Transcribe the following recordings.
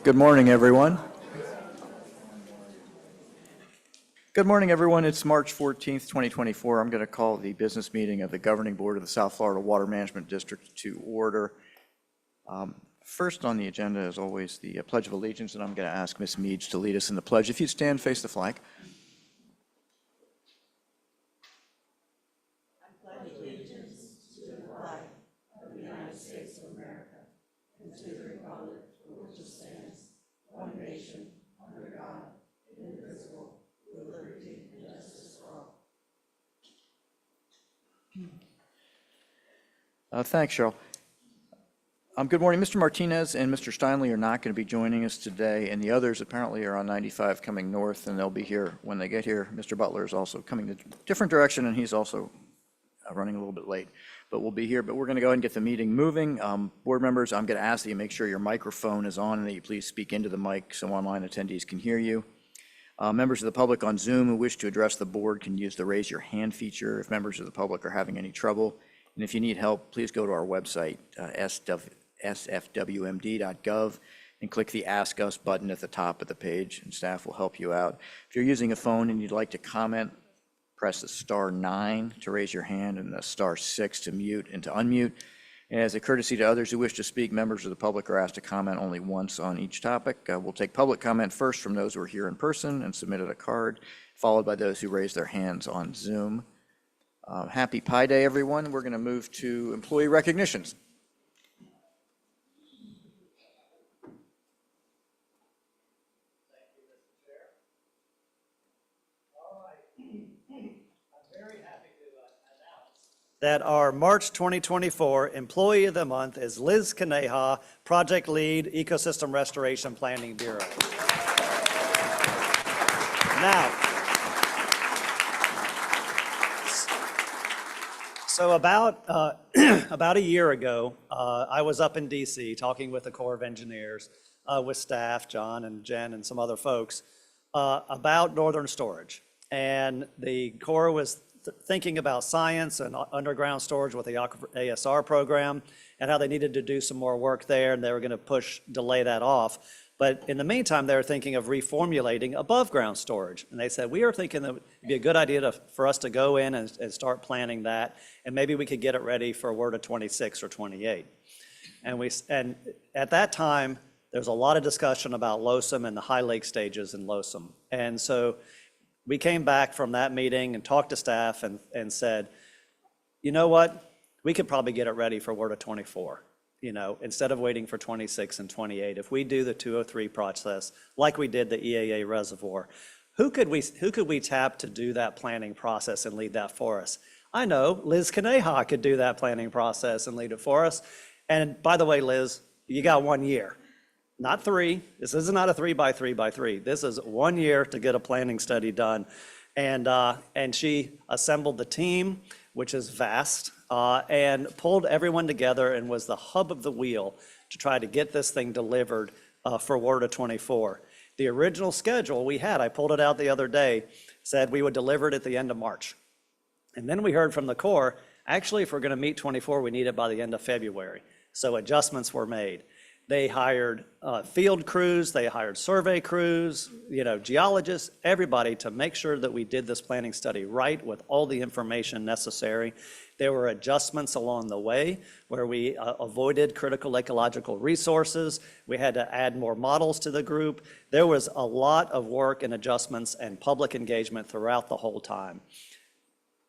Good morning, everyone. Good morning, everyone. It's March 14th, 2024. I'm going to call the business meeting of the Governing Board of the South Florida Water Management District to order. First on the agenda, as always, the Pledge of Allegiance, and I'm going to ask Ms. Meads to lead us in the pledge. If you'd stand, face the flag. Thanks, Cheryl. Good morning. Mr. Martinez and Mr. Steinley are not going to be joining us today, and the others apparently are on 95 coming north, and they'll be here when they get here. Mr. Butler is also coming a different direction, and he's also running a little bit late, but we'll be here. But we're going to go ahead and get the meeting moving. Board members, I'm going to ask that you make sure your microphone is on and that you please speak into the mic so online attendees can hear you. Members of the public on Zoom who wish to address the board can use the raise your hand feature if members of the public are having any trouble. And if you need help, please go to our website, sfwmd.gov, and click the Ask Us button at the top of the page, and staff will help you out. If you're using a phone and you'd like to comment, press the *9 to raise your hand and the *6 to mute and to unmute. And as a courtesy to others who wish to speak, members of the public are asked to comment only once on each topic. We'll take public comment first from those who are here in person and submitted a card, followed by those who raised their hands on Zoom. Happy Pi Day, everyone. We're going to move to employee recognitions. That our March 2024 Employee of the Month is Liz Kaneha, Project Lead, Ecosystem Restoration Planning Bureau. Now, so about a year ago, I was up in DC talking with the Corps of Engineers, with staff, John and Jen and some other folks, about northern storage. And the Corps was thinking about science and underground storage with the ASR program and how they needed to do some more work there, and they were going to delay that off. But in the meantime, they were thinking of reformulating above ground storage. And they said, we are thinking that it'd be a good idea for us to go in and start planning that, and maybe we could get it ready for WRDA 26 or 28. And at that time, there was a lot of discussion about LOSM and the high lake stages in LOSM. And so we came back from that meeting and talked to staff and said, you know what, we could probably get it ready for WRDA 24, instead of waiting for 26 and 28. If we do the 203 process like we did the EAA reservoir, who could we tap to do that planning process and lead that for us? I know Liz Kaneha could do that planning process and lead it for us. And by the way, Liz, you got 1 year. Not 3. This is not a 3 by 3 by 3. This is 1 year to get a planning study done. And she assembled the team, which is vast, and pulled everyone together and was the hub of the wheel to try to get this thing delivered for WRDA 24. The original schedule we had, I pulled it out the other day, said we would deliver it at the end of March. And then we heard from the Corps, actually, if we're going to meet 24, we need it by the end of February. So adjustments were made. They hired field crews, they hired survey crews, geologists, everybody to make sure that we did this planning study right with all the information necessary. There were adjustments along the way where we avoided critical ecological resources. We had to add more models to the group. There was a lot of work and adjustments and public engagement throughout the whole time.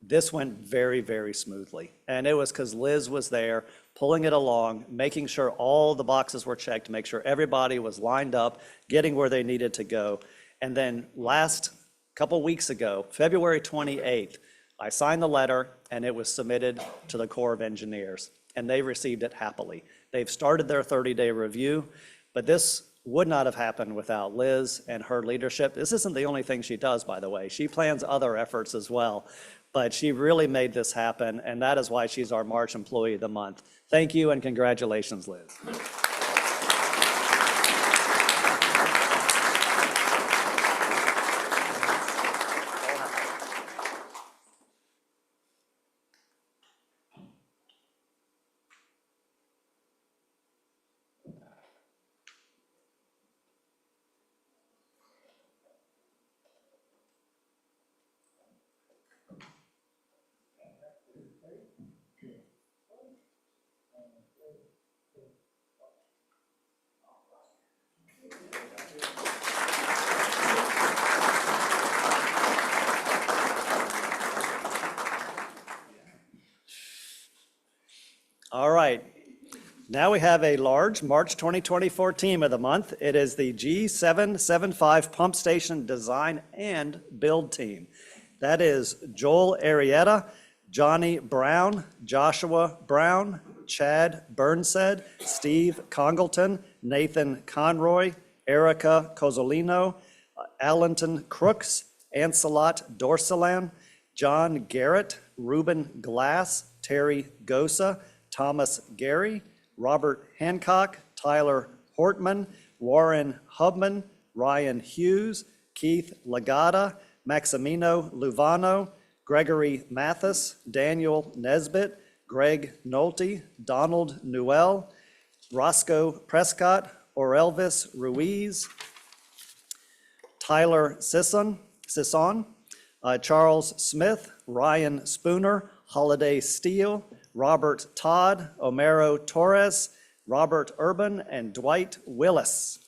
This went very, very smoothly. And it was because Liz was there pulling it along, making sure all the boxes were checked, to make sure everybody was lined up, getting where they needed to go. And then last couple weeks ago, February 28th, I signed the letter and it was submitted to the Corps of Engineers, and they received it happily. They've started their 30-day review, but this would not have happened without Liz and her leadership. This isn't the only thing she does, by the way. She plans other efforts as well. But she really made this happen, and that is why she's our March Employee of the Month. Thank you and congratulations, Liz. Now we have a large March 2024 team of the month. It is the G775 Pump Station Design and Build Team. That is Joel Arietta, Johnny Brown, Joshua Brown, Chad Burnsed, Steve Congleton, Nathan Conroy, Erica Cozzolino, Allenton Crooks, Ancelot Dorsalan, John Garrett, Ruben Glass, Terry Gosa, Thomas Gary, Robert Hancock, Tyler Hortman, Warren Hubman, Ryan Hughes, Keith Lagata, Maximino Luvano, Gregory Mathis, Daniel Nesbitt, Greg Nolte, Donald Newell, Roscoe Prescott, Orelvis Ruiz, Tyler Sisson, Charles Smith, Ryan Spooner, Holiday Steele, Robert Todd, Omero Torres, Robert Urban, and Dwight Willis.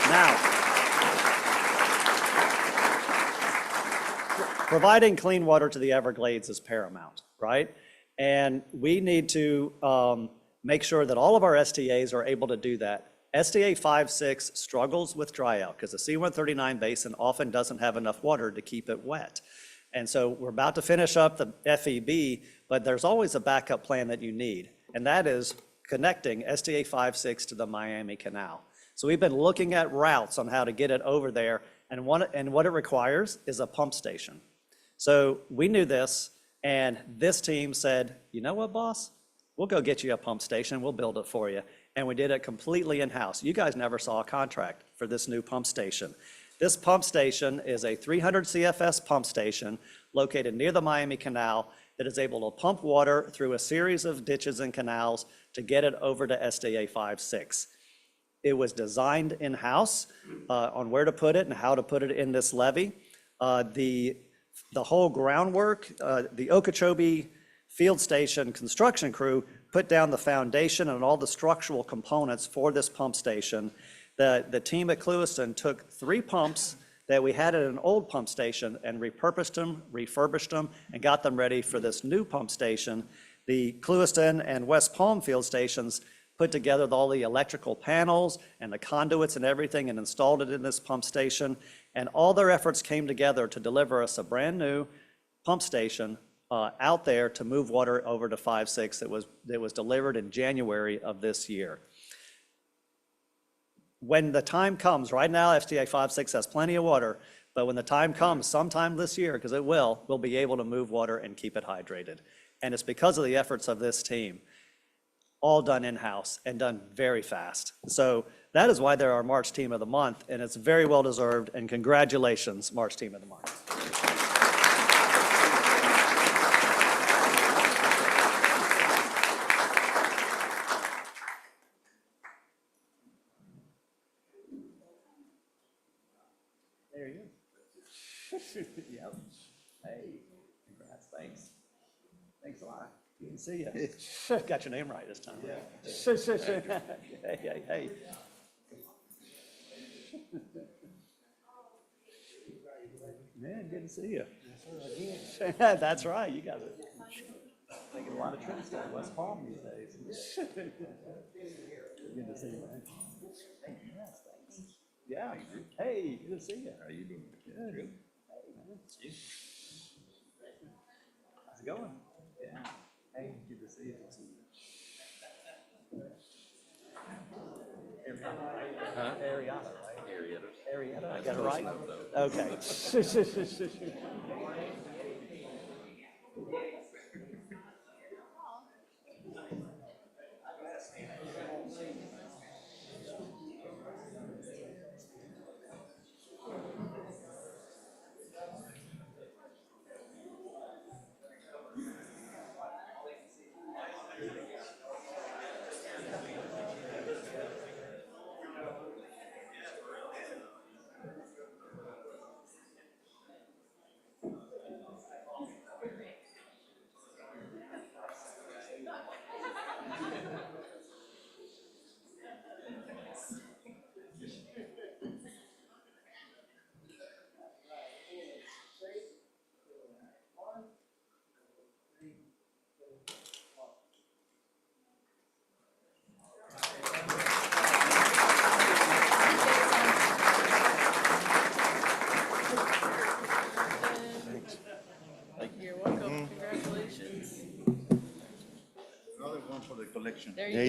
Now, providing clean water to the Everglades is paramount, right? And we need to make sure that all of our STAs are able to do that. STA 5-6 struggles with dry out because the C-139 basin often doesn't have enough water to keep it wet. And so we're about to finish up the FEB, but there's always a backup plan that you need, and that is connecting STA 5-6 to the Miami Canal. So we've been looking at routes on how to get it over there, and what it requires is a pump station. So we knew this, and this team said, you know what, boss? We'll go get you a pump station. We'll build it for you. And we did it completely in-house. You guys never saw a contract for this new pump station. This pump station is a 300 CFS pump station located near the Miami Canal that is able to pump water through a series of ditches and canals to get it over to STA 5-6. It was designed in-house on where to put it and how to put it in this levee. The whole groundwork, the Okeechobee Field Station construction crew put down the foundation and all the structural components for this pump station. The team at Clewiston took 3 pumps that we had at an old pump station and repurposed them, refurbished them, and got them ready for this new pump station. The Clewiston and West Palm field stations put together all the electrical panels and the conduits and everything and installed it in this pump station. And all their efforts came together to deliver us a brand new pump station out there to move water over to 5-6 that was delivered in January of this year. When the time comes, right now STA 5-6 has plenty of water, but when the time comes sometime this year, because it will, we'll be able to move water and keep it hydrated. And it's because of the efforts of this team, all done in-house and done very fast. So that is why they're our March Team of the Month, and it's very well deserved, and congratulations, March Team of the Month. There you go. Yep. Hey, congrats, thanks. Thanks a lot. Good to see you. Got your name right this time. Yeah. Hey. Man, good to see you. That's right, you guys are making a lot of trips to West Palm these days. Good to see you, man. Yes, thanks. Yeah. Hey, good to see you. How you doing? Good. Hey, man. How's it going? Yeah. Hey, good to see you. Arietta, right? Arietta. I got it right? Okay.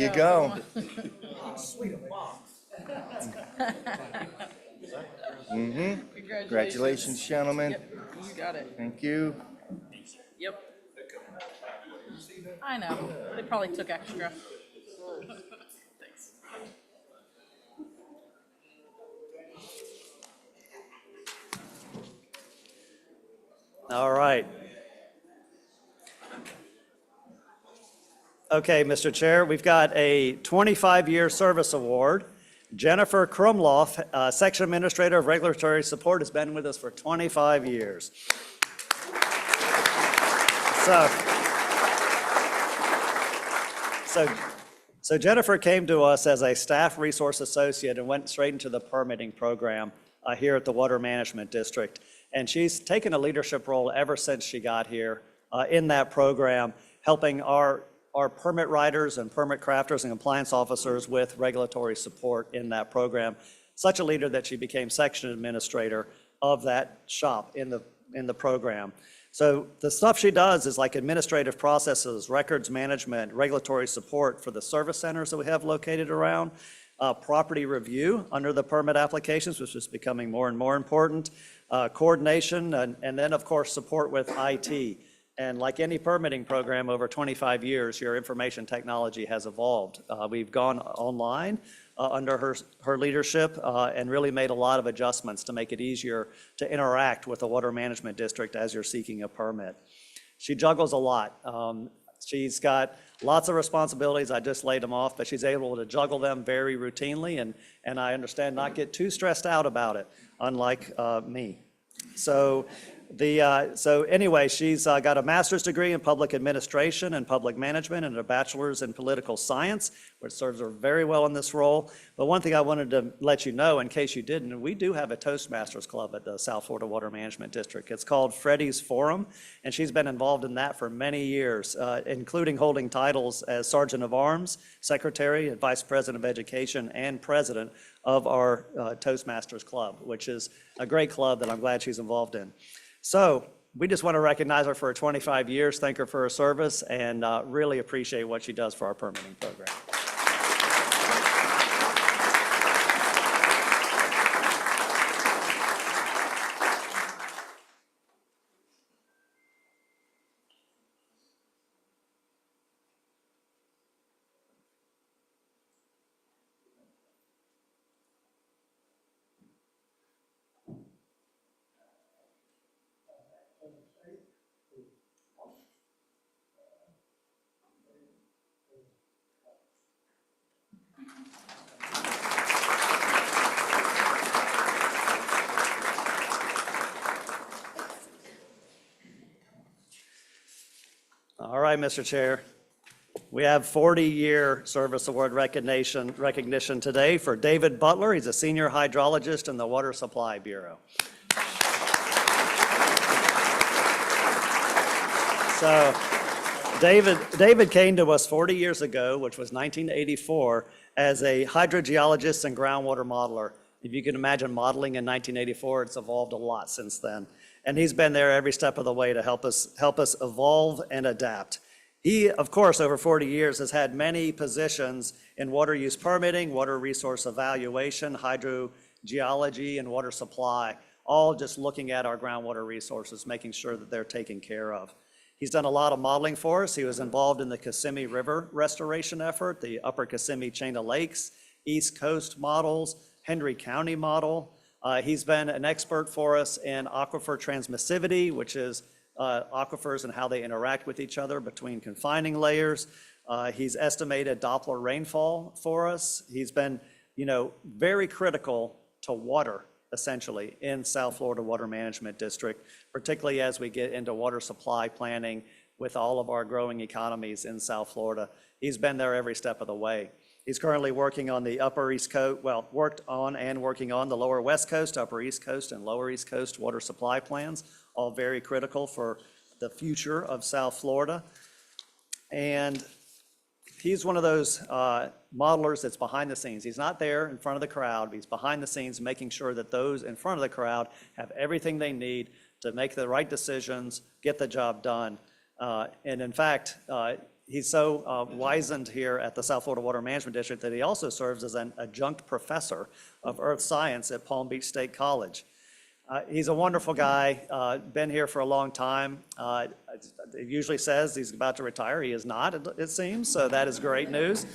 you go. Congratulations, gentlemen. You got it. Thank you. Yep. I know. They probably took extra. Thanks. All right. Okay, Mr. Chair, we've got a 25-year service award. Jennifer Krumloff, Section Administrator of Regulatory Support, has been with us for 25 years. So Jennifer came to us as a staff resource associate and went straight into the permitting program here at the Water Management District. And she's taken a leadership role ever since she got here in that program, helping our permit writers and permit crafters and compliance officers with regulatory support in that program. Such a leader that she became section administrator of that shop in the program. So the stuff she does is like administrative processes, records management, regulatory support for the service centers that we have located around, property review under the permit applications, which is becoming more and more important, coordination, and then of course support with IT. And like any permitting program over 25 years, your information technology has evolved. We've gone online under her leadership and really made a lot of adjustments to make it easier to interact with the Water Management District as you're seeking a permit. She juggles a lot. She's got lots of responsibilities. I just laid them off, but she's able to juggle them very routinely and I understand not get too stressed out about it, unlike me. So anyway, she's got a master's degree in public administration and public management and a bachelor's in political science, which serves her very well in this role. But one thing I wanted to let you know, in case you didn't, we do have a Toastmasters Club at the South Florida Water Management District. It's called Freddie's Forum, and she's been involved in that for many years, including holding titles as Sergeant of Arms, Secretary, and Vice President of Education, and President of our Toastmasters Club, which is a great club that I'm glad she's involved in. So we just want to recognize her for her 25 years, thank her for her service, and really appreciate what she does for our permitting program. All right, Mr. Chair. We have 40-year service award recognition today for David Butler. He's a senior hydrologist in the Water Supply Bureau. So David came to us 40 years ago, which was 1984, as a hydrogeologist and groundwater modeler. If you can imagine modeling in 1984, it's evolved a lot since then. And he's been there every step of the way to help us evolve and adapt. He, of course, over 40 years has had many positions in water use permitting, water resource evaluation, hydrogeology, and water supply, all just looking at our groundwater resources, making sure that they're taken care of. He's done a lot of modeling for us. He was involved in the Kissimmee River restoration effort, the Upper Kissimmee Chain of Lakes, East Coast models, Hendry County model. He's been an expert for us in aquifer transmissivity, which is aquifers and how they interact with each other between confining layers. He's estimated Doppler rainfall for us. He's been, very critical to water, essentially, in South Florida Water Management District, particularly as we get into water supply planning with all of our growing economies in South Florida. He's been there every step of the way. He's currently working on the Upper East Coast, worked on and working on the Lower West Coast, Upper East Coast, and Lower East Coast water supply plans, all very critical for the future of South Florida. And he's one of those modelers that's behind the scenes. He's not there in front of the crowd, but he's behind the scenes making sure that those in front of the crowd have everything they need to make the right decisions, get the job done. And in fact, he's so wizened here at the South Florida Water Management District that he also serves as an adjunct professor of earth science at Palm Beach State College. He's a wonderful guy, been here for a long time. He usually says he's about to retire. He is not, it seems, so that is great news.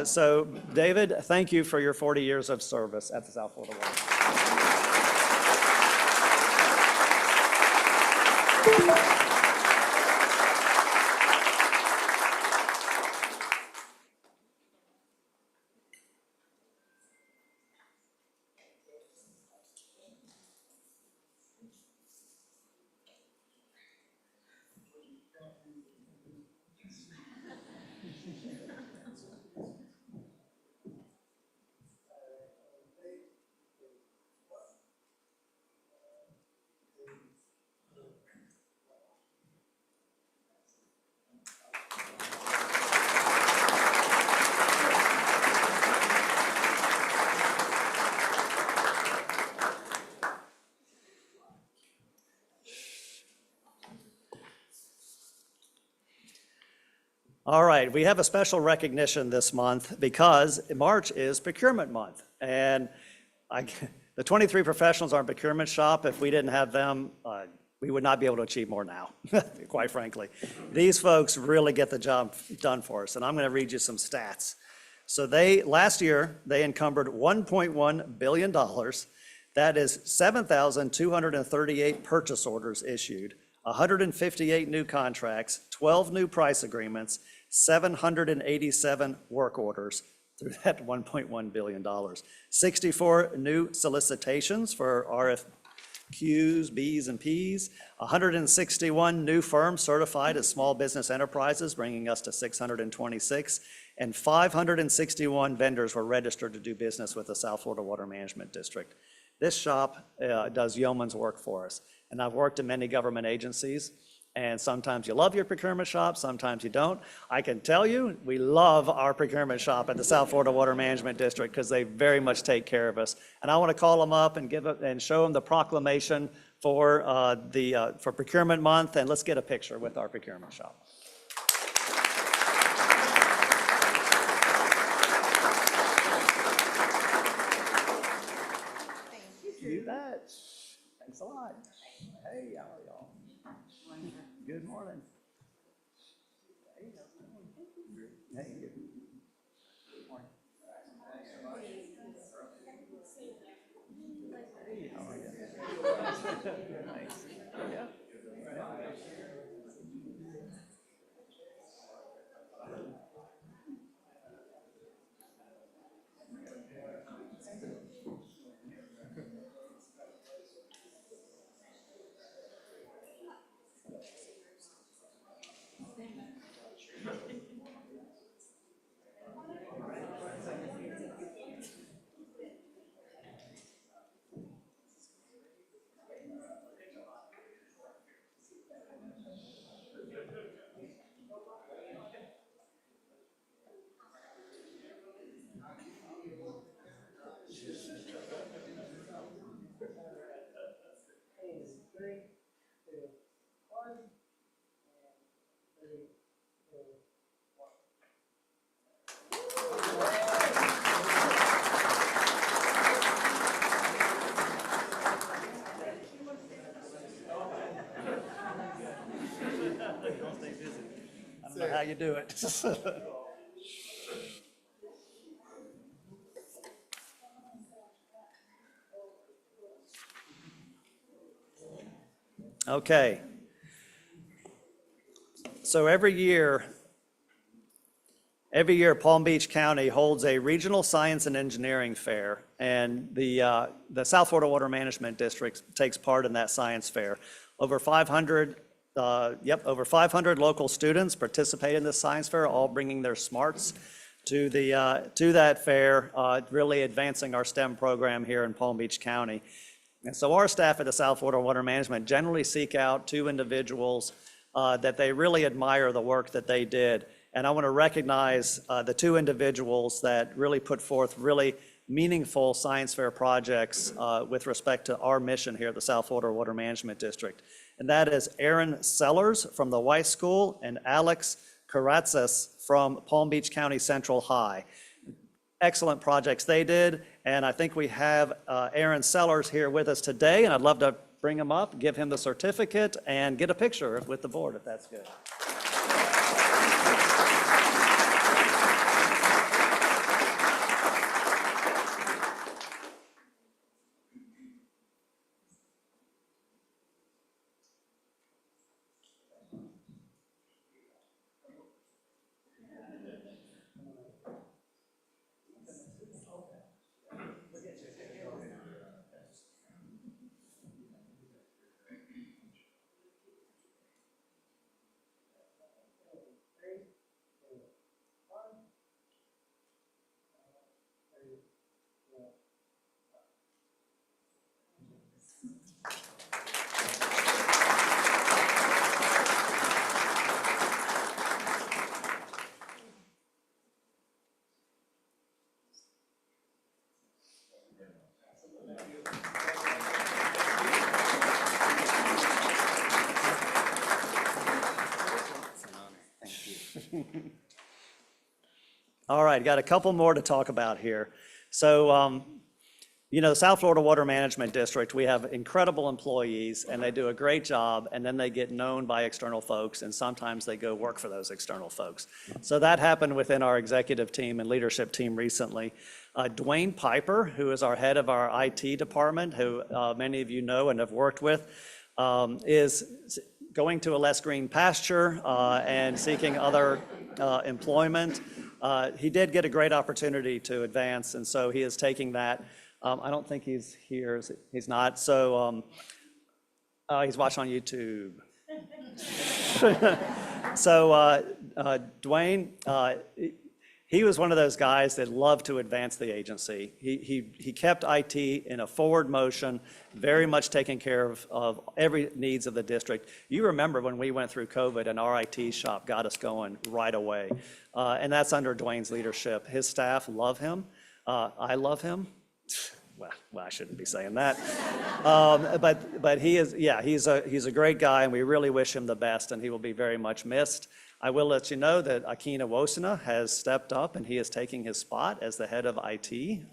So David, thank you for your 40 years of service at the South Florida Water. All right, we have a special recognition this month because March is procurement month. And the 23 professionals are in procurement shop. If we didn't have them, we would not be able to achieve more now, quite frankly. These folks really get the job done for us. And I'm going to read you some stats. So last year, they encumbered $1.1 billion. That is 7,238 purchase orders issued, 158 new contracts, 12 new price agreements, 787 work orders through that $1.1 billion. 64 new solicitations for RFQs, Bs, and Ps. 161 new firms certified as small business enterprises, bringing us to 626. And 561 vendors were registered to do business with the South Florida Water Management District. This shop does yeoman's work for us. And I've worked in many government agencies, and sometimes you love your procurement shop, sometimes you don't. I can tell you, we love our procurement shop at the South Florida Water Management District because they very much take care of us. And I want to call them up and show them the proclamation for Procurement Month, and let's get a picture with our procurement shop. You bet. Thanks a lot. Hey, how are y'all? Good morning. Hey, good. Morning. Hey, how are you? Nice. Yeah. I don't know how you do it. Okay. So every year, Palm Beach County holds a regional science and engineering fair, and the South Florida Water Management District takes part in that science fair. Over 500 local students participate in this science fair, all bringing their smarts to that fair, really advancing our STEM program here in Palm Beach County. And so our staff at the South Florida Water Management generally seek out two individuals that they really admire the work that they did. And I want to recognize the two individuals that really put forth really meaningful science fair projects with respect to our mission here at the South Florida Water Management District. And that is Aaron Sellers from the Weiss School and Alex Karatzis from Palm Beach County Central High. Excellent projects they did, and I think we have Aaron Sellers here with us today, and I'd love to bring him up, give him the certificate, and get a picture with the board, if that's good. All right, got a couple more to talk about here. So, the South Florida Water Management District, we have incredible employees, and they do a great job, and then they get known by external folks, and sometimes they go work for those external folks. So that happened within our executive team and leadership team recently. Dwayne Piper, who is our head of our IT department, who many of you know and have worked with, is going to a less green pasture and seeking other employment. He did get a great opportunity to advance, and so he is taking that. I don't think he's here. He's not. So he's watching on YouTube. So Dwayne, he was one of those guys that loved to advance the agency. He kept IT in a forward motion, very much taking care of every needs of the district. You remember when we went through COVID and our IT shop got us going right away. And that's under Dwayne's leadership. His staff love him. I love him. Well, I shouldn't be saying that. But he is, yeah, he's a great guy, and we really wish him the best, and he will be very much missed. I will let you know that Akina Wosina has stepped up, and he is taking his spot as the head of IT.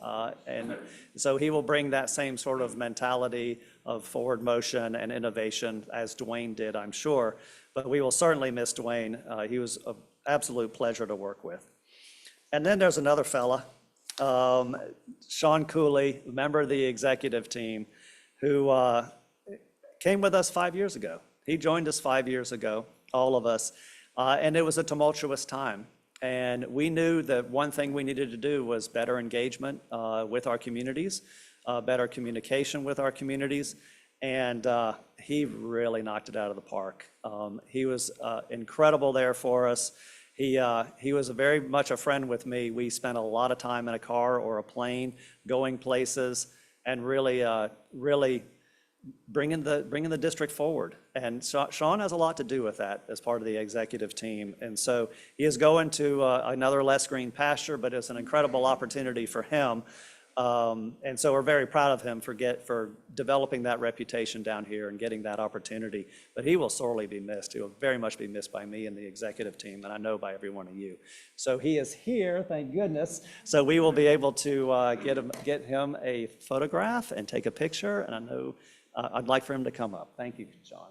And so he will bring that same sort of mentality of forward motion and innovation as Dwayne did, I'm sure. But we will certainly miss Dwayne. He was an absolute pleasure to work with. And then there's another fella, Sean Cooley, member of the executive team, who came with us 5 years ago. He joined us 5 years ago, all of us, and it was a tumultuous time. And we knew that one thing we needed to do was better engagement with our communities, better communication with our communities, and he really knocked it out of the park. He was incredible there for us. He was very much a friend with me. We spent a lot of time in a car or a plane, going places, and really bringing the district forward. And Sean has a lot to do with that as part of the executive team. And so he is going to another less green pasture, but it's an incredible opportunity for him. And so we're very proud of him for developing that reputation down here and getting that opportunity. But he will sorely be missed. He will very much be missed by me and the executive team, and I know by every one of you. So he is here, thank goodness. So we will be able to get him a photograph and take a picture, and I know I'd like for him to come up. Thank you, John.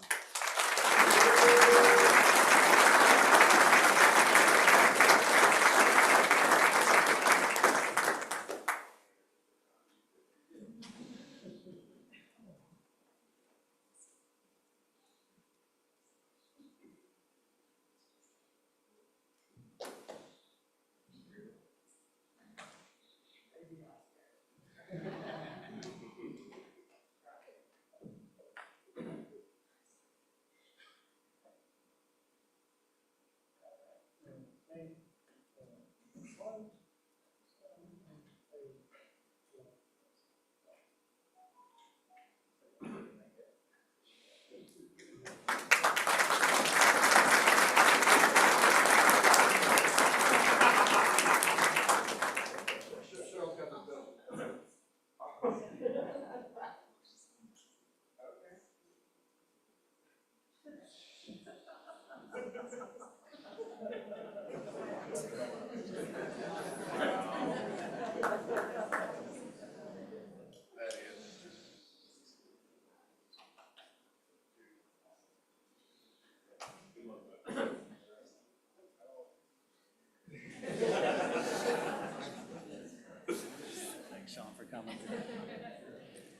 coming.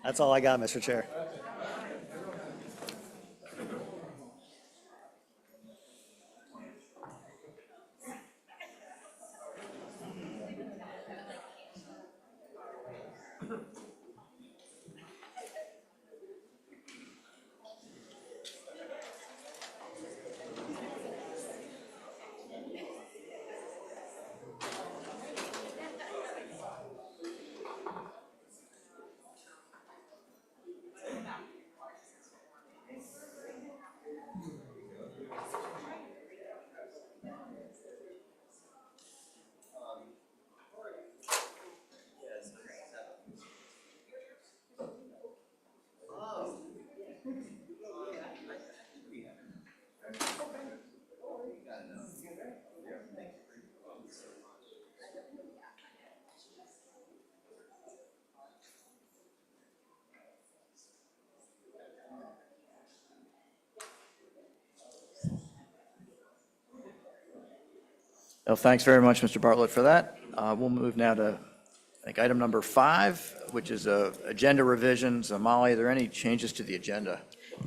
That's all I got, Mr. Chair. Well, thanks very much, Mr. Bartlett, for that. We'll move now to, I think, item number 5, which is agenda revisions. Molly, are there any changes to the agenda?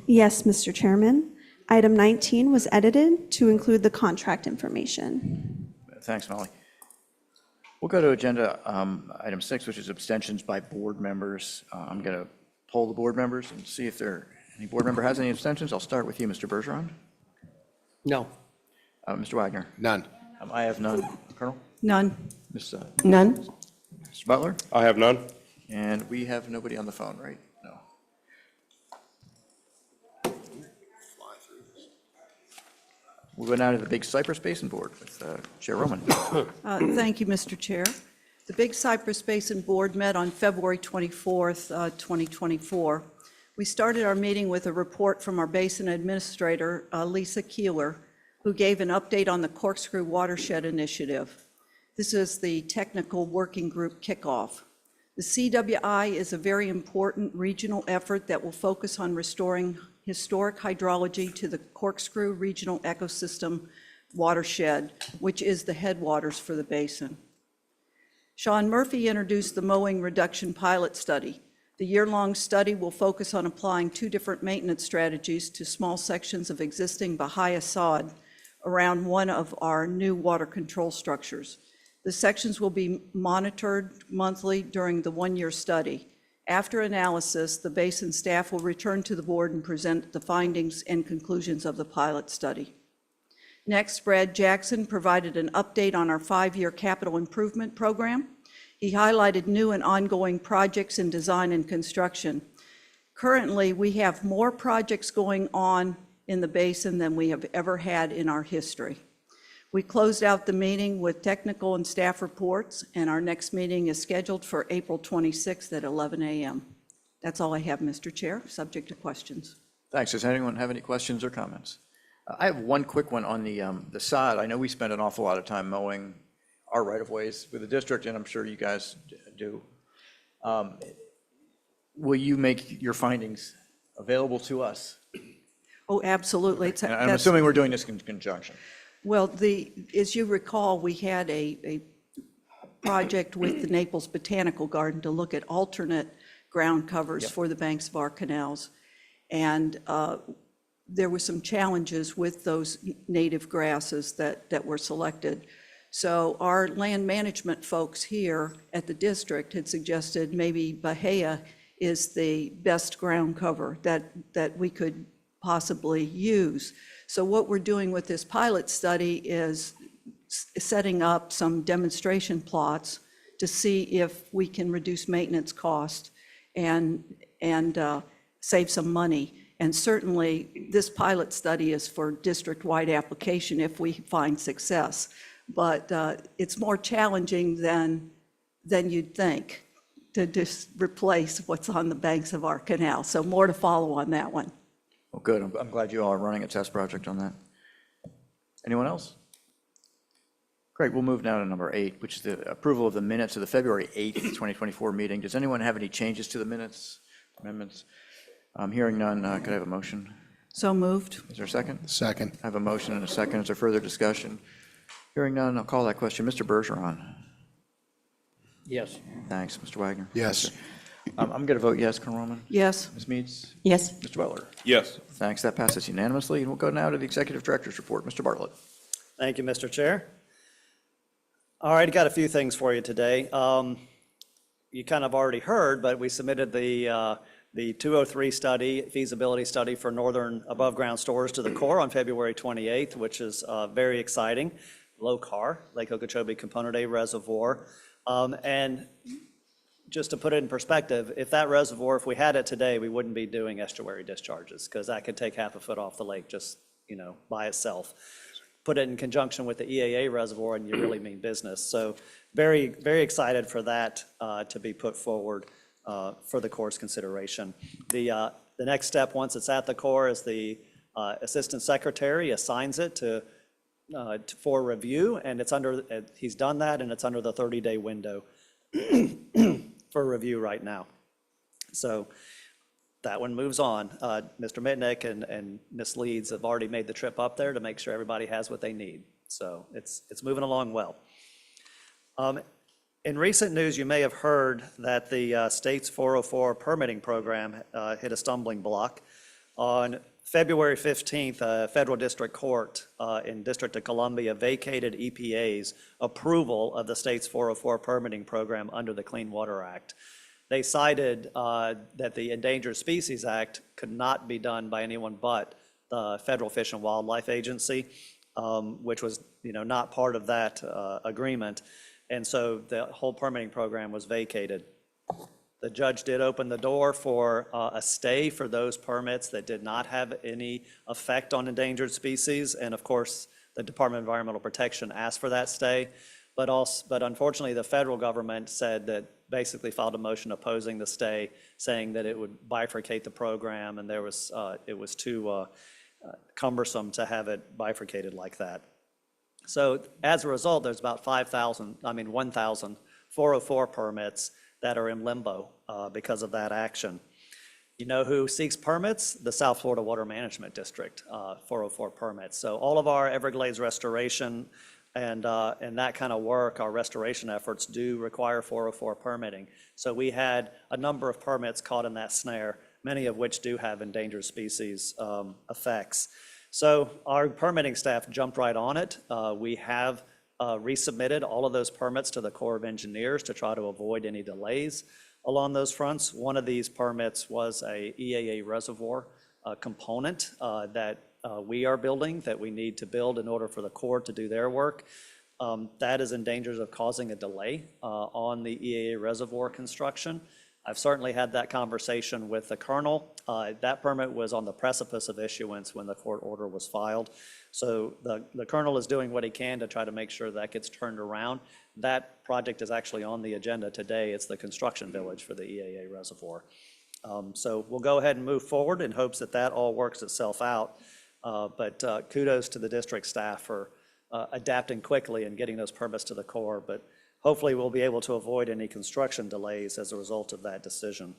Yes, Mr. Chairman. Item 19 was edited to include the contract information. Thanks, Molly. We'll go to agenda item 6, which is abstentions by board members. I'm going to poll the board members and see if any board member has any abstentions. I'll start with you, Mr. Bergeron. No. Mr. Wagner. None. I have none. Colonel? None. Ms. None. Mr. Butler? I have none. And we have nobody on the phone, right? No. We'll go now to the Big Cypress Basin Board with Chair Roman. Thank you, Mr. Chair. The Big Cypress Basin Board met on February 24th, 2024. We started our meeting with a report from our basin administrator, Lisa Keeler, who gave an update on the Corkscrew Watershed Initiative. This is the technical working group kickoff. The CWI is a very important regional effort that will focus on restoring historic hydrology to the Corkscrew Regional Ecosystem Watershed, which is the headwaters for the basin. Sean Murphy introduced the mowing reduction pilot study. The year-long study will focus on applying 2 different maintenance strategies to small sections of existing Bahia sod around one of our new water control structures. The sections will be monitored monthly during the 1-year study. After analysis, the basin staff will return to the board and present the findings and conclusions of the pilot study. Next, Brad Jackson provided an update on our 5-year capital improvement program. He highlighted new and ongoing projects in design and construction. Currently, we have more projects going on in the basin than we have ever had in our history. We closed out the meeting with technical and staff reports, and our next meeting is scheduled for April 26th at 11 a.m. That's all I have, Mr. Chair, subject to questions. Thanks. Does anyone have any questions or comments? I have one quick one on the sod. I know we spend an awful lot of time mowing our right-of-ways with the district, and I'm sure you guys do. Will you make your findings available to us? Oh, absolutely. And I'm assuming we're doing this in conjunction. Well, as you recall, we had a project with the Naples Botanical Garden to look at alternate ground covers for the banks of our canals. And there were some challenges with those native grasses that were selected. So our land management folks here at the district had suggested maybe Bahia is the best ground cover that we could possibly use. So what we're doing with this pilot study is setting up some demonstration plots to see if we can reduce maintenance cost and save some money. And certainly, this pilot study is for district-wide application if we find success. But it's more challenging than you'd think to just replace what's on the banks of our canal. So more to follow on that one. Well, good. I'm glad you all are running a test project on that. Anyone else? Great. We'll move now to number 8, which is the approval of the minutes of the February 8th, 2024 meeting. Does anyone have any changes to the minutes, amendments? Hearing none, could I have a motion? So moved. Is there a second? Second. I have a motion and a second. Is there further discussion? Hearing none, I'll call that question. Mr. Bergeron? Yes. Thanks, Mr. Wagner. Yes. sir. I'm going to vote yes, Colonel Roman. Yes. Ms. Meads? Yes. Mr. Weller? Yes. Thanks, that passes unanimously. And we'll go now to the Executive Director's report. Mr. Bartlett. Thank you, Mr. Chair. All right, got a few things for you today. You kind of already heard, but we submitted the 203 study, feasibility study for northern above-ground storage to the Corps on February 28th, which is very exciting. Low CAR, Lake Okeechobee Component A Reservoir. And just to put it in perspective, if that reservoir, if we had it today, we wouldn't be doing estuary discharges because that could take half a foot off the lake just, by itself. Put it in conjunction with the EAA reservoir and you really mean business. So very, very excited for that to be put forward for the Corps' consideration. The next step, once it's at the Corps, is the Assistant Secretary assigns it for review, and he's done that, and it's under the 30-day window for review right now. So that one moves on. Mr. Mitnick and Ms. Leeds have already made the trip up there to make sure everybody has what they need. So it's moving along well. In recent news, you may have heard that the state's 404 permitting program hit a stumbling block. On February 15th, a federal district court in District of Columbia vacated EPA's approval of the state's 404 permitting program under the Clean Water Act. They cited that the Endangered Species Act could not be done by anyone but the Federal Fish and Wildlife Agency, which was, not part of that agreement. And so the whole permitting program was vacated. The judge did open the door for a stay for those permits that did not have any effect on endangered species. And of course, the Department of Environmental Protection asked for that stay. But unfortunately, the federal government said that basically filed a motion opposing the stay, saying that it would bifurcate the program, and it was too cumbersome to have it bifurcated like that. So as a result, there's about 1,000 404 permits that are in limbo because of that action. You know who seeks permits? The South Florida Water Management District, 404 permits. So all of our Everglades restoration and that kind of work, our restoration efforts do require 404 permitting. So we had a number of permits caught in that snare, many of which do have endangered species effects. So our permitting staff jumped right on it. We have resubmitted all of those permits to the Corps of Engineers to try to avoid any delays along those fronts. One of these permits was a EAA reservoir component that we are building, that we need to build in order for the Corps to do their work. That is in danger of causing a delay on the EAA reservoir construction. I've certainly had that conversation with the Colonel. That permit was on the precipice of issuance when the court order was filed. So the Colonel is doing what he can to try to make sure that gets turned around. That project is actually on the agenda today. It's the construction village for the EAA reservoir. So we'll go ahead and move forward in hopes that that all works itself out. But kudos to the district staff for adapting quickly and getting those permits to the Corps. But hopefully we'll be able to avoid any construction delays as a result of that decision.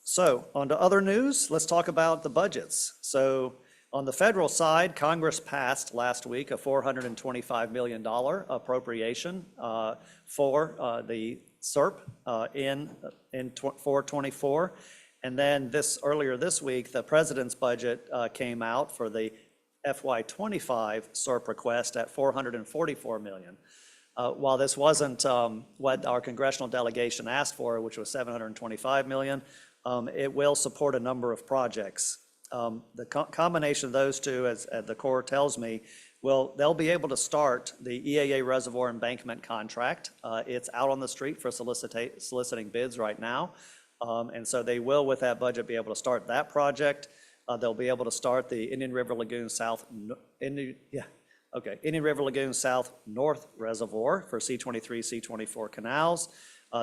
So on to other news, let's talk about the budgets. So on the federal side, Congress passed last week a $425 million appropriation for the SERP in 424. And then earlier this week, the president's budget came out for the FY25 SERP request at $444 million. While this wasn't what our congressional delegation asked for, which was $725 million, it will support a number of projects. The combination of those two, as the Corps tells me, they'll be able to start the EAA reservoir embankment contract. It's out on the street for soliciting bids right now. And so they will, with that budget, be able to start that project. They'll be able to start the Indian River Lagoon South North Reservoir for C23, C24 canals.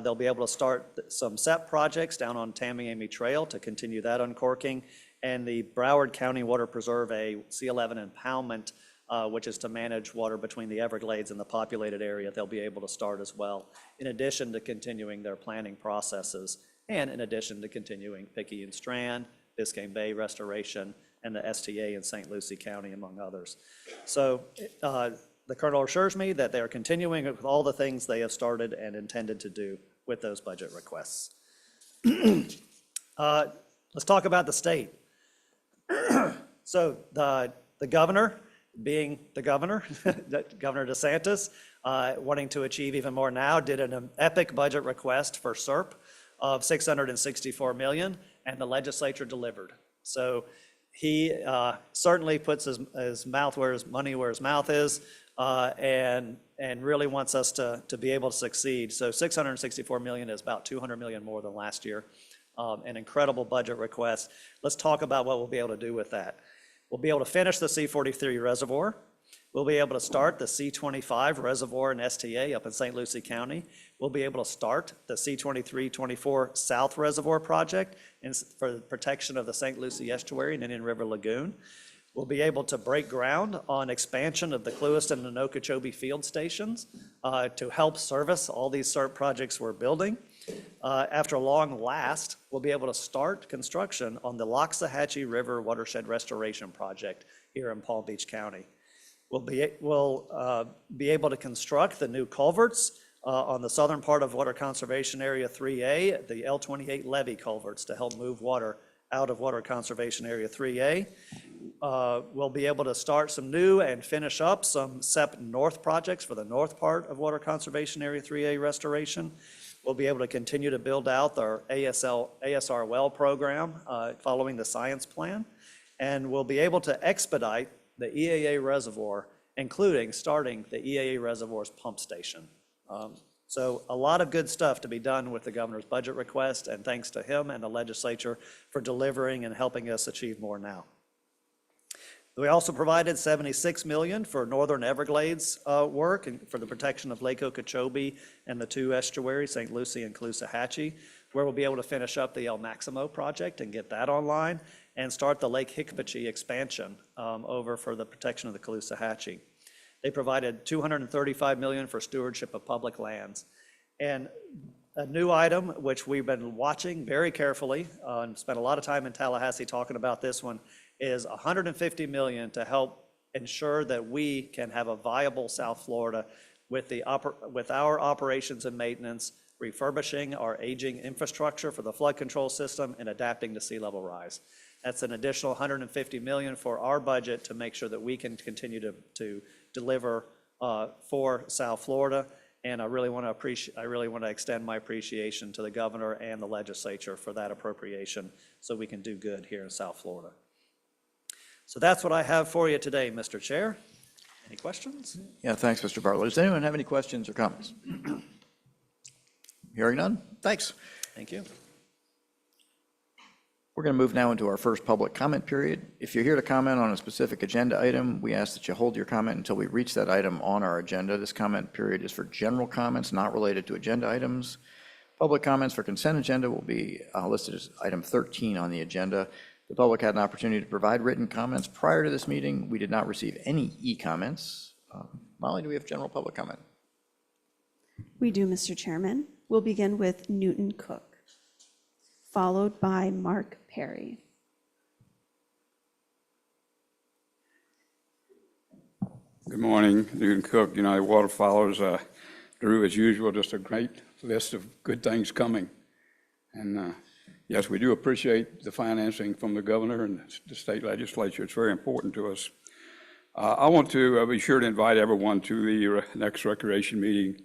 They'll be able to start some SEP projects down on Tamiami Trail to continue that uncorking. And the Broward County Water Preserve, a C11 impoundment, which is to manage water between the Everglades and the populated area, they'll be able to start as well, in addition to continuing their planning processes, and in addition to continuing Picayune Strand, Biscayne Bay restoration, and the STA in St. Lucie County, among others. So the Colonel assures me that they are continuing with all the things they have started and intended to do with those budget requests. Let's talk about the state. So the governor, being the governor, Governor DeSantis, wanting to achieve even more now, did an epic budget request for SERP of $664 million, and the legislature delivered. So he certainly puts his mouth where his money where his mouth is, and really wants us to be able to succeed. So $664 million is about $200 million more than last year. An incredible budget request. Let's talk about what we'll be able to do with that. We'll be able to finish the C-43 reservoir. We'll be able to start the C-25 reservoir in STA up in St. Lucie County. We'll be able to start the C-23-24 South Reservoir project for the protection of the St. Lucie Estuary and Indian River Lagoon. We'll be able to break ground on expansion of the Clewiston and Okeechobee field stations to help service all these SERP projects we're building. After long last, we'll be able to start construction on the Loxahatchee River Watershed Restoration Project here in Palm Beach County. We'll be able to construct the new culverts on the southern part of Water Conservation Area 3A, the L28 levee culverts to help move water out of Water Conservation Area 3A. We'll be able to start some new and finish up some SEP North projects for the north part of Water Conservation Area 3A restoration. We'll be able to continue to build out our ASR well program following the science plan. And we'll be able to expedite the EAA reservoir, including starting the EAA reservoir's pump station. So a lot of good stuff to be done with the governor's budget request, and thanks to him and the legislature for delivering and helping us achieve more now. We also provided $76 million for Northern Everglades work and for the protection of Lake Okeechobee and the two estuaries, St. Lucie and Caloosahatchee, where we'll be able to finish up the El Maximo project and get that online and start the Lake Hickpachee expansion over for the protection of the Caloosahatchee. They provided $235 million for stewardship of public lands. And a new item, which we've been watching very carefully, and spent a lot of time in Tallahassee talking about this one, is $150 million to help ensure that we can have a viable South Florida with our operations and maintenance, refurbishing our aging infrastructure for the flood control system and adapting to sea level rise. That's an additional $150 million for our budget to make sure that we can continue to deliver for South Florida. And I really want to extend my appreciation to the governor and the legislature for that appropriation so we can do good here in South Florida. So that's what I have for you today, Mr. Chair. Any questions? Yeah, thanks, Mr. Bartlett. Does anyone have any questions or comments? Hearing none? Thanks. Thank you. We're going to move now into our first public comment period. If you're here to comment on a specific agenda item, we ask that you hold your comment until we reach that item on our agenda. This comment period is for general comments not related to agenda items. Public comments for consent agenda will be listed as item 13 on the agenda. The public had an opportunity to provide written comments prior to this meeting. We did not receive any e-comments. Molly, do we have general public comment? We do, Mr. Chairman. We'll begin with Newton Cook, followed by Mark Perry. Good morning, Newton Cook, United Water Followers. Drew, as usual, just a great list of good things coming. And yes, we do appreciate the financing from the governor and the state legislature. It's very important to us. I want to be sure to invite everyone to the next recreation meeting.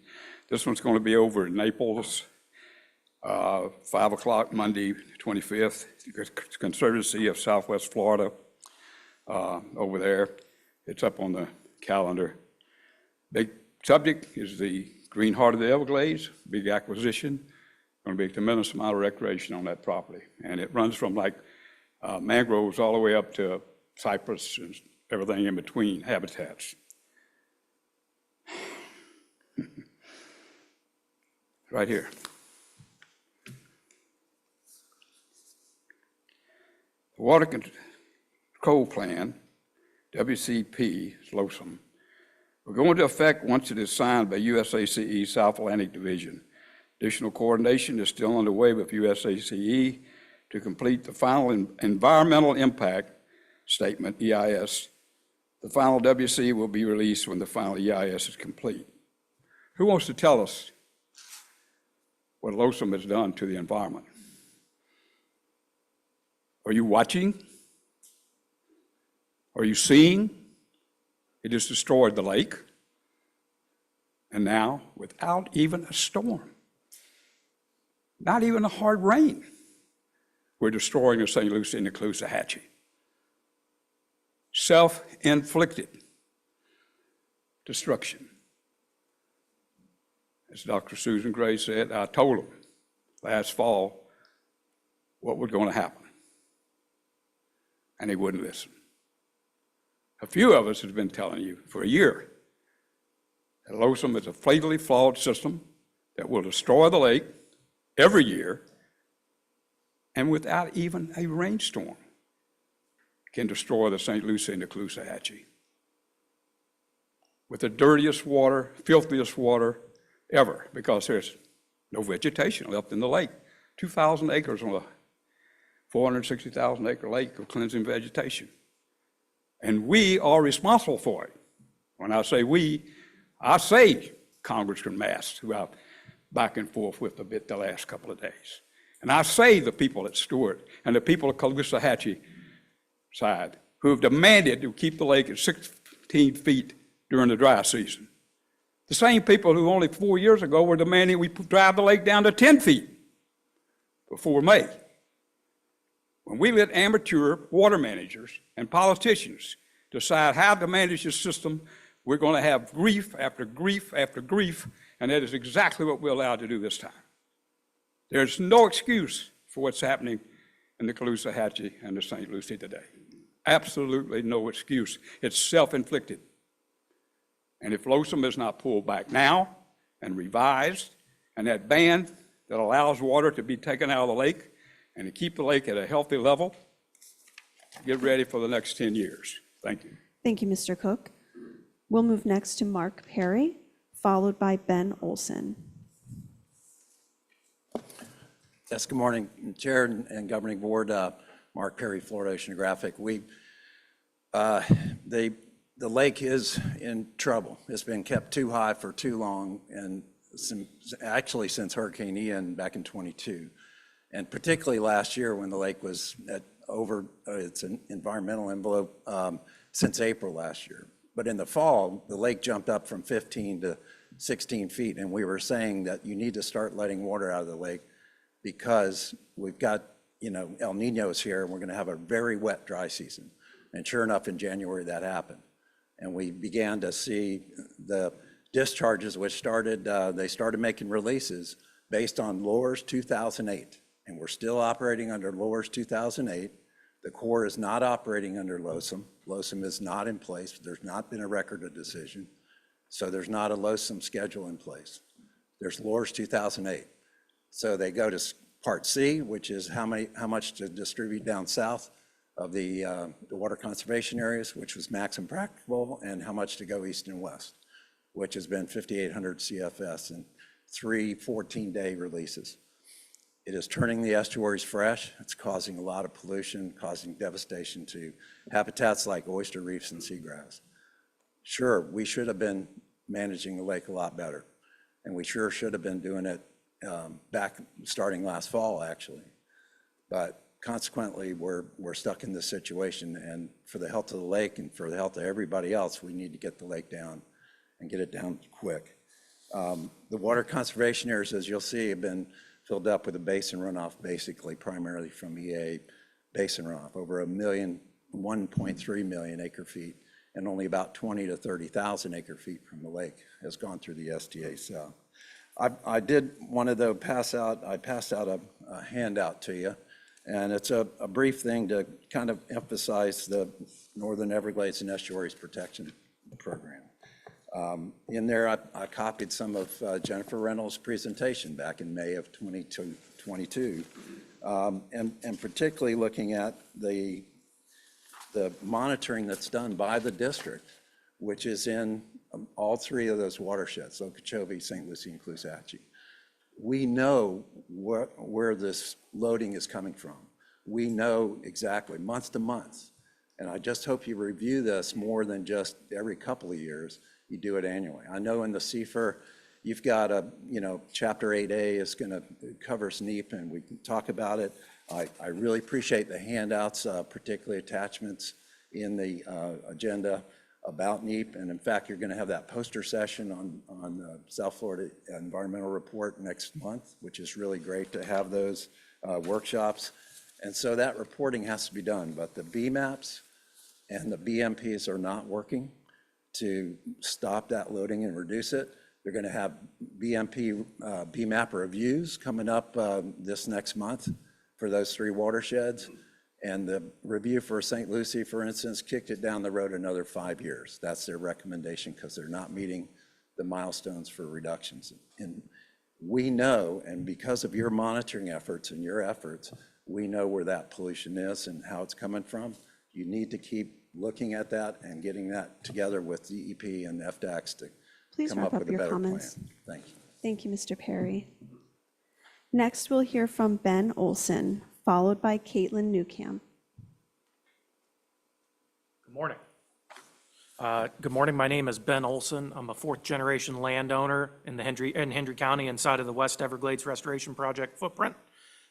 This one's going to be over in Naples, 5 o'clock Monday, 25th, Conservancy of Southwest Florida over there. It's up on the calendar. Big subject is the Green Heart of the Everglades, big acquisition. Going to be a tremendous amount of recreation on that property. And it runs from like mangroves all the way up to cypress and everything in between habitats. Right here. The Water Control Plan, WCP, is loathsome. Will go into effect once it is signed by USACE South Atlantic Division. Additional coordination is still underway with USACE to complete the final environmental impact statement, EIS, The final WC will be released when the final EIS is complete. Who wants to tell us what Losim has done to the environment? Are you watching? Are you seeing? It has destroyed the lake. And now, without even a storm, not even a hard rain, we're destroying the St. Lucie and the Caloosahatchee. Self-inflicted destruction. As Dr. Susan Gray said, I told him last fall what was going to happen, and he wouldn't listen. A few of us have been telling you for a year that Losim is a fatally flawed system that will destroy the lake every year, and without even a rainstorm can destroy the St. Lucie and the Caloosahatchee. With the dirtiest water, filthiest water ever, because there's no vegetation left in the lake. 2,000 acres on a 460,000 acre lake of cleansing vegetation. And we are responsible for it. When I say we, I say Congressman Mast, who I've back and forth with a bit the last couple of days. And I say the people at Stewart and the people at Caloosahatchee side who have demanded to keep the lake at 16 feet during the dry season. The same people who only 4 years ago were demanding we drive the lake down to 10 feet before May. When we let amateur water managers and politicians decide how to manage the system, we're going to have grief after grief after grief, and that is exactly what we're allowed to do this time. There's no excuse for what's happening in the Caloosahatchee and the St. Lucie today. Absolutely no excuse. It's self-inflicted. And if Losim is not pulled back now and revised, and that ban that allows water to be taken out of the lake and to keep the lake at a healthy level, get ready for the next 10 years. Thank you. Thank you, Mr. Cook. We'll move next to Mark Perry, followed by Ben Olson. Yes, good morning, Chair and Governing Board. Mark Perry, Florida Oceanographic. The lake is in trouble. It's been kept too high for too long, and actually since Hurricane Ian back in 22, and particularly last year when the lake was at over its environmental envelope since April last year. But in the fall, the lake jumped up from 15 to 16 feet, and we were saying that you need to start letting water out of the lake because we've got, El Nino's here, and we're going to have a very wet dry season. And sure enough, in January, that happened. And we began to see the discharges, which started, they started making releases based on Loers 2008. And we're still operating under Loers 2008. The Corps is not operating under LOSM. LOSM is not in place. There's not been a record of decision. So there's not a LOSM schedule in place. There's Loers 2008. So they go to Part C, which is how much to distribute down south of the water conservation areas, which was max and practicable, and how much to go east and west, which has been 5,800 CFS and 3 14-day releases. It is turning the estuaries fresh. It's causing a lot of pollution, causing devastation to habitats like oyster reefs and seagrass. Sure, we should have been managing the lake a lot better, and we sure should have been doing it back starting last fall, actually. But consequently, we're stuck in this situation, and for the health of the lake and for the health of everybody else, we need to get the lake down and get it down quick. The water conservation areas, as you'll see, have been filled up with a basin runoff, basically primarily from EA basin runoff, over 1.3 million acre feet, and only about 20 to 30,000 acre feet from the lake has gone through the STA South. I did want to passed out a handout to you, and it's a brief thing to kind of emphasize the Northern Everglades and Estuaries Protection Program. In there, I copied some of Jennifer Reynolds' presentation back in May of 2022, and particularly looking at the monitoring that's done by the district, which is in all three of those watersheds, Okeechobee, St. Lucie, and Caloosahatchee. We know where this loading is coming from. We know exactly, month to month. And I just hope you review this more than just every couple of years. You do it annually. I know in the CFR, you've got Chapter 8A is going to cover SNEEP, and we can talk about it. I really appreciate the handouts, particularly attachments in the agenda about NEEP. And in fact, you're going to have that poster session on the South Florida Environmental Report next month, which is really great to have those workshops. And so that reporting has to be done, but the BMAPs and the BMPs are not working to stop that loading and reduce it. They're going to have BMAP reviews coming up this next month for those 3 watersheds. And the review for St. Lucie, for instance, kicked it down the road another 5 years. That's their recommendation because they're not meeting the milestones for reductions. And we know, and because of your monitoring efforts and your efforts, we know where that pollution is and how it's coming from. You need to keep looking at that and getting that together with DEP and FDACS to Please come wrap up up with a your better plan. comments. Thank you. Thank you, Mr. Perry. Next, we'll hear from Ben Olson, followed by Caitlin Newcamp. Good morning. Good morning. My name is Ben Olson. I'm a 4th-generation landowner in Hendry County inside of the West Everglades Restoration Project footprint.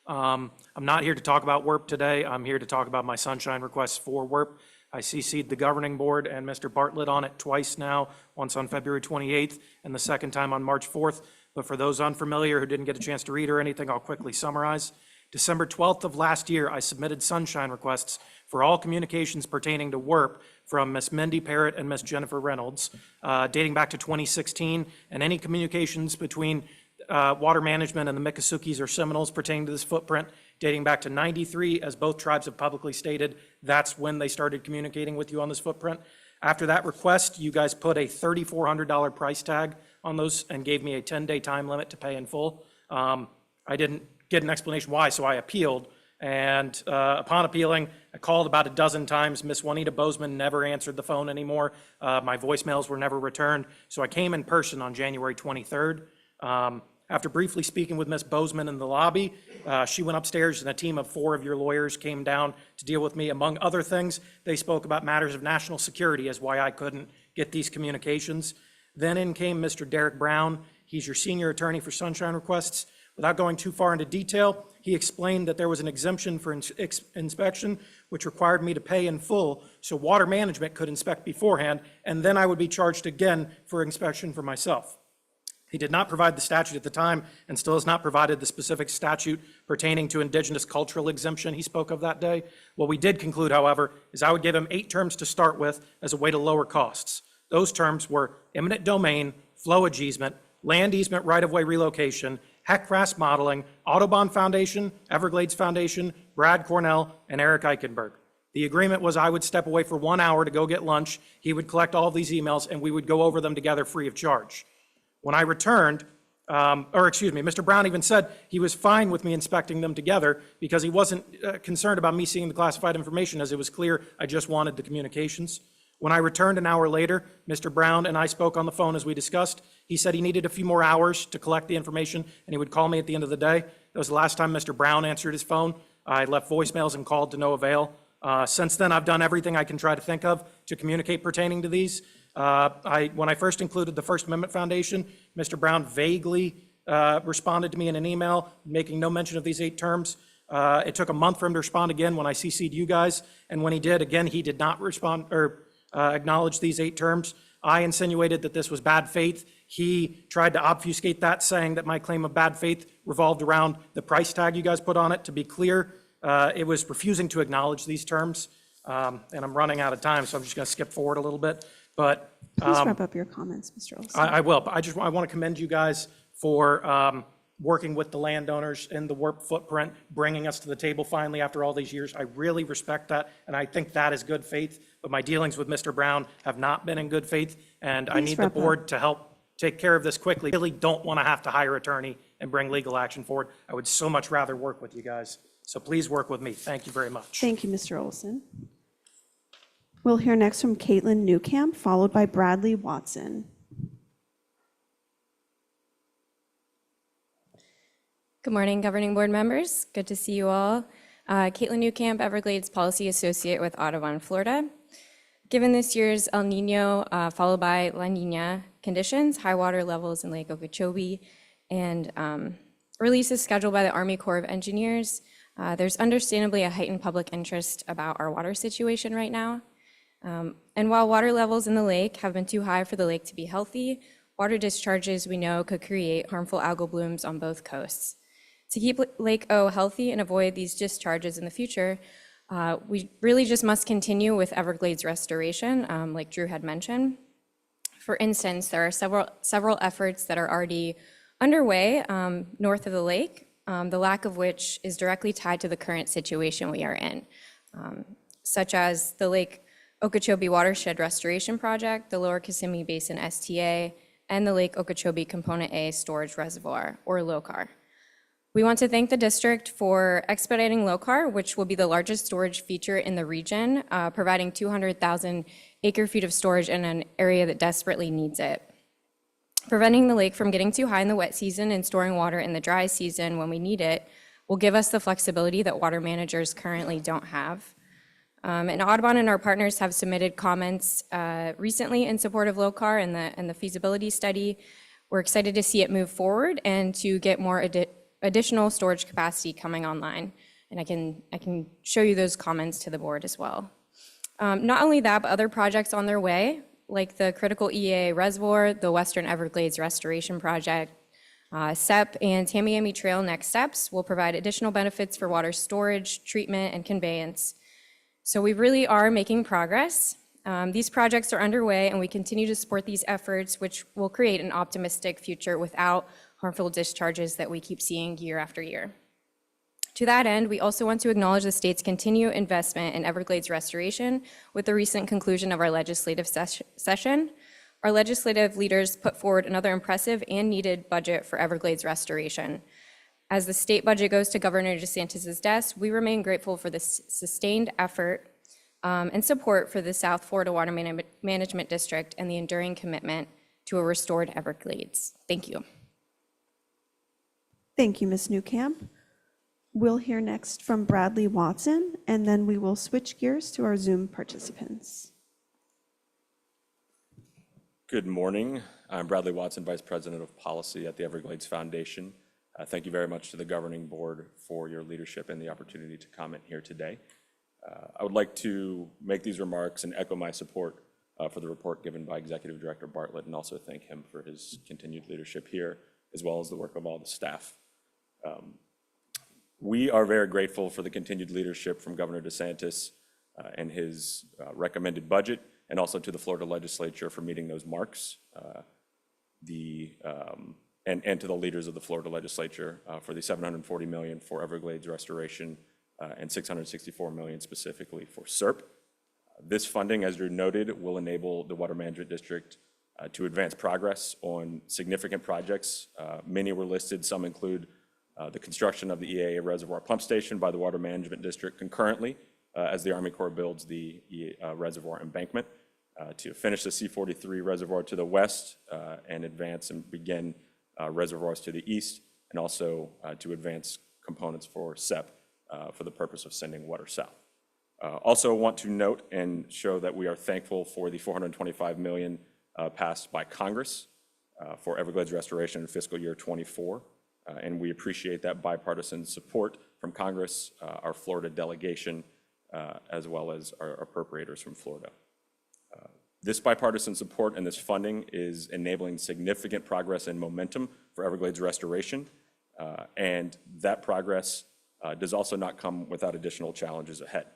I'm not here to talk about WIRP today. I'm here to talk about my sunshine requests for WIRP. I CC'd the governing board and Mr. Bartlett on it twice now, once on February 28th and the second time on March 4th. But for those unfamiliar who didn't get a chance to read or anything, I'll quickly summarize. December 12th of last year, I submitted sunshine requests for all communications pertaining to WIRP from Ms. Mindy Parrott and Ms. Jennifer Reynolds, dating back to 2016, and any communications between water management and the Miccosukees or Seminoles pertaining to this footprint dating back to 93, as both tribes have publicly stated, that's when they started communicating with you on this footprint. After that request, you guys put a $3,400 price tag on those and gave me a 10-day time limit to pay in full. I didn't get an explanation why, so I appealed. And upon appealing, I called about a dozen times. Miss Juanita Bozeman never answered the phone anymore. My voicemails were never returned. So I came in person on January 23rd. After briefly speaking with Miss Bozeman in the lobby, she went upstairs and a team of 4 of your lawyers came down to deal with me. Among other things, they spoke about matters of national security as why I couldn't get these communications. Then in came Mr. Derek Brown. He's your senior attorney for sunshine requests. Without going too far into detail, he explained that there was an exemption for inspection, which required me to pay in full so water management could inspect beforehand, and then I would be charged again for inspection for myself. He did not provide the statute at the time and still has not provided the specific statute pertaining to indigenous cultural exemption he spoke of that day. What we did conclude, however, is I would give him 8 terms to start with as a way to lower costs. Those terms were eminent domain, flowage easement, land easement right-of-way relocation, HECRAS modeling, Audubon Foundation, Everglades Foundation, Brad Cornell, and Eric Eichenberg. The agreement was I would step away for 1 hour to go get lunch. He would collect all of these emails and we would go over them together free of charge. When I returned, Mr. Brown even said he was fine with me inspecting them together because he wasn't concerned about me seeing the classified information, as it was clear I just wanted the communications. When I returned an hour later, Mr. Brown and I spoke on the phone as we discussed. He said he needed a few more hours to collect the information and he would call me at the end of the day. That was the last time Mr. Brown answered his phone. I left voicemails and called to no avail. Since then, I've done everything I can try to think of to communicate pertaining to these. When I first included the First Amendment Foundation, Mr. Brown vaguely responded to me in an email, making no mention of these 8 terms. It took a month for him to respond again when I CC'd you guys, and when he did, again, he did not respond or acknowledge these 8 terms. I insinuated that this was bad faith. He tried to obfuscate that, saying that my claim of bad faith revolved around the price tag you guys put on it. To be clear, it was refusing to acknowledge these terms, and I'm running out of time, so I'm just going to skip forward a little bit. But Please wrap up your comments, Mr. Olson. I will, but I want to commend you guys for working with the landowners in the WIRP footprint, bringing us to the table finally after all these years. I really respect that, and I think that is good faith. But my dealings with Mr. Brown have not been in good faith, and I Please need the wrap up. board to help take care of this quickly. I really don't want to have to hire an attorney and bring legal action forward. I would so much rather work with you guys. So please work with me. Thank you very much. Thank you, Mr. Olson. We'll hear next from Caitlin Newcamp, followed by Bradley Watson. Good morning, governing board members. Good to see you all. Caitlin Newcamp, Everglades Policy Associate with Audubon, Florida. Given this year's El Nino followed by La Nina conditions, high water levels in Lake Okeechobee, and releases scheduled by the Army Corps of Engineers, there's understandably a heightened public interest about our water situation right now. And while water levels in the lake have been too high for the lake to be healthy, water discharges we know could create harmful algal blooms on both coasts. To keep Lake O healthy and avoid these discharges in the future, we really just must continue with Everglades restoration, like Drew had mentioned. For instance, there are several efforts that are already underway north of the lake, the lack of which is directly tied to the current situation we are in, such as the Lake Okeechobee Watershed Restoration Project, the Lower Kissimmee Basin STA, and the Lake Okeechobee Component A Storage Reservoir, or LOCAR. We want to thank the district for expediting LOCAR, which will be the largest storage feature in the region, providing 200,000 acre-feet of storage in an area that desperately needs it. Preventing the lake from getting too high in the wet season and storing water in the dry season when we need it will give us the flexibility that water managers currently don't have. And Audubon and our partners have submitted comments recently in support of LOCAR and the feasibility study. We're excited to see it move forward and to get more additional storage capacity coming online. And I can show you those comments to the board as well. Not only that, but other projects on their way, like the critical EAA reservoir, the Western Everglades Restoration Project, SEP and Tamiami Trail Next Steps will provide additional benefits for water storage, treatment, and conveyance. So we really are making progress. These projects are underway, and we continue to support these efforts, which will create an optimistic future without harmful discharges that we keep seeing year after year. To that end, we also want to acknowledge the state's continued investment in Everglades restoration with the recent conclusion of our legislative session. Our legislative leaders put forward another impressive and needed budget for Everglades restoration. As the state budget goes to Governor DeSantis' desk, we remain grateful for the sustained effort and support for the South Florida Water Management District and the enduring commitment to a restored Everglades. Thank you. Thank you, Ms. Newcamp. We'll hear next from Bradley Watson, and then we will switch gears to our Zoom participants. Good morning. I'm Bradley Watson, Vice President of Policy at the Everglades Foundation. Thank you very much to the governing board for your leadership and the opportunity to comment here today. I would like to make these remarks and echo my support for the report given by Executive Director Bartlett, and also thank him for his continued leadership here, as well as the work of all the staff. We are very grateful for the continued leadership from Governor DeSantis and his recommended budget, and also to the Florida legislature for meeting those marks, and to the leaders of the Florida legislature for the $740 million for Everglades restoration and $664 million specifically for SERP. This funding, as Drew noted, will enable the Water Management District to advance progress on significant projects. Many were listed. Some include the construction of the EAA Reservoir Pump Station by the Water Management District concurrently as the Army Corps builds the reservoir embankment, to finish the C-43 reservoir to the west and advance and begin reservoirs to the east, and also to advance components for SEP for the purpose of sending water south. Also want to note and show that we are thankful for the $425 million passed by Congress for Everglades restoration in fiscal year '24. And we appreciate that bipartisan support from Congress, our Florida delegation, as well as our appropriators from Florida. This bipartisan support and this funding is enabling significant progress and momentum for Everglades restoration. And that progress does also not come without additional challenges ahead.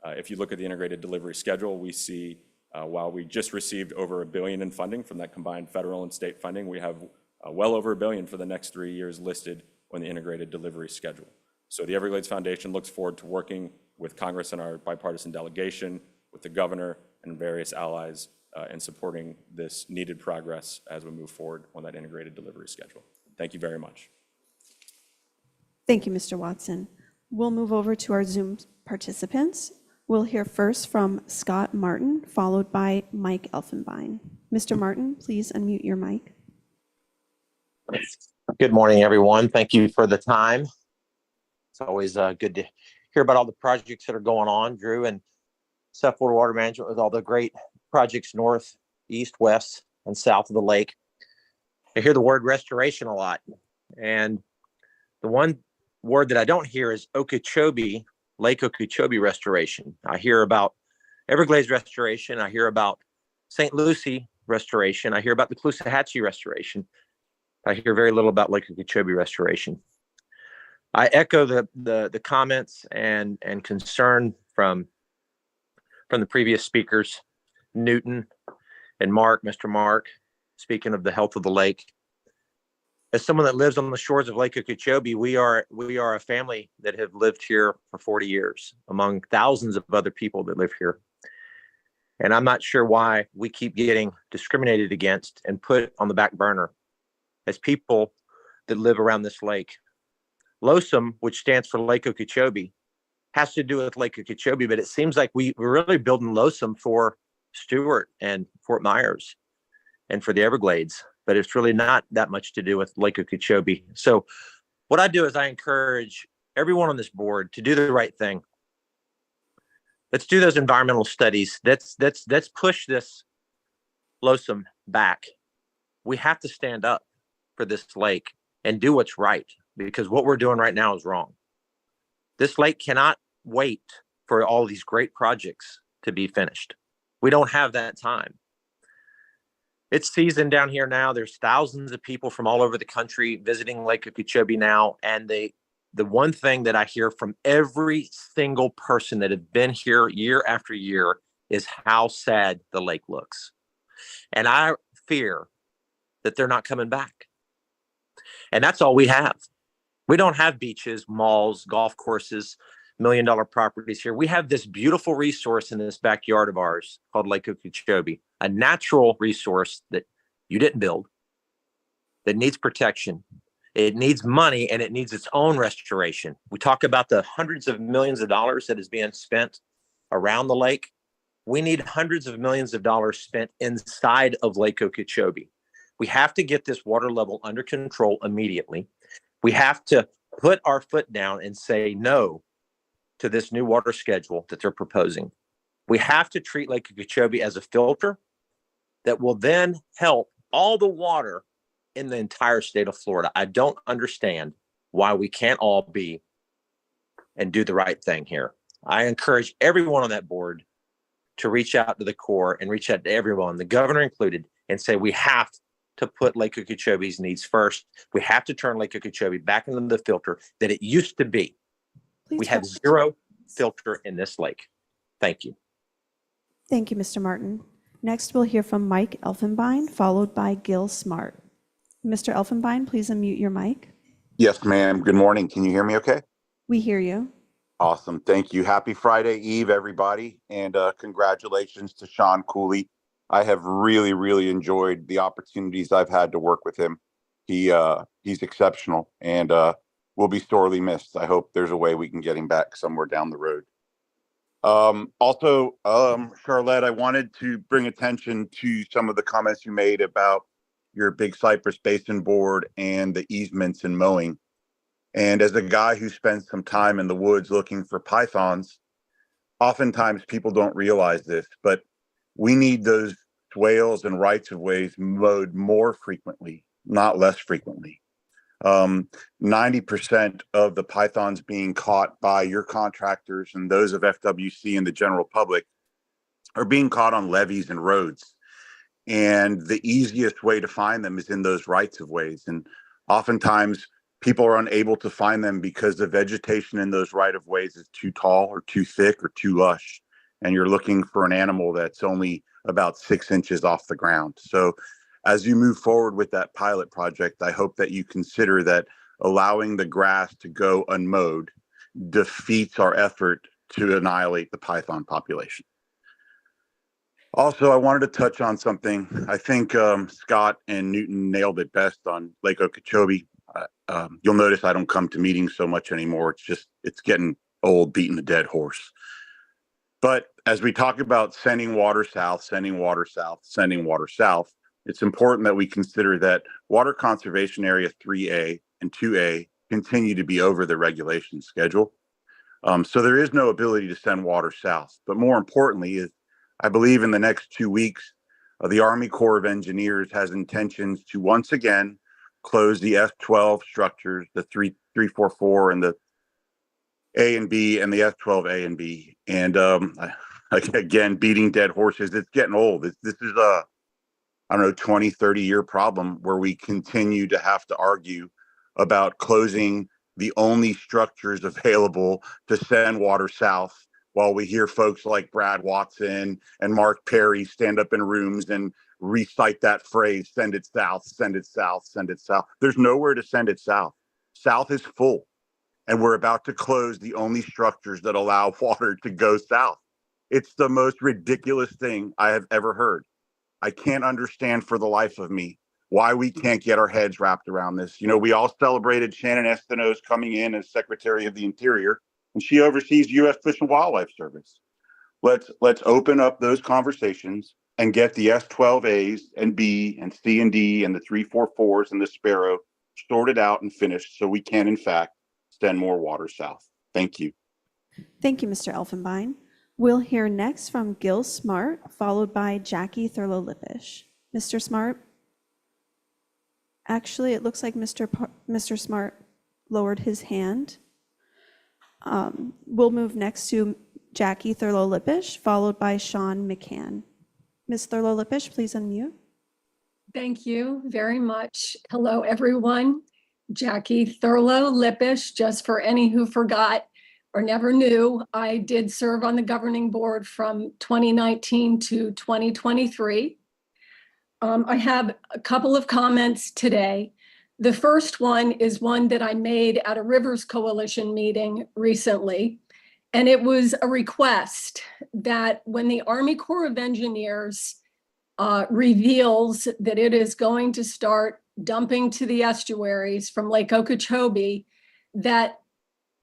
If you look at the integrated delivery schedule, we see while we just received over $1 billion in funding from that combined federal and state funding, we have well over $1 billion for the next 3 years listed on the integrated delivery schedule. So the Everglades Foundation looks forward to working with Congress and our bipartisan delegation, with the governor and various allies in supporting this needed progress as we move forward on that integrated delivery schedule. Thank you very much. Thank you, Mr. Watson. We'll move over to our Zoom participants. We'll hear first from Scott Martin, followed by Mike Elfenbein. Mr. Martin, please unmute your mic. Good morning, everyone. Thank you for the time. It's always good to hear about all the projects that are going on, Drew, and South Florida Water Management with all the great projects north, east, west, and south of the lake. I hear the word restoration a lot. And the one word that I don't hear is Okeechobee, Lake Okeechobee restoration. I hear about Everglades restoration. I hear about St. Lucie restoration. I hear about the Caloosahatchee restoration. I hear very little about Lake Okeechobee restoration. I echo the comments and concern from the previous speakers, Newton and Mark, Mr. Mark, speaking of the health of the lake. As someone that lives on the shores of Lake Okeechobee, we are a family that have lived here for 40 years among thousands of other people that live here. And I'm not sure why we keep getting discriminated against and put on the back burner as people that live around this lake. LOSUM, which stands for Lake Okeechobee, has to do with Lake Okeechobee, but it seems like we're really building LOSUM for Stewart and Fort Myers and for the Everglades, but it's really not that much to do with Lake Okeechobee. So what I do is I encourage everyone on this board to do the right thing. Let's do those environmental studies. Let's push this LOSUM back. We have to stand up for this lake and do what's right, because what we're doing right now is wrong. This lake cannot wait for all these great projects to be finished. We don't have that time. It's season down here now. There's thousands of people from all over the country visiting Lake Okeechobee now. And the one thing that I hear from every single person that have been here year after year is how sad the lake looks. And I fear that they're not coming back. And that's all we have. We don't have beaches, malls, golf courses, $1 million properties here. We have this beautiful resource in this backyard of ours called Lake Okeechobee, a natural resource that you didn't build, that needs protection. It needs money, and it needs its own restoration. We talk about the hundreds of millions of dollars that is being spent around the lake. We need hundreds of millions of dollars spent inside of Lake Okeechobee. We have to get this water level under control immediately. We have to put our foot down and say no to this new water schedule that they're proposing. We have to treat Lake Okeechobee as a filter that will then help all the water in the entire state of Florida. I don't understand why we can't all be and do the right thing here. I encourage everyone on that board to reach out to the Corps and reach out to everyone, the governor included, and say we have to put Lake Okeechobee's needs first. We have to turn Lake Okeechobee back into the filter that it used to be. We have zero filter in this lake. Thank you. Thank you, Mr. Martin. Next, we'll hear from Mike Elfenbein, followed by Gil Smart. Mr. Elfenbein, please unmute your mic. Yes, ma'am. Good morning. Can you hear me okay? We hear you. Awesome. Thank you. Happy Friday Eve, everybody. And congratulations to Sean Cooley. I have really, really enjoyed the opportunities I've had to work with him. He's exceptional and will be sorely missed. I hope there's a way we can get him back somewhere down the road. Also, Charlotte, I wanted to bring attention to some of the comments you made about your Big Cypress Basin Board and the easements and mowing. And as a guy who spends some time in the woods looking for pythons, oftentimes people don't realize this, but we need those swales and rights of ways mowed more frequently, not less frequently. 90% of the pythons being caught by your contractors and those of FWC and the general public are being caught on levees and roads. And the easiest way to find them is in those rights of ways. And oftentimes people are unable to find them because the vegetation in those right of ways is too tall or too thick or too lush. And you're looking for an animal that's only about 6 inches off the ground. So as you move forward with that pilot project, I hope that you consider that allowing the grass to go unmowed defeats our effort to annihilate the python population. Also, I wanted to touch on something. I think Scott and Newton nailed it best on Lake Okeechobee. You'll notice I don't come to meetings so much anymore. It's getting old, beating a dead horse. But as we talk about sending water south, sending water south, sending water south, it's important that we consider that Water Conservation Area 3A and 2A continue to be over the regulation schedule. So there is no ability to send water south. But more importantly, is I believe in the next 2 weeks, the Army Corps of Engineers has intentions to once again close the S12 structures, the 344 and the A and B and the S12A and B. And again, beating dead horses, it's getting old. This is a, I don't know, 20, 30-year problem where we continue to have to argue about closing the only structures available to send water south, while we hear folks like Brad Watson and Mark Perry stand up in rooms and recite that phrase, send it south, send it south, send it south. There's nowhere to send it south. South is full, and we're about to close the only structures that allow water to go south. It's the most ridiculous thing I have ever heard. I can't understand for the life of me why we can't get our heads wrapped around this. You know, we all celebrated Shannon Estenos coming in as Secretary of the Interior, and she oversees U.S. Fish and Wildlife Service. Let's open up those conversations and get the S12As and B and C and D and the 344s and the Sparrow sorted out and finished so we can, in fact, send more water south. Thank you. Thank you, Mr. Elfenbein. We'll hear next from Gil Smart, followed by Jackie Thurlow-Lippisch. Mr. Smart? Actually, it looks like Mr. Smart lowered his hand. We'll move next to Jackie Thurlow-Lippisch, followed by Sean McCann. Ms. Thurlow-Lippisch, please unmute. Thank you very much. Hello, everyone. Jackie Thurlow-Lippisch, just for any who forgot or never knew, I did serve on the governing board from 2019 to 2023. I have a couple of comments today. The first one is one that I made at a Rivers Coalition meeting recently, and it was a request that when the Army Corps of Engineers reveals that it is going to start dumping to the estuaries from Lake Okeechobee, that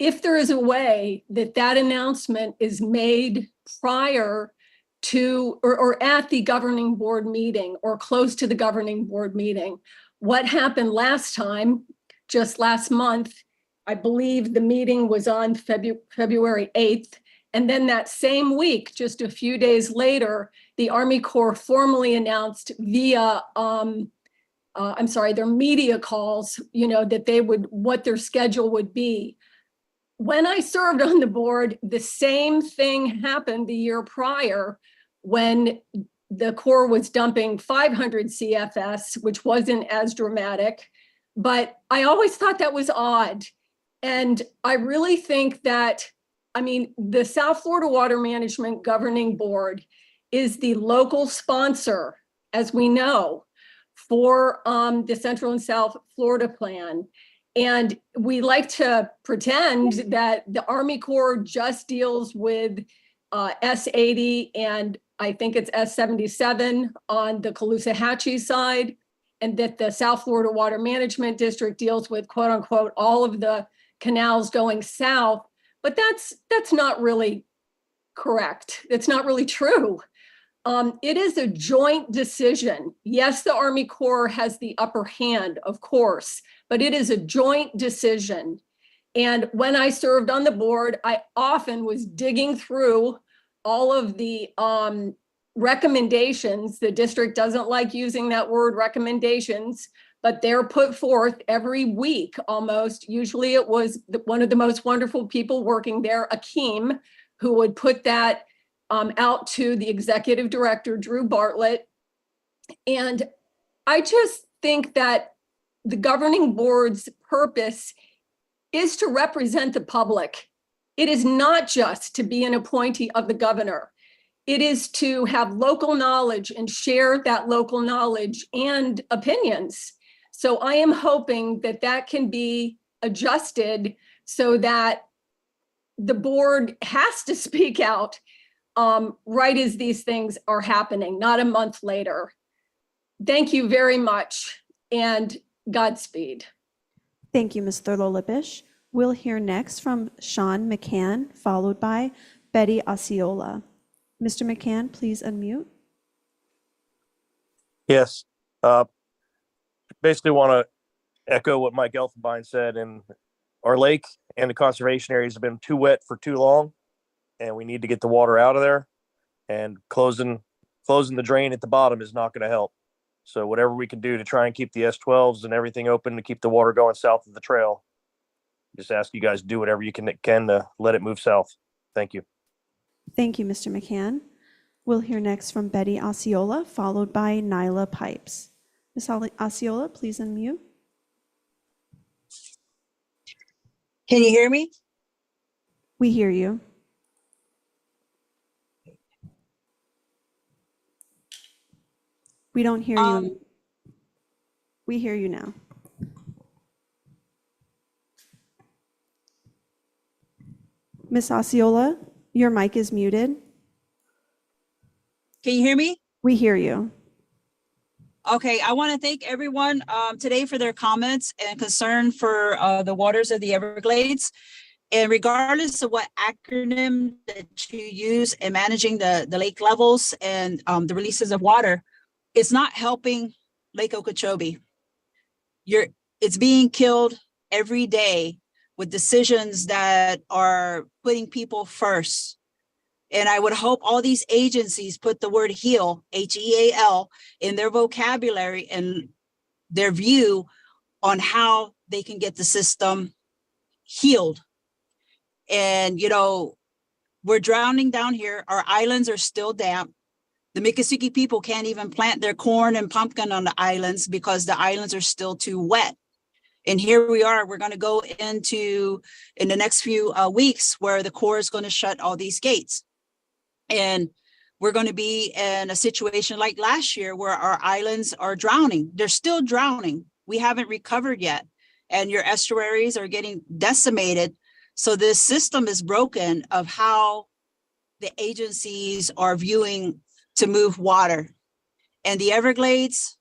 if there is a way that that announcement is made prior to or at the governing board meeting or close to the governing board meeting. What happened last time, just last month, I believe the meeting was on February 8th. And then that same week, just a few days later, the Army Corps formally announced via, their media calls, that they would, what their schedule would be. When I served on the board, the same thing happened the year prior when the Corps was dumping 500 CFS, which wasn't as dramatic, but I always thought that was odd. And I really think that, the South Florida Water Management Governing Board is the local sponsor, as we know, for the Central and South Florida Plan. And we like to pretend that the Army Corps just deals with S80 and I think it's S77 on the Caloosahatchee side, and that the South Florida Water Management District deals with, quote unquote, all of the canals going south. But that's not really correct. It's not really true. It is a joint decision. Yes, the Army Corps has the upper hand, of course, but it is a joint decision. And when I served on the board, I often was digging through all of the recommendations. The district doesn't like using that word recommendations, but they're put forth every week almost. Usually it was one of the most wonderful people working there, Akeem, who would put that out to the executive director, Drew Bartlett. And I just think that the governing board's purpose is to represent the public. It is not just to be an appointee of the governor. It is to have local knowledge and share that local knowledge and opinions. So I am hoping that that can be adjusted so that the board has to speak out right as these things are happening, not a month later. Thank you very much, and Godspeed. Thank you, Ms. Thurlow-Lippisch. We'll hear next from Sean McCann, followed by Betty Osceola. Mr. McCann, please unmute. Yes. Basically want to echo what Mike Elfenbein said. In our lake and the conservation areas have been too wet for too long, and we need to get the water out of there. And closing the drain at the bottom is not going to help. So whatever we can do to try and keep the S12s and everything open to keep the water going south of the trail, just ask you guys to do whatever you can to let it move south. Thank you. Thank you, Mr. McCann. We'll hear next from Betty Osceola, followed by Nyla Pipes. Ms. Osceola, please unmute. Can you hear me? We hear you. We don't hear you. We hear you now. Ms. Osceola, your mic is muted. Can you hear me? We hear you. Okay, I want to thank everyone today for their comments and concern for the waters of the Everglades. And regardless of what acronym that you use in managing the lake levels and the releases of water, it's not helping Lake Okeechobee. It's being killed every day with decisions that are putting people first. And I would hope all these agencies put the word heal, H-E-A-L, in their vocabulary and their view on how they can get the system healed. And, you know, we're drowning down here. Our islands are still damp. The Miccosukee people can't even plant their corn and pumpkin on the islands because the islands are still too wet. And here we are, we're going to go into, in the next few weeks, where the Corps is going to shut all these gates. And we're going to be in a situation like last year where our islands are drowning. They're still drowning. We haven't recovered yet. And your estuaries are getting decimated. So this system is broken of how the agencies are viewing to move water. And the Everglades,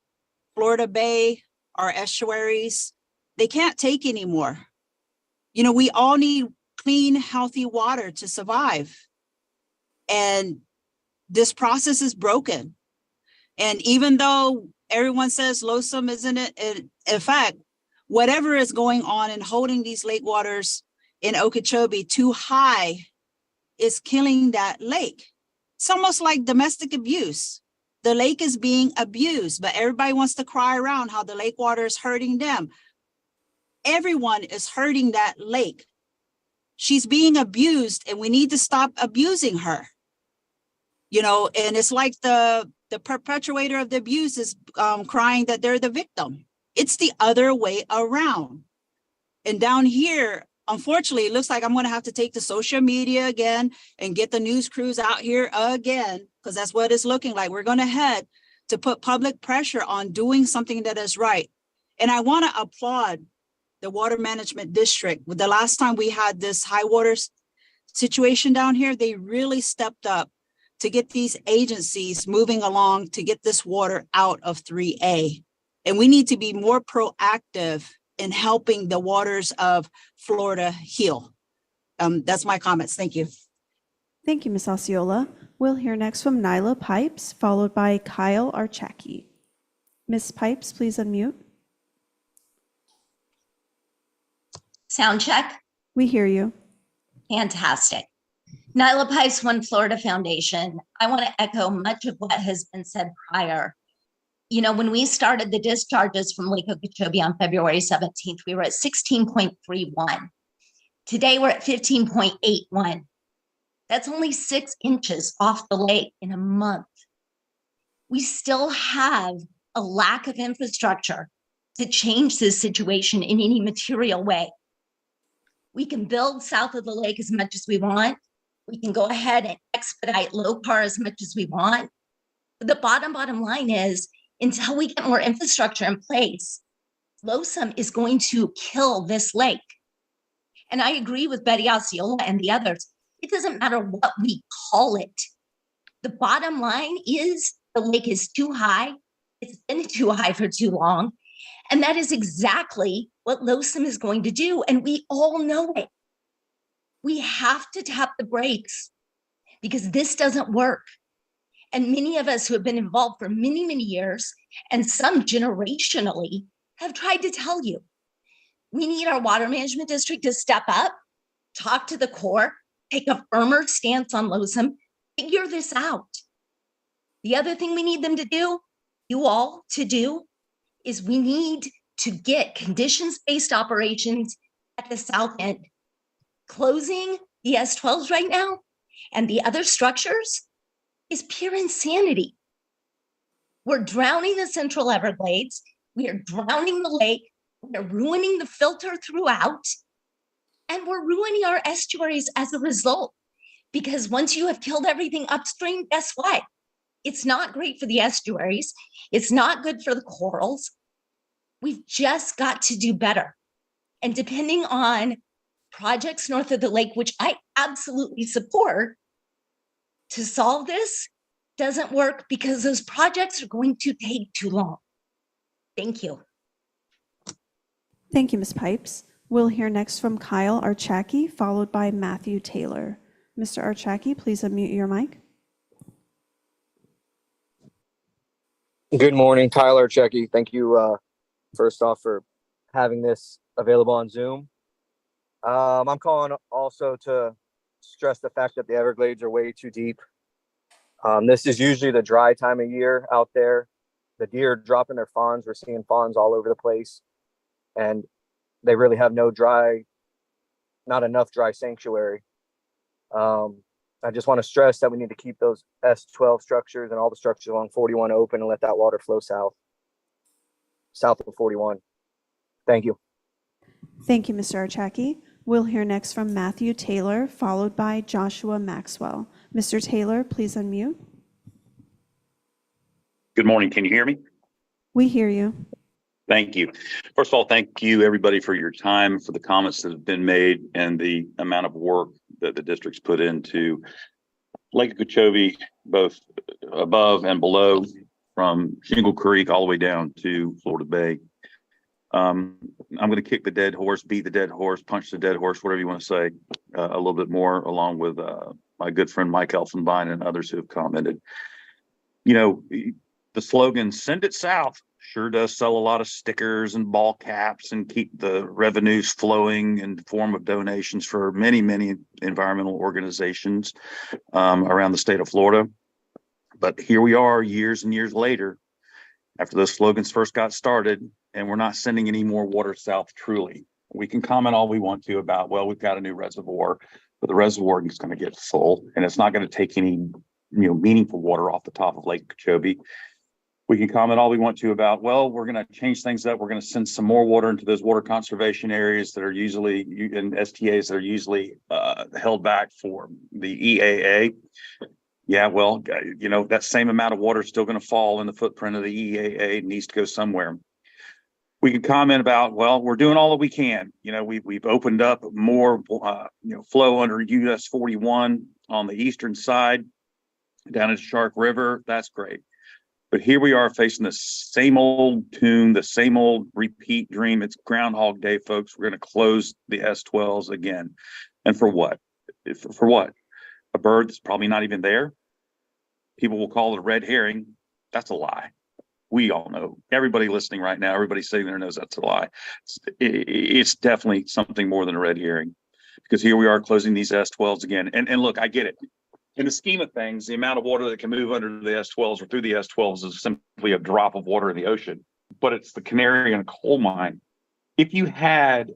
Florida Bay, our estuaries, they can't take anymore. You know, we all need clean, healthy water to survive. And this process is broken. And even though everyone says LOSUM isn't it, in fact, whatever is going on and holding these lake waters in Okeechobee too high is killing that lake. It's almost like domestic abuse. The lake is being abused, but everybody wants to cry around how the lake water is hurting them. Everyone is hurting that lake. She's being abused and we need to stop abusing her. You know, and it's like the perpetrator of the abuse is crying that they're the victim. It's the other way around. And down here, unfortunately, it looks like I'm going to have to take to social media again and get the news crews out here again, because that's what it's looking like. We're going to head to put public pressure on doing something that is right. And I want to applaud the Water Management District. The last time we had this high water situation down here, they really stepped up to get these agencies moving along to get this water out of 3A. And we need to be more proactive in helping the waters of Florida heal. That's my comments. Thank you. Thank you, Ms. Osceola. We'll hear next from Nyla Pipes, followed by Kyle Archacki. Ms. Pipes, please unmute. Sound check. We hear you. Fantastic. Nyla Pipes, One Florida Foundation. I want to echo much of what has been said prior. You know, when we started the discharges from Lake Okeechobee on February 17th, we were at 16.31. Today, we're at 15.81. That's only 6 inches off the lake in a month. We still have a lack of infrastructure to change this situation in any material way. We can build south of the lake as much as we want. We can go ahead and expedite LOCAR as much as we want. But the bottom line is, until we get more infrastructure in place, LOSUM is going to kill this lake. And I agree with Betty Osceola and the others. It doesn't matter what we call it. The bottom line is the lake is too high. It's been too high for too long. And that is exactly what LOSUM is going to do. And we all know it. We have to tap the brakes because this doesn't work. And many of us who have been involved for many, many years, and some generationally, have tried to tell you, we need our water management district to step up talk to the Corps, take a firmer stance on LOSM, figure this out. The other thing we need them to do, you all to do, is we need to get conditions-based operations at the south end. Closing the S12s right now and the other structures is pure insanity. We're drowning the Central Everglades. We are drowning the lake. We're ruining the filter throughout. And we're ruining our estuaries as a result. Because once you have killed everything upstream, guess what? It's not great for the estuaries. It's not good for the corals. We've just got to do better. And depending on projects north of the lake, which I absolutely support, to solve this doesn't work because those projects are going to take too long. Thank you. Thank you, Ms. Pipes. We'll hear next from Kyle Archaki, followed by Matthew Taylor. Mr. Archaki, please unmute your mic. Good morning, Kyle Archaki. Thank you, first off, for having this available on Zoom. I'm calling also to stress the fact that the Everglades are way too deep. This is usually the dry time of year out there. The deer are dropping their fawns. We're seeing fawns all over the place. And they really have not enough dry sanctuary. I just want to stress that we need to keep those S12 structures and all the structures along 41 open and let that water flow south of 41. Thank you. Thank you, Mr. Archaki. We'll hear next from Matthew Taylor, followed by Joshua Maxwell. Mr. Taylor, please unmute. Good morning. Can you hear me? We hear you. Thank you. First of all, thank you, everybody, for your time, for the comments that have been made, and the amount of work that the district's put into Lake Okeechobee, both above and below, from Shingle Creek all the way down to Florida Bay. I'm going to kick the dead horse, beat the dead horse, punch the dead horse, whatever you want to say, a little bit more, along with my good friend Mike Elfenbein and others who have commented. You know, the slogan, "Send it south," sure does sell a lot of stickers and ball caps and keep the revenues flowing in the form of donations for many, many environmental organizations around the state of Florida. But here we are years and years later, after those slogans first got started, and we're not sending any more water south truly. We can comment all we want to about, well, we've got a new reservoir, but the reservoir is going to get full, and it's not going to take any meaningful water off the top of Lake Okeechobee. We can comment all we want to about, well, we're going to change things up. We're going to send some more water into those water conservation areas that are usually, in STAs that are usually held back for the EAA. Yeah, well, that same amount of water is still going to fall in the footprint of the EAA. It needs to go somewhere. We can comment about, well, we're doing all that we can. We've opened up more, flow under US 41 on the eastern side down at Shark River. That's great. But here we are facing the same old tune, the same old repeat dream. It's Groundhog Day, folks. We're going to close the S12s again. And for what? For what? A bird that's probably not even there? People will call it a red herring. That's a lie. We all know. Everybody listening right now, everybody sitting there knows that's a lie. It's definitely something more than a red herring, because here we are closing these S12s again. And look, I get it. In the scheme of things, the amount of water that can move under the S12s or through the S12s is simply a drop of water in the ocean, but it's the canary in a coal mine. If you had,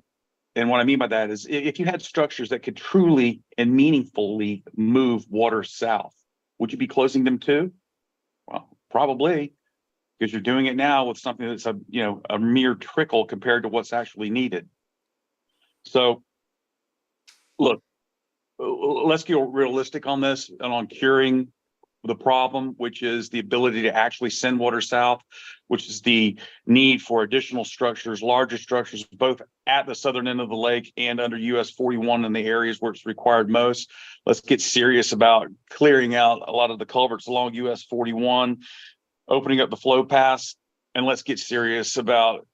and what I mean by that is, if you had structures that could truly and meaningfully move water south, would you be closing them too? Well, probably, because you're doing it now with something that's a mere trickle compared to what's actually needed. So, look, let's get realistic on this and on curing the problem, which is the ability to actually send water south, which is the need for additional structures, larger structures, both at the southern end of the lake and under US 41 in the areas where it's required most. Let's get serious about clearing out a lot of the culverts along US 41, opening up the flow paths, and let's get serious about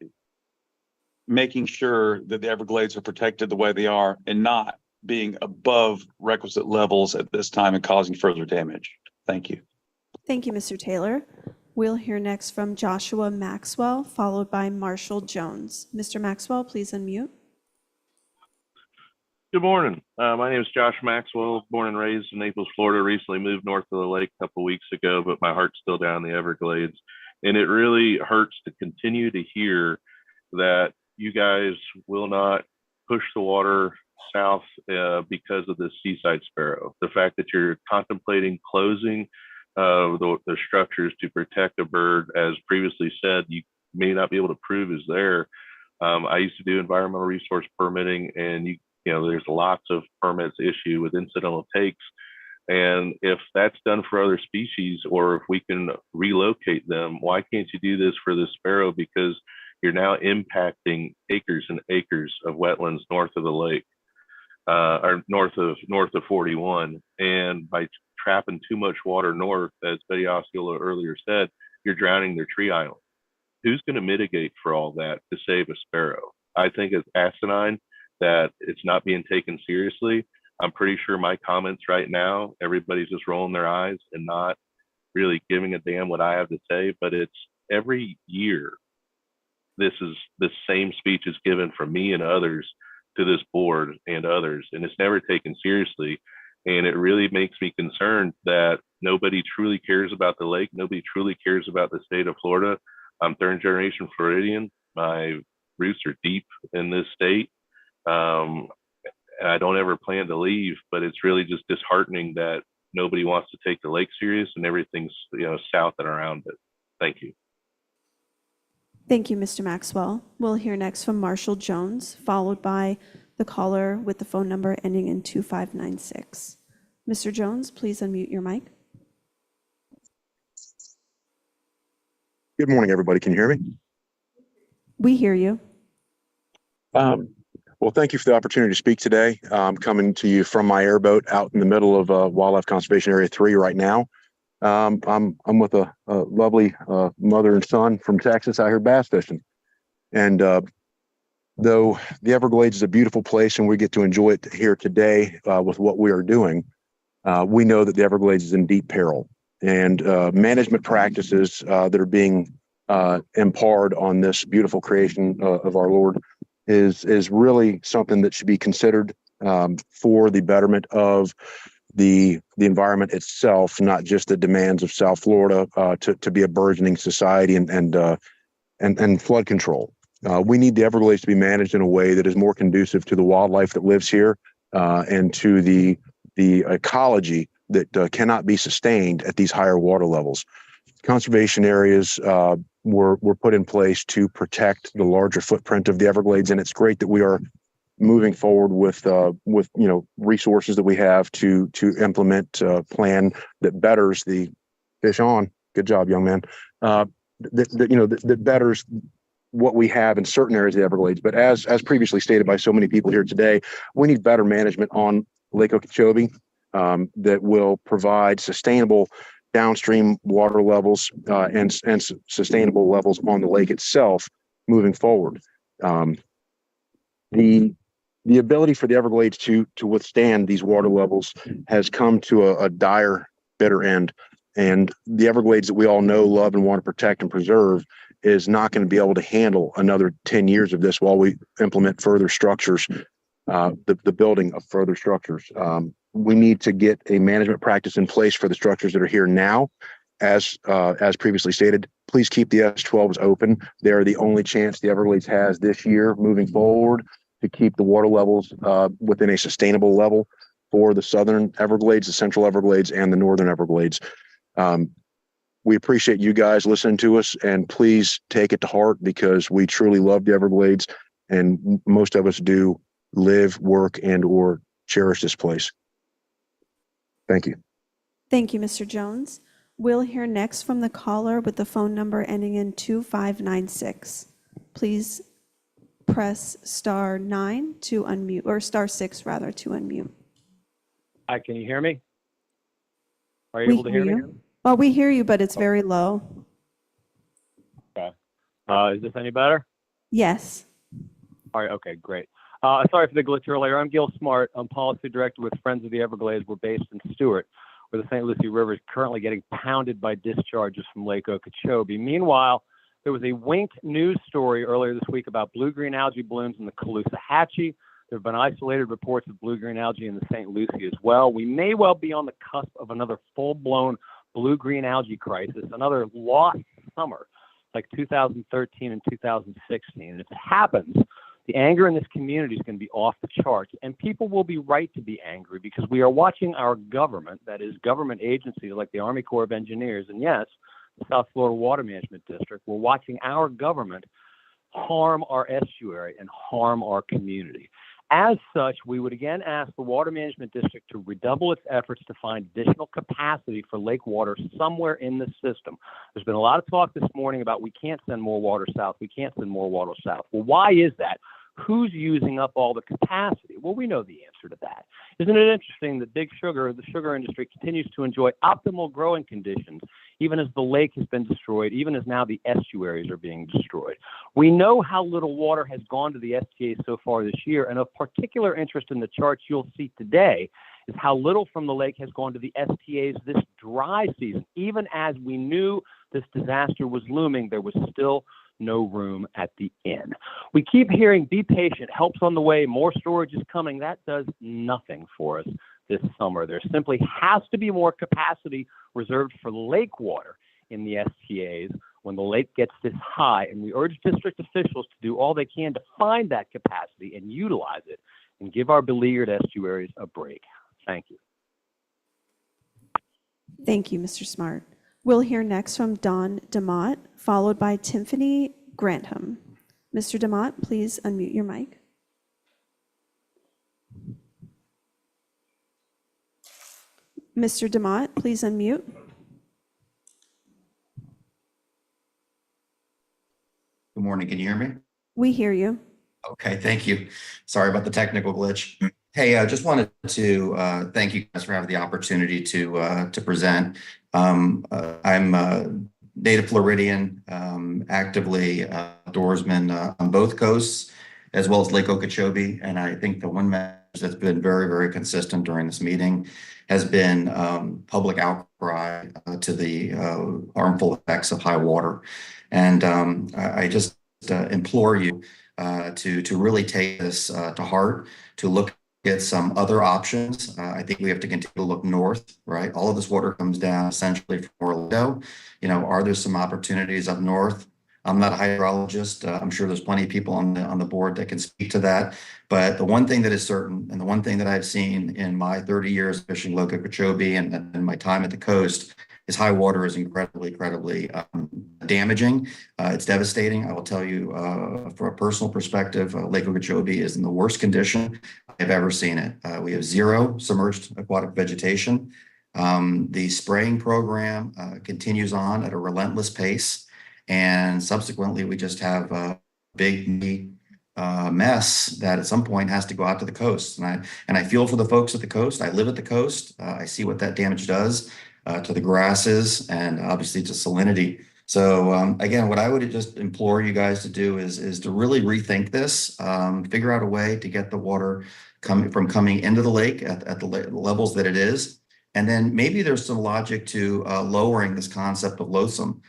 making sure that the Everglades are protected the way they are and not being above requisite levels at this time and causing further damage. Thank you. Thank you, Mr. Taylor. We'll hear next from Joshua Maxwell, followed by Marshall Jones. Mr. Maxwell, please unmute. Good morning. My name is Josh Maxwell, born and raised in Naples, Florida. Recently moved north of the lake a couple weeks ago, but my heart's still down in the Everglades. And it really hurts to continue to hear that you guys will not push the water south because of the seaside sparrow. The fact that you're contemplating closing the structures to protect a bird, as previously said, you may not be able to prove is there. I used to do environmental resource permitting, and there's lots of permits issued with incidental takes. And if that's done for other species, or if we can relocate them, why can't you do this for the sparrow? Because you're now impacting acres and acres of wetlands north of the lake, or north of 41. And by trapping too much water north, as Betty Osceola earlier said, you're drowning their tree island. Who's going to mitigate for all that to save a sparrow? I think it's asinine that it's not being taken seriously. I'm pretty sure my comments right now, everybody's just rolling their eyes and not really giving a damn what I have to say. But it's every year, the same speech is given from me and others to this board and others, and it's never taken seriously. And it really makes me concerned that nobody truly cares about the lake. Nobody truly cares about the state of Florida. I'm third generation Floridian. My roots are deep in this state. And I don't ever plan to leave, but it's really just disheartening that nobody wants to take the lake serious and everything's south and around it. Thank you. Thank you, Mr. Maxwell. We'll hear next from Marshall Jones, followed by the caller with the phone number ending in 2596. Mr. Jones, please unmute your mic. Good morning, everybody. Can you hear me? We hear you. Well, thank you for the opportunity to speak today. I'm coming to you from my airboat out in the middle of Wildlife Conservation Area 3 right now. I'm with a lovely mother and son from Texas out here bass fishing. And though the Everglades is a beautiful place and we get to enjoy it here today with what we are doing, we know that the Everglades is in deep peril. And management practices that are being imparted on this beautiful creation of our Lord is really something that should be considered for the betterment of the environment itself, not just the demands of South Florida to be a burgeoning society and flood control. We need the Everglades to be managed in a way that is more conducive to the wildlife that lives here and to the ecology that cannot be sustained at these higher water levels. Conservation areas were put in place to protect the larger footprint of the Everglades, and it's great that we are moving forward with resources that we have to implement a plan that betters the fish on. Good job, young man. That betters what we have in certain areas of the Everglades. But as previously stated by so many people here today, we need better management on Lake Okeechobee that will provide sustainable downstream water levels and sustainable levels on the lake itself moving forward. The ability for the Everglades to withstand these water levels has come to a dire, bitter end. And the Everglades that we all know, love, and want to protect and preserve is not going to be able to handle another 10 years of this while we implement further structures, the building of further structures. We need to get a management practice in place for the structures that are here now. As previously stated, please keep the S12s open. They're the only chance the Everglades has this year moving forward to keep the water levels within a sustainable level for the Southern Everglades, the Central Everglades, and the Northern Everglades. We appreciate you guys listening to us, and please take it to heart because we truly love the Everglades, and most of us do live, work, and or cherish this place. Thank you. Thank you, Mr. Jones. We'll hear next from the caller with the phone number ending in 2596. Please press *9 to unmute, or *6 rather, to unmute. Hi, can you hear me? Are you able to hear me? Well, we hear you, but it's very low. Okay. Is this any better? Yes. All right, okay, great. Sorry for the glitch earlier. I'm Gil Smart. I'm policy director with Friends of the Everglades. We're based in Stewart, where the St. Lucie River is currently getting pounded by discharges from Lake Okeechobee. Meanwhile, there was a Wink news story earlier this week about blue-green algae blooms in the Caloosahatchee, There have been isolated reports of blue-green algae in the St. Lucie as well. We may well be on the cusp of another full-blown blue-green algae crisis, another lost summer like 2013 and 2016. And if it happens, the anger in this community is going to be off the charts, and people will be right to be angry because we are watching our government, that is government agencies like the Army Corps of Engineers, and yes, the South Florida Water Management District, we're watching our government harm our estuary and harm our community. As such, we would again ask the Water Management District to redouble its efforts to find additional capacity for lake water somewhere in the system. There's been a lot of talk this morning about we can't send more water south, we can't send more water south. Well, why is that? Who's using up all the capacity? Well, we know the answer to that. Isn't it interesting that the sugar industry continues to enjoy optimal growing conditions, even as the lake has been destroyed, even as now the estuaries are being destroyed? We know how little water has gone to the STAs so far this year, and of particular interest in the charts you'll see today is how little from the lake has gone to the STAs this dry season. Even as we knew this disaster was looming, there was still no room at the inn. We keep hearing, be patient, help's on the way, more storage is coming. That does nothing for us this summer. There simply has to be more capacity reserved for lake water in the STAs when the lake gets this high, and we urge district officials to do all they can to find that capacity and utilize it and give our beleaguered estuaries a break. Thank you. Thank you, Mr. Smart. We'll hear next from Don DeMott, followed by Tiffany Grantham. Mr. DeMott, please unmute your mic. Mr. DeMott, please unmute. Good morning. Can you hear me? We hear you. Okay, thank you. Sorry about the technical glitch. Hey, I just wanted to thank you guys for having the opportunity to present. I'm a native Floridian, actively outdoorsman on both coasts, as well as Lake Okeechobee. And I think the one message that's been very, very consistent during this meeting has been public outcry to the harmful effects of high water. And I just implore you to really take this to heart, to look at some other options. I think we have to continue to look north, right? All of this water comes down essentially from Orlando. You know, are there some opportunities up north? I'm not a hydrologist. I'm sure there's plenty of people on the board that can speak to that. But the one thing that is certain, and the one thing that I've seen in my 30 years fishing Lake Okeechobee and my time at the coast, is high water is incredibly damaging. It's devastating. I will tell you from a personal perspective, Lake Okeechobee is in the worst condition I've ever seen it. We have zero submerged aquatic vegetation. The spraying program continues on at a relentless pace. And subsequently, we just have a big mess that at some point has to go out to the coast. And I feel for the folks at the coast. I live at the coast. I see what that damage does to the grasses and obviously to salinity. So again, what I would just implore you guys to do is to really rethink this, figure out a way to get the water coming into the lake at the levels that it is. And then maybe there's some logic to lowering this concept of loathsome.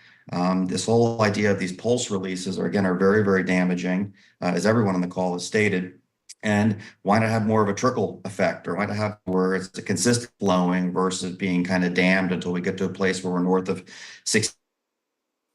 This whole idea of these pulse releases are very, very damaging, as everyone on the call has stated. And why not have more of a trickle effect, or why not have where it's a consistent flowing versus being kind of dammed until we get to a place where we're north of 60,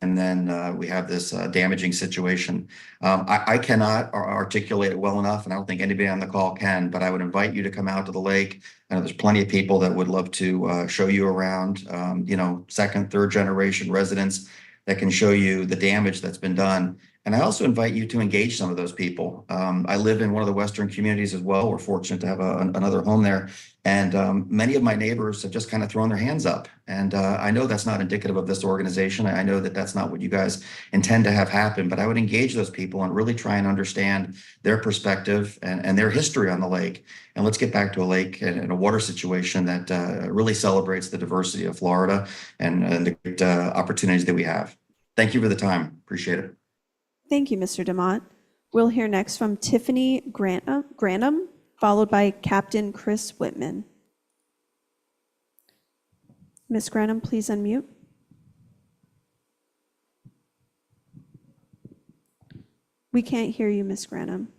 and then we have this damaging situation. I cannot articulate it well enough, and I don't think anybody on the call can, but I would invite you to come out to the lake. I know there's plenty of people that would love to show you around, you know, second, third generation residents that can show you the damage that's been done. And I also invite you to engage some of those people. I live in one of the Western communities as well. We're fortunate to have another home there. And many of my neighbors have just kind of thrown their hands up. And I know that's not indicative of this organization. I know that that's not what you guys intend to have happen, but I would engage those people and really try and understand their perspective and their history on the lake. And let's get back to a lake and a water situation that really celebrates the diversity of Florida and the great opportunities that we have. Thank you for the time. Appreciate it. Thank you, Mr. DeMott. We'll hear next from Tiffany Grantham, followed by Captain Chris Whitman. Ms. Grantham, please unmute. We can't hear you, Ms. Grantham.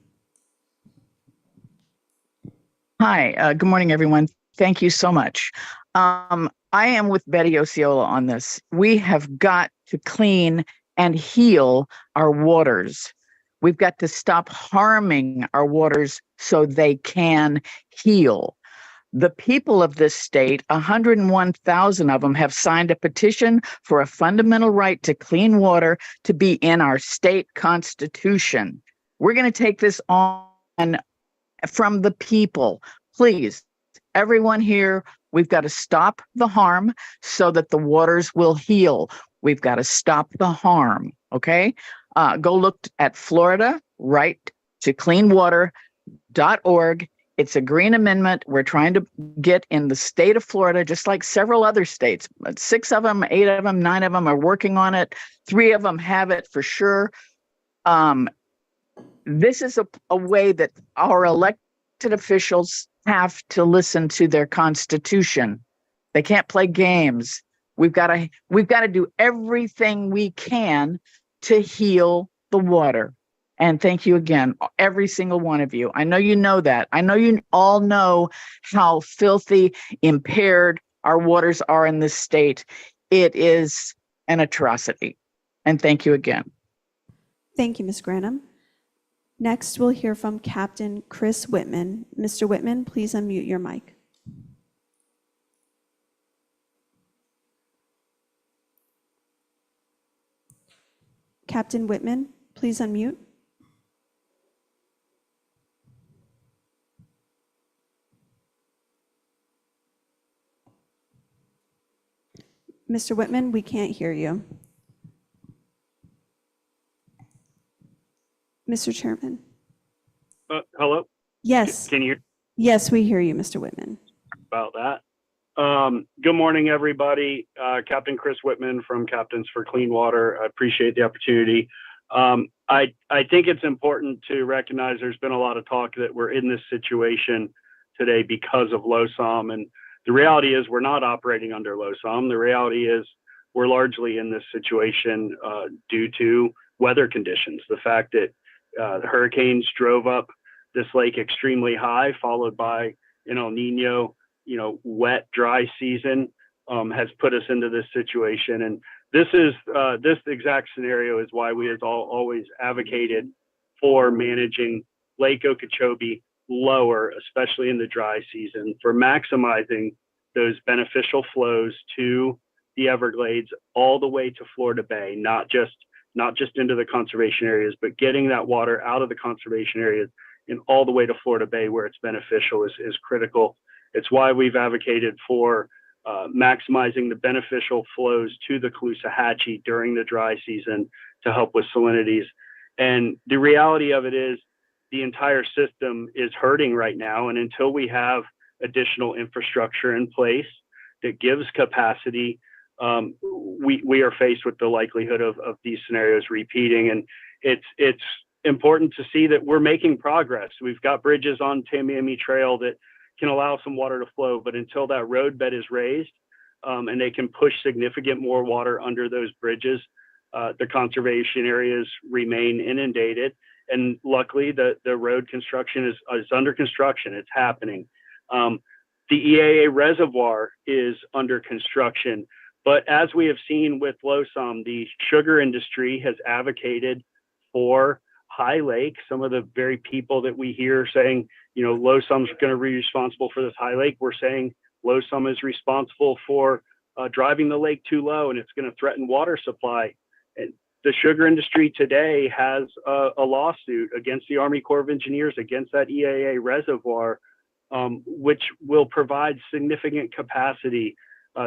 Hi, good morning, everyone. Thank you so much. I am with Betty Osceola on this. We have got to clean and heal our waters. We've got to stop harming our waters so they can heal. The people of this state, 101,000 of them, have signed a petition for a fundamental right to clean water to be in our state constitution. We're going to take this on from the people. Please, everyone here, we've got to stop the harm so that the waters will heal. We've got to stop the harm, okay? Go look at Florida Right to Clean Water.org. It's a green amendment we're trying to get in the state of Florida, just like several other states. 6 of them, 8 of them, 9 of them are working on it. 3 of them have it for sure. This is a way that our elected officials have to listen to their constitution. They can't play games. We've got to do everything we can to heal the water. And thank you again, every single one of you. I know you know that. I know you all know how filthy, impaired our waters are in this state. It is an atrocity. And thank you again. Thank you, Ms. Granum. Next, we'll hear from Captain Chris Whitman. Mr. Whitman, please unmute your mic. Captain Whitman, please unmute. Mr. Whitman, we can't hear you. Mr. Chairman. Hello? Yes. Can you Yes, we hear you, Mr. Whitman. about that? Good morning, everybody. Captain Chris Whitman from Captains for Clean Water. I appreciate the opportunity. I think it's important to recognize there's been a lot of talk that we're in this situation today because of LOSOM. And the reality is we're not operating under LOSOM. The reality is we're largely in this situation due to weather conditions. The fact that the hurricanes drove up this lake extremely high, followed by an El Nino, wet, dry season, has put us into this situation. And this exact scenario is why we have always advocated for managing Lake Okeechobee lower, especially in the dry season, for maximizing those beneficial flows to the Everglades all the way to Florida Bay, not just into the conservation areas, but getting that water out of the conservation areas and all the way to Florida Bay where it's beneficial is critical. It's why we've advocated for maximizing the beneficial flows to the Caloosahatchee during the dry season to help with salinities. And the reality of it is the entire system is hurting right now. And until we have additional infrastructure in place that gives capacity, we are faced with the likelihood of these scenarios repeating. And it's important to see that we're making progress. We've got bridges on Tamiami Trail that can allow some water to flow, but until that road bed is raised and they can push significant more water under those bridges, the conservation areas remain inundated. And luckily, the road construction is under construction. It's happening. The EAA reservoir is under construction. But as we have seen with LOSOM, the sugar industry has advocated for High Lake. Some of the very people that we hear saying, LOSOM's going to be responsible for this High Lake, we're saying LOSOM is responsible for driving the lake too low and it's going to threaten water supply. And the sugar industry today has a lawsuit against the Army Corps of Engineers, against that EAA reservoir, which will provide significant capacity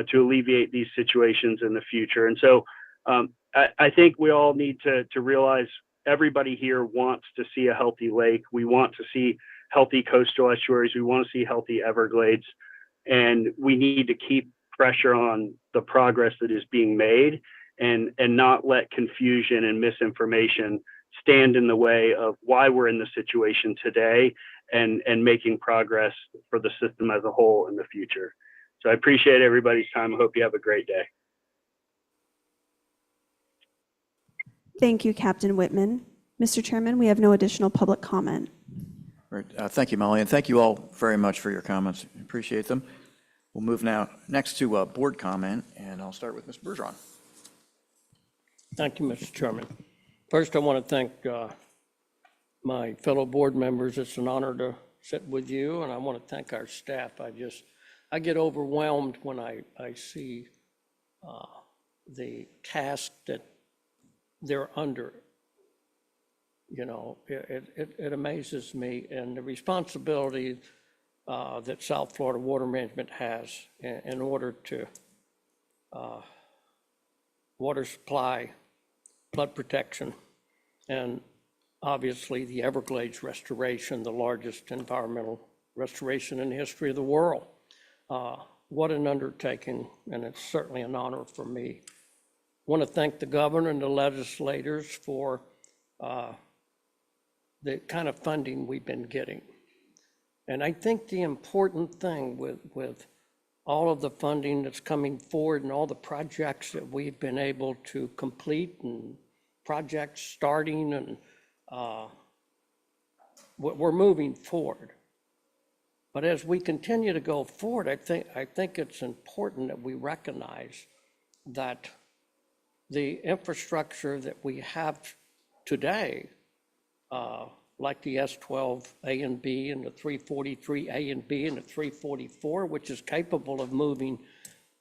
to alleviate these situations in the future. And so I think we all need to realize everybody here wants to see a healthy lake. We want to see healthy coastal estuaries. We want to see healthy Everglades. And we need to keep pressure on the progress that is being made and not let confusion and misinformation stand in the way of why we're in the situation today and making progress for the system as a whole in the future. So I appreciate everybody's time. I hope you have a great day. Thank you, Captain Whitman. Mr. Chairman, we have no additional public comment. Right. Thank you, Molly, and thank you all very much for your comments. Appreciate them. We'll move now next to board comment, and I'll start with Mr. Bergeron. Thank you, Mr. Chairman. First, I want to thank my fellow board members. It's an honor to sit with you, and I want to thank our staff. I get overwhelmed when I see the task that they're under. You know, it amazes me, and the responsibility that South Florida Water Management has in order to water supply, flood protection, and obviously the Everglades restoration, the largest environmental restoration in the history of the world. What an undertaking, and it's certainly an honor for me. I want to thank the governor and the legislators for the kind of funding we've been getting. And I think the important thing with all of the funding that's coming forward and all the projects that we've been able to complete and projects starting, and we're moving forward. But as we continue to go forward, I think it's important that we recognize that the infrastructure that we have today, like the S12 A and B and the 343 A and B and the 344, which is capable of moving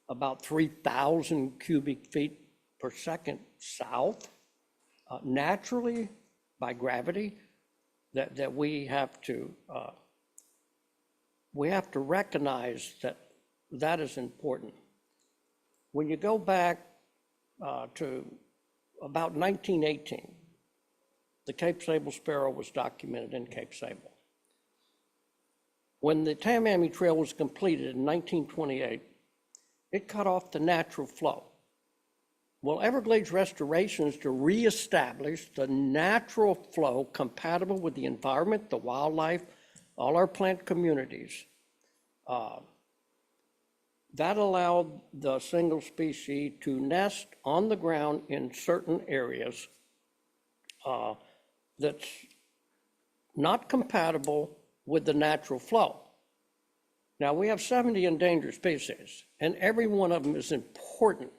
about 3,000 cubic feet per second south, naturally by gravity, that we have to recognize that is important. When you go back to about 1918, the Cape Sable Sparrow was documented in Cape Sable. When the Tamiami Trail was completed in 1928, it cut off the natural flow. Well, Everglades restoration is to reestablish the natural flow compatible with the environment, the wildlife, all our plant communities. That allowed the single species to nest on the ground in certain areas that's not compatible with the natural flow. Now, we have 70 endangered species, and every one of them is important.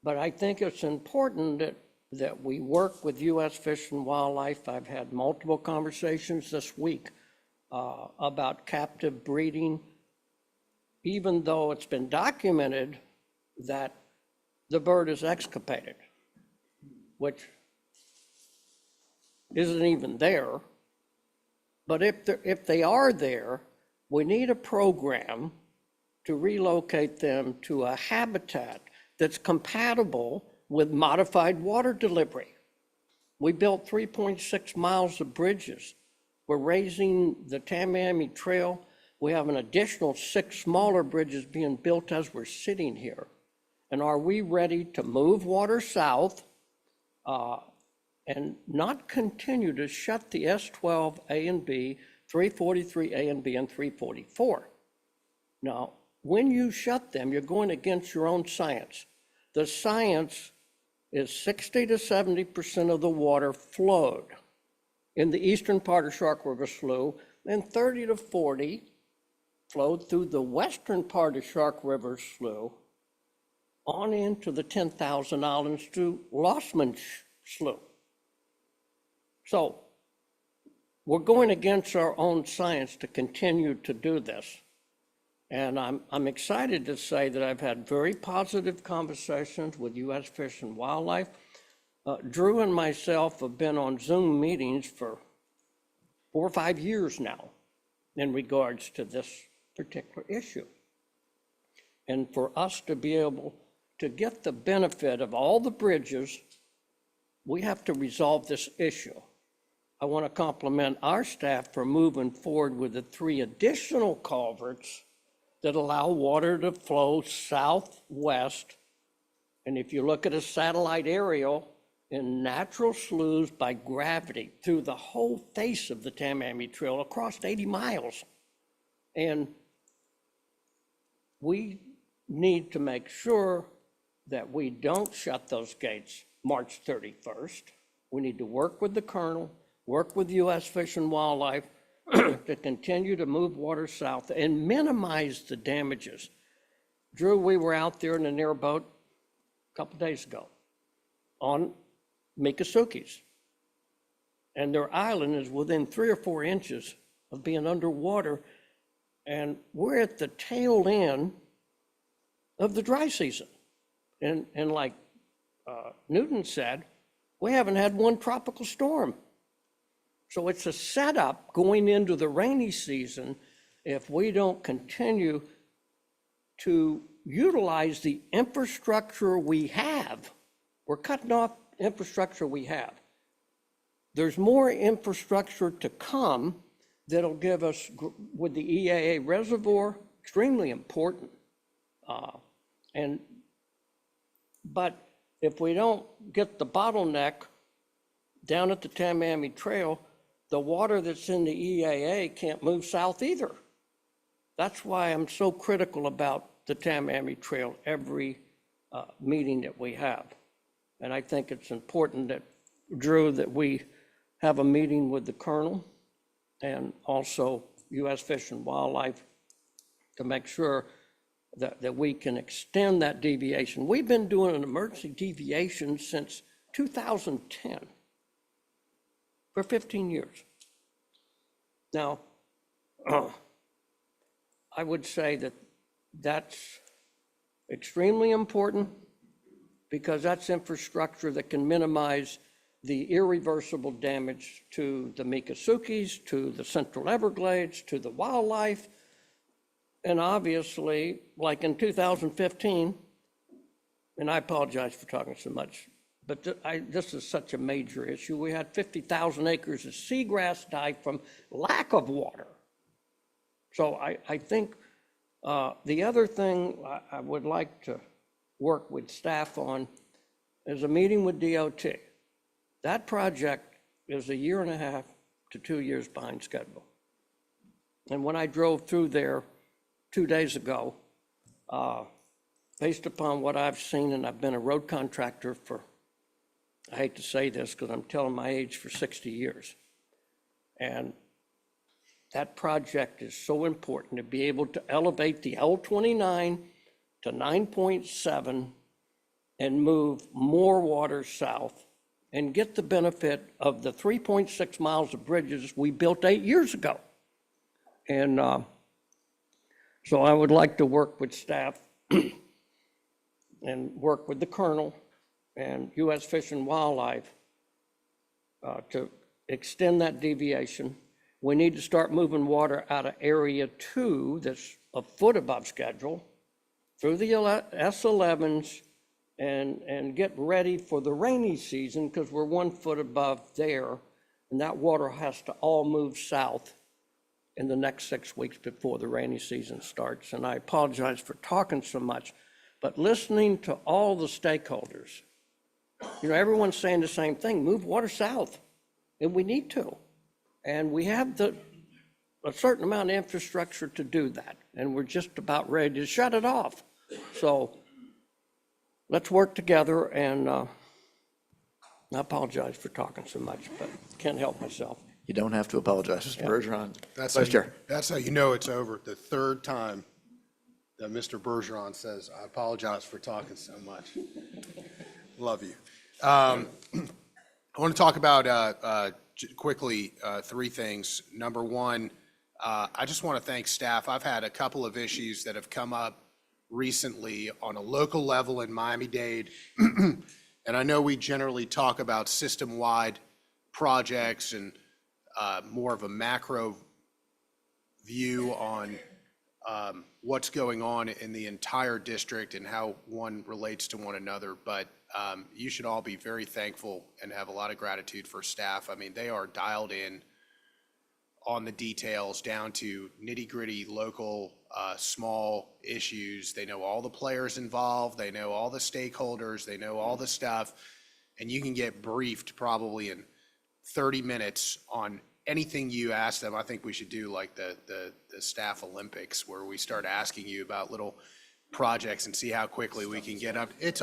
But I think it's important that we work with U.S. Fish and Wildlife. I've had multiple conversations this week about captive breeding, even though it's been documented that the bird is extirpated, which isn't even there. But if they are there, we need a program to relocate them to a habitat that's compatible with modified water delivery. We built 3.6 miles of bridges. We're raising the Tamiami Trail. We have an additional 6 smaller bridges being built as we're sitting here. And are we ready to move water south and not continue to shut the S12 A and B, 343 A and B, and 344? Now, when you shut them, you're going against your own science. The science is 60 to 70% of the water flowed in the eastern part of Shark River Slough, and 30 to 40 flowed through the western part of Shark River Slough on into the 10,000 Islands to Lossman Slough. So we're going against our own science to continue to do this. And I'm excited to say that I've had very positive conversations with U.S. Fish and Wildlife. Drew and myself have been on Zoom meetings for 4 or 5 years now in regards to this particular issue. And for us to be able to get the benefit of all the bridges, we have to resolve this issue. I want to compliment our staff for moving forward with the 3 additional culverts that allow water to flow southwest. And if you look at a satellite aerial in natural sloughs by gravity through the whole face of the Tamiami Trail across 80 miles. And we need to make sure that we don't shut those gates March 31st. We need to work with the Colonel, work with U.S. Fish and Wildlife to continue to move water south and minimize the damages. Drew, we were out there in an airboat a couple days ago on Miccosukee. And their island is within 3 or 4 inches of being underwater. And we're at the tail end of the dry season. And like Newton said, we haven't had one tropical storm. So it's a setup going into the rainy season if we don't continue to utilize the infrastructure we have. We're cutting off infrastructure we have. There's more infrastructure to come that'll give us, with the EAA reservoir, extremely important. But if we don't get the bottleneck down at the Tamiami Trail, the water that's in the EAA can't move south either. That's why I'm so critical about the Tamiami Trail every meeting that we have. And I think it's important that, Drew, that we have a meeting with the Colonel and also U.S. Fish and Wildlife to make sure that we can extend that deviation. We've been doing an emergency deviation since 2010, for 15 years. Now, I would say that that's extremely important because that's infrastructure that can minimize the irreversible damage to the Miccosukee, to the Central Everglades, to the wildlife. And obviously, like in 2015, and I apologize for talking so much, but this is such a major issue. We had 50,000 acres of seagrass die from lack of water. So I think the other thing I would like to work with staff on is a meeting with DOT. That project is 1.5 years to 2 years behind schedule. And when I drove through there 2 days ago, based upon what I've seen, and I've been a road contractor for, I hate to say this because I'm telling my age, for 60 years. And that project is so important to be able to elevate the L29 to 9.7 and move more water south and get the benefit of the 3.6 miles of bridges we built 8 years ago. And so I would like to work with staff and work with the Colonel and U.S. Fish and Wildlife to extend that deviation. We need to start moving water out of Area 2 that's a foot above schedule through the S11s and get ready for the rainy season because we're 1 foot above there, and that water has to all move south in the next 6 weeks before the rainy season starts. And I apologize for talking so much, but listening to all the stakeholders, you know, everyone's saying the same thing, move water south, and we need to. And we have a certain amount of infrastructure to do that, and we're just about ready to shut it off. So let's work together, and I apologize for talking so much, but can't help myself. You don't have to apologize, Mr. Bergeron. Vice Chair. That's how you know it's over. The third time that Mr. Bergeron says, I apologize for talking so much. Love you. I want to talk about quickly 3 things. Number one, I just want to thank staff. I've had a couple of issues that have come up recently on a local level in Miami-Dade. And I know we generally talk about system-wide projects and more of a macro view on what's going on in the entire district and how one relates to one another. But you should all be very thankful and have a lot of gratitude for staff. I mean, they are dialed in on the details down to nitty-gritty local small issues. They know all the players involved. They know all the stakeholders. They know all the stuff. And you can get briefed probably in 30 minutes on anything you ask them. I think we should do like the staff Olympics where we start asking you about little projects and see how quickly we can get up. It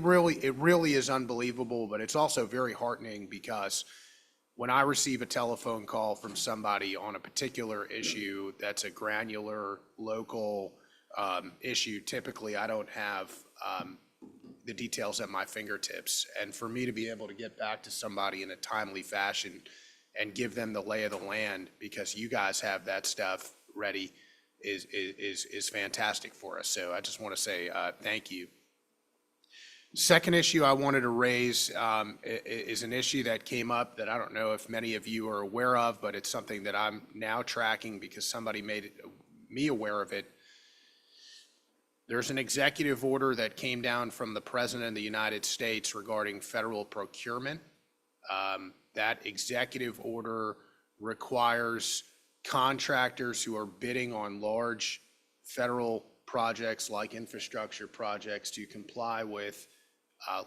really is unbelievable, but it's also very heartening because when I receive a telephone call from somebody on a particular issue that's a granular, local issue, typically I don't have the details at my fingertips. And for me to be able to get back to somebody in a timely fashion and give them the lay of the land because you guys have that stuff ready is fantastic for us. So I just want to say thank you. Second issue I wanted to raise is an issue that came up that I don't know if many of you are aware of, but it's something that I'm now tracking because somebody made me aware of it. There's an executive order that came down from the President of the United States regarding federal procurement. That executive order requires contractors who are bidding on large federal projects like infrastructure projects to comply with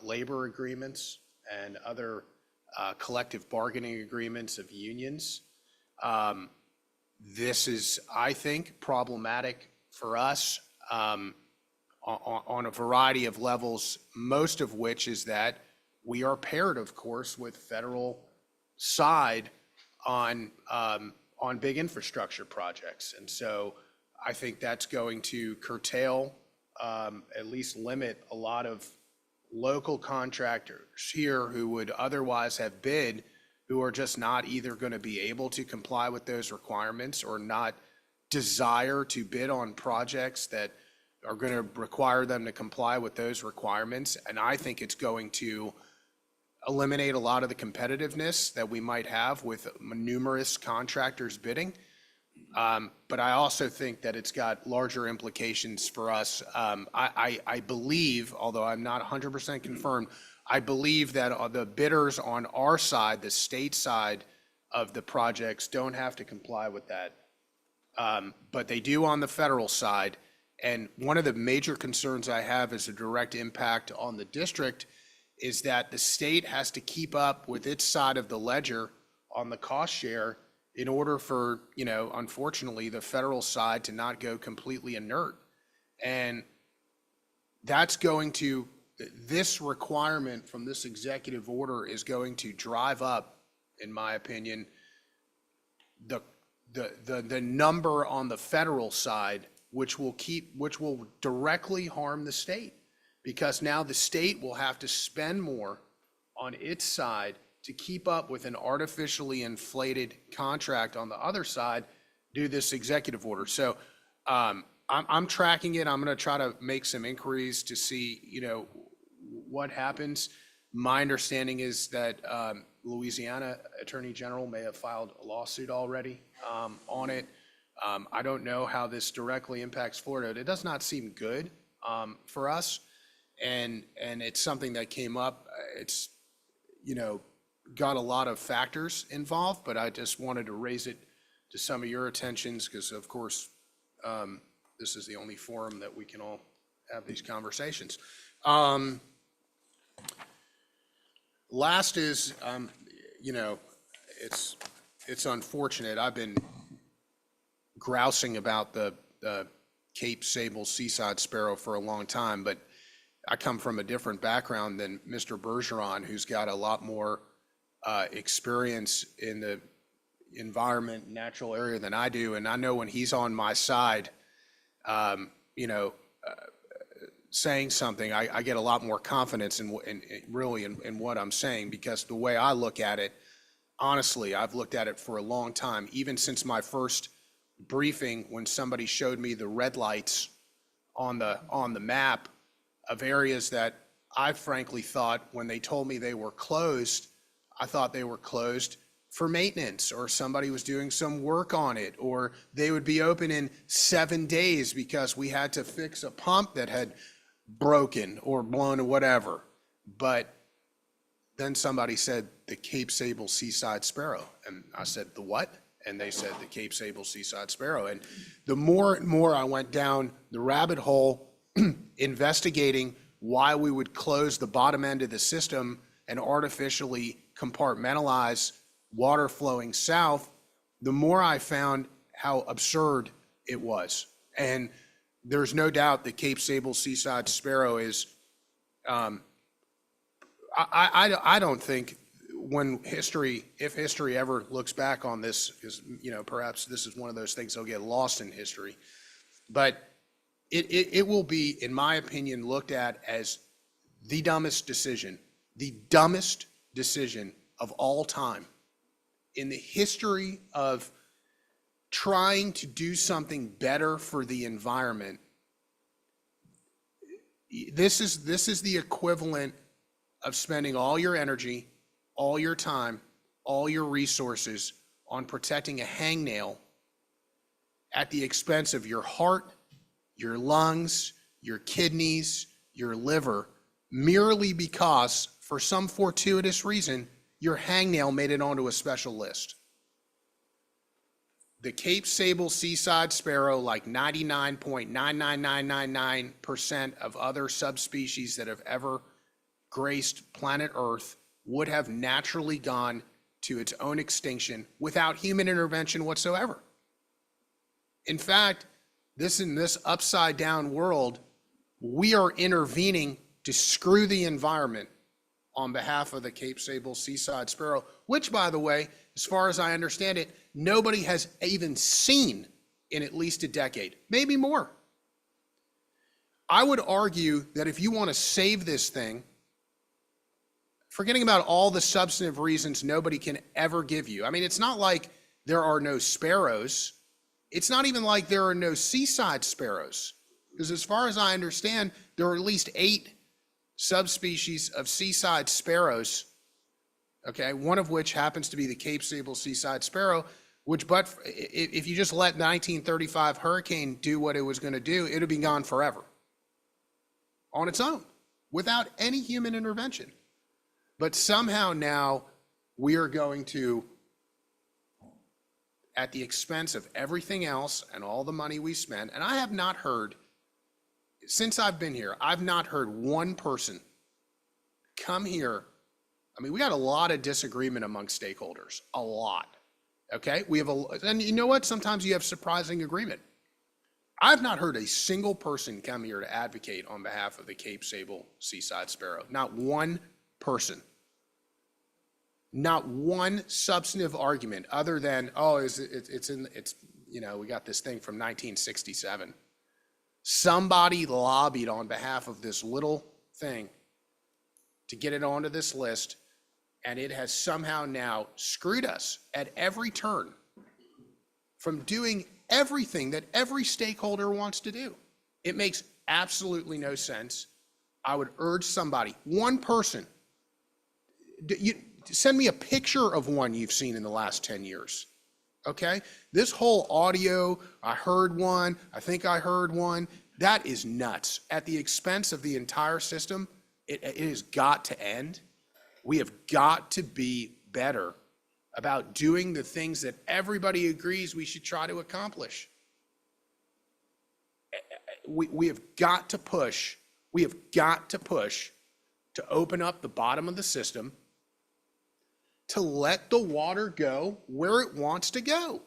labor agreements and other collective bargaining agreements of unions. This is, I think, problematic for us on a variety of levels, most of which is that we are paired, of course, with federal side on big infrastructure projects. And so I think that's going to curtail, at least limit a lot of local contractors here who would otherwise have bid, who are just not either going to be able to comply with those requirements or not desire to bid on projects that are going to require them to comply with those requirements. And I think it's going to eliminate a lot of the competitiveness that we might have with numerous contractors bidding. But I also think that it's got larger implications for us. I believe, although I'm not 100% confirmed, I believe that the bidders on our side, the state side of the projects, don't have to comply with that. But they do on the federal side. And one of the major concerns I have as a direct impact on the district is that the state has to keep up with its side of the ledger on the cost share in order for, unfortunately, the federal side to not go completely inert. And that's this requirement from this executive order is going to drive up, in my opinion, the number on the federal side, which will directly harm the state, because now the state will have to spend more on its side to keep up with an artificially inflated contract on the other side due to this executive order. So I'm tracking it. I'm going to try to make some inquiries to see, what happens. My understanding is that Louisiana Attorney General may have filed a lawsuit already on it. I don't know how this directly impacts Florida. It does not seem good for us. And it's something that came up. It's, got a lot of factors involved, but I just wanted to raise it to some of your attentions because, of course, this is the only forum that we can all have these conversations. Last is, it's unfortunate. I've been grousing about the Cape Sable seaside sparrow for a long time, but I come from a different background than Mr. Bergeron, who's got a lot more experience in the environment, natural area than I do. And I know when he's on my side, saying something, I get a lot more confidence in what I'm saying, because the way I look at it, honestly, I've looked at it for a long time, even since my first briefing when somebody showed me the red lights on the map of areas that I frankly thought, when they told me they were closed, I thought they were closed for maintenance, or somebody was doing some work on it, or they would be open in 7 days because we had to fix a pump that had broken or blown or whatever. But then somebody said the Cape Sable seaside sparrow, and I said, the what? And they said the Cape Sable seaside sparrow. And the more and more I went down the rabbit hole investigating why we would close the bottom end of the system and artificially compartmentalize water flowing south, the more I found how absurd it was. And there's no doubt the Cape Sable seaside sparrow is, I don't think if history ever looks back on this, because, perhaps this is one of those things that'll get lost in history. But it will be, in my opinion, looked at as the dumbest decision of all time in the history of trying to do something better for the environment. This is the equivalent of spending all your energy, all your time, all your resources on protecting a hangnail at the expense of your heart, your lungs, your kidneys, your liver, merely because, for some fortuitous reason, your hangnail made it onto a special list. The Cape Sable seaside sparrow, like 99.99999% of other subspecies that have ever graced planet Earth, would have naturally gone to its own extinction without human intervention whatsoever. In fact, in this upside down world, we are intervening to screw the environment on behalf of the Cape Sable seaside sparrow, which, by the way, as far as I understand it, nobody has even seen in at least a decade, maybe more. I would argue that if you want to save this thing, forgetting about all the substantive reasons nobody can ever give you. I mean, it's not like there are no sparrows. It's not even like there are no seaside sparrows, because as far as I understand, there are at least 8 subspecies of seaside sparrows, okay, one of which happens to be the Cape Sable seaside sparrow, which, but if you just let 1935 hurricane do what it was going to do, it would be gone forever on its own without any human intervention. But somehow now we are going to, at the expense of everything else and all the money we spend, and I have not heard, since I've been here, I've not heard one person come here. I mean, we got a lot of disagreement among stakeholders, a lot. Okay, and you know what? Sometimes you have surprising agreement. I've not heard a single person come here to advocate on behalf of the Cape Sable seaside sparrow. Not one person. Not one substantive argument other than, oh, we got this thing from 1967. Somebody lobbied on behalf of this little thing to get it onto this list, and it has somehow now screwed us at every turn from doing everything that every stakeholder wants to do. It makes absolutely no sense. I would urge somebody, one person, send me a picture of one you've seen in the last 10 years. Okay? This whole audio, I heard one, I think I heard one, that is nuts. At the expense of the entire system, it has got to end. We have got to be better about doing the things that everybody agrees we should try to accomplish. We have got to push to open up the bottom of the system, to let the water go where it wants to go.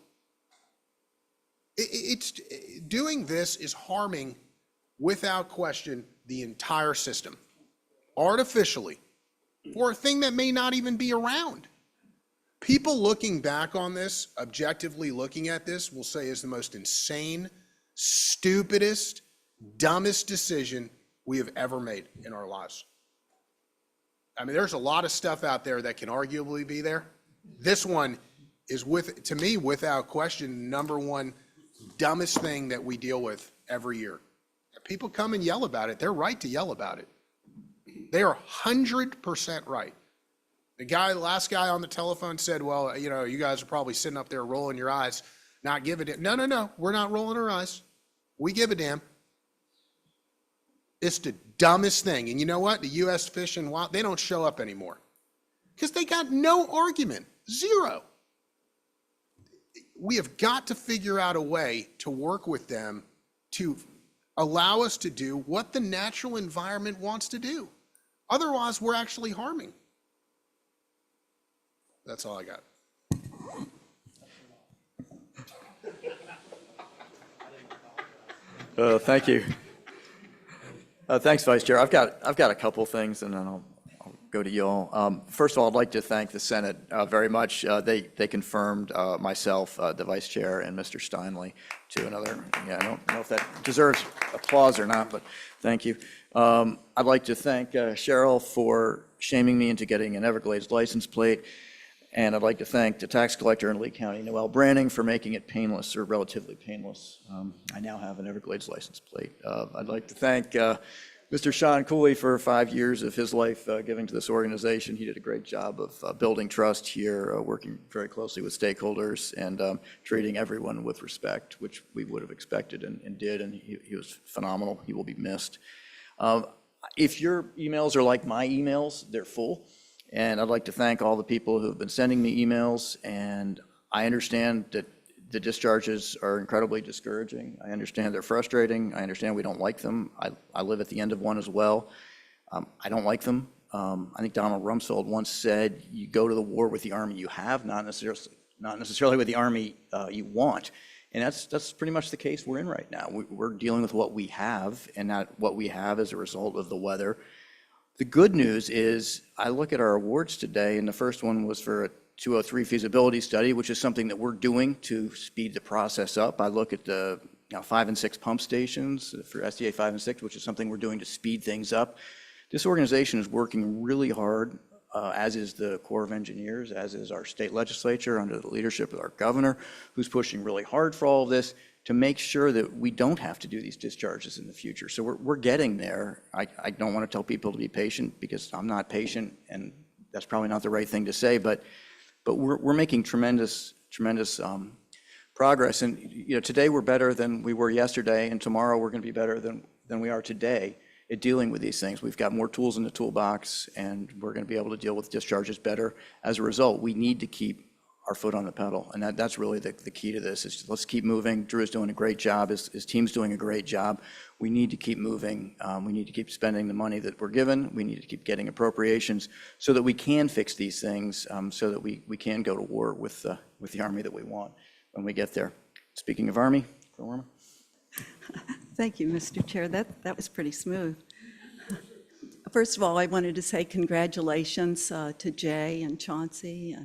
Doing this is harming, without question, the entire system, artificially, for a thing that may not even be around. People looking back on this, objectively looking at this, will say is the most insane, stupidest, dumbest decision we have ever made in our lives. I mean, there's a lot of stuff out there that can arguably be there. This one is, to me, without question, number one dumbest thing that we deal with every year. People come and yell about it. They're right to yell about it. They are 100% right. The last guy on the telephone said, well, you guys are probably sitting up there rolling your eyes, not giving it. No, we're not rolling our eyes. We give a damn. It's the dumbest thing. And you know what? The U.S. Fish and Wild, they don't show up anymore because they got no argument, zero. We have got to figure out a way to work with them to allow us to do what the natural environment wants to do. Otherwise, we're actually harming. That's all I got. Thank you. Thanks, Vice Chair. I've got a couple things, and then I'll go to you all. First of all, I'd like to thank the Senate very much. They confirmed myself, the Vice Chair, and Mr. Steinley to another. Yeah, I don't know if that deserves applause or not, but thank you. I'd like to thank Cheryl for shaming me into getting an Everglades license plate. And I'd like to thank the tax collector in Lee County, Noel Branning, for making it painless or relatively painless. I now have an Everglades license plate. I'd like to thank Mr. Sean Cooley for 5 years of his life giving to this organization. He did a great job of building trust here, working very closely with stakeholders and treating everyone with respect, which we would have expected and did, and he was phenomenal. He will be missed. If your emails are like my emails, they're full. And I'd like to thank all the people who have been sending me emails, and I understand that the discharges are incredibly discouraging. I understand they're frustrating. I understand we don't like them. I live at the end of one as well. I don't like them. I think Donald Rumsfeld once said, you go to the war with the army you have, not necessarily with the army you want. And that's pretty much the case we're in right now. We're dealing with what we have, and not what we have as a result of the weather. The good news is I look at our awards today, and the first one was for a 203 feasibility study, which is something that we're doing to speed the process up. I look at the 5 and 6 pump stations for SDA 5 and 6, which is something we're doing to speed things up. This organization is working really hard, as is the Corps of Engineers, as is our state legislature under the leadership of our governor, who's pushing really hard for all of this, to make sure that we don't have to do these discharges in the future. So we're getting there. I don't want to tell people to be patient because I'm not patient, and that's probably not the right thing to say, but we're making tremendous progress. And today we're better than we were yesterday, and tomorrow we're going to be better than we are today at dealing with these things. We've got more tools in the toolbox, and we're going to be able to deal with discharges better. As a result, we need to keep our foot on the pedal, and that's really the key to this. Is let's keep moving. Drew is doing a great job. His team's doing a great job. We need to keep moving. We need to keep spending the money that we're given. We need to keep getting appropriations so that we can fix these things, so that we can go to war with the Army that we want when we get there. Speaking of Army, Norma. Thank you, Mr. Chair. That was pretty smooth. First of all, I wanted to say congratulations to Jay and Chauncey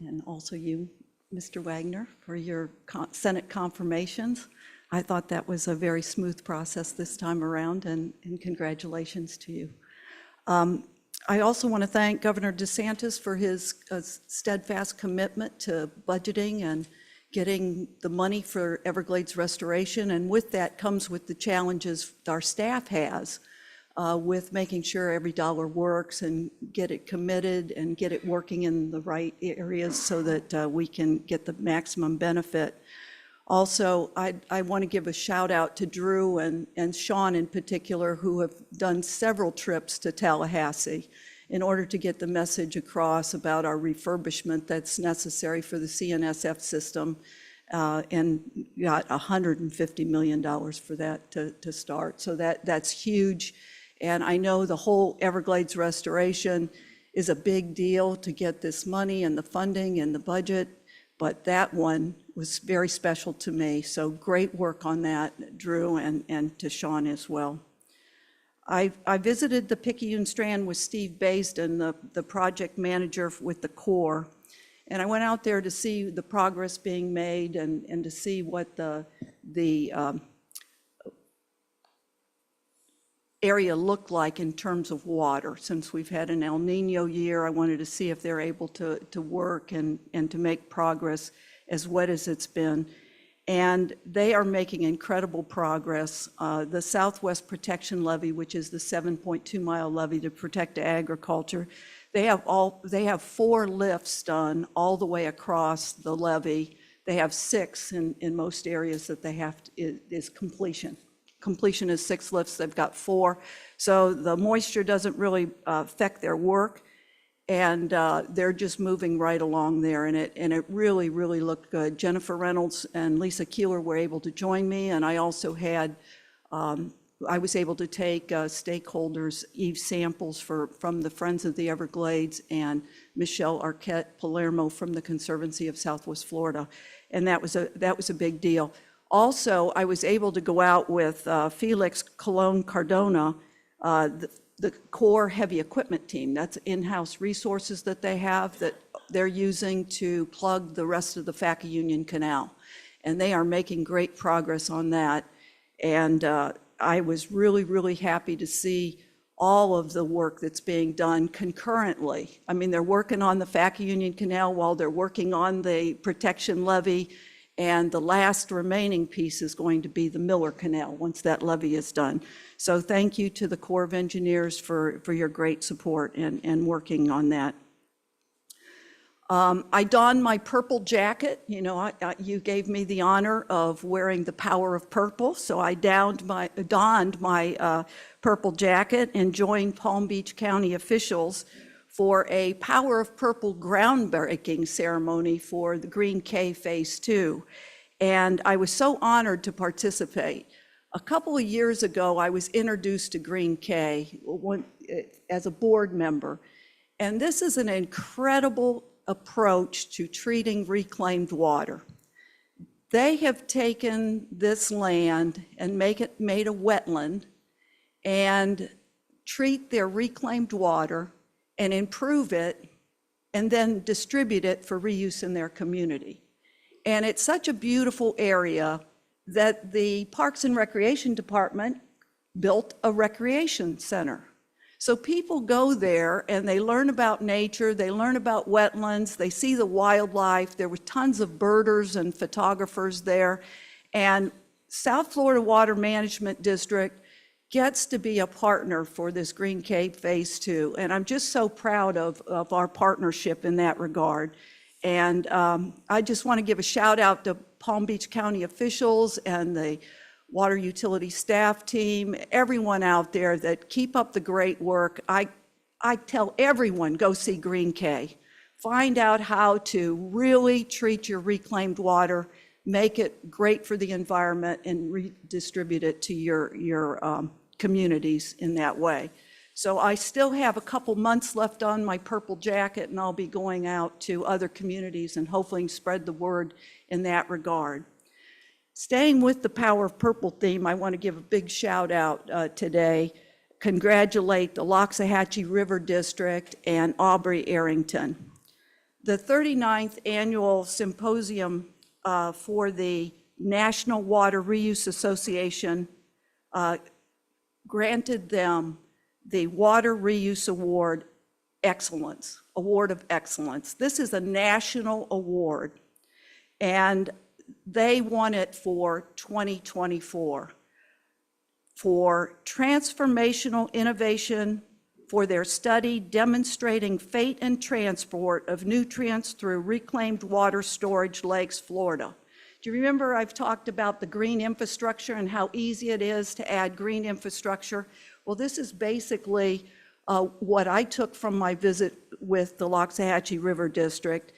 and also you, Mr. Wagner, for your Senate confirmations. I thought that was a very smooth process this time around, and congratulations to you. I also want to thank Governor DeSantis for his steadfast commitment to budgeting and getting the money for Everglades restoration, and with that comes with the challenges our staff has with making sure every dollar works and get it committed and get it working in the right areas so that we can get the maximum benefit. Also, I want to give a shout out to Drew and Sean in particular, who have done several trips to Tallahassee in order to get the message across about our refurbishment that's necessary for the CNSF system, and got $150 million for that to start. So that's huge. And I know the whole Everglades restoration is a big deal to get this money and the funding and the budget, but that one was very special to me. So great work on that, Drew, and to Sean as well. I visited the Picayune Strand with Steve Baisden, the project manager with the Corps, and I went out there to see the progress being made and to see what the area looked like in terms of water. Since we've had an El Nino year, I wanted to see if they're able to work and to make progress as wet as it's been. And they are making incredible progress. The Southwest Protection Levee, which is the 7.2 mile levee to protect agriculture, they have 4 lifts done all the way across the levee. They have 6 in most areas that they have is completion. Completion is 6 lifts, they've got 4. So the moisture doesn't really affect their work, and they're just moving right along there, and it really, really looked good. Jennifer Reynolds and Lisa Keeler were able to join me, and I also had, I was able to take stakeholders' Eve samples from the Friends of the Everglades and Michelle Arquette Palermo from the Conservancy of Southwest Florida, and that was a big deal. Also, I was able to go out with Felix Colon Cardona the core heavy equipment team. That's in-house resources that they have that they're using to plug the rest of the Facka Union Canal. And they are making great progress on that. And I was really, really happy to see all of the work that's being done concurrently. I mean, they're working on the Facka Union Canal while they're working on the protection levee, and the last remaining piece is going to be the Miller Canal once that levee is done. So thank you to the Corps of Engineers for your great support and working on that. I donned my purple jacket. You know, you gave me the honor of wearing the power of purple, so I donned my purple jacket and joined Palm Beach County officials for a Power of Purple groundbreaking ceremony for the Green K Phase 2. And I was so honored to participate. A couple of years ago, I was introduced to Green K as a board member. And this is an incredible approach to treating reclaimed water. They have taken this land and made a wetland and treat their reclaimed water and improve it and then distribute it for reuse in their community. And it's such a beautiful area that the Parks and Recreation Department built a recreation center. So people go there and they learn about nature, they learn about wetlands, they see the wildlife. There were tons of birders and photographers there. And South Florida Water Management District gets to be a partner for this Green Cave Phase 2. And I'm just so proud of our partnership in that regard. And I just want to give a shout out to Palm Beach County officials and the water utility staff team, everyone out there that keep up the great work. I tell everyone, go see Green K. Find out how to really treat your reclaimed water, make it great for the environment, and redistribute it to your communities in that way. So I still have a couple months left on my purple jacket, and I'll be going out to other communities and hopefully spread the word in that regard. Staying with the Power of Purple theme, I want to give a big shout out today. Congratulate the Loxahatchee River District and Aubrey Arrington. The 39th Annual Symposium for the National Water Reuse Association granted them the Water Reuse Award Award of Excellence. This is a national award, and they won it for 2024 for transformational innovation for their study demonstrating fate and transport of nutrients through reclaimed water storage lakes, Florida. Do you remember I've talked about the green infrastructure and how easy it is to add green infrastructure? Well, this is basically what I took from my visit with the Loxahatchee River District.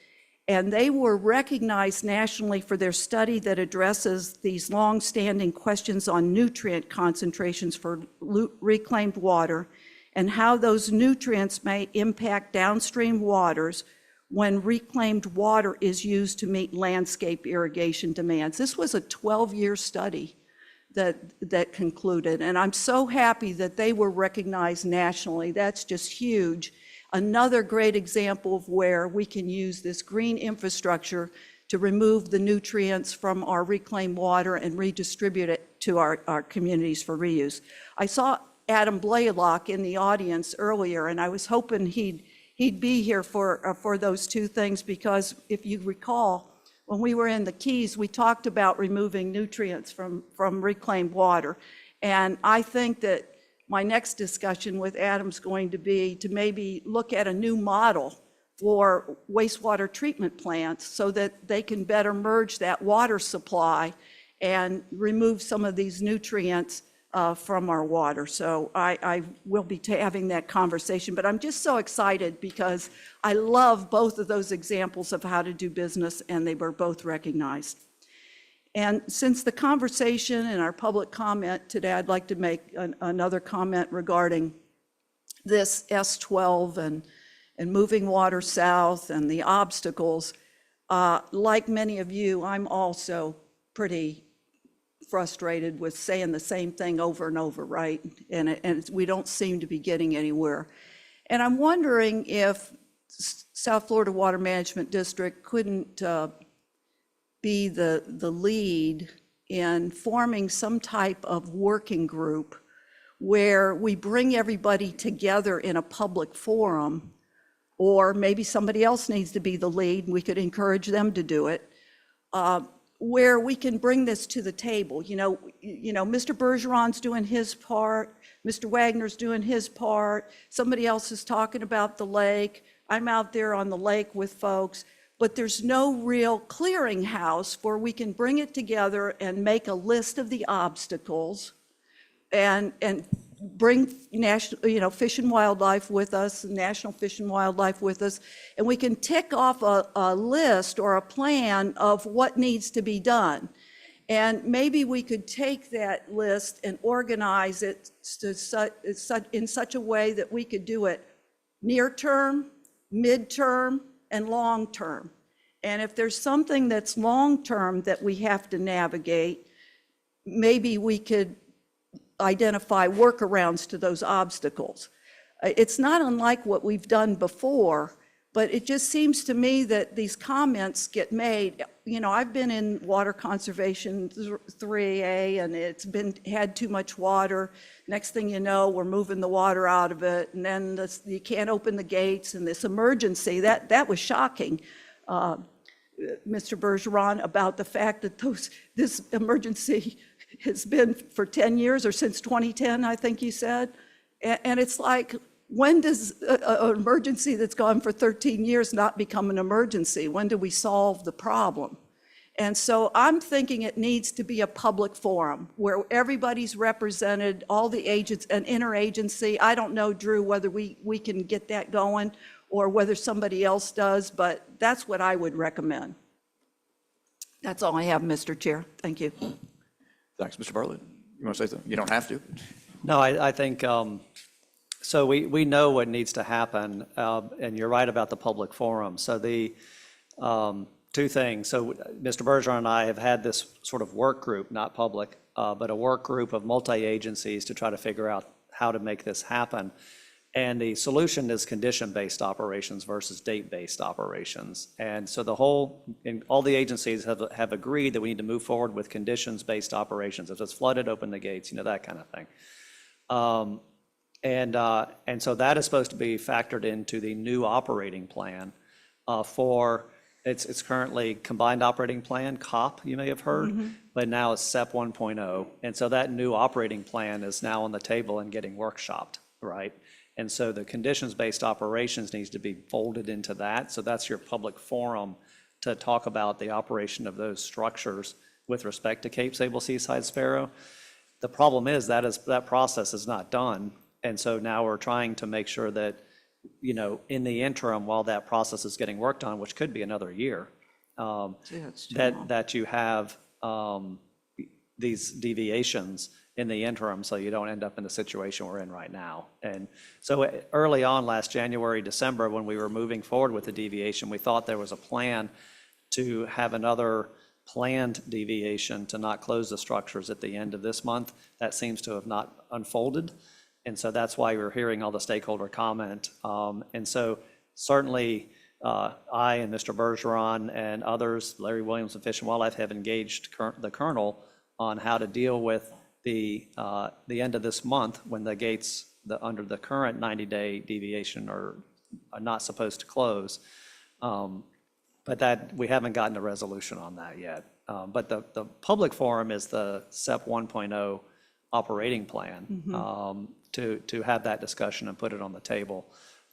And they were recognized nationally for their study that addresses these long-standing questions on nutrient concentrations for reclaimed water and how those nutrients may impact downstream waters when reclaimed water is used to meet landscape irrigation demands. This was a 12-year study that concluded, and I'm so happy that they were recognized nationally. That's just huge. Another great example of where we can use this green infrastructure to remove the nutrients from our reclaimed water and redistribute it to our communities for reuse. I saw Adam Blaylock in the audience earlier, and I was hoping he'd be here for those two things, because if you recall, when we were in the Keys, we talked about removing nutrients from reclaimed water. And I think that my next discussion with Adam's going to be to maybe look at a new model for wastewater treatment plants so that they can better merge that water supply and remove some of these nutrients from our water. So I will be having that conversation, but I'm just so excited because I love both of those examples of how to do business, and they were both recognized. And since the conversation and our public comment today, I'd like to make another comment regarding this S12 and moving water south and the obstacles. Like many of you, I'm also pretty frustrated with saying the same thing over and over, right? And we don't seem to be getting anywhere. And I'm wondering if South Florida Water Management District couldn't be the lead in forming some type of working group where we bring everybody together in a public forum, or maybe somebody else needs to be the lead, and we could encourage them to do it, where we can bring this to the table. You know, Mr. Bergeron's doing his part, Mr. Wagner's doing his part, somebody else is talking about the lake, I'm out there on the lake with folks, but there's no real clearinghouse where we can bring it together and make a list of the obstacles and bring national, Fish and Wildlife with us, National Fish and Wildlife with us, and we can tick off a list or a plan of what needs to be done. And maybe we could take that list and organize it in such a way that we could do it near term, midterm, and long term. And if there's something that's long term that we have to navigate, maybe we could identify workarounds to those obstacles. It's not unlike what we've done before, but it just seems to me that these comments get made. I've been in water conservation 3A, and it's had too much water. Next thing you know, we're moving the water out of it, and then you can't open the gates, and this emergency, that was shocking. Mr. Bergeron, about the fact that this emergency has been for 10 years, or since 2010, I think you said. And it's like, when does an emergency that's gone for 13 years not become an emergency? When do we solve the problem? And so I'm thinking it needs to be a public forum where everybody's represented, all the agents, an interagency. I don't know, Drew, whether we can get that going or whether somebody else does, but that's what I would recommend. That's all I have, Mr. Chair. Thank you. Thanks, Mr. Bartlett. You want to say something? You don't have to. No, I think, so we know what needs to happen, and you're right about the public forum. So the two things. So Mr. Bergeron and I have had this sort of work group, not public, but a work group of multi-agencies to try to figure out how to make this happen. And the solution is condition-based operations versus date-based operations. And so all the agencies have agreed that we need to move forward with conditions-based operations. If it's flooded, open the gates, that kind of thing. And so that is supposed to be factored into the new operating plan it's currently Combined Operating Plan, COP, you may have heard, but now it's CEP 1.0. And so that new operating plan is now on the table and getting workshopped, right? And so the conditions-based operations needs to be folded into that. So that's your public forum to talk about the operation of those structures with respect to Cape Sable Seaside Sparrow. The problem is that process is not done. And so now we're trying to make sure that, in the interim, while that process is getting worked on, which could be another year, that you have these deviations in the interim so you don't end up in the situation we're in right now. And so early on last January, December, when we were moving forward with the deviation, we thought there was a plan to have another planned deviation to not close the structures at the end of this month. That seems to have not unfolded. And so that's why we're hearing all the stakeholder comment. And so certainly I and Mr. Bergeron and others, Larry Williams and Fish and Wildlife, have engaged the Colonel on how to deal with the end of this month when the gates under the current 90-day deviation are not supposed to close. But that we haven't gotten a resolution on that yet. But the public forum is the CEP 1.0 operating plan to have that discussion and put it on the table.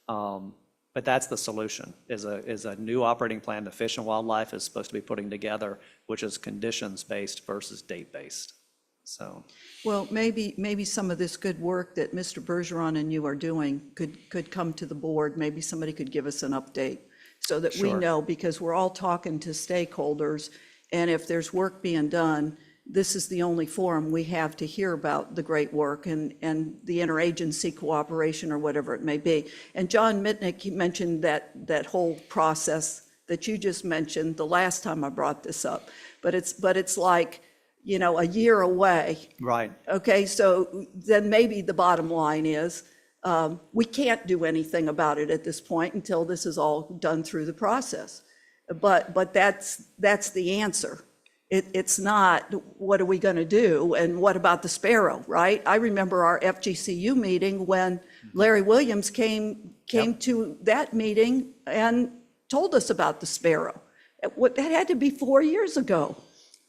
But that's the solution, is a new operating plan the Fish and Wildlife is supposed to be putting together, which is conditions-based versus date-based. So, well, maybe some of this good work that Mr. Bergeron and you are doing could come to the board. Maybe somebody could give us an update so that we know, because we're all talking to stakeholders, and if there's work being done, this is the only forum we have to hear about the great work and the interagency cooperation or whatever it may be. And John Mitnick, he mentioned that whole process that you just mentioned the last time I brought this up. But it's like, a year away. Right. Okay, so then maybe the bottom line is, we can't do anything about it at this point until this is all done through the process. But that's the answer. It's not, what are we going to do? And what about the Sparrow, right? I remember our FGCU meeting when Larry Williams came to that meeting and told us about the Sparrow. That had to be 4 years ago.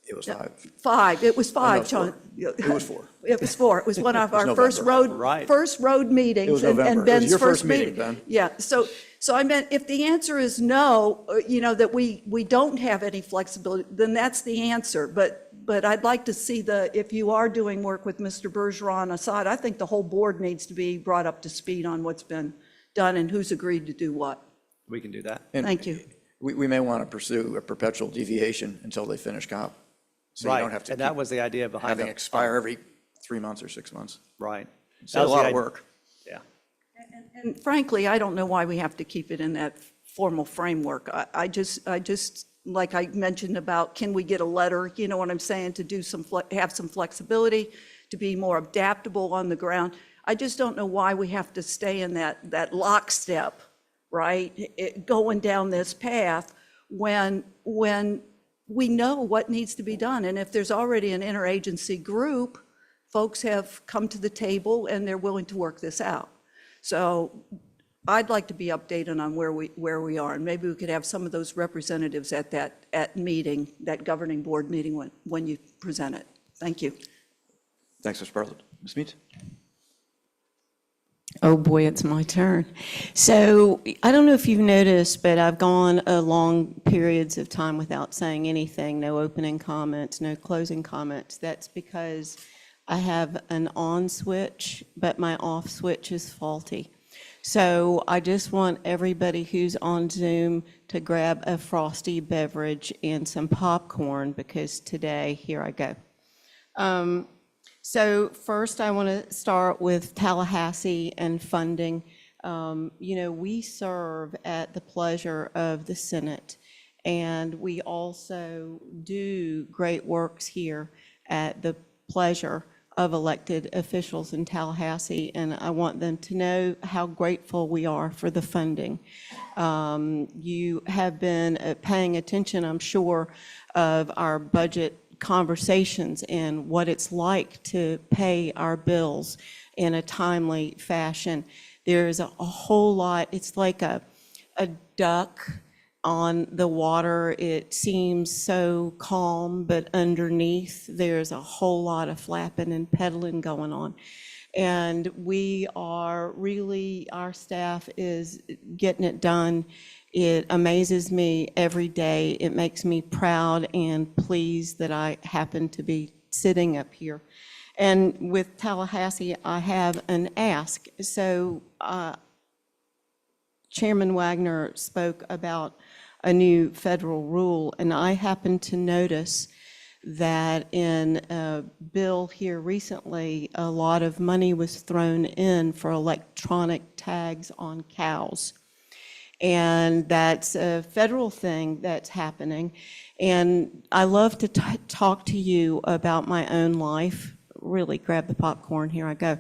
It was 5. 5, it was No, 5, four. Sean. It was 4. It was 4. It was one of our November. first road meetings. It was and November. It was Ben's your first meeting, Ben. Yeah, so I meant, if the answer is no, that we don't have any flexibility, then that's the answer. But I'd like to see if you are doing work with Mr. Bergeron aside, I think the whole board needs to be brought up to speed on what's been done and who's agreed to do what. We can do that. And Thank you. We may want to pursue a perpetual deviation until they finish COP. So you Right, don't have to and that keep was the idea behind having it. expire every 3 months or 6 months. Right. It's That a was the lot of idea. work. Yeah. And frankly, I don't know why we have to keep it in that formal framework. I just, like I mentioned about, can we get a letter, you know what I'm saying, to do have some flexibility, to be more adaptable on the ground. I just don't know why we have to stay in that lockstep, right? Going down this path when we know what needs to be done. And if there's already an interagency group, folks have come to the table and they're willing to work this out. So I'd like to be updated on where we are, and maybe we could have some of those representatives at that meeting, that governing board meeting when you present it. Thank you. Thanks, Mr. Bartlett. Ms. Meeks? Oh boy, it's my turn. So I don't know if you've noticed, but I've gone long periods of time without saying anything, no opening comments, no closing comments. That's because I have an on switch, but my off switch is faulty. So I just want everybody who's on Zoom to grab a frosty beverage and some popcorn, because today, here I go. So first, I want to start with Tallahassee and funding. We serve at the pleasure of the Senate, and we also do great works here at the pleasure of elected officials in Tallahassee, and I want them to know how grateful we are for the funding. You have been paying attention, I'm sure, of our budget conversations and what it's like to pay our bills in a timely fashion. There's a whole lot, it's like a duck on the water. It seems so calm, but underneath there's a whole lot of flapping and pedaling going on. And we are really, our staff is getting it done. It amazes me every day. It makes me proud and pleased that I happen to be sitting up here. And with Tallahassee, I have an ask. So Chairman Wagner spoke about a new federal rule, and I happened to notice that in a bill here recently, a lot of money was thrown in for electronic tags on cows. And that's a federal thing that's happening. And I love to talk to you about my own life. Really grab the popcorn, here I go.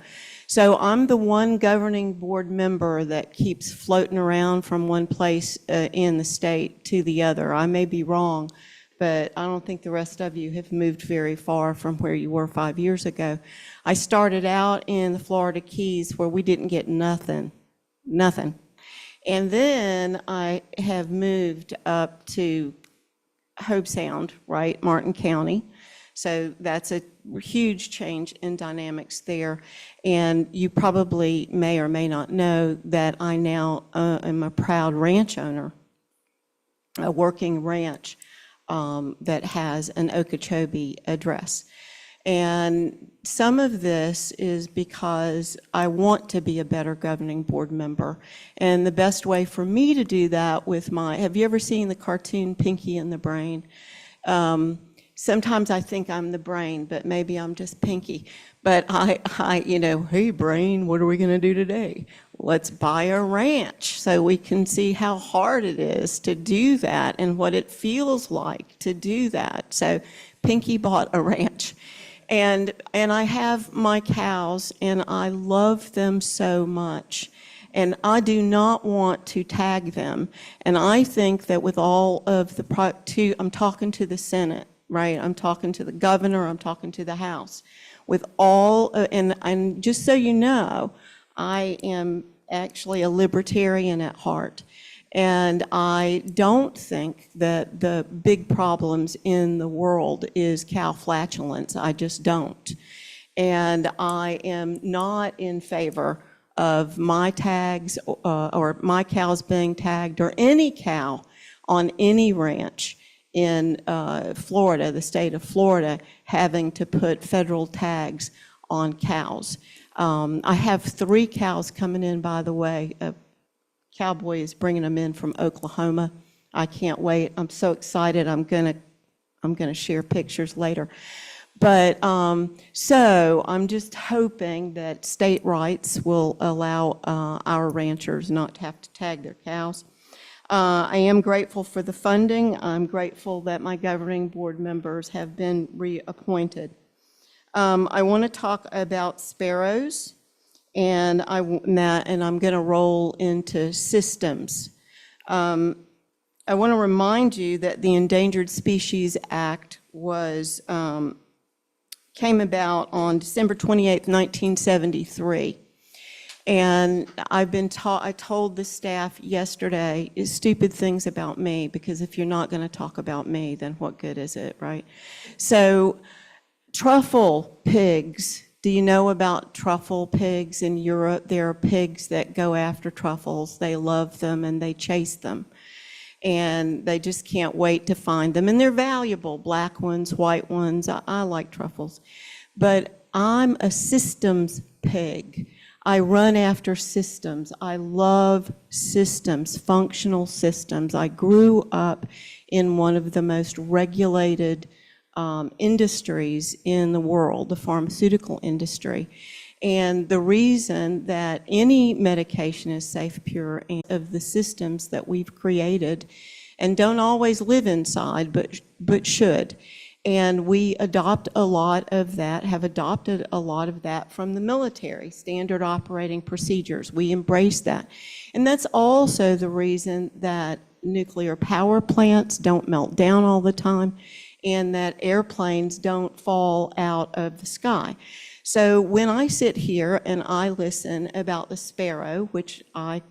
So I'm the one governing board member that keeps floating around from one place in the state to the other. I may be wrong, but I don't think the rest of you have moved very far from where you were 5 years ago. I started out in the Florida Keys where we didn't get nothing. And then I have moved up to Hobe Sound, right, Martin County. So that's a huge change in dynamics there. And you probably may or may not know that I now am a proud ranch owner, a working ranch that has an Okeechobee address. And some of this is because I want to be a better governing board member. And the best way for me to do that have you ever seen the cartoon Pinky and the Brain? Sometimes I think I'm the brain, but maybe I'm just Pinky. But hey brain, what are we gonna do today? Let's buy a ranch so we can see how hard it is to do that and what it feels like to do that. So Pinky bought a ranch. And I have my cows, and I love them so much. And I do not want to tag them. And I think that with all of I'm talking to the Senate, right? I'm talking to the governor, I'm talking to the House. With all, and just so you know, I am actually a libertarian at heart. And I don't think that the big problems in the world is cow flatulence. I just don't. And I am not in favor of my tags or my cows being tagged or any cow on any ranch in Florida, the state of Florida, having to put federal tags on cows. I have 3 cows coming in, by the way. Cowboy is bringing them in from Oklahoma. I can't wait. I'm so excited. I'm gonna share pictures later. But so I'm just hoping that state rights will allow our ranchers not to have to tag their cows. I am grateful for the funding. I'm grateful that my governing board members have been reappointed. I want to talk about sparrows. And I'm going to roll into systems. I want to remind you that the Endangered Species Act came about on December 28th, 1973. And I told the staff yesterday stupid things about me, because if you're not going to talk about me, then what good is it, right? So truffle pigs. Do you know about truffle pigs in Europe? There are pigs that go after truffles. They love them and they chase them. And they just can't wait to find them. And they're valuable, black ones, white ones. I like truffles. But I'm a systems pig. I run after systems. I love systems, functional systems. I grew up in one of the most regulated industries in the world, the pharmaceutical industry. And the reason that any medication is safe, pure, and of the systems that we've created and don't always live inside, but should. And we adopt a lot of that, have adopted a lot of that from the military, standard operating procedures. We embrace that. And that's also the reason that nuclear power plants don't melt down all the time, and that airplanes don't fall out of the sky. So when I sit here and I listen about the sparrow, which I,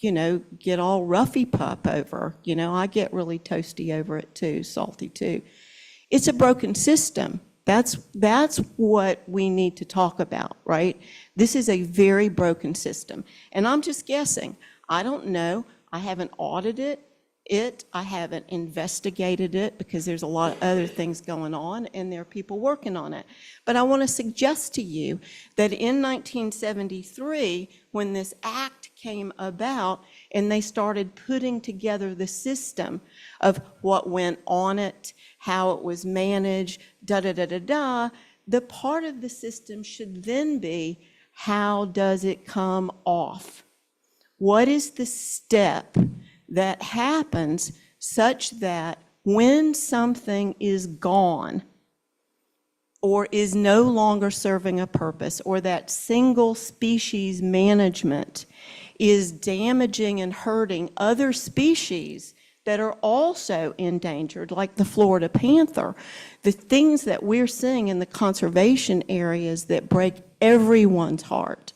get all roughy pup over, I get really toasty over it too, salty too. It's a broken system. That's what we need to talk about, right? This is a very broken system. And I'm just guessing. I don't know. I haven't audited it. I haven't investigated it, because there's a lot of other things going on and there are people working on it. But I want to suggest to you that in 1973, when this act came about and they started putting together the system of what went on it, how it was managed, the part of the system should then be, how does it come off? What is the step that happens such that when something is gone or is no longer serving a purpose, or that single species management is damaging and hurting other species that are also endangered, like the Florida panther, the things that we're seeing in the conservation areas that break everyone's heart,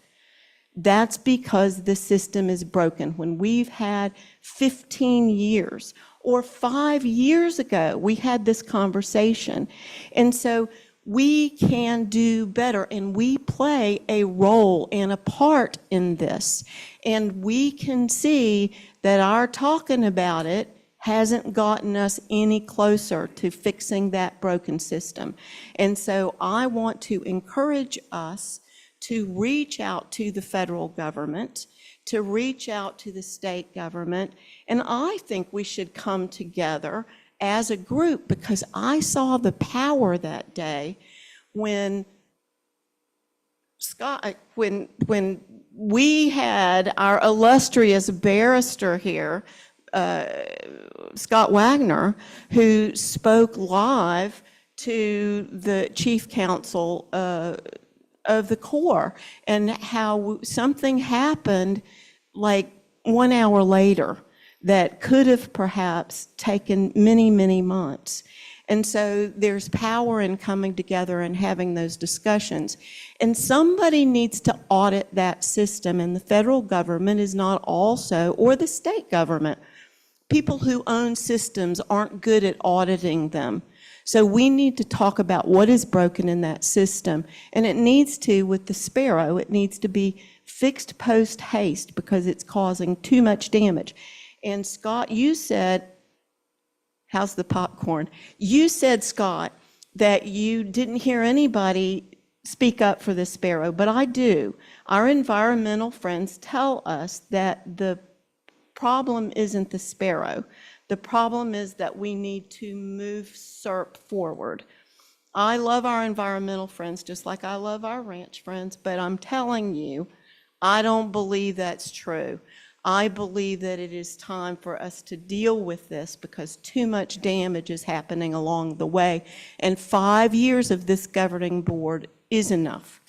that's because the system is broken. When we've had 15 years or 5 years ago, we had this conversation. And so we can do better, and we play a role and a part in this. And we can see that our talking about it hasn't gotten us any closer to fixing that broken system. And so I want to encourage us to reach out to the federal government, to reach out to the state government. And I think we should come together as a group, because I saw the power that day when when we had our illustrious barrister here, Scott Wagner, who spoke live to the chief counsel of the Corps and how something happened like 1 hour later that could have perhaps taken many, many months. And so there's power in coming together and having those discussions. And somebody needs to audit that system, and the federal government is not also, or the state government. People who own systems aren't good at auditing them. So we need to talk about what is broken in that system. And it needs to, with the Sparrow, it needs to be fixed post haste because it's causing too much damage. And Scott, you said, how's the popcorn? You said, Scott, that you didn't hear anybody speak up for the Sparrow, but I do. Our environmental friends tell us that the problem isn't the Sparrow. The problem is that we need to move SERP forward. I love our environmental friends just like I love our ranch friends, but I'm telling you, I don't believe that's true. I believe that it is time for us to deal with this because too much damage is happening along the way, and 5 years of this governing board is enough.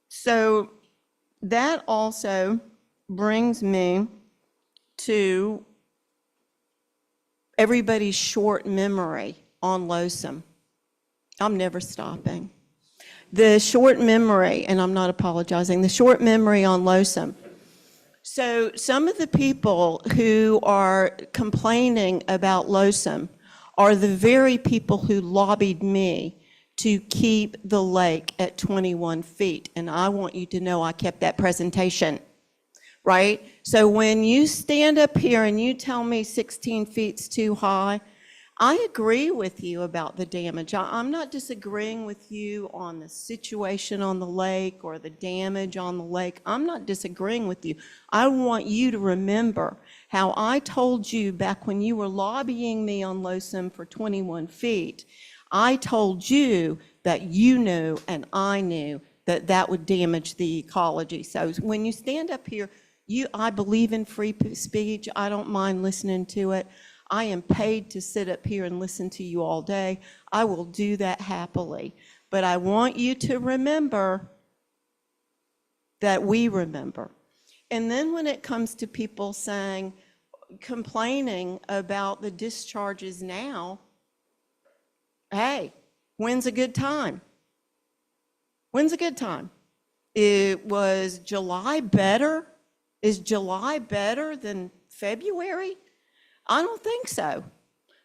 So that also brings me to everybody's short memory on LOSUM. I'm never stopping. The short memory, and I'm not apologizing, the short memory on LOSUM. So some of the people who are complaining about LOSUM are the very people who lobbied me to keep the lake at 21 feet. And I want you to know I kept that presentation, right? So when you stand up here and you tell me 16 feet's too high, I agree with you about the damage. I'm not disagreeing with you on the situation on the lake or the damage on the lake. I'm not disagreeing with you. I want you to remember how I told you back when you were lobbying me on LOSUM for 21 feet, I told you that you knew and I knew that that would damage the ecology. So when you stand up here, I believe in free speech. I don't mind listening to it. I am paid to sit up here and listen to you all day. I will do that happily. But I want you to remember that we remember. And then when it comes to people saying, complaining about the discharges now, hey, when's a good time? When's a good time? It was July better? Is July better than February? I don't think so.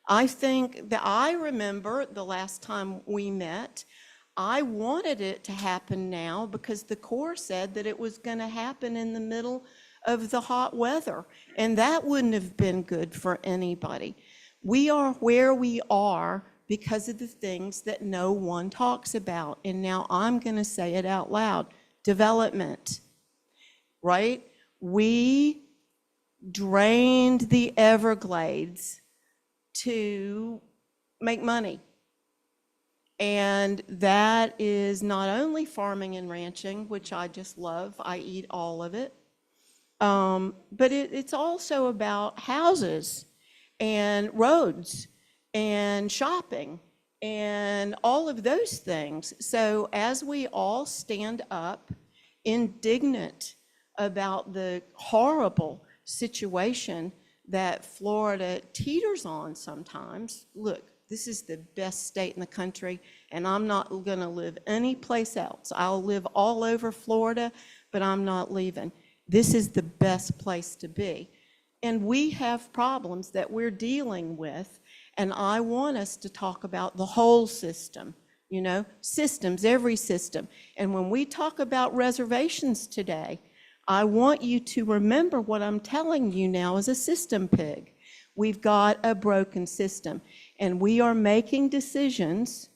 I think that I remember the last time we met, I wanted it to happen now because the Corps said that it was going to happen in the middle of the hot weather, and that wouldn't have been good for anybody. We are where we are because of the things that no one talks about, and now I'm going to say it out loud. Development, right? We drained the Everglades to make money. And that is not only farming and ranching, which I just love, I eat all of it, but it's also about houses and roads and shopping and all of those things. So as we all stand up indignant about the horrible situation that Florida teeters on sometimes. Look, this is the best state in the country, and I'm not going to live anyplace else. I'll live all over Florida, but I'm not leaving. This is the best place to be. And we have problems that we're dealing with, and I want us to talk about the whole system, you know, systems, every system. And when we talk about reservations today, I want you to remember what I'm telling you now as a system pig. We've got a broken system, and we are making decisions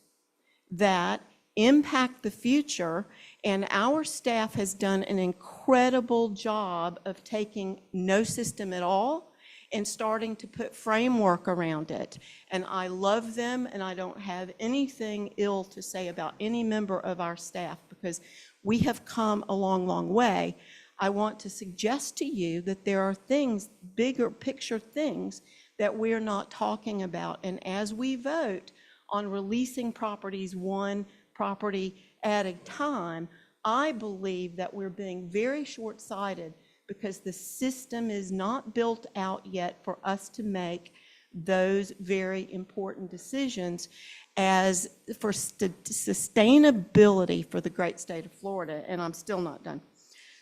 that impact the future, and our staff has done an incredible job of taking no system at all and starting to put framework around it. And I love them, and I don't have anything ill to say about any member of our staff because we have come a long, long way. I want to suggest to you that there are things, bigger picture things, that we're not talking about. And as we vote on releasing properties one property at a time, I believe that we're being very short-sighted because the system is not built out yet for us to make those very important decisions as for sustainability for the great state of Florida, and I'm still not done.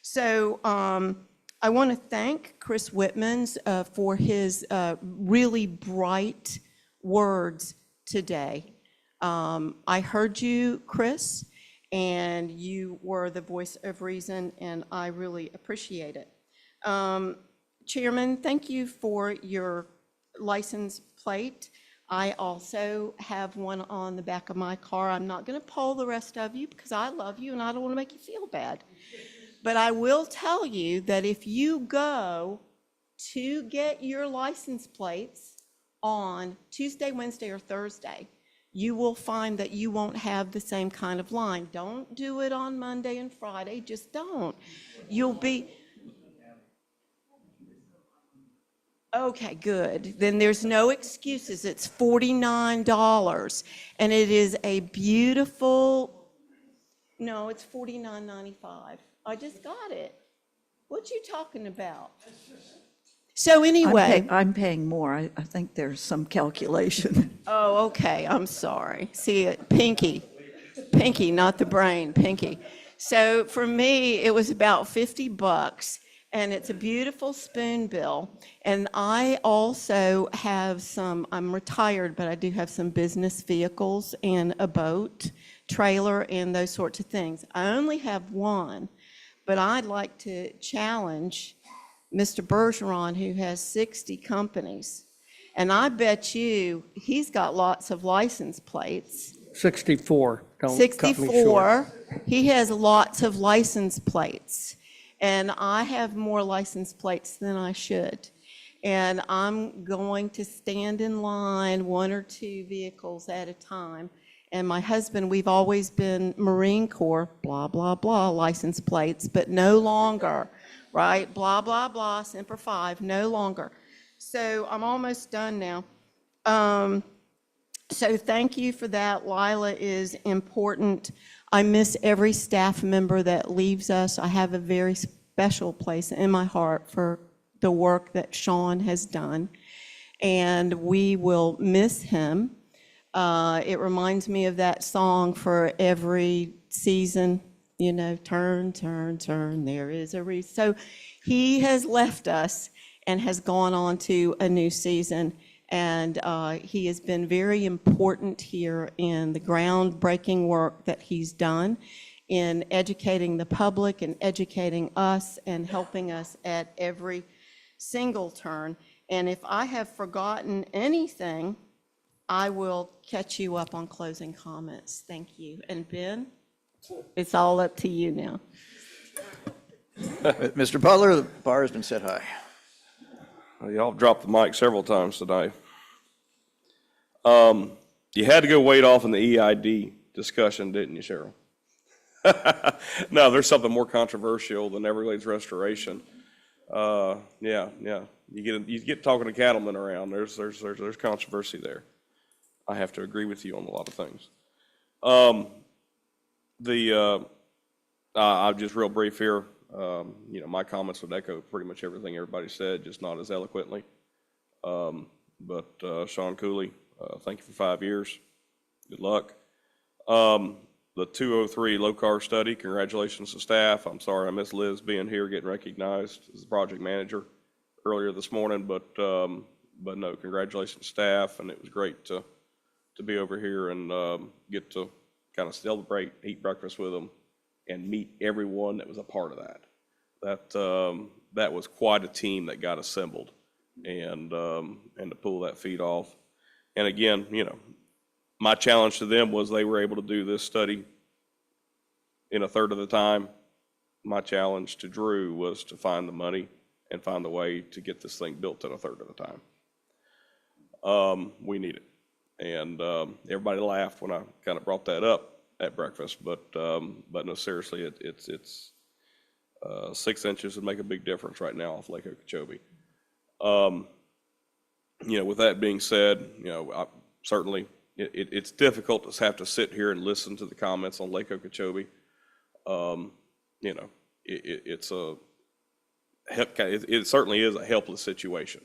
So I want to thank Chris Whitmans for his really bright words today. I heard you, Chris, and you were the voice of reason, and I really appreciate it. Chairman, thank you for your license plate. I also have one on the back of my car. I'm not going to poll the rest of you because I love you and I don't want to make you feel bad. But I will tell you that if you go to get your license plates on Tuesday, Wednesday, or Thursday, you will find that you won't have the same kind of line. Don't do it on Monday and Friday. Just don't. You'll be... Okay, good. Then there's no excuses. It's $49, and it is a beautiful, no, it's $49.95. I just got it. What you talking about? So anyway. I'm paying more. I think there's some calculation. Oh, okay, I'm sorry. See it, Pinky, not the brain, Pinky. So for me, it was about $50. And it's a beautiful spoonbill. And I also have some, I'm retired, but I do have some business vehicles and a boat, trailer, and those sorts of things. I only have one, but I'd like to challenge Mr. Bergeron, who has 60 companies. And I bet you he's got lots of license plates. 64, don't cut me 64, short. he has lots of license plates. And I have more license plates than I should. And I'm going to stand in line 1 or 2 vehicles at a time. And my husband, we've always been Marine Corps, blah, blah, blah, license plates, but no longer, right? Blah, blah, blah, Semper Fi, no longer. So I'm almost done now. So thank you for that. Lila is important. I miss every staff member that leaves us. I have a very special place in my heart for the work that Sean has done, and we will miss him. It reminds me of that song for every season, you know, turn, turn, turn, there is a reason. So he has left us and has gone on to a new season. And he has been very important here in the groundbreaking work that he's done in educating the public and educating us and helping us at every single turn. And if I have forgotten anything, I will catch you up on closing comments. Thank you. And Ben, it's all up to you now. Mr. Butler, the bar has been set high. Y'all dropped the mic several times today. You had to go wait off in the EID discussion, didn't you, Cheryl? No, there's something more controversial than Everglades restoration. Yeah. You get talking to cattlemen around. There's controversy there. I have to agree with you on a lot of things. I'm just real brief here. My comments would echo pretty much everything everybody said, just not as eloquently. But Sean Cooley, thank you for 5 years. Good luck. The 203 low car study, congratulations to staff. I'm sorry I missed Liz being here, getting recognized as the project manager earlier this morning, but no, congratulations staff, and it was great to be over here and get to kind of celebrate, eat breakfast with them, and meet everyone that was a part of that. That was quite a team that got assembled, and to pull that feat off. And again, my challenge to them was they were able to do this study in a third of the time. My challenge to Drew was to find the money and find the way to get this thing built in a third of the time. We need it. And everybody laughed when I kind of brought that up at breakfast, but no, seriously, it's 6 inches would make a big difference right now off Lake Okeechobee. With that being said, I certainly it's difficult to have to sit here and listen to the comments on Lake Okeechobee. You know, it certainly is a helpless situation.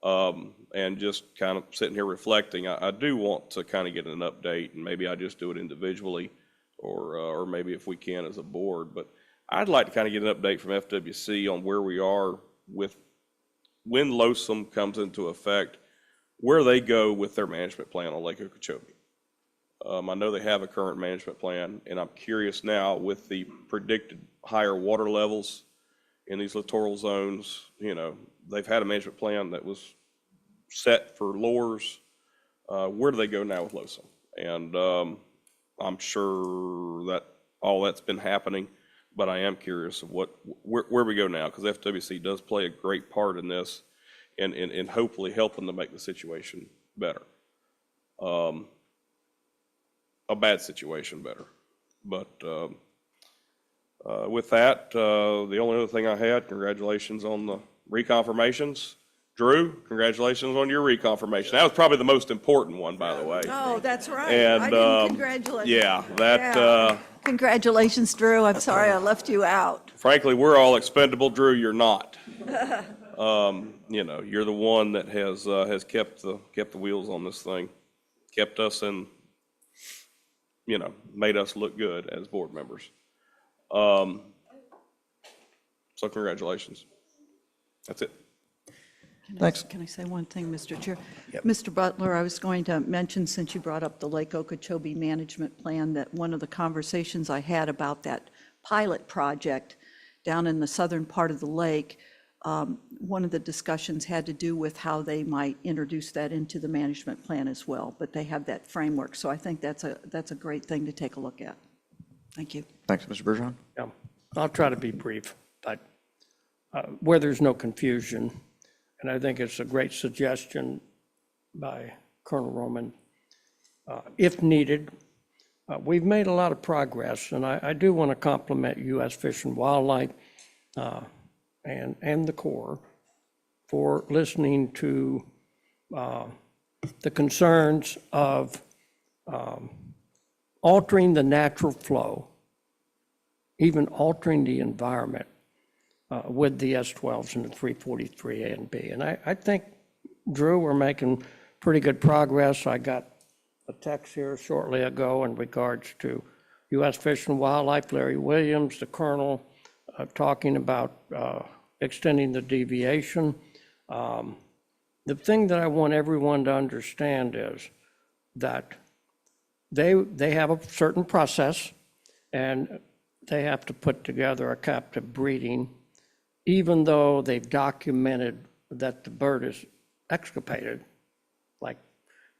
And just kind of sitting here reflecting, I do want to kind of get an update, and maybe I just do it individually, or maybe if we can as a board. But I'd like to kind of get an update from FWC on where we are with when LOSUM comes into effect, where they go with their management plan on Lake Okeechobee. I know they have a current management plan, and I'm curious now with the predicted higher water levels in these littoral zones. You know, they've had a management plan that was set for lures. Where do they go now with LOSUM? And I'm sure that all that's been happening, but I am curious of where we go now, because FWC does play a great part in this, and hopefully helping to make the situation better. A bad situation better. But with that, the only other thing I had, congratulations on the reconfirmations. Drew, congratulations on your reconfirmation. That was probably the most important one, by the way. Oh, that's right. And I didn't congratulate you. yeah, that Congratulations, Drew. I'm sorry I left you out. frankly, we're all expendable. Drew, you're not. You know, you're the one that has kept the wheels on this thing, kept us in, you know, made us look good as board members. So congratulations. That's it. Thanks. Can I say one thing, Mr. Chair? Yep. Mr. Butler, I was going to mention, since you brought up the Lake Okeechobee Management Plan, that one of the conversations I had about that pilot project down in the southern part of the lake, one of the discussions had to do with how they might introduce that into the management plan as well, but they have that framework. So I think that's a great thing to take a look at. Thank you. Thanks, Mr. Bergeron. Yeah, I'll try to be brief, but where there's no confusion, and I think it's a great suggestion by Colonel Roman, if needed, we've made a lot of progress, and I do want to compliment U.S. Fish and Wildlife and the Corps for listening to the concerns of altering the natural flow, even altering the environment with the S12s and the 343A and B. And I think, Drew, we're making pretty good progress. I got a text here shortly ago in regards to U.S. Fish and Wildlife, Larry Williams, the Colonel, talking about extending the deviation. The thing that I want everyone to understand is that they have a certain process, and they have to put together a captive breeding, even though they've documented that the bird is extirpated.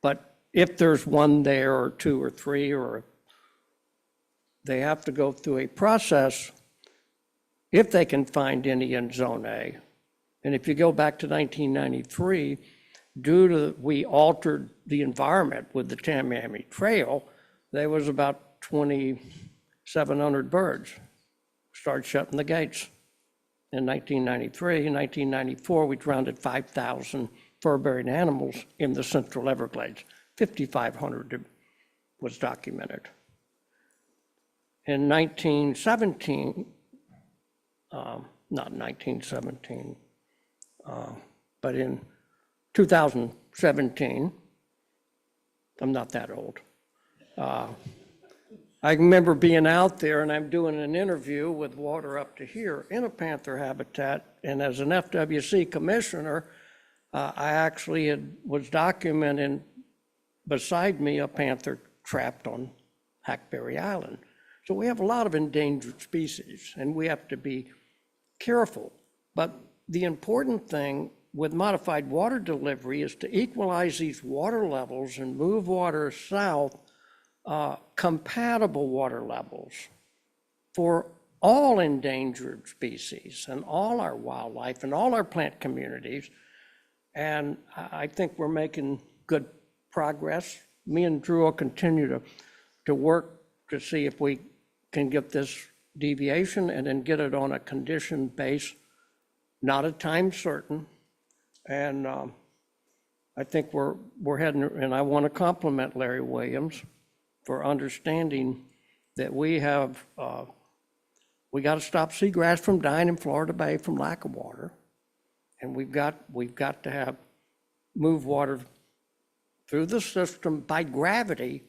But if there's one there or two or three, or they have to go through a process if they can find any in Zone A. And if you go back to 1993, due to we altered the environment with the Tamiami Trail, there was about 2,700 birds. Started shutting the gates in 1993. In 1994, we grounded 5,000 fur-bearing animals in the Central Everglades. 5,500 was documented. In 1917, not 1917, but in 2017, I'm not that old. I remember being out there and I'm doing an interview with water up to here in a panther habitat. And as an FWC commissioner, I actually was documenting beside me a panther trapped on Hackberry Island. So we have a lot of endangered species and we have to be careful. But the important thing with modified water delivery is to equalize these water levels and move water south, compatible water levels for all endangered species and all our wildlife and all our plant communities. And I think we're making good progress. Me and Drew will continue to work to see if we can get this deviation and then get it on a condition base, not a time certain. And I think we're heading, and I want to compliment Larry Williams for understanding that we got to stop seagrass from dying in Florida Bay from lack of water. And we've got to have move water through the system by gravity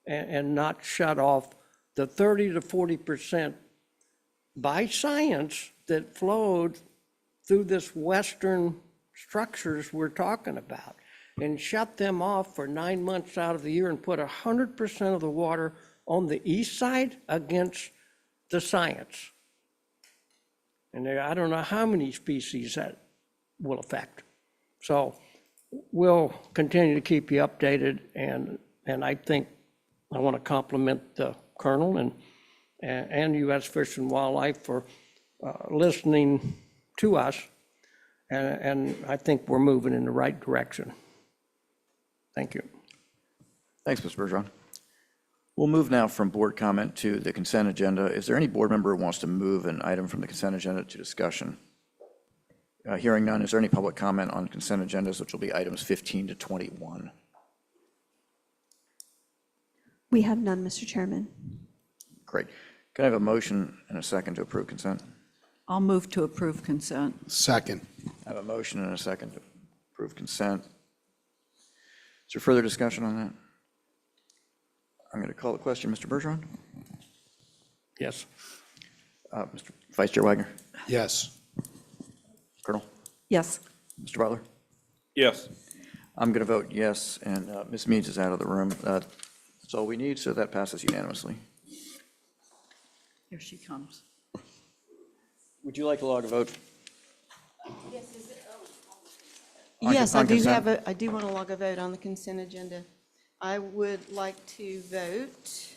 and not shut off the 30 to 40% by science that flowed through this western structures we're talking about, and shut them off for 9 months out of the year and put 100% of the water on the east side against the science. And I don't know how many species that will affect. So we'll continue to keep you updated, and I think I want to compliment the Colonel and U.S. Fish and Wildlife for listening to us, and I think we're moving in the right direction. Thank you. Thanks, Mr. Bergeron. We'll move now from board comment to the consent agenda. Is there any board member who wants to move an item from the consent agenda to discussion? Hearing none, is there any public comment on consent agendas, which will be items 15 to 21? We have none, Mr. Chairman. Great. Can I have a motion and a second to approve consent? I'll move to approve consent. Second. I have a motion and a second to approve consent. Is there further discussion on that? I'm going to call the question. Mr. Bergeron? Yes. Mr. Vice Chair Wagner? Yes. Colonel? Yes. Mr. Butler? Yes. I'm going to vote yes, and Ms. Meads is out of the room. That's all we need, so that passes unanimously. Here she comes. Would you like to log a vote? Yes, on consent? I do want to log a vote on the consent agenda. I would like to vote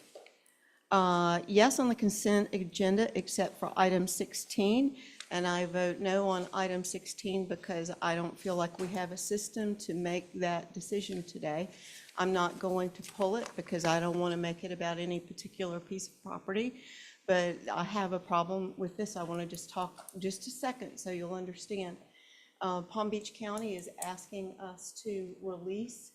yes on the consent agenda except for item 16, and I vote no on item 16 because I don't feel like we have a system to make that decision today. I'm not going to pull it because I don't want to make it about any particular piece of property, but I have a problem with this. I want to just talk just a second so you'll understand. Palm Beach County is asking us to release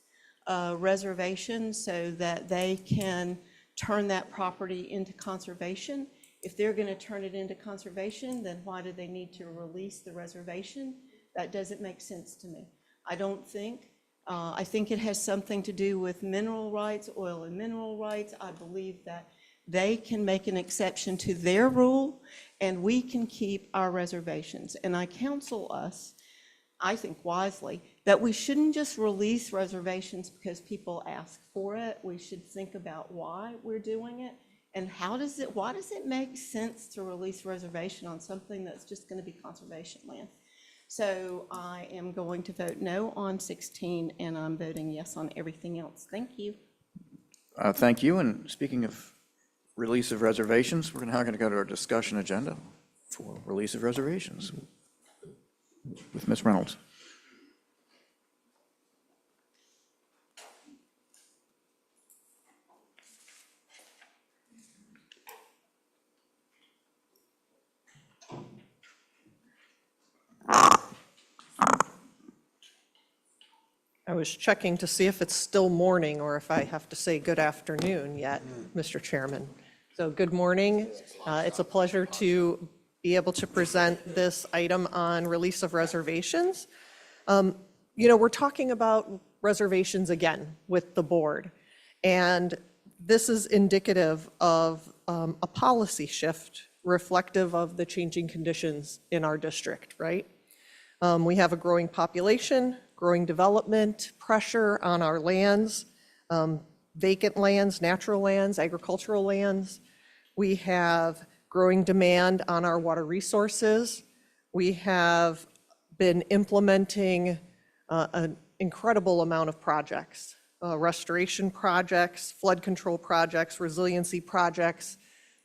reservation so that they can turn that property into conservation. If they're going to turn it into conservation, then why do they need to release the reservation? That doesn't make sense to me. I don't think. I think it has something to do with mineral rights, oil and mineral rights. I believe that they can make an exception to their rule and we can keep our reservations. And I counsel us, I think wisely, that we shouldn't just release reservations because people ask for it. We should think about why we're doing it and why does it make sense to release reservation on something that's just going to be conservation land? So I am going to vote no on 16 and I'm voting yes on everything else. Thank you. Thank you. And speaking of release of reservations, we're now going to go to our discussion agenda for release of reservations with Ms. Reynolds. I was checking to see if it's still morning or if I have to say good afternoon yet, Mr. Chairman. So good morning. It's a pleasure to be able to present this item on release of reservations. You know, we're talking about reservations again with the board, and this is indicative of a policy shift reflective of the changing conditions in our district, right? We have a growing population, growing development, pressure on our lands, vacant lands, natural lands, agricultural lands. We have growing demand on our water resources. We have been implementing an incredible amount of projects, restoration projects, flood control projects, resiliency projects,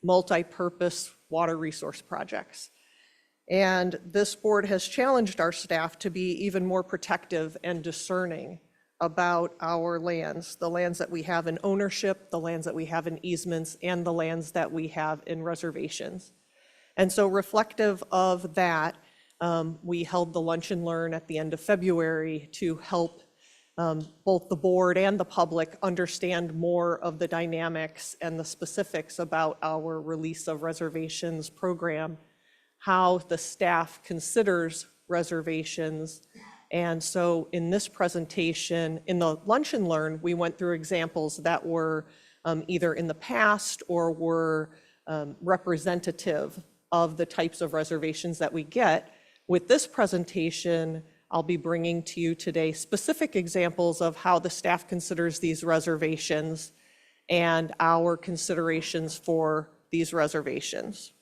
multi-purpose water resource projects. And this board has challenged our staff to be even more protective and discerning about our lands, the lands that we have in ownership, the lands that we have in easements, and the lands that we have in reservations. And so reflective of that, we held the Lunch and Learn at the end of February to help both the board and the public understand more of the dynamics and the specifics about our release of reservations program, how the staff considers reservations. And so in this presentation, in the Lunch and Learn, we went through examples that were either in the past or were representative of the types of reservations that we get. With this presentation, I'll be bringing to you today specific examples of how the staff considers these reservations and our considerations for these reservations.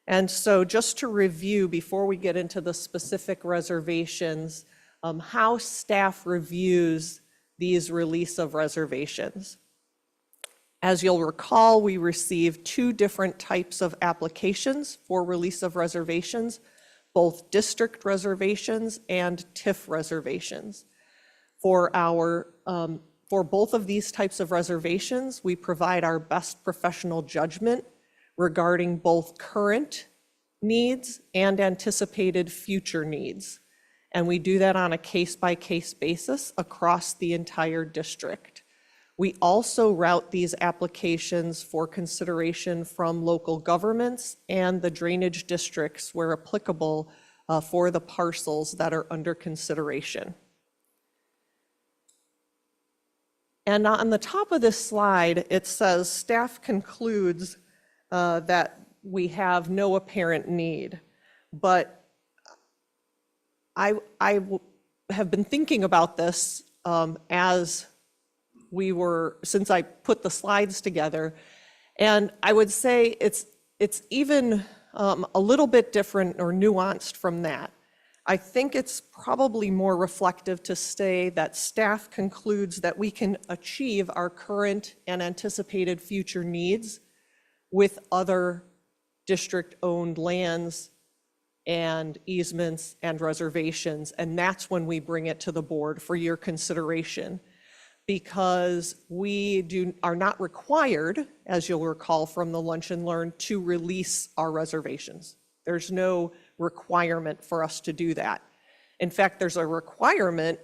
And so just to review, before we get into the specific reservations, how staff reviews these release of reservations. As you'll recall, we received 2 different types of applications for release of reservations, both district reservations and TIF reservations. For both of these types of reservations, we provide our best professional judgment regarding both current needs and anticipated future needs. And we do that on a case-by-case basis across the entire district. We also route these applications for consideration from local governments and the drainage districts where applicable for the parcels that are under consideration. And on the top of this slide, it says staff concludes that we have no apparent need. But I have been thinking about this since I put the slides together, and I would say it's even a little bit different or nuanced from that. I think it's probably more reflective to say that staff concludes that we can achieve our current and anticipated future needs with other district-owned lands and easements and reservations, and that's when we bring it to the board for your consideration. Because we are not required, as you'll recall from the Lunch and Learn, to release our reservations. There's no requirement for us to do that. In fact, there's a requirement,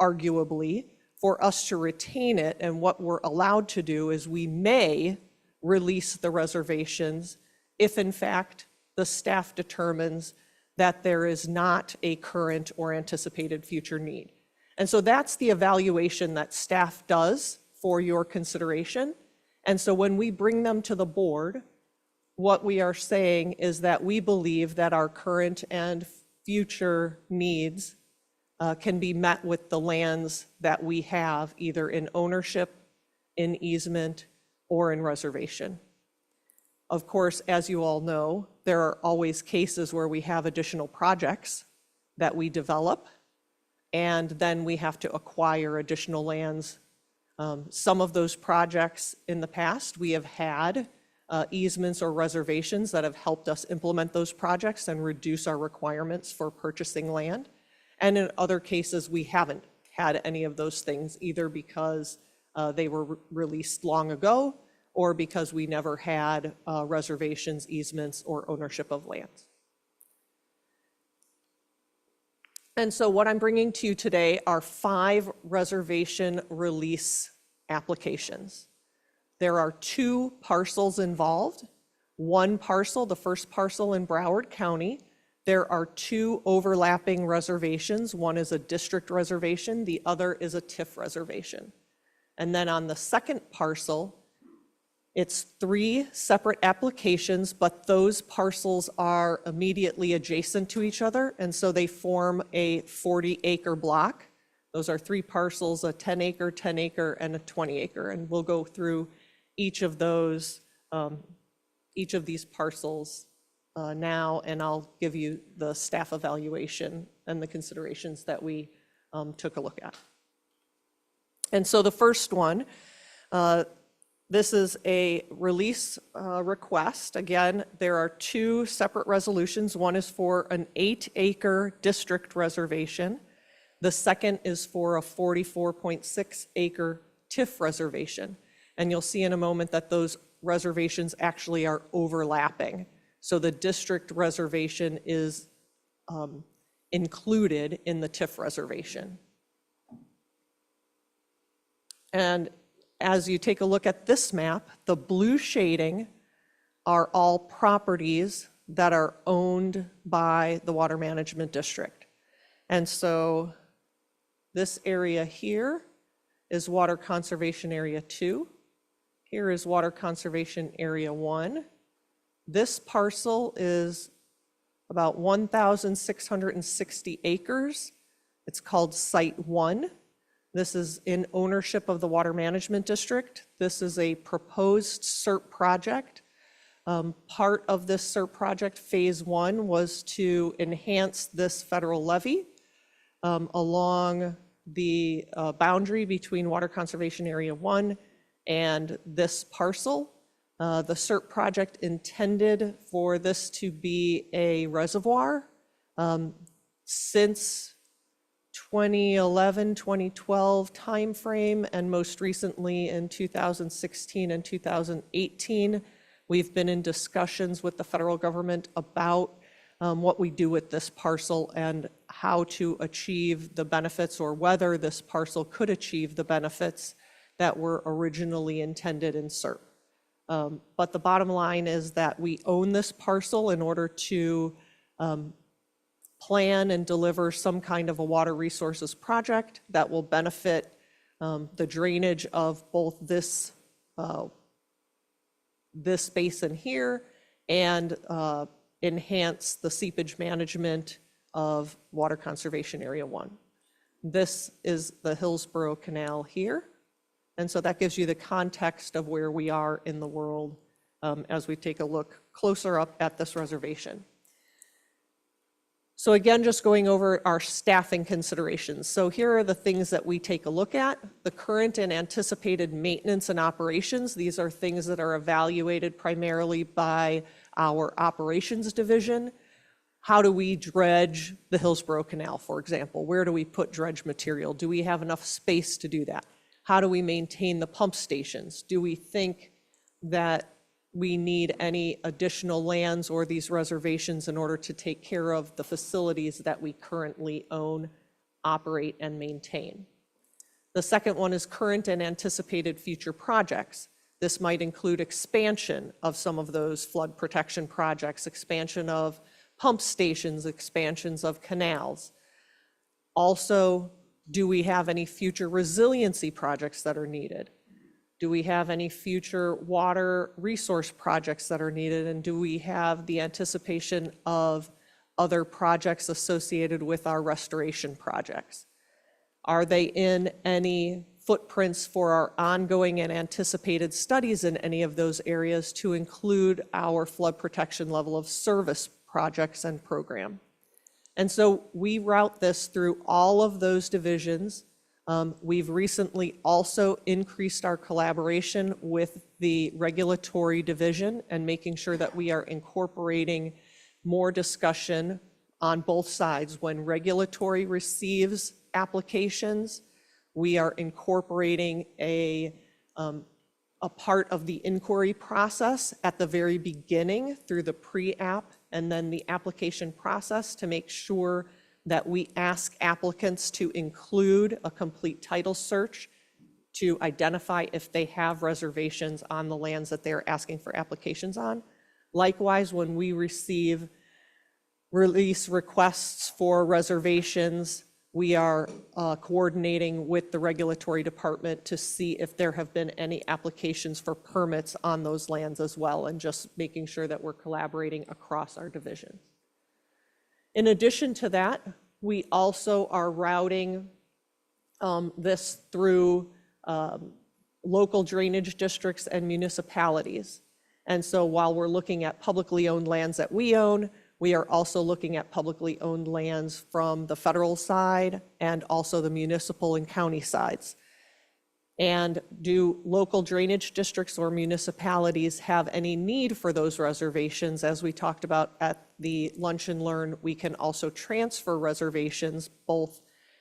arguably, for us to retain it, and what we're allowed to do is we may release the reservations if, in fact, the staff determines that there is not a current or anticipated future need. And so that's the evaluation that staff does for your consideration. And so when we bring them to the board, what we are saying is that we believe that our current and future needs can be met with the lands that we have, either in ownership, in easement, or in reservation. Of course, as you all know, there are always cases where we have additional projects that we develop, and then we have to acquire additional lands. Some of those projects in the past, we have had easements or reservations that have helped us implement those projects and reduce our requirements for purchasing land. And in other cases, we haven't had any of those things, either because they were released long ago or because we never had reservations, easements, or ownership of lands. And so what I'm bringing to you today are 5 reservation release applications. There are 2 parcels involved. One parcel, the first parcel in Broward County, there are 2 overlapping reservations. One is a district reservation, the other is a TIF reservation. And then on the second parcel, it's 3 separate applications, but those parcels are immediately adjacent to each other, and so they form a 40-acre block. Those are 3 parcels, a 10-acre, 10-acre, and a 20-acre, and we'll go through each of those, each of these parcels now, and I'll give you the staff evaluation and the considerations that we took a look at. And so the first one, this is a release request. Again, there are 2 separate resolutions. One is for an 8-acre district reservation. The second is for a 44.6-acre TIF reservation. And you'll see in a moment that those reservations actually are overlapping. So the district reservation is included in the TIF reservation. And as you take a look at this map, the blue shading are all properties that are owned by the Water Management District. And so this area here is Water Conservation Area 2. Here is Water Conservation Area 1. This parcel is about 1,660 acres. It's called Site 1. This is in ownership of the Water Management District. This is a proposed SERP project. Part of this SERP project, Phase 1, was to enhance this federal levee along the boundary between Water Conservation Area 1 and this parcel. The SERP project intended for this to be a reservoir. Since 2011, 2012 timeframe, and most recently in 2016 and 2018, we've been in discussions with the federal government about what we do with this parcel and how to achieve the benefits, or whether this parcel could achieve the benefits that were originally intended in SERP. But the bottom line is that we own this parcel in order to plan and deliver some kind of a water resources project that will benefit the drainage of both this basin here and enhance the seepage management of Water Conservation Area 1. This is the Hillsborough Canal here. And so that gives you the context of where we are in the world as we take a look closer up at this reservation. So again, just going over our staffing considerations. So here are the things that we take a look at. The current and anticipated maintenance and operations. These are things that are evaluated primarily by our operations division. How do we dredge the Hillsborough Canal, for example? Where do we put dredge material? Do we have enough space to do that? How do we maintain the pump stations? Do we think that we need any additional lands or these reservations in order to take care of the facilities that we currently own, operate, and maintain? The second one is current and anticipated future projects. This might include expansion of some of those flood protection projects, expansion of pump stations, expansions of canals. Also, do we have any future resiliency projects that are needed? Do we have any future water resource projects that are needed? And do we have the anticipation of other projects associated with our restoration projects? Are they in any footprints for our ongoing and anticipated studies in any of those areas to include our flood protection level of service projects and program? And so we route this through all of those divisions. We've recently also increased our collaboration with the regulatory division and making sure that we are incorporating more discussion on both sides. When regulatory receives applications, we are incorporating a part of the inquiry process at the very beginning through the pre-app and then the application process to make sure that we ask applicants to include a complete title search to identify if they have reservations on the lands that they're asking for applications on. Likewise, when we receive release requests for reservations, we are coordinating with the regulatory department to see if there have been any applications for permits on those lands as well, and just making sure that we're collaborating across our divisions. In addition to that, we also are routing this through local drainage districts and municipalities. And so while we're looking at publicly owned lands that we own, we are also looking at publicly owned lands from the federal side and also the municipal and county sides. And do local drainage districts or municipalities have any need for those reservations? As we talked about at the Lunch and Learn, we can also transfer reservations. Both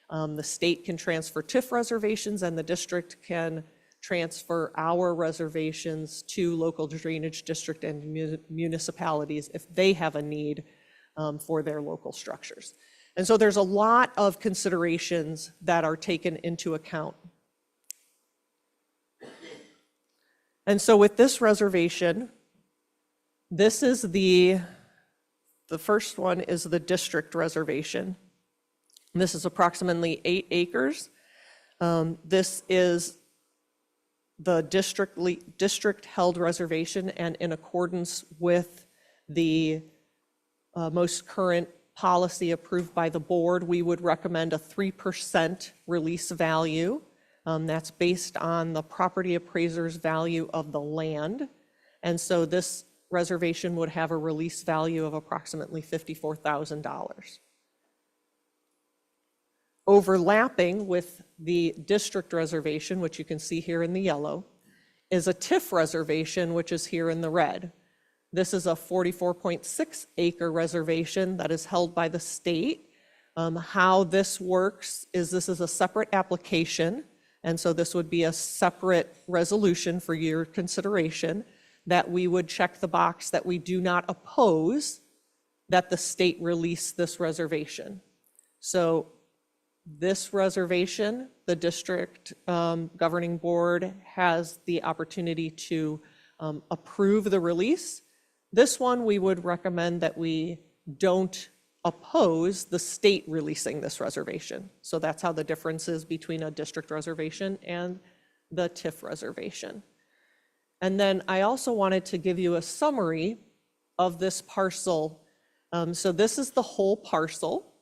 the state can transfer TIF reservations and the district can transfer our reservations to local drainage district and municipalities if they have a need for their local structures. And so there's a lot of considerations that are taken into account. And so with this reservation, this is the first one is the district reservation. This is approximately 8 acres. This is the district-held reservation, and in accordance with the most current policy approved by the board, we would recommend a 3% release value. That's based on the property appraiser's value of the land. And so this reservation would have a release value of approximately $54,000. Overlapping with the district reservation, which you can see here in the yellow, is a TIF reservation, which is here in the red. This is a 44.6 acre reservation that is held by the state. How this works is this is a separate application, and so this would be a separate resolution for your consideration, that we would check the box that we do not oppose that the state release this reservation. So this reservation, the district governing board has the opportunity to approve the release. This one, we would recommend that we don't oppose the state releasing this reservation. So that's how the difference is between a district reservation and the TIF reservation. And then I also wanted to give you a summary of this parcel. So this is the whole parcel.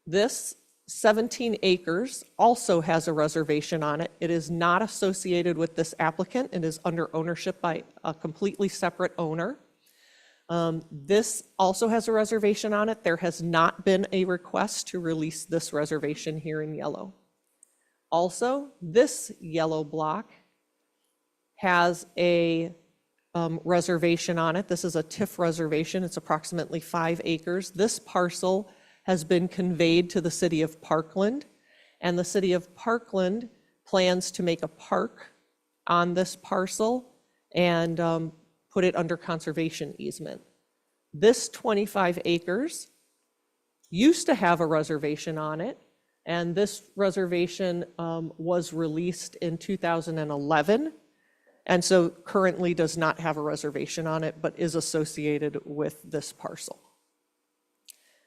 This 17 acres also has a reservation on it. It is not associated with this applicant. It is under ownership by a completely separate owner. This also has a reservation on it. There has not been a request to release this reservation here in yellow. Also, this yellow block has a reservation on it. This is a TIF reservation. It's approximately 5 acres. This parcel has been conveyed to the city of Parkland, and the city of Parkland plans to make a park on this parcel and put it under conservation easement. This 25 acres used to have a reservation on it, and this reservation was released in 2011, and so currently does not have a reservation on it, but is associated with this parcel.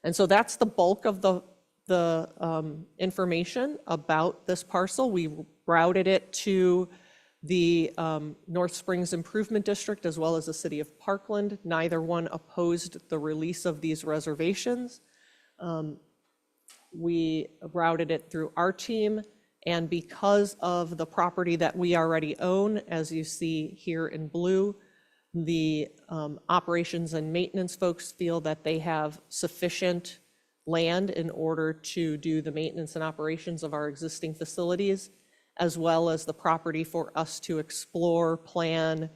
And so that's the bulk of the information about this parcel. We routed it to the North Springs Improvement District as well as the city of Parkland. Neither one opposed the release of these reservations. We routed it through our team, and because of the property that we already own, as you see here in blue, the operations and maintenance folks feel that they have sufficient land in order to do the maintenance and operations of our existing facilities, as well as the property for us to explore, plan,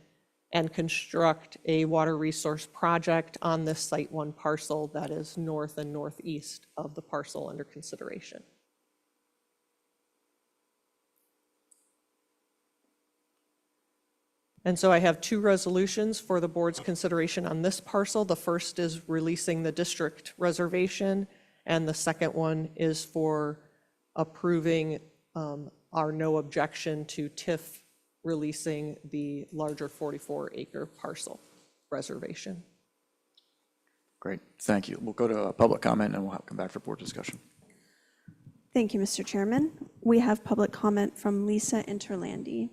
and construct a water resource project on this Site 1 parcel that is north and northeast of the parcel under consideration. And so I have 2 resolutions for the board's consideration on this parcel. The first is releasing the district reservation, and the second one is for approving our no objection to TIF releasing the larger 44-acre parcel reservation. Great, thank you. We'll go to public comment and we'll come back for board discussion. Thank you, Mr. Chairman. We have public comment from Lisa Interlandi.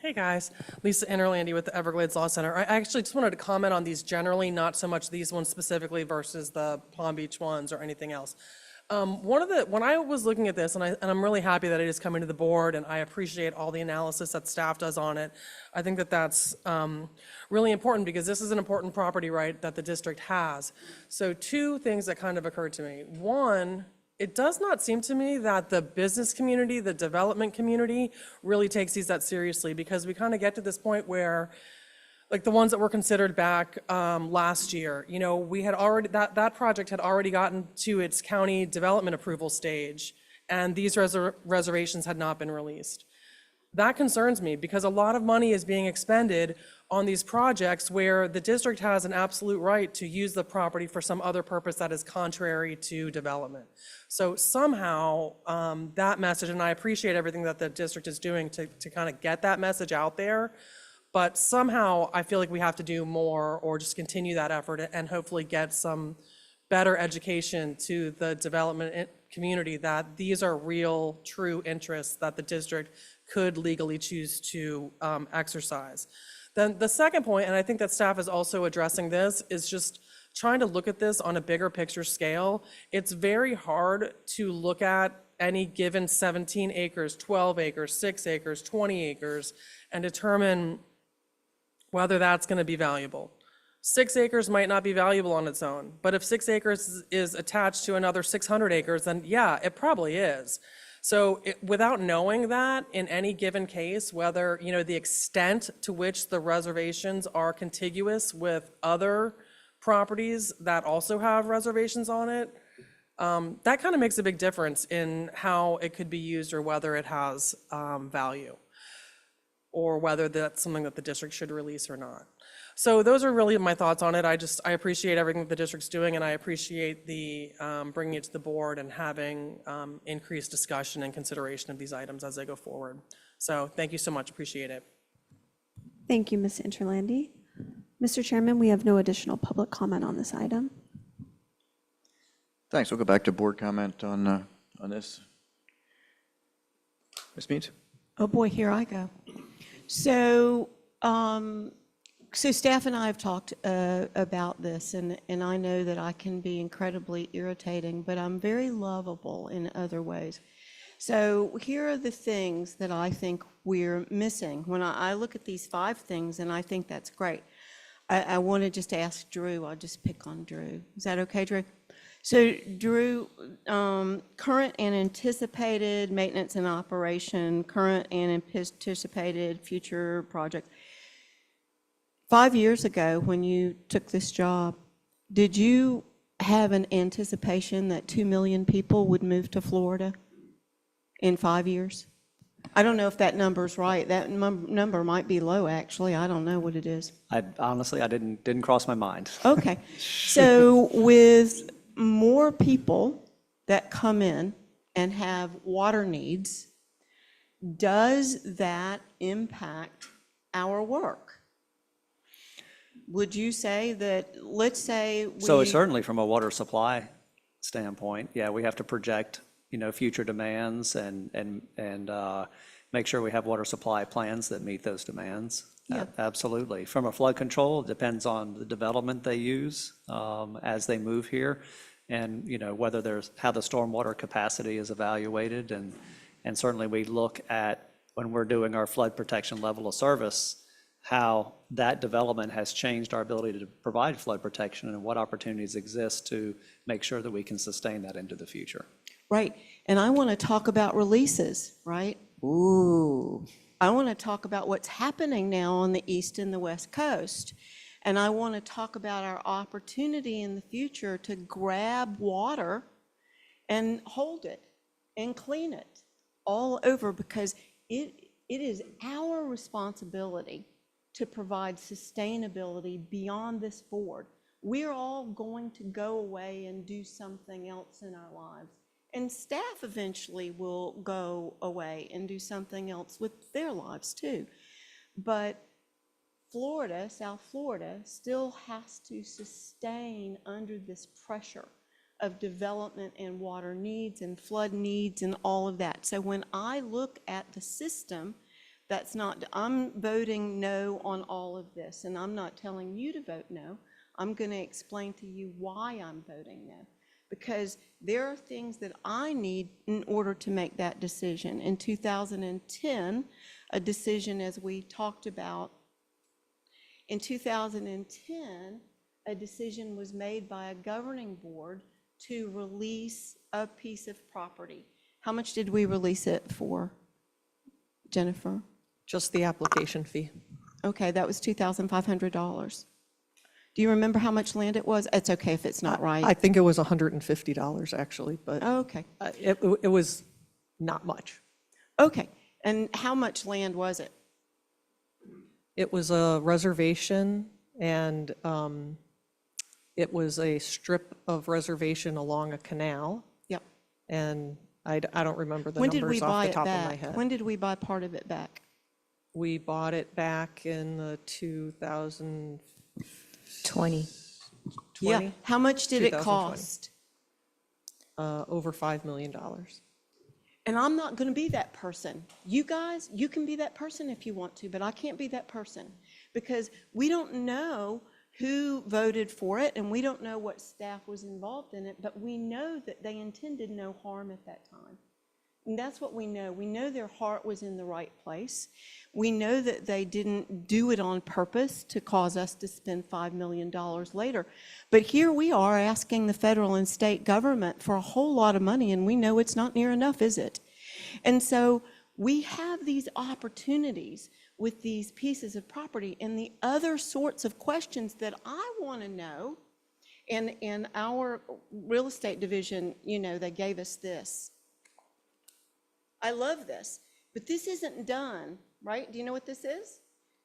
Hey guys, Lisa Interlandi with the Everglades Law Center. I actually just wanted to comment on these generally, not so much these ones specifically versus the Palm Beach ones or anything else. When I was looking at this, and I'm really happy that it is coming to the board, and I appreciate all the analysis that staff does on it. I think that that's really important because this is an important property right that the district has. So 2 things that kind of occurred to me. One, it does not seem to me that the business community, the development community really takes these that seriously, because we kind of get to this point where, like the ones that were considered back last year, you know, we had already, that project had already gotten to its county development approval stage, and these reservations had not been released. That concerns me because a lot of money is being expended on these projects where the district has an absolute right to use the property for some other purpose that is contrary to development. So somehow, that message, and I appreciate everything that the district is doing to kind of get that message out there, but somehow I feel like we have to do more or just continue that effort and hopefully get some better education to the development community that these are real, true interests that the district could legally choose to exercise. Then the second point, and I think that staff is also addressing this, is just trying to look at this on a bigger picture scale. It's very hard to look at any given 17 acres, 12 acres, 6 acres, 20 acres, and determine whether that's going to be valuable. 6 acres might not be valuable on its own, but if 6 acres is attached to another 600 acres, then yeah, it probably is. So without knowing that in any given case, whether, the extent to which the reservations are contiguous with other properties that also have reservations on it, that kind of makes a big difference in how it could be used or whether it has value, or whether that's something that the district should release or not. So those are really my thoughts on it. I appreciate everything that the district's doing, and I appreciate the bringing it to the board and having increased discussion and consideration of these items as they go forward. So thank you so much, appreciate it. Thank you, Ms. Interlandi. Mr. Chairman, we have no additional public comment on this item. Thanks. We'll go back to board comment on this. Ms. Means? Oh, boy, here I go. So, so staff and I have talked about this, and I know that I can be incredibly irritating, but I'm very lovable in other ways. So here are the things that I think we're missing. When I look at these 5 things, and I think that's great, I want to just ask Drew. I'll just pick on Drew. Is that okay, Drew? So Drew, current and anticipated maintenance and operation, current and anticipated future projects. 5 years ago, when you took this job, did you have an anticipation that 2 million people would move to Florida in 5 years? I don't know if that number's right. That number might be low, actually. I don't know what it is. Honestly, I didn't cross my mind. Okay. So with more people that come in and have water needs, does that impact our work? Would you say that, let's say we... So certainly from a water supply standpoint, yeah, we have to project, future demands and make sure we have water supply plans that meet those demands. Yeah. Absolutely. From a flood control, it depends on the development they use as they move here, and whether how the stormwater capacity is evaluated, and certainly we look at, when we're doing our flood protection level of service, how that development has changed our ability to provide flood protection and what opportunities exist to make sure that we can sustain that into the future. Right. And I want to talk about releases, right? Ooh. I want to talk about what's happening now on the East and the West Coast. And I want to talk about our opportunity in the future to grab water and hold it and clean it all over, because it is our responsibility to provide sustainability beyond this board. We're all going to go away and do something else in our lives. And staff eventually will go away and do something else with their lives too. But Florida, South Florida, still has to sustain under this pressure of development and water needs and flood needs and all of that. So when I look at the system, I'm voting no on all of this, and I'm not telling you to vote no. I'm going to explain to you why I'm voting no. Because there are things that I need in order to make that decision. In 2010, a decision, as we talked about, in 2010, a decision was made by a governing board to release a piece of property. How much did we release it for, Jennifer? Just the application fee. Okay, that was $2,500. Do you remember how much land it was? It's okay if it's not right. I think it was $150 actually, but Okay. it was not much. Okay, and how much land was it? It was a reservation, and it was a strip of reservation along a canal. Yep. And I don't remember the When did we numbers off buy the it top of my back? head. When did we buy part of it back? We bought it back in the 2020. Yeah. How much did it 2020. cost? Over $5 million. And I'm not going to be that person. You guys, you can be that person if you want to, but I can't be that person because we don't know who voted for it and we don't know what staff was involved in it, but we know that they intended no harm at that time. And that's what we know. We know their heart was in the right place. We know that they didn't do it on purpose to cause us to spend $5 million later. But here we are asking the federal and state government for a whole lot of money, and we know it's not near enough, is it? And so we have these opportunities with these pieces of property and the other sorts of questions that I want to know. And in our real estate division, you know, they gave us this. I love this, but this isn't done, right? Do you know what this is?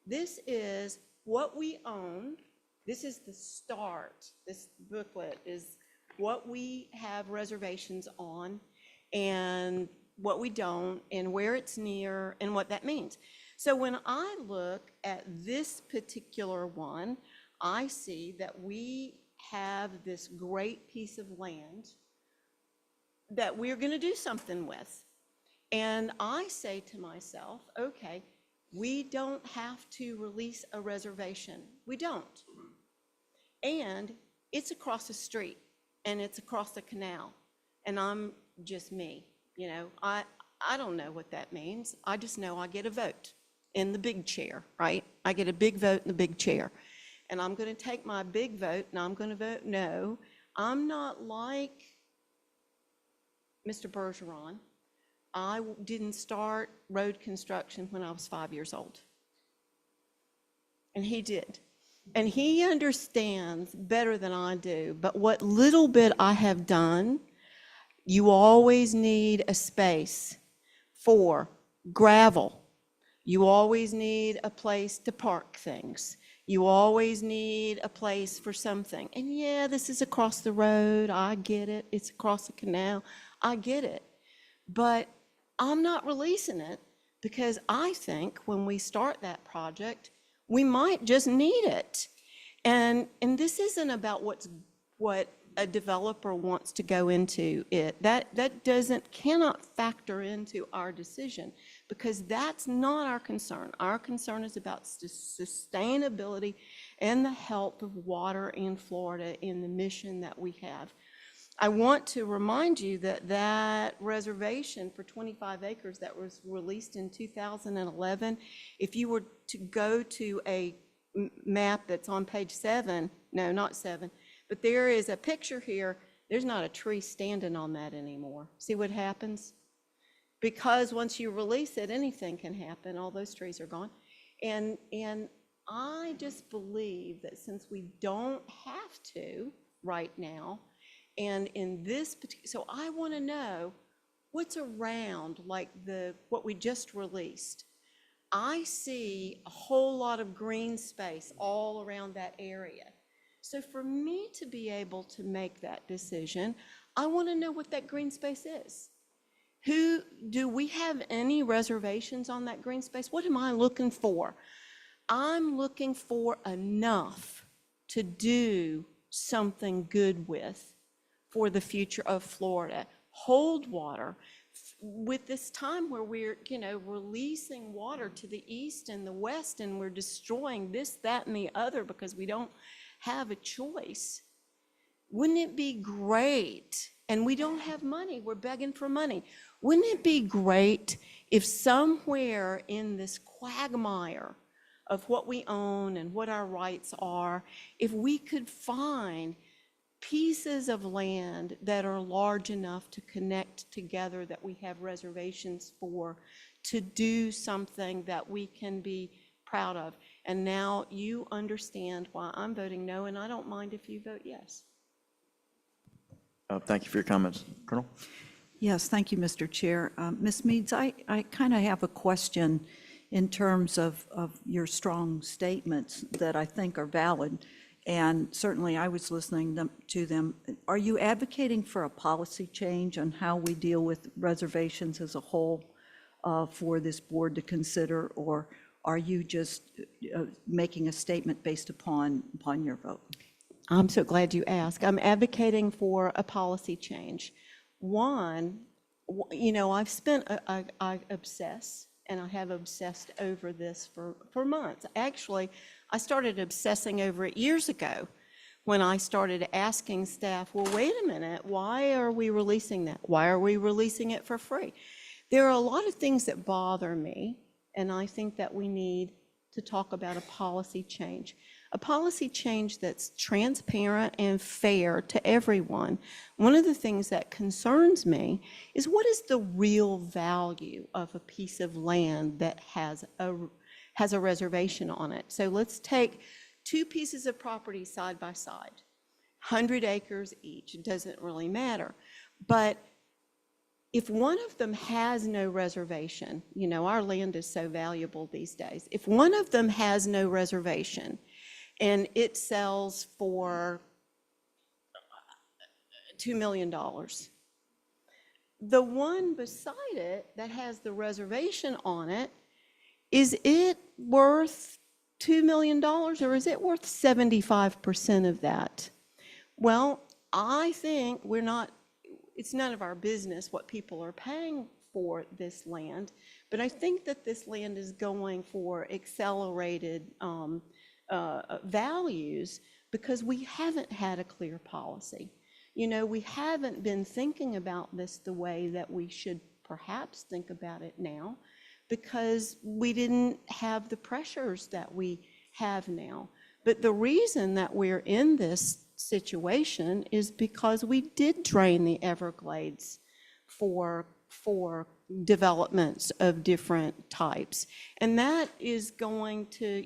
This is what we own. This is the start. This booklet is what we have reservations on and what we don't and where it's near and what that means. So when I look at this particular one, I see that we have this great piece of land that we're going to do something with. And I say to myself, okay, we don't have to release a reservation. We don't. And it's across the street and it's across the canal. And I'm just me, you know, I don't know what that means. I just know I get a vote in the big chair, right? I get a big vote in the big chair. And I'm going to take my big vote and I'm going to vote no. I'm not like Mr. Bergeron. I didn't start road construction when I was 5 years old. And he did. And he understands better than I do. But what little bit I have done, you always need a space for gravel. You always need a place to park things. You always need a place for something. And yeah, this is across the road. I get it. It's across the canal. I get it. But I'm not releasing it because I think when we start that project, we might just need it. And this isn't about what a developer wants to go into it. That cannot factor into our decision because that's not our concern. Our concern is about sustainability and the health of water in Florida in the mission that we have. I want to remind you that that reservation for 25 acres that was released in 2011, if you were to go to a map that's on page 7, no, not 7, but there is a picture here, there's not a tree standing on that anymore. See what happens? Because once you release it, anything can happen. All those trees are gone. And I just believe that since we don't have to right now, and in this particular, so I want to know what's around like what we just released. I see a whole lot of green space all around that area. So for me to be able to make that decision, I want to know what that green space is. Do we have any reservations on that green space? What am I looking for? I'm looking for enough to do something good with for the future of Florida. Hold water with this time where we're, you know, releasing water to the east and the west, and we're destroying this, that, and the other because we don't have a choice. Wouldn't it be great? And we don't have money. We're begging for money. Wouldn't it be great if somewhere in this quagmire of what we own and what our rights are, if we could find pieces of land that are large enough to connect together that we have reservations for, to do something that we can be proud of. And now you understand why I'm voting no, and I don't mind if you vote yes. Thank you for your comments. Colonel? Yes, thank you, Mr. Chair. Ms. Meads, I kind of have a question. in terms of your strong statements that I think are valid. And certainly I was listening to them. Are you advocating for a policy change on how we deal with reservations as a whole for this board to consider? Or are you just making a statement based upon your vote? I'm so glad you asked. I'm advocating for a policy change. One, I obsess, and I have obsessed over this for months. Actually, I started obsessing over it years ago when I started asking staff, well, wait a minute, why are we releasing that? Why are we releasing it for free? There are a lot of things that bother me, and I think that we need to talk about a policy change. A policy change that's transparent and fair to everyone. One of the things that concerns me is what is the real value of a piece of land that has a reservation on it. So let's take two pieces of property side by side, 100 acres each. It doesn't really matter. But if one of them has no reservation, our land is so valuable these days. If one of them has no reservation, and it sells for $2 million. The one beside it that has the reservation on it, is it worth $2 million or is it worth 75% of that? Well, I think it's none of our business what people are paying for this land, but I think that this land is going for accelerated values because we haven't had a clear policy. We haven't been thinking about this the way that we should perhaps think about it now because we didn't have the pressures that we have now. But the reason that we're in this situation is because we did drain the Everglades for developments of different types. And that is going to,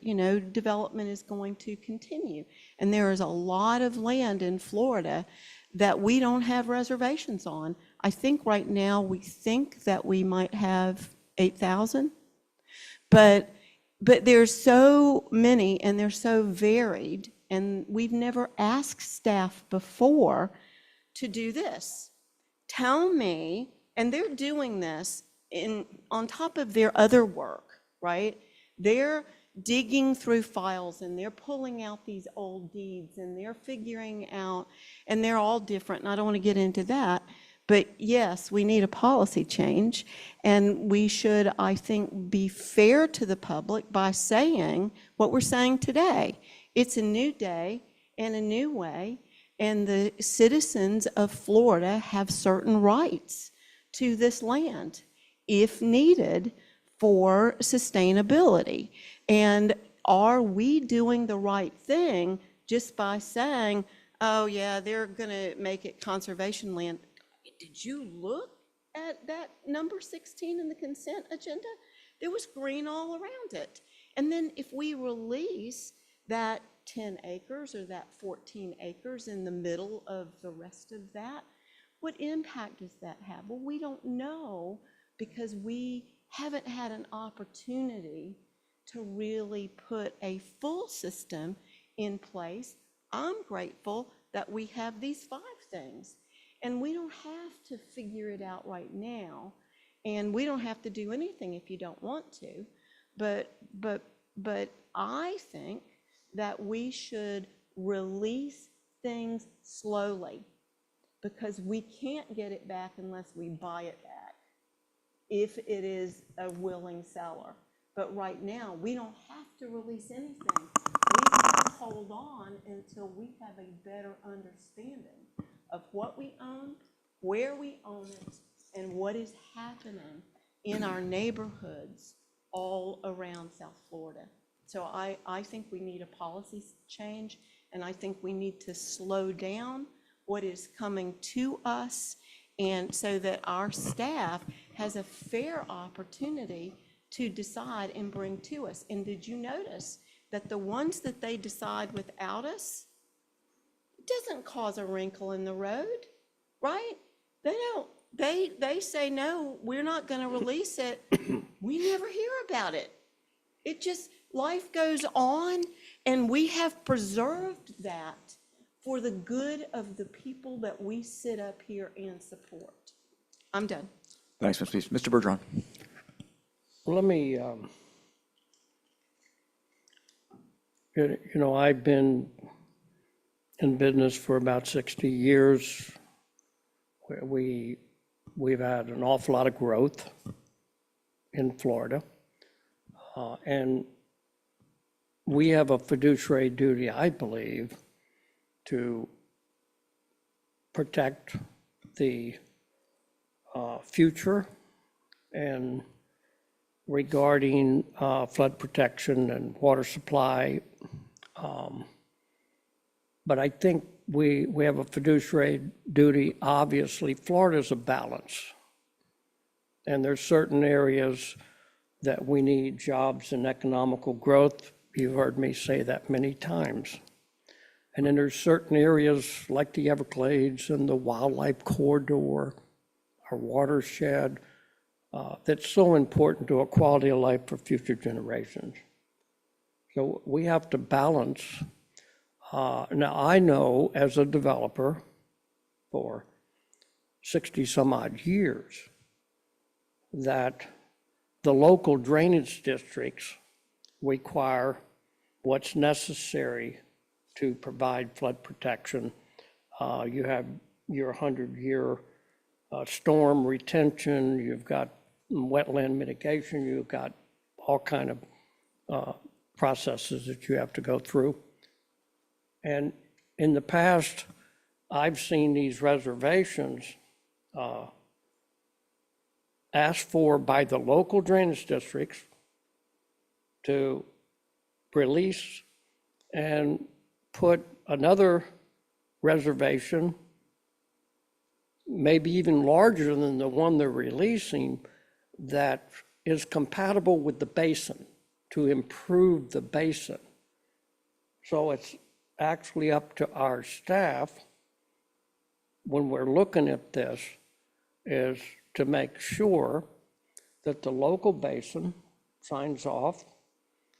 development is going to continue. And there is a lot of land in Florida that we don't have reservations on. I think right now we think that we might have 8,000, but there's so many and they're so varied, and we've never asked staff before to do this. Tell me, and they're doing this on top of their other work, right? They're digging through files and they're pulling out these old deeds and they're figuring out, and they're all different, and I don't want to get into that, but yes, we need a policy change, and we should, I think, be fair to the public by saying what we're saying today. It's a new day and a new way, and the citizens of Florida have certain rights to this land if needed for sustainability. And are we doing the right thing just by saying, oh yeah, they're going to make it conservation land? Did you look at that number 16 in the consent agenda? There was green all around it. And then if we release that 10 acres or that 14 acres in the middle of the rest of that, what impact does that have? Well, we don't know because we haven't had an opportunity to really put a full system in place. I'm grateful that we have these 5 things, and we don't have to figure it out right now, and we don't have to do anything if you don't want to, but I think that we should release things slowly, because we can't get it back unless we buy it back, if it is a willing seller. But right now, we don't have to release anything. We can hold on until we have a better understanding of what we own, where we own it, and what is happening in our neighborhoods all around South Florida. So I think we need a policy change, and I think we need to slow down what is coming to us, and so that our staff has a fair opportunity to decide and bring to us. And did you notice that the ones that they decide without us, it doesn't cause a wrinkle in the road, right? They don't. They say, no, we're not going to release it. We never hear about it. It just, life goes on, and we have preserved that for the good of the people that we sit up here and support. I'm done. Thanks, Ms. Peace. Mr. Bergeron. Let me, I've been in business for about 60 years. We've had an awful lot of growth in Florida. And we have a fiduciary duty, I believe, to protect the future and regarding flood protection and water supply. But I think we have a fiduciary duty. Obviously, Florida's a balance. And there's certain areas that we need jobs and economical growth. You've heard me say that many times. And then there's certain areas like the Everglades and the wildlife corridor, our watershed, that's so important to a quality of life for future generations. So we have to balance. Now, I know as a developer for 60 some odd years that the local drainage districts require what's necessary to provide flood protection. You have your 100-year storm retention, you've got wetland mitigation, you've got all kind of processes that you have to go through. And in the past, I've seen these reservations asked for by the local drainage districts to release and put another reservation, maybe even larger than the one they're releasing, that is compatible with the basin to improve the basin. So it's actually up to our staff when we're looking at this is to make sure that the local basin signs off,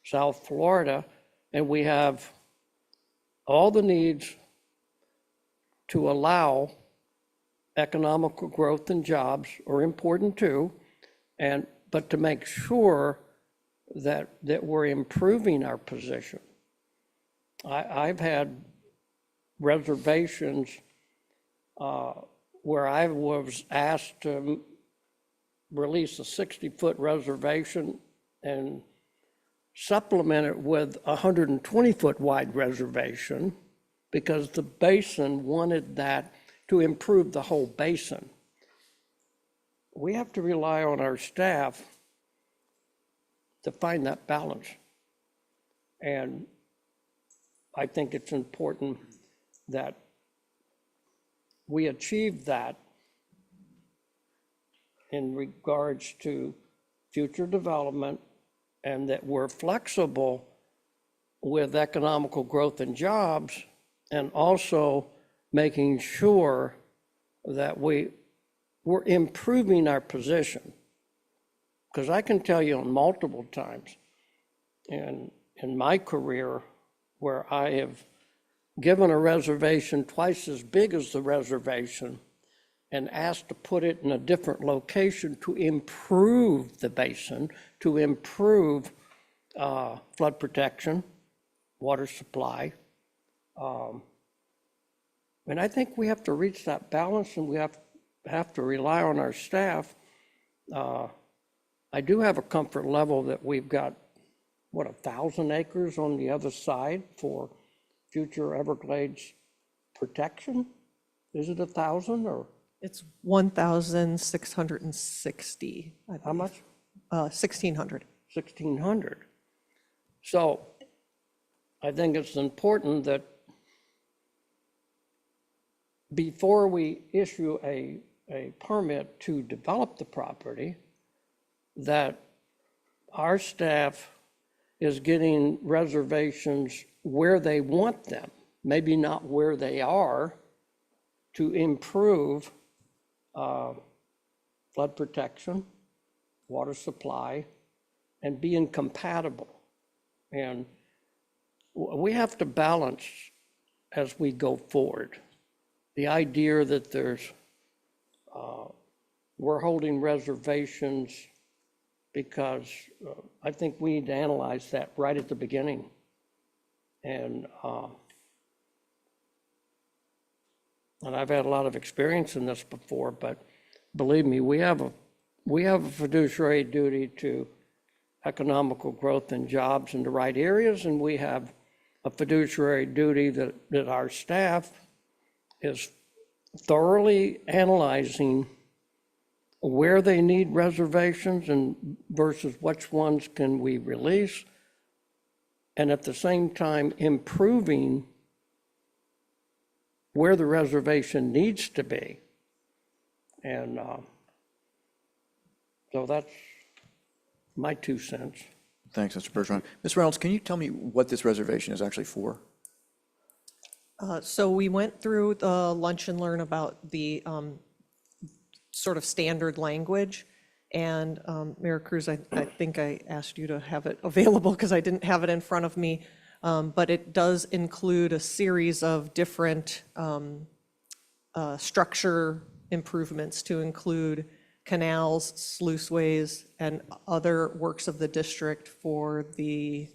South Florida, and we have all the needs to allow economical growth and jobs are important too, but to make sure that we're improving our position. I've had reservations where I was asked to release a 60-foot reservation and supplement it with a 120-foot wide reservation because the basin wanted that to improve the whole basin. We have to rely on our staff to find that balance. And I think it's important that we achieve that in regards to future development and that we're flexible with economical growth and jobs and also making sure that we're improving our position. Because I can tell you on multiple times in my career where I have given a reservation twice as big as the reservation and asked to put it in a different location to improve the basin, to improve flood protection, water supply. And I think we have to reach that balance and we have to rely on our staff. I do have a comfort level that we've got, 1,000 acres on the other side for future Everglades protection? Is it 1,000 or? It's 1,660. How much? 1,600. 1,600. So I think it's important that before we issue a permit to develop the property, that our staff is getting reservations where they want them, maybe not where they are, to improve flood protection, water supply, and being compatible. And we have to balance as we go forward. The idea that we're holding reservations because I think we need to analyze that right at the beginning. And I've had a lot of experience in this before, but believe me, we have a fiduciary duty to economical growth and jobs in the right areas, and we have a fiduciary duty that our staff is thoroughly analyzing where they need reservations and versus which ones can we release, and at the same time improving where the reservation needs to be. And so that's my 2 cents. Thanks, Mr. Bergeron. Ms. Reynolds, can you tell me what this reservation is actually for? So we went through the lunch and learn about the sort of standard language. And Mayor Cruz, I think I asked you to have it available because I didn't have it in front of me. But it does include a series of different structure improvements to include canals, sluiceways, and other works of the district for the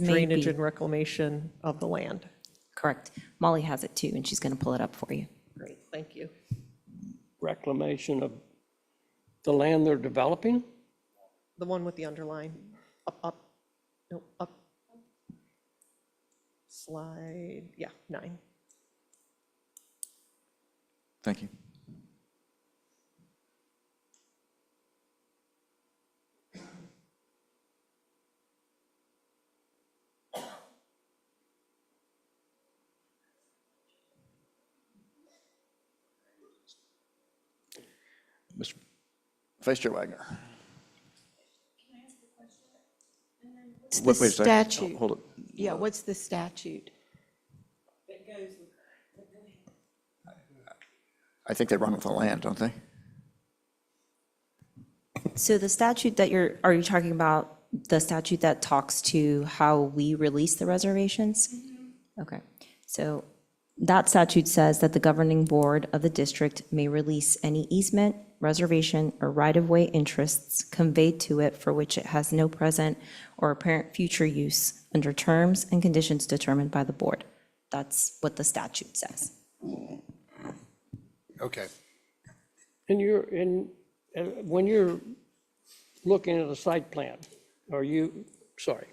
drainage and reclamation of the land. Correct. Molly has it too, and she's going to pull it up for you. Great, thank you. Reclamation of the land they're developing? The one with the underline, up, no, up. Slide, yeah, 9. Thank you. Mr. Vice Chair Wagner. What's the Wait a second. statute? Oh, hold it. Yeah, what's the statute? I think they run with the land, don't they? So the statute that are you talking about the statute that talks to how we release the reservations? Okay, so that statute says that the governing board of the district may release any easement, reservation, or right-of-way interests conveyed to it for which it has no present or apparent future use under terms and conditions determined by the board. That's what the statute says. Okay. And when you're looking at a site plan, are you, sorry,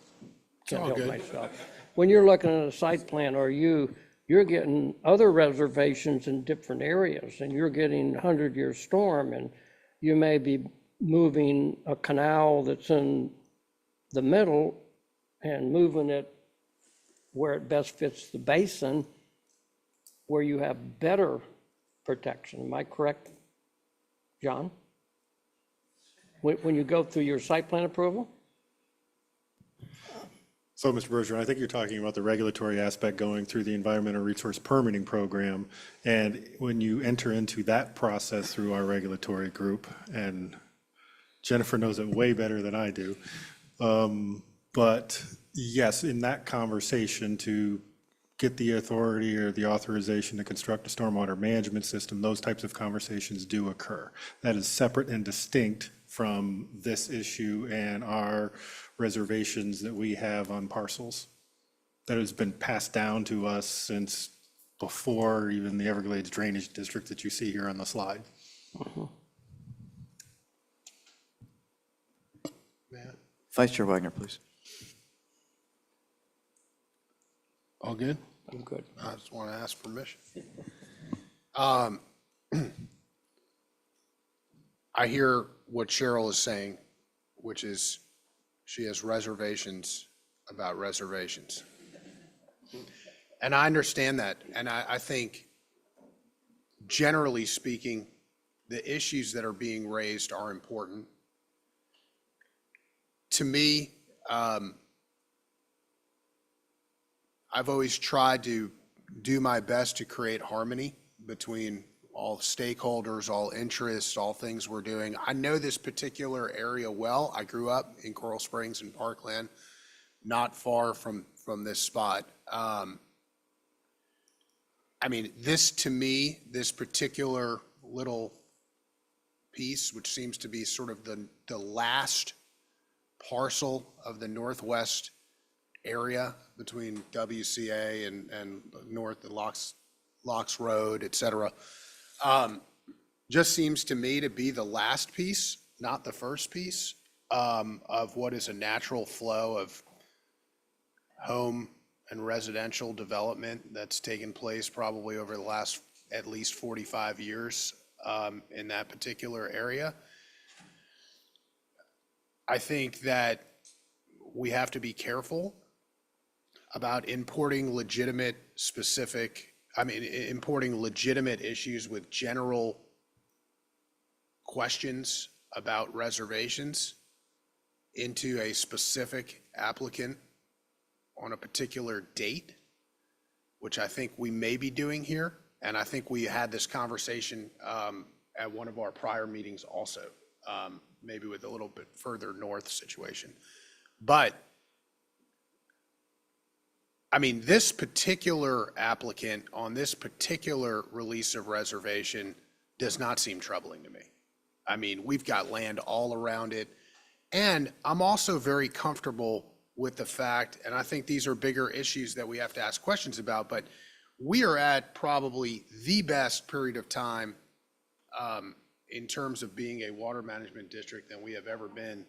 can't all help good. myself. When you're looking at a site plan, you're getting other reservations in different areas, and you're getting 100-year storm, and you may be moving a canal that's in the middle and moving it where it best fits the basin, where you have better protection. Am I correct, John? When you go through your site plan approval? So, Mr. Bergeron, I think you're talking about the regulatory aspect going through the environmental resource permitting program. And when you enter into that process through our regulatory group, and Jennifer knows it way better than I do. But yes, in that conversation to get the authority or the authorization to construct a stormwater management system, those types of conversations do occur. That is separate and distinct from this issue and our reservations that we have on parcels. That has been passed down to us since before even the Everglades Drainage District that you see here on the slide. Vice Chair Wagner, please. All good? I'm good. I just want to ask permission. I hear what Cheryl is saying, which is she has reservations about reservations. And I understand that. And I think, generally speaking, the issues that are being raised are important. To me, I've always tried to do my best to create harmony between all stakeholders, all interests, all things we're doing. I know this particular area well. I grew up in Coral Springs and Parkland, not far from this spot. I mean, this, to me, this particular little piece, which seems to be sort of the last parcel of the northwest area between WCA and north of Locks Road, et cetera, just seems to me to be the last piece, not the first piece, of what is a natural flow of home and residential development that's taken place probably over the last at least 45 years in that particular area. I think that we have to be careful about importing legitimate issues with general questions about reservations into a specific applicant on a particular date, which I think we may be doing here. And I think we had this conversation at one of our prior meetings also, maybe with a little bit further north situation. But I mean, this particular applicant on this particular release of reservation does not seem troubling to me. I mean, we've got land all around it. And I'm also very comfortable with the fact, and I think these are bigger issues that we have to ask questions about, but we are at probably the best period of time in terms of being a water management district than we have ever been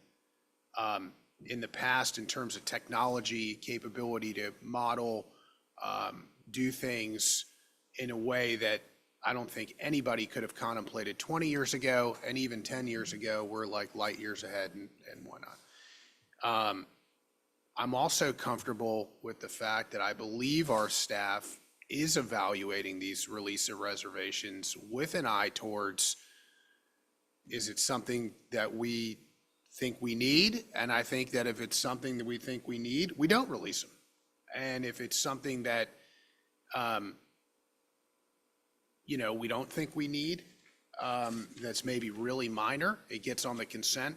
in the past in terms of technology, capability to model, do things in a way that I don't think anybody could have contemplated 20 years ago, and even 10 years ago. We're like light years ahead and whatnot. I'm also comfortable with the fact that I believe our staff is evaluating these release of reservations with an eye towards, is it something that we think we need? And I think that if it's something that we think we need, we don't release them. And if it's something that, we don't think we need, that's maybe really minor, it gets on the consent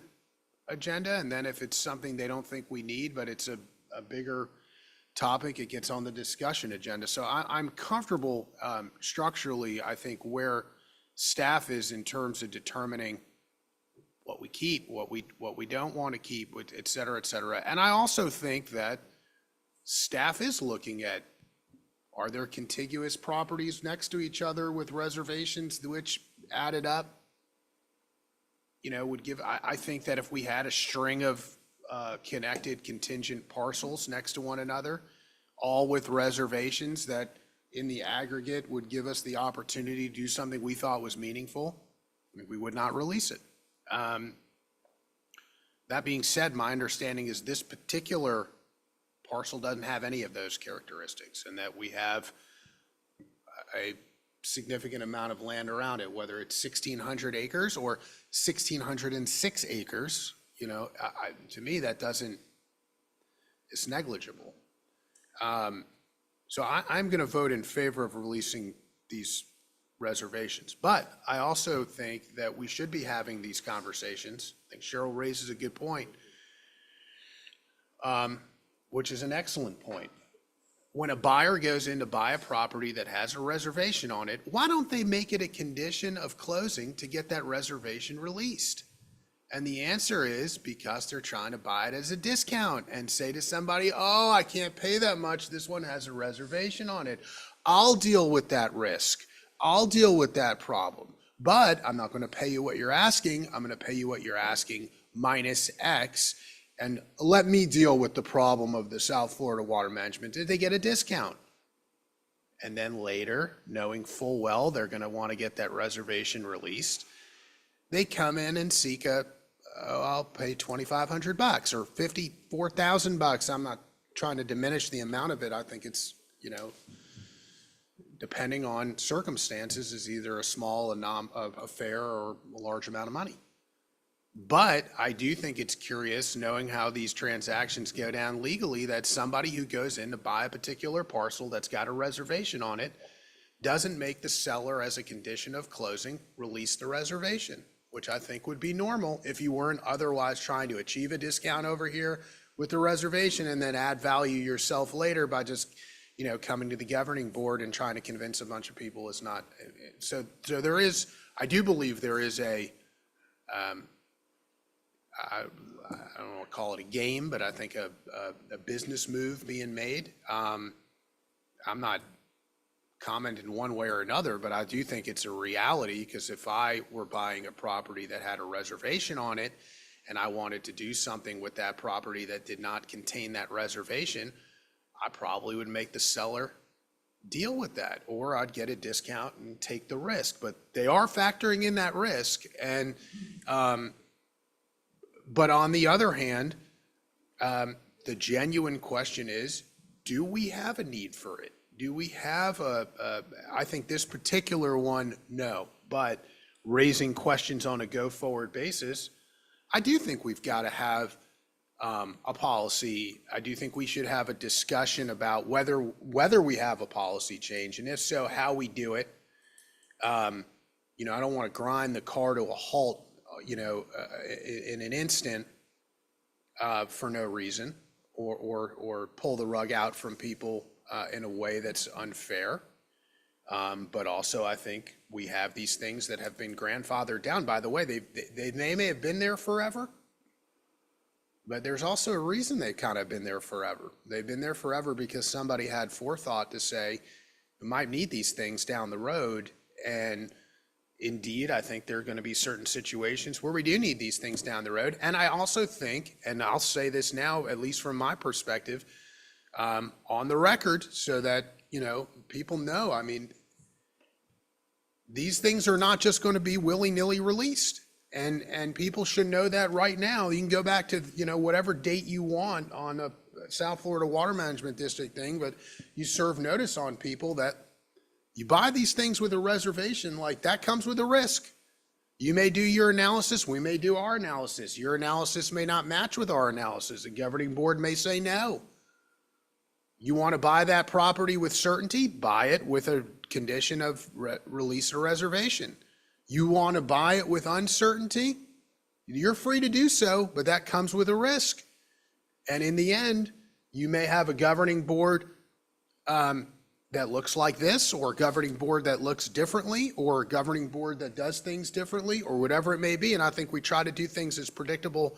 agenda. And then if it's something they don't think we need, but it's a bigger topic, it gets on the discussion agenda. So I'm comfortable structurally, I think, where staff is in terms of determining what we keep, what we don't want to keep, et cetera, et cetera. And I also think that staff is looking at, are there contiguous properties next to each other with reservations, which added up, would give, I think that if we had a string of connected contingent parcels next to one another, all with reservations, that in the aggregate would give us the opportunity to do something we thought was meaningful, we would not release it. That being said, my understanding is this particular parcel doesn't have any of those characteristics, and that we have a significant amount of land around it, whether it's 1,600 acres or 1,606 acres. To me, that doesn't, it's negligible. So I'm going to vote in favor of releasing these reservations. But I also think that we should be having these conversations. I think Cheryl raises a good point, which is an excellent point. When a buyer goes in to buy a property that has a reservation on it, why don't they make it a condition of closing to get that reservation released? And the answer is because they're trying to buy it as a discount and say to somebody, oh, I can't pay that much, this one has a reservation on it. I'll deal with that risk. I'll deal with that problem. But I'm not going to pay you what you're asking. I'm going to pay you what you're asking minus X. And let me deal with the problem of the South Florida Water Management. Did they get a discount? And then later, knowing full well they're going to want to get that reservation released, they come in and seek I'll pay $2,500 or $54,000. I'm not trying to diminish the amount of it. I think it's, depending on circumstances, is either a small, a fair, or a large amount of money. But I do think it's curious, knowing how these transactions go down legally, that somebody who goes in to buy a particular parcel that's got a reservation on it doesn't make the seller, as a condition of closing, release the reservation, which I think would be normal if you weren't otherwise trying to achieve a discount over here with the reservation and then add value yourself later by just, you know, coming to the governing board and trying to convince a bunch of people is not. So there is, I do believe there is a, I don't want to call it a game, but I think a business move being made. I'm not commenting one way or another, but I do think it's a reality, because if I were buying a property that had a reservation on it and I wanted to do something with that property that did not contain that reservation, I probably would make the seller deal with that, or I'd get a discount and take the risk. But they are factoring in that risk. And but on the other hand, the genuine question is, do we have a need for it? Do we have I think this particular one, no, but raising questions on a go-forward basis, I do think we've got to have a policy. I do think we should have a discussion about whether we have a policy change, and if so, how we do it. You know, I don't want to grind the car to a halt, you know, in an instant for no reason, or pull the rug out from people in a way that's unfair. But also, I think we have these things that have been grandfathered down. By the way, they may have been there forever, but there's also a reason they've kind of been there forever. They've been there forever because somebody had forethought to say, we might need these things down the road. And indeed, I think there are going to be certain situations where we do need these things down the road. And I also think, and I'll say this now, at least from my perspective, on the record, so that, you know, people know, I mean, these things are not just going to be willy-nilly released. And people should know that right now. You can go back to, you know, whatever date you want on a South Florida Water Management District thing, but you serve notice on people that you buy these things with a reservation, like that comes with a risk. You may do your analysis, we may do our analysis. Your analysis may not match with our analysis. The governing board may say no. You want to buy that property with certainty? Buy it with a condition of release or reservation. You want to buy it with uncertainty? You're free to do so, but that comes with a risk. And in the end, you may have a governing board that looks like this, or a governing board that looks differently, or a governing board that does things differently, or whatever it may be. And I think we try to do things as predictable,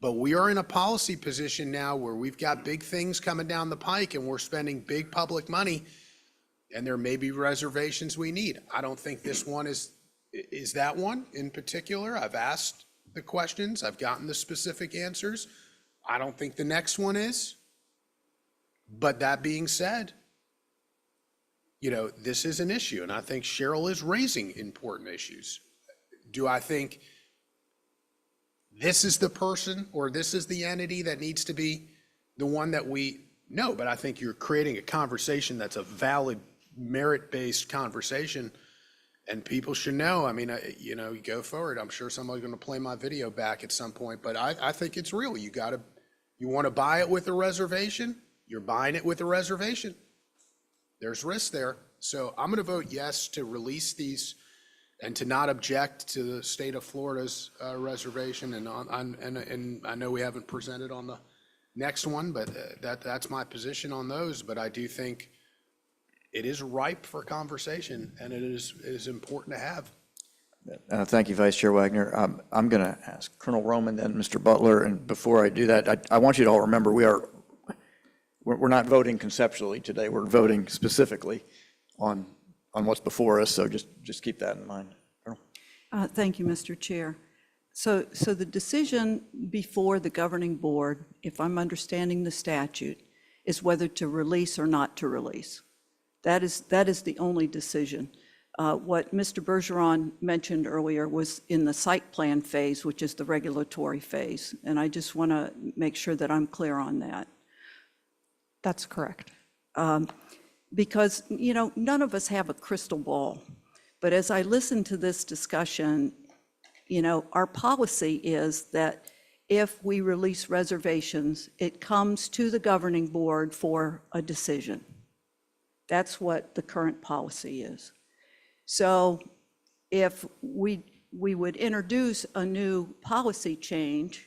but we are in a policy position now where we've got big things coming down the pike and we're spending big public money, and there may be reservations we need. I don't think this one is that one in particular. I've asked the questions, I've gotten the specific answers. I don't think the next one is. But that being said, you know, this is an issue, and I think Cheryl is raising important issues. Do I think this is the person or this is the entity that needs to be the one that we know? But I think you're creating a conversation that's a valid, merit-based conversation, and people should know. I mean, you know, you go forward. I'm sure somebody's going to play my video back at some point, but I think it's real. You want to buy it with a reservation? You're buying it with a reservation. There's risk there. So I'm going to vote yes to release these and to not object to the state of Florida's reservation. And I know we haven't presented on the next one, but that's my position on those. But I do think it is ripe for conversation, and it is important to have. Thank you, Vice Chair Wagner. I'm going to ask Colonel Roman, then Mr. Butler, and before I do that, I want you to all remember we're not voting conceptually today. We're voting specifically on what's before us. So just keep that in mind. Colonel? Thank you, Mr. Chair. So the decision before the governing board, if I'm understanding the statute, is whether to release or not to release. That is the only decision. What Mr. Bergeron mentioned earlier was in the site plan phase, which is the regulatory phase. And I just want to make sure that I'm clear on that. That's correct. Because, you know, none of us have a crystal ball. But as I listen to this discussion, you know, our policy is that if we release reservations, it comes to the governing board for a decision. That's what the current policy is. So if we would introduce a new policy change,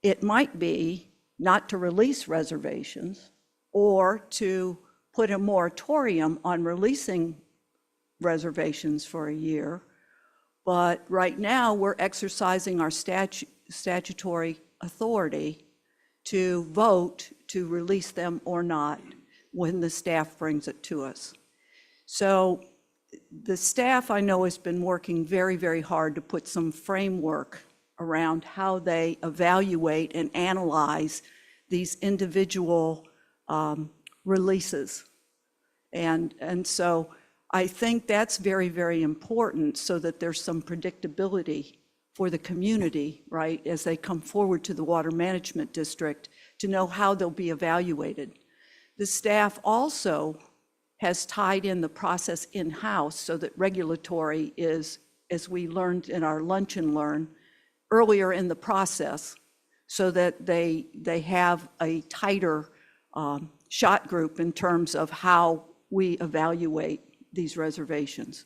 it might be not to release reservations or to put a moratorium on releasing reservations for a year. But right now, we're exercising our statutory authority to vote to release them or not when the staff brings it to us. So the staff, I know, has been working very, very hard to put some framework around how they evaluate and analyze these individual releases. And so I think that's very, very important so that there's some predictability for the community, right, as they come forward to the Water Management District to know how they'll be evaluated. The staff also has tied in the process in-house so that regulatory is, as we learned in our Lunch and Learn, earlier in the process so that they have a tighter shot group in terms of how we evaluate these reservations.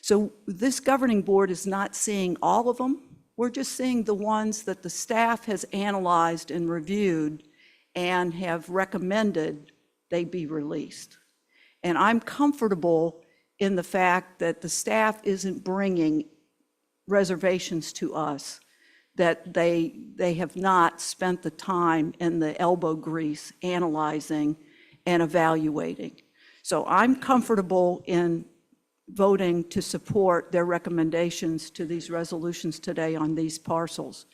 So this governing board is not seeing all of them. We're just seeing the ones that the staff has analyzed and reviewed and have recommended they be released. And I'm comfortable in the fact that the staff isn't bringing reservations to us, that they have not spent the time and the elbow grease analyzing and evaluating. So I'm comfortable in voting to support their recommendations to these resolutions today on these parcels.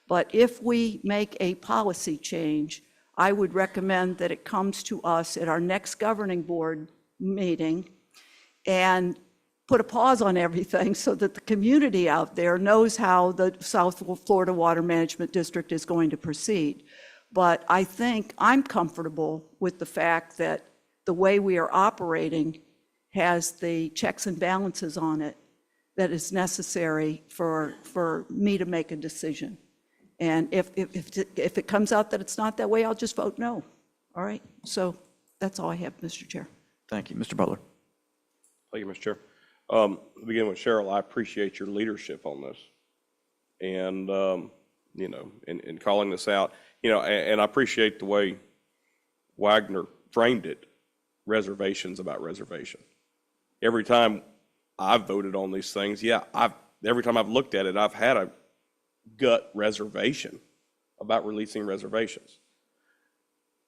But if we make a policy change, I would recommend that it comes to us at our next governing board meeting and put a pause on everything so that the community out there knows how the South Florida Water Management District is going to proceed. But I think I'm comfortable with the fact that the way we are operating has the checks and balances on it that is necessary for me to make a decision. And if it comes out that it's not that way, I'll just vote no. All right? So that's all I have, Mr. Chair. Thank you. Mr. Butler. Thank you, Mr. Chair. To begin with, Cheryl, I appreciate your leadership on this. And, you know, in calling this out, you know, and I appreciate the way Wagner framed it, reservations about reservation. Every time I've voted on these things, yeah, every time I've looked at it, I've had a gut reservation about releasing reservations.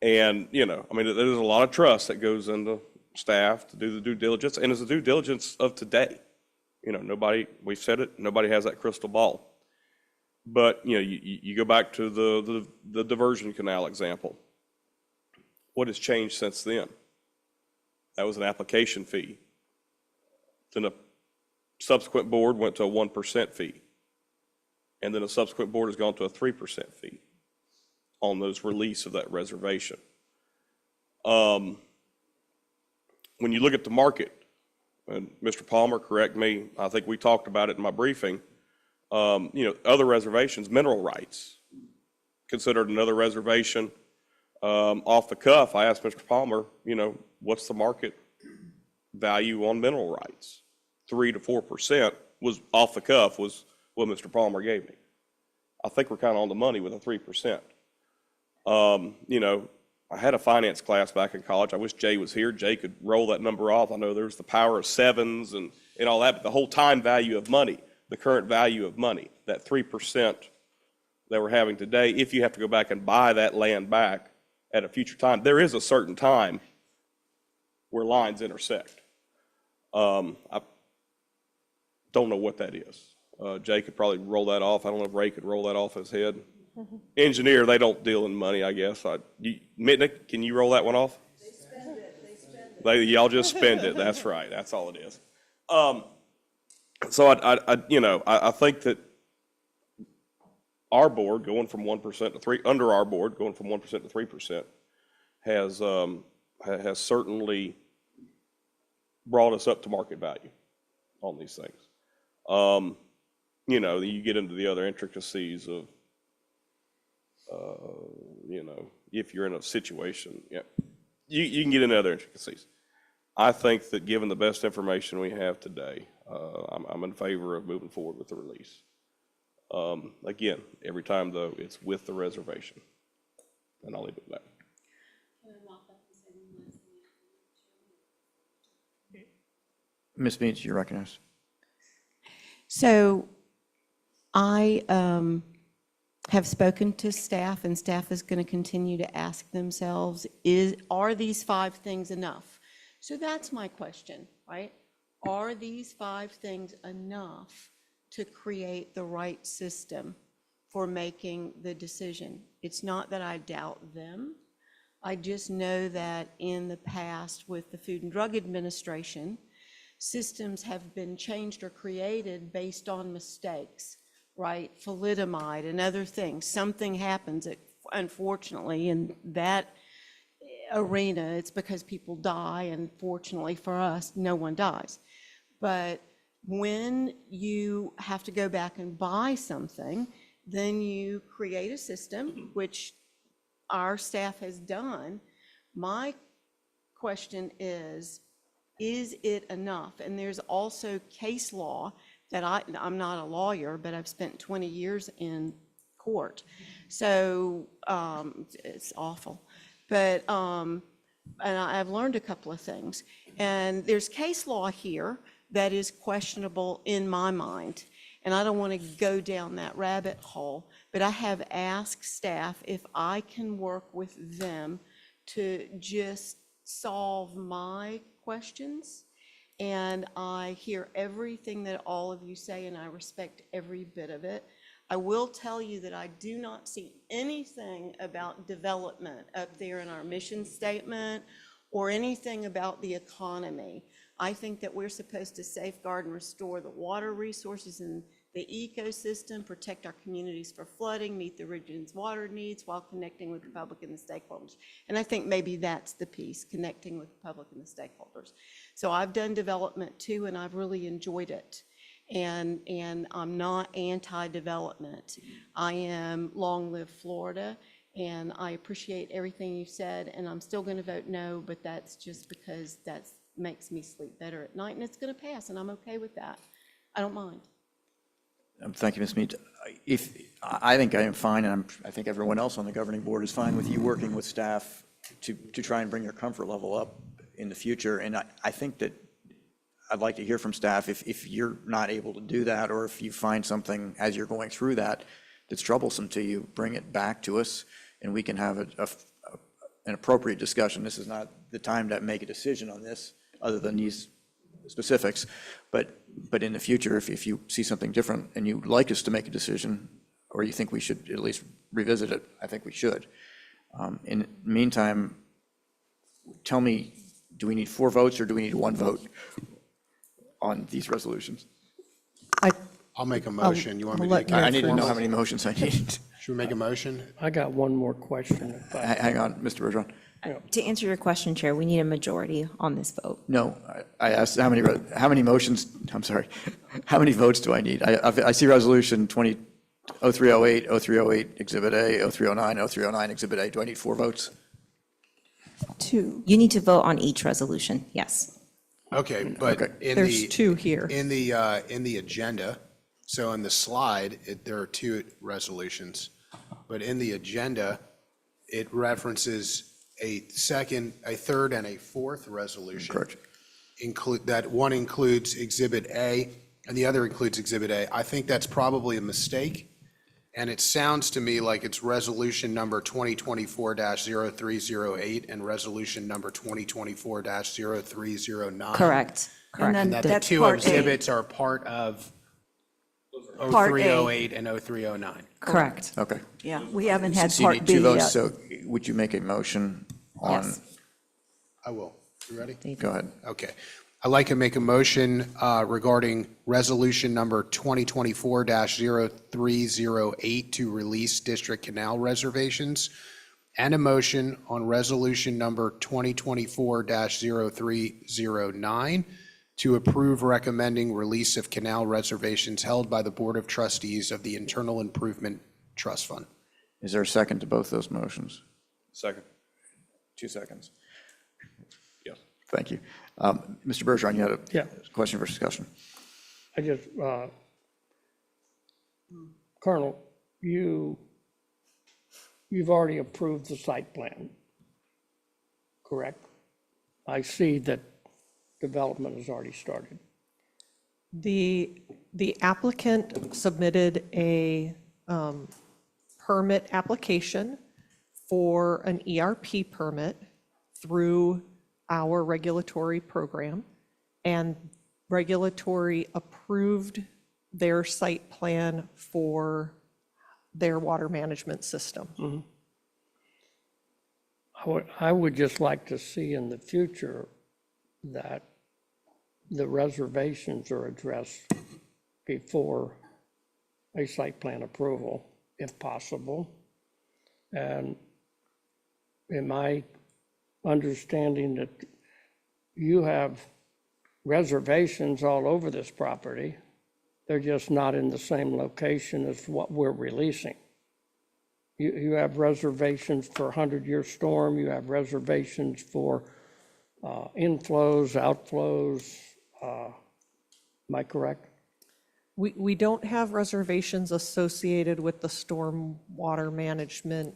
And, you know, I mean, there's a lot of trust that goes into staff to do the due diligence, and it's the due diligence of today. You know, nobody, we've said it, nobody has that crystal ball. But, you know, you go back to the diversion canal example. What has changed since then? That was an application fee. Then a subsequent board went to a 1% fee. And then a subsequent board has gone to a 3% fee on those release of that reservation. When you look at the market, and Mr. Palmer, correct me, I think we talked about it in my briefing, you know, other reservations, mineral rights, considered another reservation. Off the cuff, I asked Mr. Palmer, you know, what's the market value on mineral rights? 3 to 4% was off the cuff was what Mr. Palmer gave me. I think we're kind of on the money with a 3%. You know, I had a finance class back in college. I wish Jay was here. Jay could roll that number off. I know there's the power of sevens and all that, but the whole time value of money, the current value of money, that 3% that we're having today, if you have to go back and buy that land back at a future time, there is a certain time where lines intersect. I don't know what that is. Jay could probably roll that off. I don't know if Ray could roll that off his head. Engineer, they don't deal in money, I guess. Mitnick, can you roll that one off? They spend it. Y'all just spend it. That's right. That's all it is. So I think that our board going from 1% to 3%, under our board going from 1% to 3%, has certainly brought us up to market value on these things. You know, you get into the other intricacies of, you know, if you're in a situation, yeah, you can get into other intricacies. I think that given the best information we have today, I'm in favor of moving forward with the release. Again, every time though, it's with the reservation. And I'll leave it at that. Ms. Means, you recognize. So I have spoken to staff, and staff is going to continue to ask themselves, are these 5 things enough? So that's my question, right? Are these 5 things enough to create the right system for making the decision? It's not that I doubt them. I just know that in the past with the Food and Drug Administration, systems have been changed or created based on mistakes, right? Thalidomide and other things. Something happens, unfortunately, in that arena. It's because people die, and fortunately for us, no one dies. But when you have to go back and buy something, then you create a system, which our staff has done. My question is it enough? And there's also case law that I'm not a lawyer, but I've spent 20 years in court. So it's awful. But, and I've learned a couple of things. And there's case law here that is questionable in my mind. And I don't want to go down that rabbit hole, but I have asked staff if I can work with them to just solve my questions. And I hear everything that all of you say, and I respect every bit of it. I will tell you that I do not see anything about development up there in our mission statement or anything about the economy. I think that we're supposed to safeguard and restore the water resources and the ecosystem, protect our communities for flooding, meet the region's water needs while connecting with the public and the stakeholders. And I think maybe that's the piece, connecting with the public and the stakeholders. So I've done development too, and I've really enjoyed it. And I'm not anti-development. I am Long Live Florida, and I appreciate everything you said, and I'm still going to vote no, but that's just because that makes me sleep better at night, and it's going to pass, and I'm okay with that. I don't mind. Thank you, Ms. Mead. I think I am fine, and I think everyone else on the governing board is fine with you working with staff to try and bring your comfort level up in the future. And I think that I'd like to hear from staff if you're not able to do that, or if you find something as you're going through that that's troublesome to you, bring it back to us, and we can have an appropriate discussion. This is not the time to make a decision on this, other than these specifics. But in the future, if you see something different and you'd like us to make a decision, or you think we should at least revisit it, I think we should. In the meantime, tell me, do we need 4 votes or do we need 1 vote on these resolutions? I'll make a motion. You want me to make? I need to know how many motions I need. Should we make a motion? I got one more question. Hang on, Mr. Bergeron. To answer your question, Chair, we need a majority on this vote. No, I asked how many motions, I'm sorry, how many votes do I need? I see resolution 0308, 0308 Exhibit A, 0309, 0309 Exhibit A. Do I need 4 votes? 2. You need to vote on each resolution, yes. Okay, but There's 2 here. In the agenda, so on the slide, there are 2 resolutions, but in the agenda, it references a third, and a 4th resolution. Correct. That one includes Exhibit A, and the other includes Exhibit A. I think that's probably a mistake, and it sounds to me like it's resolution number 2024-0308 and resolution number 2024-0309. Correct. And that the 2 exhibits are part of Part A. 0308 and 0309. Correct. Okay. Yeah, we haven't had So you Part need B 2 votes, yet. so would you make a motion on? Yes. I will. You ready? Go ahead. Okay. I'd like to make a motion regarding resolution number 2024-0308 to release district canal reservations, and a motion on resolution number 2024-0309 to approve recommending release of canal reservations held by the Board of Trustees of the Internal Improvement Trust Fund. Is there a second to both those motions? Second. 2 seconds. Yes. Thank you. Mr. Bergeron, you had a Yeah. question for discussion. I just, Colonel, you've already approved the site plan, correct? I see that development has already started. The applicant submitted a permit application for an ERP permit through our regulatory program, and regulatory approved their site plan for their water management system. I would just like to see in the future that the reservations are addressed before a site plan approval, if possible. And in my understanding that you have reservations all over this property, they're just not in the same location as what we're releasing. You have reservations for 100-year storm, you have reservations for inflows, outflows. Am I correct? We don't have reservations associated with the storm water management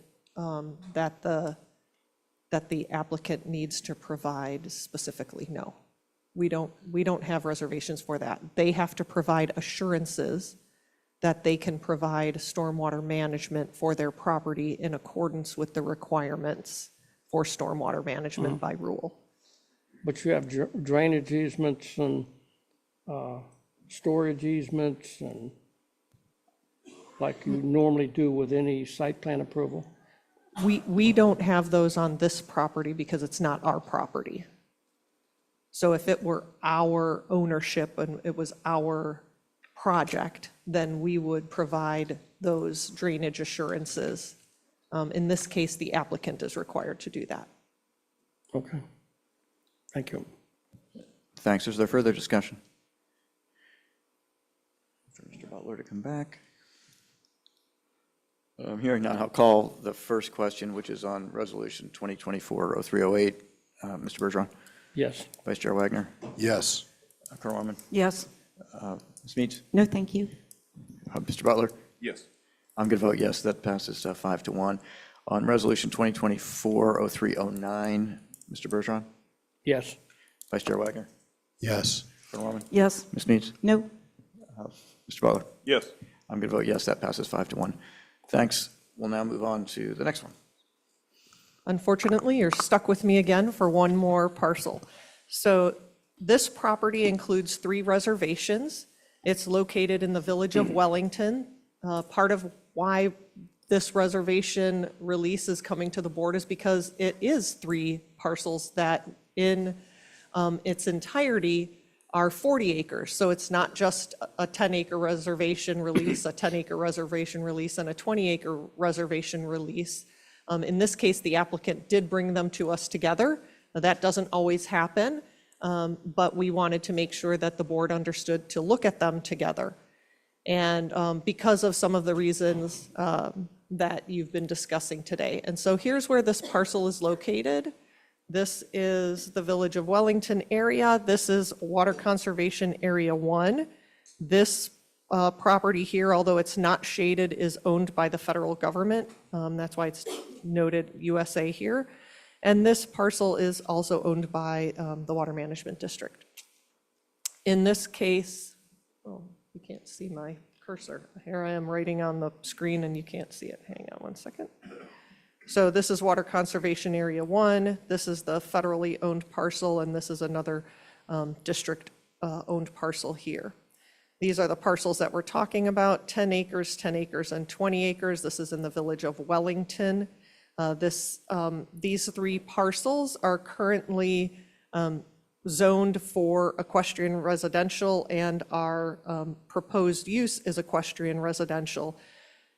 that the applicant needs to provide specifically, no. We don't have reservations for that. They have to provide assurances that they can provide stormwater management for their property in accordance with the requirements for stormwater management by rule. But you have drainage easements and storage easements and like you normally do with any site plan approval? We don't have those on this property because it's not our property. So if it were our ownership and it was our project, then we would provide those drainage assurances. In this case, the applicant is required to do that. Okay. Thank you. Thanks. Is there further discussion? For Mr. Butler to come back. Hearing none, I'll call the first question, which is on Resolution 2024-0308. Mr. Bergeron? Yes. Vice Chair Wagner? Yes. Colonel Orman? Yes. Ms. Meads? No, thank you. Mr. Butler? Yes. I'm going to vote yes. That passes 5-1. On Resolution 2024-0309, Mr. Bergeron? Yes. Vice Chair Wagner? Yes. Colonel Orman? Yes. Ms. Meads? No. Mr. Butler? Yes. I'm going to vote yes. That passes 5-1. Thanks. We'll now move on to the next one. Unfortunately, you're stuck with me again for one more parcel. So this property includes 3 reservations. It's located in the village of Wellington. Part of why this reservation release is coming to the board is because it is 3 parcels that in its entirety are 40 acres. So it's not just a 10-acre reservation release, a 10-acre reservation release, and a 20-acre reservation release. In this case, the applicant did bring them to us together. That doesn't always happen, but we wanted to make sure that the board understood to look at them together. And because of some of the reasons that you've been discussing today. And so here's where this parcel is located. This is the Village of Wellington area. This is Water Conservation Area 1. This property here, although it's not shaded, is owned by the federal government. That's why it's noted USA here. And this parcel is also owned by the Water Management District. In this case, oh, you can't see my cursor. Here I am writing on the screen and you can't see it. Hang on one second. So this is Water Conservation Area 1. This is the federally owned parcel, and this is another district owned parcel here. These are the parcels that we're talking about, 10 acres, 10 acres, and 20 acres. This is in the village of Wellington. These 3 parcels are currently zoned for equestrian residential, and our proposed use is equestrian residential.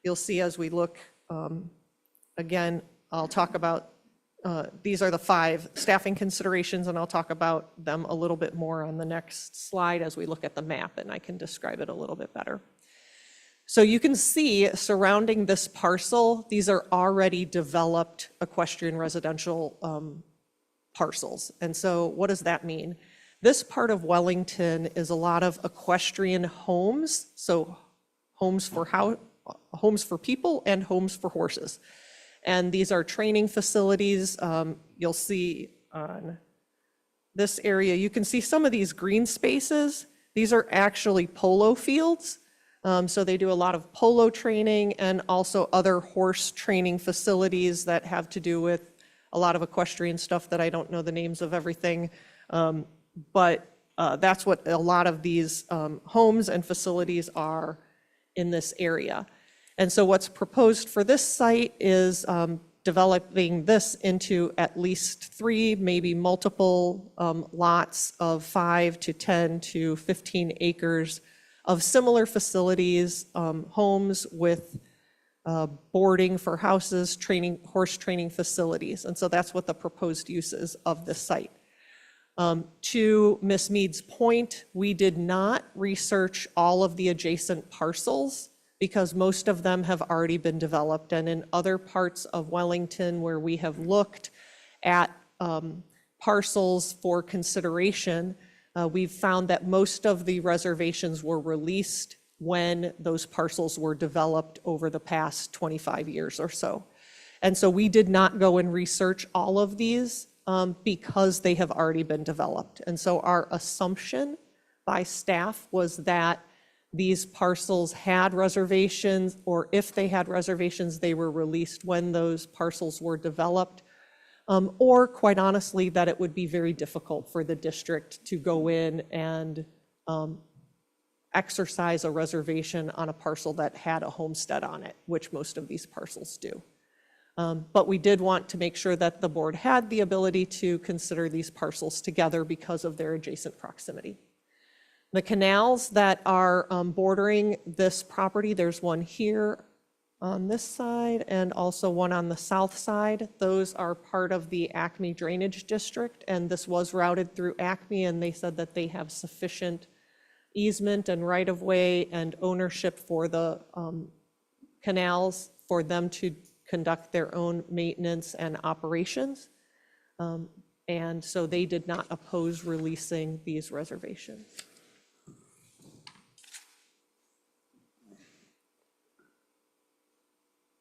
You'll see as we look, again, I'll talk about, these are the 5 staffing considerations, and I'll talk about them a little bit more on the next slide as we look at the map, and I can describe it a little bit better. So you can see surrounding this parcel, these are already developed equestrian residential parcels. And so what does that mean? This part of Wellington is a lot of equestrian homes, so homes for people and homes for horses. And these are training facilities. You'll see on this area, you can see some of these green spaces. These are actually polo fields. So they do a lot of polo training and also other horse training facilities that have to do with a lot of equestrian stuff that I don't know the names of everything. But that's what a lot of these homes and facilities are in this area. And so what's proposed for this site is developing this into at least 3, maybe multiple lots of 5 to 10 to 15 acres of similar facilities, homes with boarding for houses, horse training facilities. And so that's what the proposed use is of this site. To Ms. Mead's point, we did not research all of the adjacent parcels because most of them have already been developed. And in other parts of Wellington where we have looked at parcels for consideration, we've found that most of the reservations were released when those parcels were developed over the past 25 years or so. And so we did not go and research all of these because they have already been developed. And so our assumption by staff was that these parcels had reservations, or if they had reservations, they were released when those parcels were developed. Or quite honestly, that it would be very difficult for the district to go in and exercise a reservation on a parcel that had a homestead on it, which most of these parcels do. But we did want to make sure that the board had the ability to consider these parcels together because of their adjacent proximity. The canals that are bordering this property, there's one here on this side and also one on the south side. Those are part of the Acme Drainage District, and this was routed through Acme, and they said that they have sufficient easement and right-of-way and ownership for the canals for them to conduct their own maintenance and operations. And so they did not oppose releasing these reservations.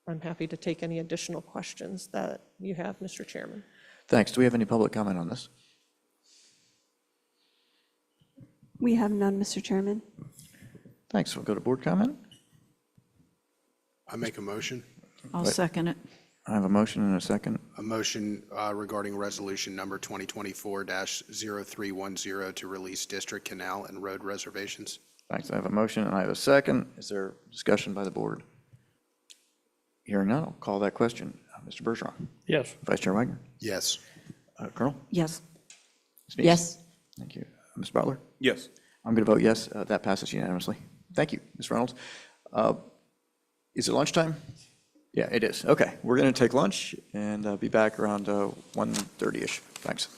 I'm happy to take any additional questions that you have, Mr. Chairman. Thanks. Do we have any public comment on this? We have none, Mr. Chairman. Thanks. We'll go to board comment. I make a motion. I'll second it. I have a motion and a second. A motion regarding resolution number 2024-0310 to release district canal and road reservations. Thanks. I have a motion and I have a second. Is there discussion by the board? Hearing none, I'll call that question. Mr. Bergeron. Yes. Vice Chair Wagner. Yes. Colonel. Yes. Sneeze? Yes. Thank you. Ms. Butler. Yes. I'm going to vote yes. That passes unanimously. Thank you, Ms. Reynolds. Is it lunchtime? Yeah, it is. Okay, we're going to take lunch and be back around 1:30-ish. Thanks.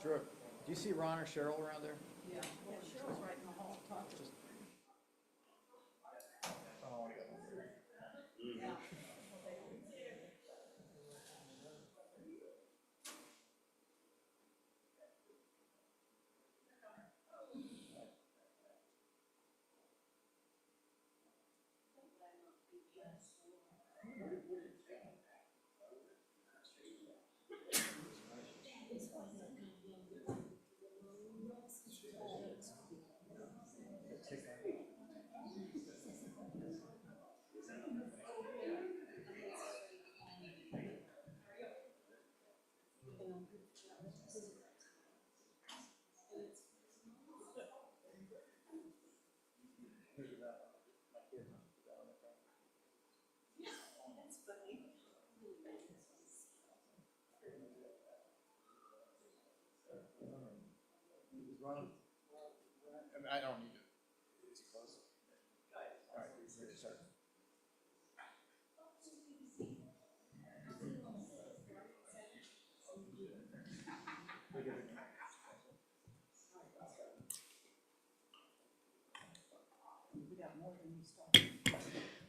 Drew, do you see Ron or Cheryl around there? Yeah, Cheryl's right in the hall talking. I don't need to. Is it close? All right, ready to start.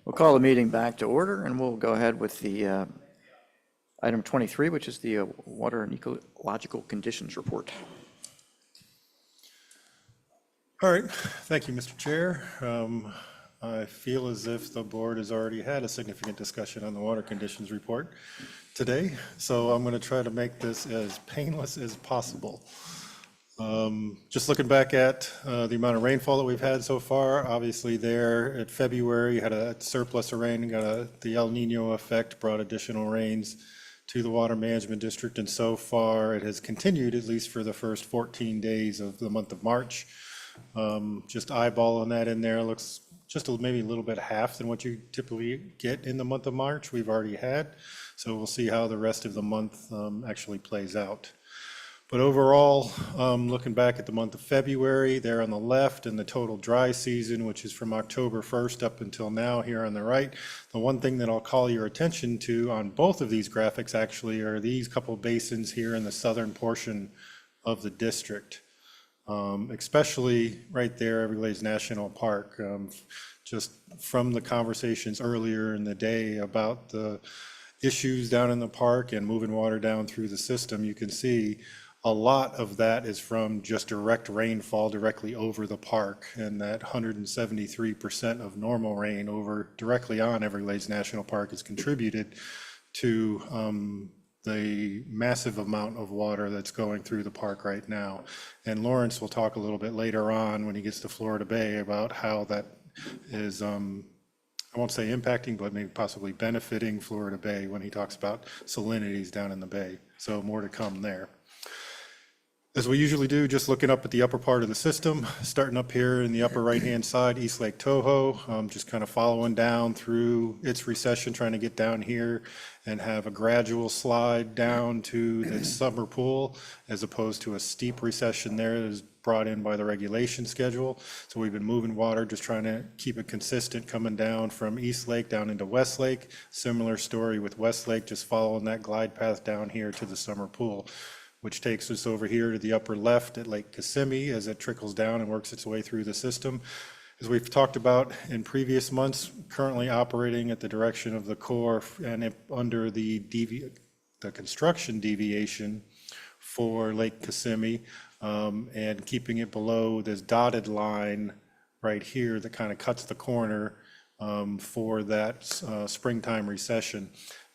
We'll call the meeting back to order, and we'll go ahead with the item 23, which is the water and ecological conditions report. All right, thank you, Mr. Chair. I feel as if the board has already had a significant discussion on the water conditions report today, so I'm going to try to make this as painless as possible. Just looking back at the amount of rainfall that we've had so far, obviously there at February, had a surplus of rain, got the El Nino effect, brought additional rains to the Water Management District, and so far it has continued at least for the first 14 days of the month of March. Just eyeballing that in there, looks just maybe a little bit half than what you typically get in the month of March we've already had. So we'll see how the rest of the month actually plays out. But overall, looking back at the month of February, there on the left, and the total dry season, which is from October 1st up until now here on the right, the one thing that I'll call your attention to on both of these graphics actually are these couple basins here in the southern portion of the district. Especially right there, Everglades National Park. Just from the conversations earlier in the day about the issues down in the park and moving water down through the system, you can see a lot of that is from just direct rainfall directly over the park, and that 173% of normal rain over directly on Everglades National Park has contributed to the massive amount of water that's going through the park right now. And Lawrence will talk a little bit later on when he gets to Florida Bay about how that is, I won't say impacting, but maybe possibly benefiting Florida Bay when he talks about salinities down in the bay. So more to come there. As we usually do, just looking up at the upper part of the system, starting up here in the upper right-hand side, East Lake Toho, just kind of following down through its recession, trying to get down here and have a gradual slide down to the summer pool, as opposed to a steep recession there that is brought in by the regulation schedule. So we've been moving water, just trying to keep it consistent, coming down from East Lake down into West Lake. Similar story with West Lake, just following that glide path down here to the summer pool, which takes us over here to the upper left at Lake Kissimmee as it trickles down and works its way through the system. As we've talked about in previous months, currently operating at the direction of the Corps and under the construction deviation for Lake Kissimmee, and keeping it below this dotted line right here that kind of cuts the corner for that springtime recession.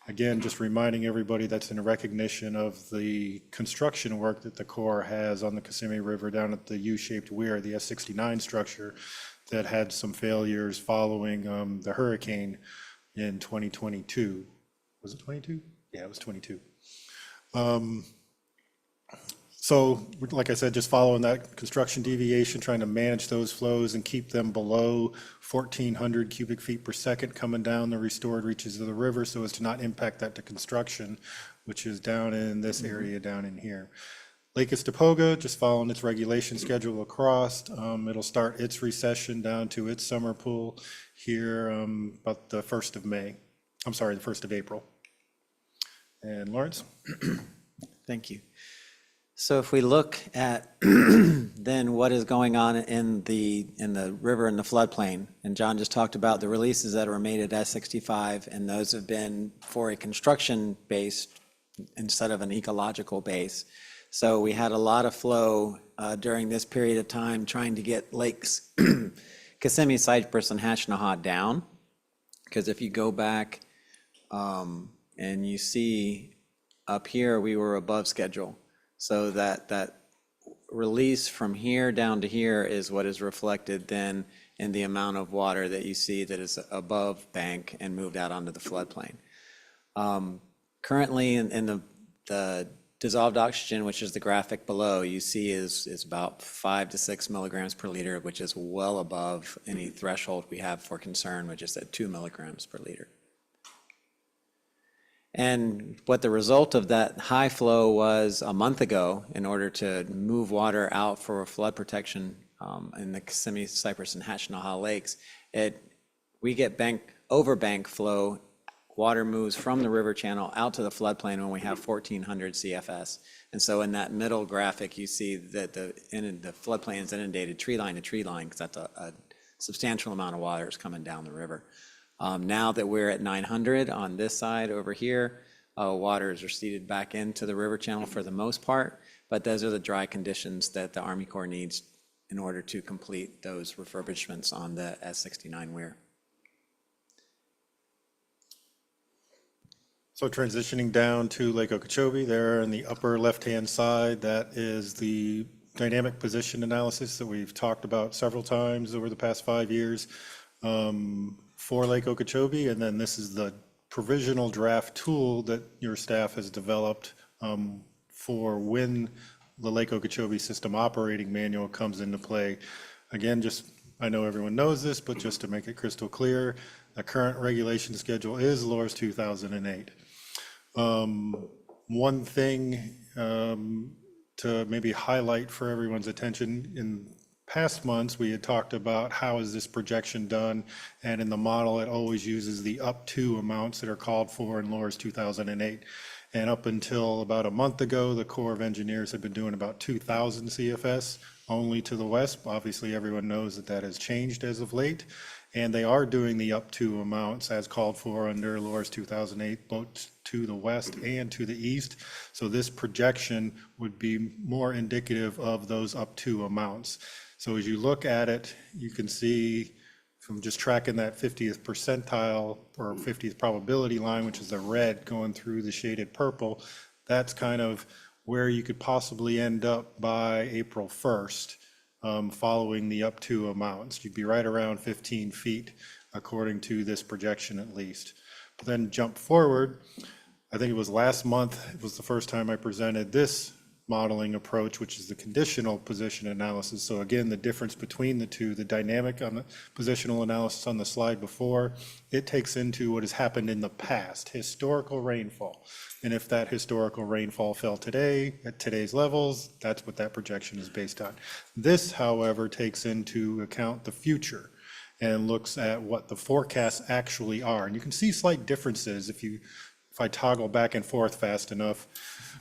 Again, just reminding everybody that's in recognition of the construction work that the Corps has on the Kissimmee River down at the U-shaped weir, the S-69 structure, that had some failures following the hurricane in 2022. Was it 22? Yeah, it was 22. So, like I said, just following that construction deviation, trying to manage those flows and keep them below 1,400 cubic feet per second coming down the restored reaches of the river so as to not impact that to construction, which is down in this area down in here. Lake Istapoga, just following its regulation schedule across. It'll start its recession down to its summer pool here about the 1st of May. I'm sorry, the 1st of April. And Lawrence? Thank you. So if we look at then what is going on in the river and the floodplain, and John just talked about the releases that were made at S65, and those have been for a construction base instead of an ecological base. So we had a lot of flow during this period of time trying to get lakes Kissimmee, Cypress, and Hashtanaha down. Because if you go back and you see up here, we were above schedule. So that release from here down to here is what is reflected then in the amount of water that you see that is above bank and moved out onto the floodplain. Currently in the dissolved oxygen, which is the graphic below, you see is about 5 to 6 milligrams per liter, which is well above any threshold we have for concern, which is at 2 milligrams per liter. And what the result of that high flow was a month ago, in order to move water out for flood protection in the Kissimmee, Cypress, and Hashtanaha lakes, we get over bank flow. Water moves from the river channel out to the floodplain when we have 1,400 CFS. And so in that middle graphic, you see that the floodplain is inundated tree line to tree line, because that's a substantial amount of water is coming down the river. Now that we're at 900 on this side over here, water is receded back into the river channel for the most part, but those are the dry conditions that the Army Corps needs in order to complete those refurbishments on the S69 weir. So transitioning down to Lake Okeechobee, there in the upper left-hand side, that is the dynamic position analysis that we've talked about several times over the past 5 years for Lake Okeechobee. And then this is the provisional draft tool that your staff has developed for when the Lake Okeechobee System Operating Manual comes into play. Again, I know everyone knows this, but just to make it crystal clear, the current regulation schedule is LORS 2008. One thing to maybe highlight for everyone's attention, in past months, we had talked about how is this projection done, and in the model, it always uses the up to amounts that are called for in LORS 2008. And up until about a month ago, the Corps of Engineers had been doing about 2,000 CFS only to the west. Obviously, everyone knows that that has changed as of late. And they are doing the up to amounts as called for under LORS 2008, both to the west and to the east. So this projection would be more indicative of those up to amounts. So as you look at it, you can see from just tracking that 50th percentile or 50th probability line, which is the red going through the shaded purple, that's kind of where you could possibly end up by April 1st. Following the up to amounts. You'd be right around 15 feet, according to this projection at least. But then jump forward, I think it was last month, it was the first time I presented this modeling approach, which is the conditional position analysis. So again, the difference between the two, the dynamic on the positional analysis on the slide before, it takes into what has happened in the past, historical rainfall. And if that historical rainfall fell today at today's levels, that's what that projection is based on. This, however, takes into account the future and looks at what the forecasts actually are. And you can see slight differences if I toggle back and forth fast enough,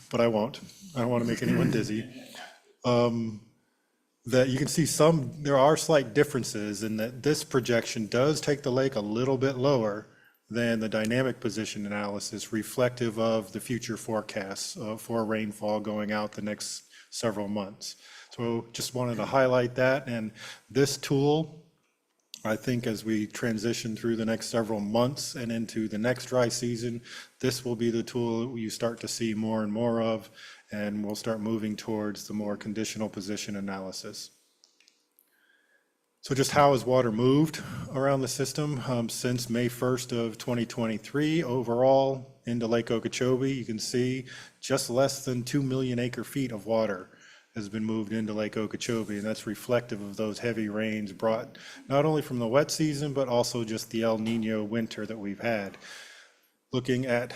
but I won't. I don't want to make anyone dizzy. That you can see there are slight differences in that this projection does take the lake a little bit lower than the dynamic position analysis, reflective of the future forecasts for rainfall going out the next several months. So just wanted to highlight that. And this tool, I think as we transition through the next several months and into the next dry season, this will be the tool that you start to see more and more of, and we'll start moving towards the more conditional position analysis. So just how has water moved around the system since May 1st of 2023? Overall, into Lake Okeechobee, you can see just less than 2 million acre feet of water has been moved into Lake Okeechobee, and that's reflective of those heavy rains brought not only from the wet season, but also just the El Nino winter that we've had. Looking at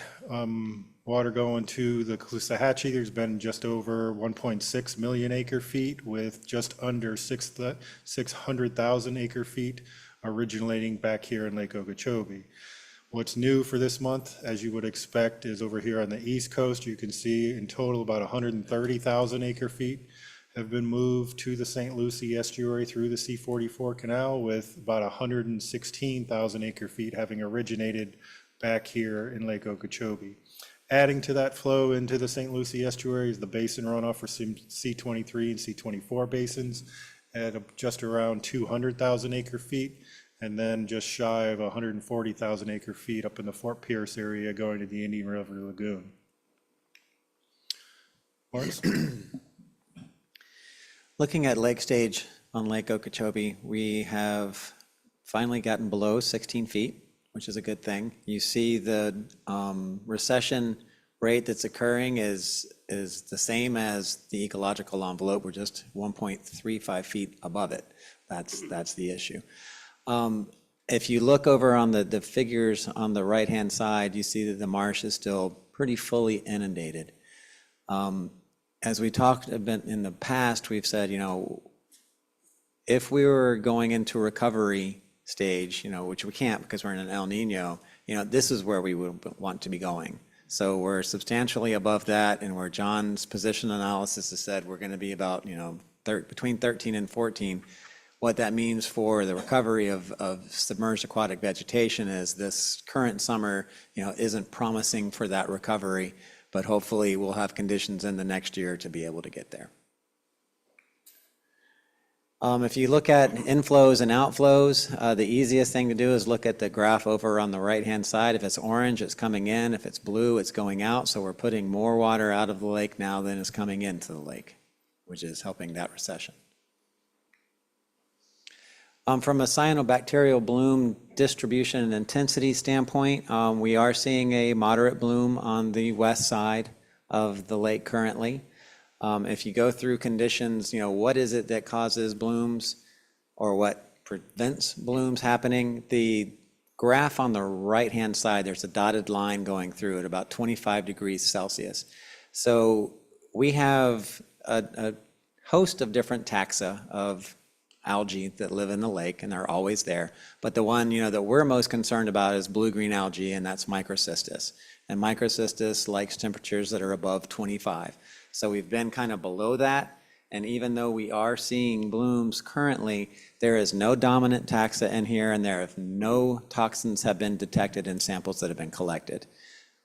water going to the Caloosahatchee, there's been just over 1.6 million acre feet with just under 600,000 acre feet originating back here in Lake Okeechobee. What's new for this month, as you would expect, is over here on the East Coast. You can see in total about 130,000 acre feet have been moved to the St. Lucie estuary through the C-44 canal, with about 116,000 acre feet having originated back here in Lake Okeechobee. Adding to that flow into the St. Lucie estuary is the basin runoff for C-23 and C-24 basins at just around 200,000 acre feet, and then just shy of 140,000 acre feet up in the Fort Pierce area going to the Indian River Lagoon. Lawrence? Looking at lake stage on Lake Okeechobee, we have finally gotten below 16 feet, which is a good thing. You see the recession rate that's occurring is the same as the ecological envelope. We're just 1.35 feet above it. That's the issue. If you look over on the figures on the right-hand side, you see that the marsh is still pretty fully inundated. As we talked about in the past, we've said, if we were going into recovery stage, which we can't because we're in an El Nino, this is where we would want to be going. So we're substantially above that, and where John's position analysis has said we're going to be about, between 13 and 14. What that means for the recovery of submerged aquatic vegetation is this current summer, isn't promising for that recovery, but hopefully we'll have conditions in the next year to be able to get there. If you look at inflows and outflows, the easiest thing to do is look at the graph over on the right-hand side. If it's orange, it's coming in. If it's blue, it's going out. So we're putting more water out of the lake now than is coming into the lake, which is helping that recession. From a cyanobacterial bloom distribution and intensity standpoint, we are seeing a moderate bloom on the west side of the lake currently. If you go through conditions, what is it that causes blooms or what prevents blooms happening? The graph on the right-hand side, there's a dotted line going through at about 25 degrees Celsius. So we have a host of different taxa of algae that live in the lake, and they're always there. But the one, that we're most concerned about is blue-green algae, and that's Microcystis. And Microcystis likes temperatures that are above 25. So we've been kind of below that, and even though we are seeing blooms currently, there is no dominant taxa in here, and there have no toxins have been detected in samples that have been collected.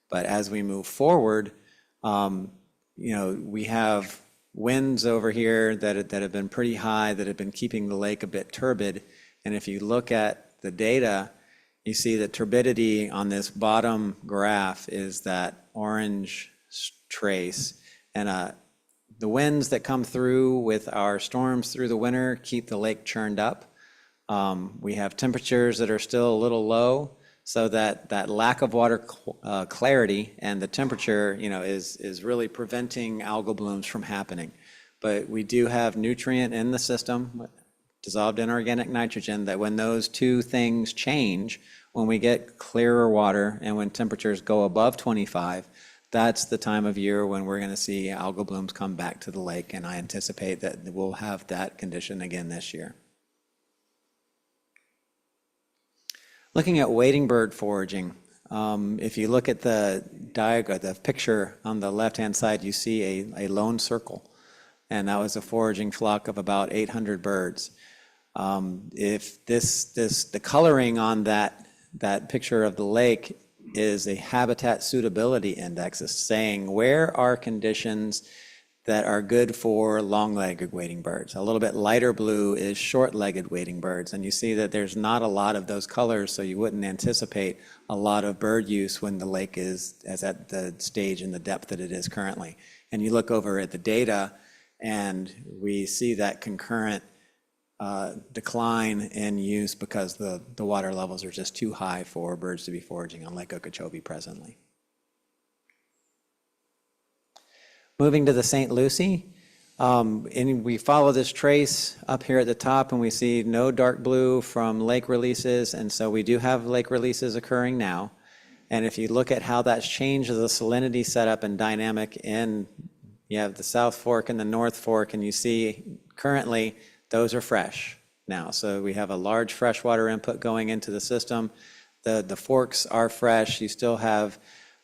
But as we move forward, we have winds over here that have been pretty high, that have been keeping the lake a bit turbid. And if you look at the data, you see that turbidity on this bottom graph is that orange trace. And the winds that come through with our storms through the winter keep the lake churned up. We have temperatures that are still a little low, so that lack of water clarity and the temperature, is really preventing algal blooms from happening. But we do have nutrient in the system, dissolved inorganic nitrogen, that when those two things change, when we get clearer water and when temperatures go above 25, that's the time of year when we're going to see algal blooms come back to the lake, and I anticipate that we'll have that condition again this year. Looking at wading bird foraging, if you look at the diagram, the picture on the left-hand side, you see a lone circle, and that was a foraging flock of about 800 birds. If the coloring on that picture of the lake is a habitat suitability index, is saying where are conditions that are good for long-legged wading birds. A little bit lighter blue is short-legged wading birds, and you see that there's not a lot of those colors, so you wouldn't anticipate a lot of bird use when the lake is at the stage and the depth that it is currently. And you look over at the data, and we see that concurrent decline in use because the water levels are just too high for birds to be foraging on Lake Okeechobee presently. Moving to the St. Lucie, and we follow this trace up here at the top, and we see no dark blue from lake releases, and so we do have lake releases occurring now. And if you look at how that's changed the salinity setup and dynamic you have the South Fork and the North Fork, and you see currently those are fresh now. So we have a large freshwater input going into the system. the forks are fresh. You still have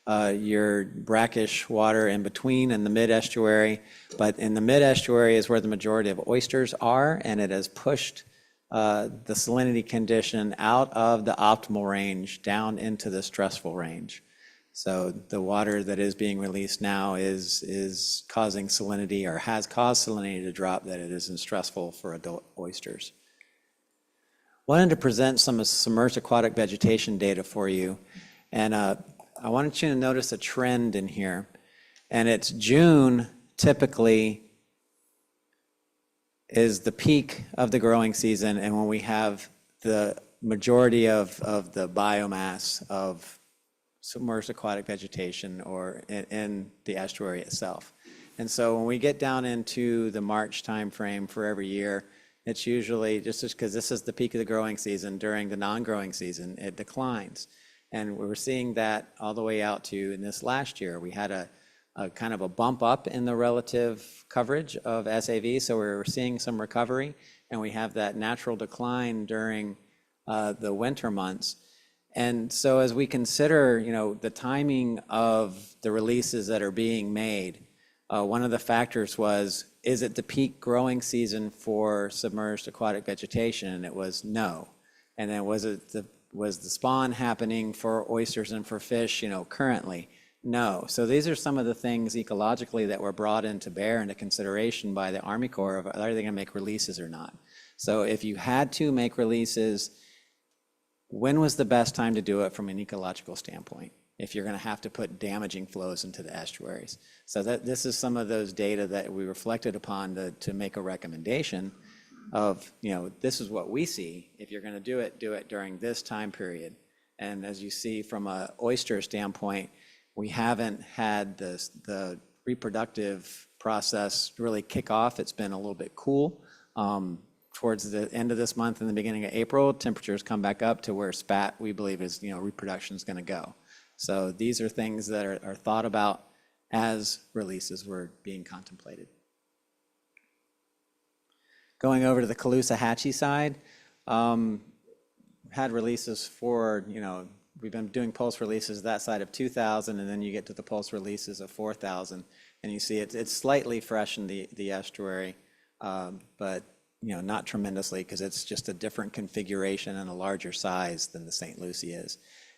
your brackish water in between in the mid-estuary, but in the mid-estuary is where the majority of oysters are, and it has pushed the salinity condition out of the optimal range down into the stressful range. So the water that is being released now is causing salinity, or has caused salinity to drop, that it isn't stressful for adult oysters. Wanted to present some submerged aquatic vegetation data for you, and I wanted you to notice a trend in here, and it's June typically is the peak of the growing season, and when we have the majority of the biomass of submerged aquatic vegetation or in the estuary itself. And so when we get down into the March timeframe for every year, it's usually, just because this is the peak of the growing season, during the non-growing season, it declines. And we were seeing that all the way out to, in this last year, we had a kind of a bump up in the relative coverage of SAV, so we were seeing some recovery, and we have that natural decline during the winter months. And so as we consider, the timing of the releases that are being made, one of the factors was, is it the peak growing season for submerged aquatic vegetation? And it was no. And then was the spawn happening for oysters and for fish, currently? No. So these are some of the things ecologically that were brought into bear into consideration by the Army Corps of, are they going to make releases or not? So if you had to make releases, when was the best time to do it from an ecological standpoint, if you're going to have to put damaging flows into the estuaries? So this is some of those data that we reflected upon to make a recommendation of, this is what we see. If you're going to do it during this time period. And as you see from an oyster standpoint, we haven't had the reproductive process really kick off. It's been a little bit cool. Towards the end of this month and the beginning of April, temperatures come back up to where spat, we believe, is reproduction is going to go. So these are things that are thought about as releases were being contemplated. Going over to the Caloosahatchee side, had releases for, we've been doing pulse releases that side of 2,000, and then you get to the pulse releases of 4,000, and you see it's slightly fresh in the estuary, but not tremendously, because it's just a different configuration and a larger size than the St. Lucie is.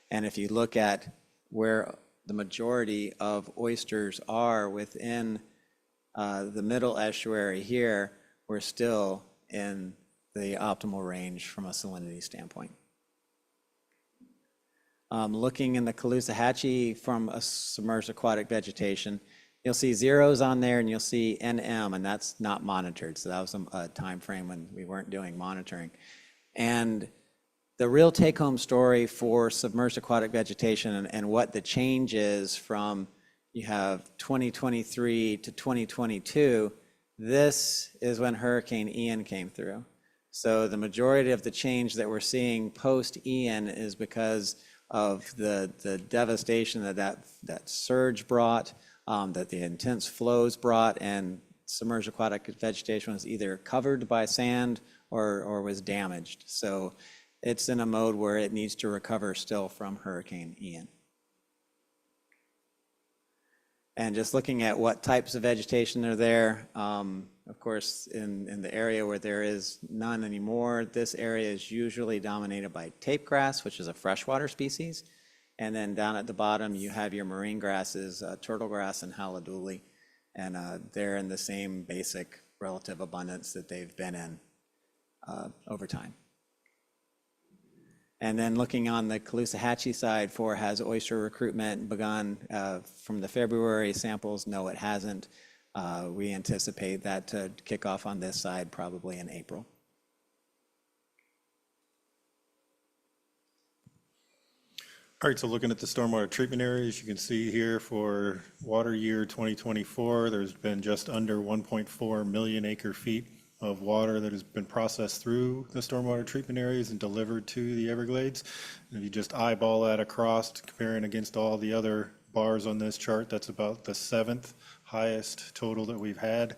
And if you look at where the majority of oysters are within the middle estuary here, we're still in the optimal range from a salinity standpoint. Looking in the Caloosahatchee from a submerged aquatic vegetation, you'll see zeros on there, and you'll see NM, and that's not monitored. So that was a time frame when we weren't doing monitoring. And the real take-home story for submerged aquatic vegetation and what the change is from, you have 2023 to 2022, this is when Hurricane Ian came through. So the majority of the change that we're seeing post-Ian is because of the devastation that surge brought, that the intense flows brought, and submerged aquatic vegetation was either covered by sand or was damaged. So it's in a mode where it needs to recover still from Hurricane Ian. And just looking at what types of vegetation are there, of course, in the area where there is none anymore, this area is usually dominated by tape grass, which is a freshwater species. And then down at the bottom, you have your marine grasses, turtle grass and haliduli, and they're in the same basic relative abundance that they've been in over time. And then looking on the Caloosahatchee side, has oyster recruitment begun from the February samples? No, it hasn't. We anticipate that to kick off on this side probably in April. All right, so looking at the stormwater treatment areas, you can see here for water year 2024, there's been just under 1.4 million acre feet of water that has been processed through the stormwater treatment areas and delivered to the Everglades. And if you just eyeball that across, comparing against all the other bars on this chart, that's about the 7th highest total that we've had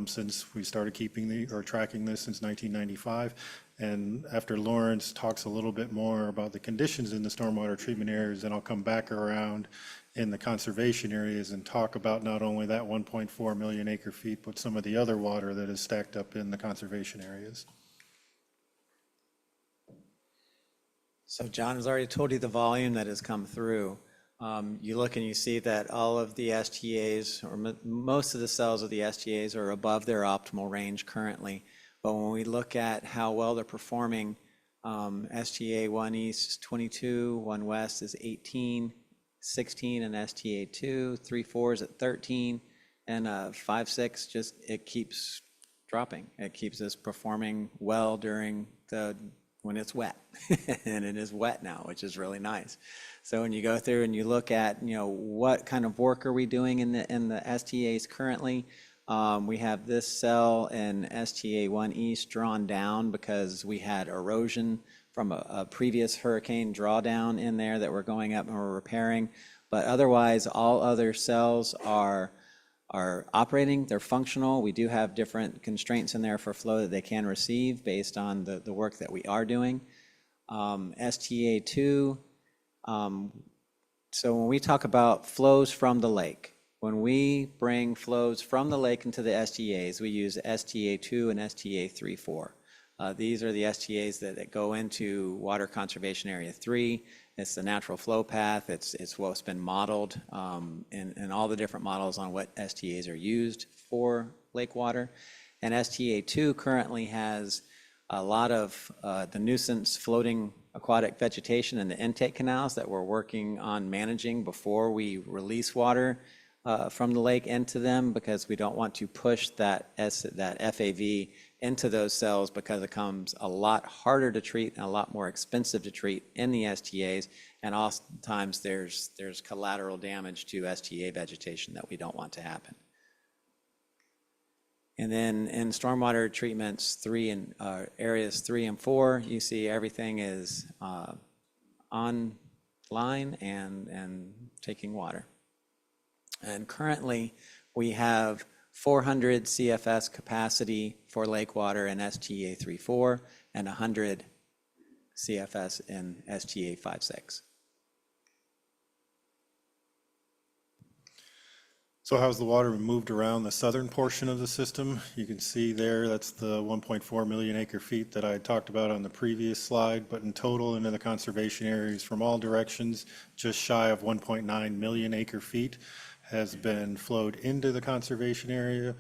since we started tracking this since 1995. And after Lawrence talks a little bit more about the conditions in the stormwater treatment areas, then I'll come back around in the conservation areas and talk about not only that 1.4 million acre feet, but some of the other water that is stacked up in the conservation areas. So John has already told you the volume that has come through. You look and you see that all of the STAs, or most of the cells of the STAs, are above their optimal range currently. But when we look at how well they're performing, STA 1 East is 22, 1 West is 18, 16, and STA 2, 3, 4 is at 13, and 5, 6 just, it keeps dropping. It keeps us performing well during when it's wet, and it is wet now, which is really nice. So when you go through and you look at, what kind of work are we doing in the STAs currently? We have this cell in STA 1 East drawn down because we had erosion from a previous hurricane drawdown in there that we're going up and we're repairing. But otherwise, all other cells are operating, they're functional. We do have different constraints in there for flow that they can receive based on the work that we are doing. STA 2, so when we talk about flows from the lake, when we bring flows from the lake into the STAs, we use STA 2 and STA 3-4. These are the STAs that go into Water Conservation Area 3. It's the natural flow path. It's what's been modeled in all the different models on what STAs are used for lake water. And STA 2 currently has a lot of the nuisance floating aquatic vegetation in the intake canals that we're working on managing before we release water from the lake into them, because we don't want to push that FAV into those cells, because it becomes a lot harder to treat and a lot more expensive to treat in the STAs, and oftentimes there's collateral damage to STA vegetation that we don't want to happen. And then in stormwater treatments areas 3 and 4, you see everything is on line and taking water. And currently, we have 400 CFS capacity for lake water in STA 3-4 and 100 CFS in STA 5-6. So how's the water moved around the southern portion of the system? You can see there, that's the 1.4 million acre feet that I talked about on the previous slide, but in total into the conservation areas from all directions, just shy of 1.9 million acre feet has been flowed into the conservation area,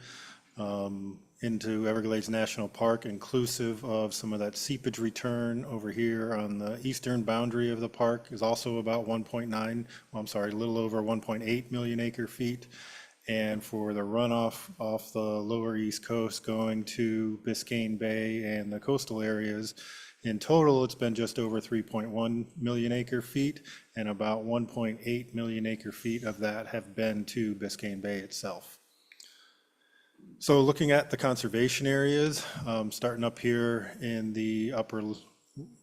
into Everglades National Park, inclusive of some of that seepage return over here on the eastern boundary of the park is also about a little over 1.8 million acre feet. And for the runoff off the lower East Coast going to Biscayne Bay and the coastal areas, in total, it's been just over 3.1 million acre feet, and about 1.8 million acre feet of that have been to Biscayne Bay itself. So looking at the conservation areas, starting up here in the upper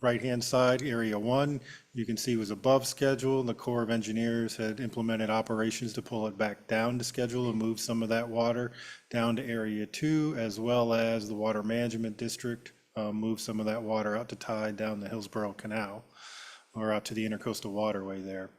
right-hand side, Area 1, you can see was above schedule. The Corps of Engineers had implemented operations to pull it back down to schedule and move some of that water down to Area 2, as well as the Water Management District move some of that water out to tide down the Hillsborough Canal or out to the Intercoastal Waterway there.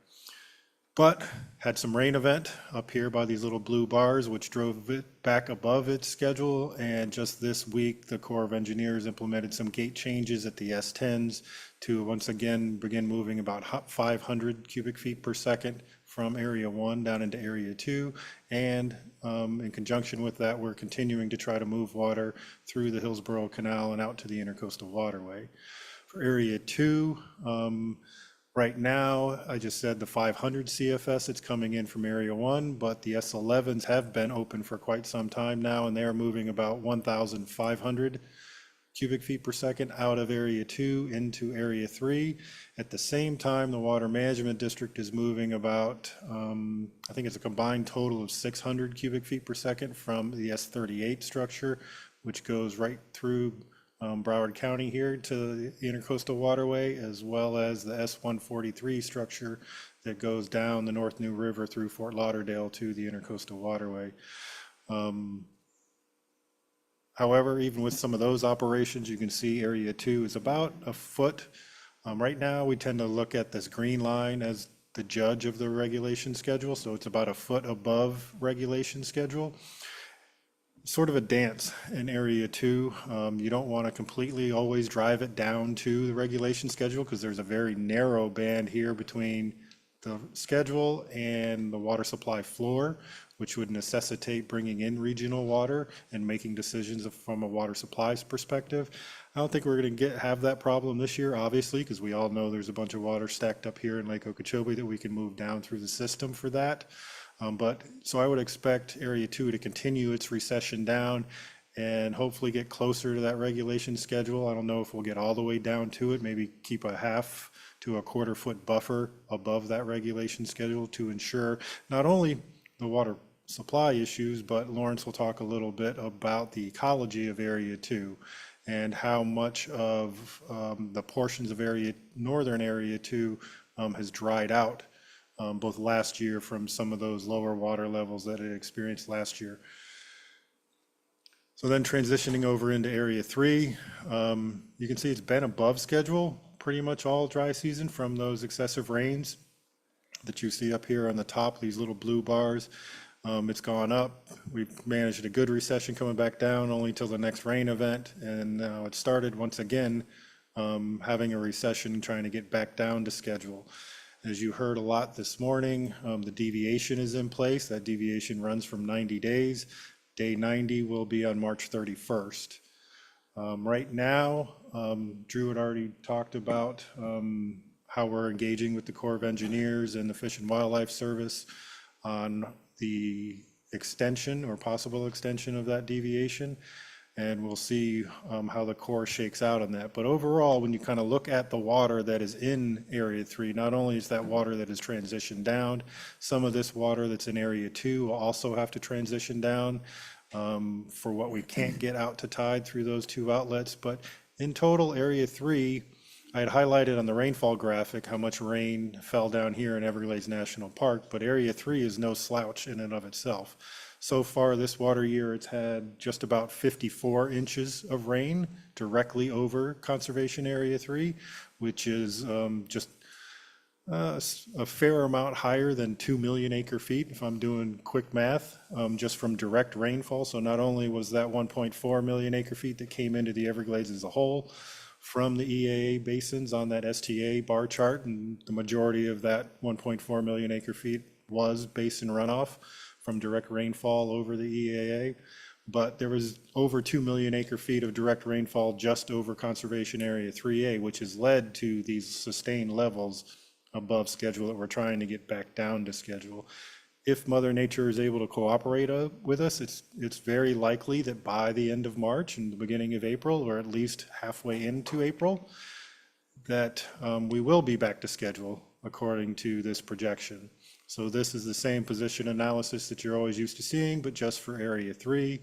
But had some rain event up here by these little blue bars, which drove it back above its schedule. And just this week, the Corps of Engineers implemented some gate changes at the S10s to once again begin moving about 500 cubic feet per second from Area 1 down into Area 2. And in conjunction with that, we're continuing to try to move water through the Hillsborough Canal and out to the Intercoastal Waterway. For Area 2, right now, I just said the 500 CFS, it's coming in from Area 1, but the S11s have been open for quite some time now, and they're moving about 1,500 cubic feet per second out of Area 2 into Area 3. At the same time, the Water Management District is moving about, I think it's a combined total of 600 cubic feet per second from the S38 structure, which goes right through Broward County here to the Intercoastal Waterway, as well as the S143 structure that goes down the North New River through Fort Lauderdale to the Intercoastal Waterway. However, even with some of those operations, you can see Area 2 is about a foot. Right now, we tend to look at this green line as the judge of the regulation schedule, so it's about a foot above regulation schedule. Sort of a dance in Area 2. You don't want to completely always drive it down to the regulation schedule because there's a very narrow band here between the schedule and the water supply floor, which would necessitate bringing in regional water and making decisions from a water supplies perspective. I don't think we're going to have that problem this year, obviously, because we all know there's a bunch of water stacked up here in Lake Okeechobee that we can move down through the system for that. So I would expect Area 2 to continue its recession down and hopefully get closer to that regulation schedule. I don't know if we'll get all the way down to it, maybe keep a half to a quarter foot buffer above that regulation schedule to ensure not only the water supply issues, but Lawrence will talk a little bit about the ecology of Area 2 and how much of the portions of northern Area 2 has dried out, both last year from some of those lower water levels that it experienced last year. So then transitioning over into Area 3, you can see it's been above schedule pretty much all dry season from those excessive rains that you see up here on the top, these little blue bars. It's gone up. We've managed a good recession coming back down only till the next rain event. And now it started once again having a recession, trying to get back down to schedule. As you heard a lot this morning, the deviation is in place. That deviation runs from 90 days. Day 90 will be on March 31st. Right now, Drew had already talked about how we're engaging with the Corps of Engineers and the Fish and Wildlife Service on the extension or possible extension of that deviation. And we'll see how the Corps shakes out on that. But overall, when you kind of look at the water that is in Area 3, not only is that water that is transitioned down, some of this water that's in Area 2 will also have to transition down for what we can't get out to tide through those two outlets. But in total, Area 3, I had highlighted on the rainfall graphic how much rain fell down here in Everglades National Park, but Area 3 is no slouch in and of itself. So far this water year, it's had just about 54 inches of rain directly over Conservation Area 3, which is just a fair amount higher than 2 million acre feet, if I'm doing quick math, just from direct rainfall. So not only was that 1.4 million acre feet that came into the Everglades as a whole from the EAA basins on that STA bar chart, and the majority of that 1.4 million acre feet was basin runoff from direct rainfall over the EAA. But there was over 2 million acre feet of direct rainfall just over Conservation Area 3A, which has led to these sustained levels above schedule that we're trying to get back down to schedule. If Mother Nature is able to cooperate with us, it's very likely that by the end of March and the beginning of April, or at least halfway into April, that we will be back to schedule according to this projection. So this is the same position analysis that you're always used to seeing, but just for Area 3.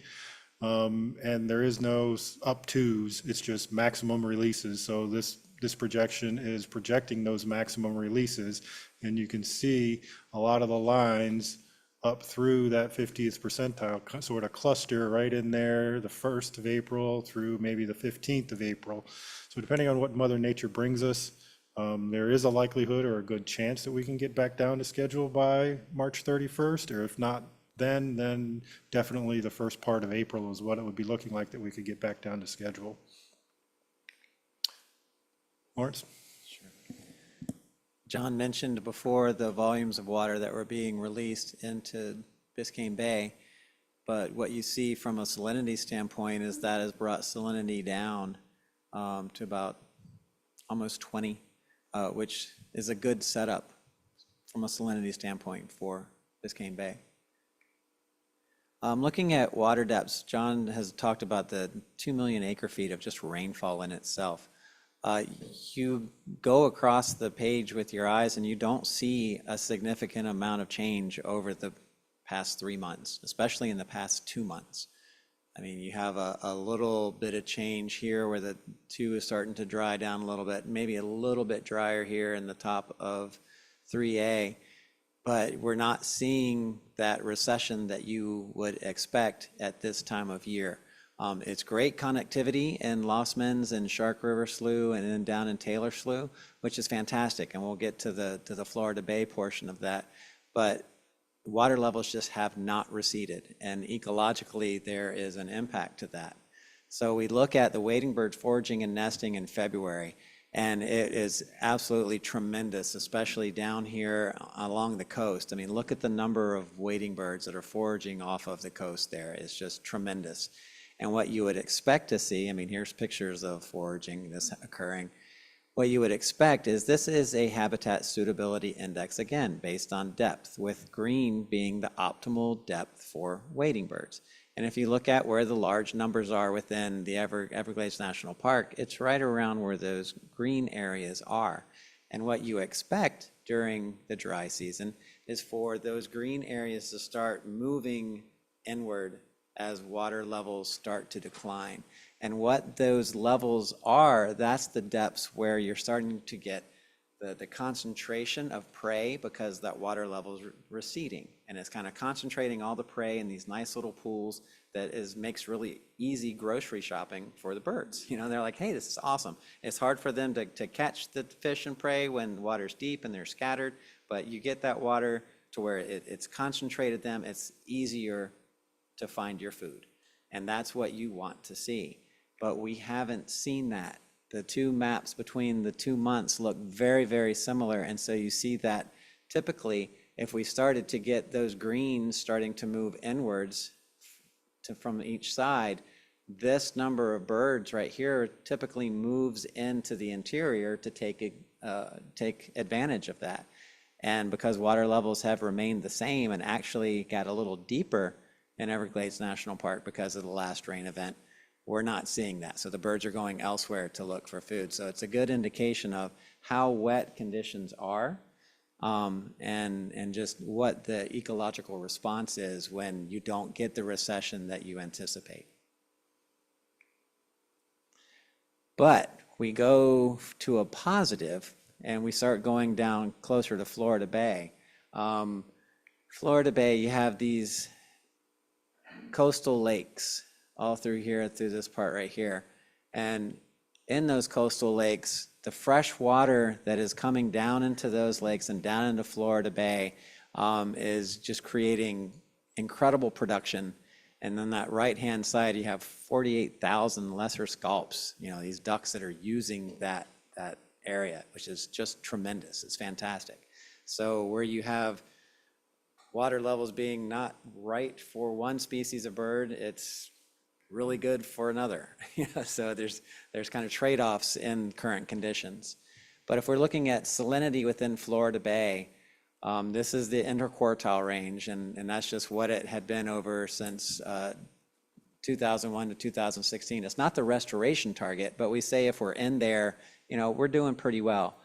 And there is no up twos, it's just maximum releases. So this projection is projecting those maximum releases. And you can see a lot of the lines up through that 50th percentile sort of cluster right in there, the 1st of April through maybe the 15th of April. So depending on what Mother Nature brings us, there is a likelihood or a good chance that we can get back down to schedule by March 31st, or if not then definitely the first part of April is what it would be looking like that we could get back down to schedule. Lawrence? John mentioned before the volumes of water that were being released into Biscayne Bay, but what you see from a salinity standpoint is that has brought salinity down to about almost 20, which is a good setup from a salinity standpoint for Biscayne Bay. Looking at water depths, John has talked about the 2 million acre feet of just rainfall in itself. You go across the page with your eyes and you don't see a significant amount of change over the past 3 months, especially in the past 2 months. I mean, you have a little bit of change here where the 2 is starting to dry down a little bit, maybe a little bit drier here in the top of 3A, but we're not seeing that recession that you would expect at this time of year. It's great connectivity in Lost Mins and Shark River Slough and then down in Taylor Slough, which is fantastic, and we'll get to the Florida Bay portion of that. But water levels just have not receded, and ecologically there is an impact to that. So we look at the wading birds foraging and nesting in February, and it is absolutely tremendous, especially down here along the coast. I mean, look at the number of wading birds that are foraging off of the coast there. It's just tremendous. And what you would expect to see, I mean, here's pictures of foraging this occurring. What you would expect is this is a habitat suitability index, again, based on depth, with green being the optimal depth for wading birds. And if you look at where the large numbers are within the Everglades National Park, it's right around where those green areas are. And what you expect during the dry season is for those green areas to start moving inward as water levels start to decline. And what those levels are, that's the depths where you're starting to get the concentration of prey because that water level is receding. And it's kind of concentrating all the prey in these nice little pools that makes really easy grocery shopping for the birds. You know, they're like, hey, this is awesome. It's hard for them to catch the fish and prey when the water's deep and they're scattered, but you get that water to where it's concentrated them, it's easier to find your food. And that's what you want to see. But we haven't seen that. The two maps between the 2 months look very, very similar. And so you see that typically, if we started to get those greens starting to move inwards from each side, this number of birds right here typically moves into the interior to take advantage of that. And because water levels have remained the same and actually got a little deeper in Everglades National Park because of the last rain event, we're not seeing that. So the birds are going elsewhere to look for food. So it's a good indication of how wet conditions are and just what the ecological response is when you don't get the recession that you anticipate. But we go to a positive and we start going down closer to Florida Bay. Florida Bay, you have these coastal lakes all through here, through this part right here. And in those coastal lakes, the fresh water that is coming down into those lakes and down into Florida Bay is just creating incredible production. And then that right-hand side, you have 48,000 lesser scalps, you know, these ducks that are using that area, which is just tremendous. It's fantastic. So where you have water levels being not right for one species of bird, it's really good for another. So there's kind of trade-offs in current conditions. But if we're looking at salinity within Florida Bay, this is the interquartile range, and that's just what it had been over since 2001 to 2016. It's not the restoration target, but we say if we're in there, you know, we're doing pretty well.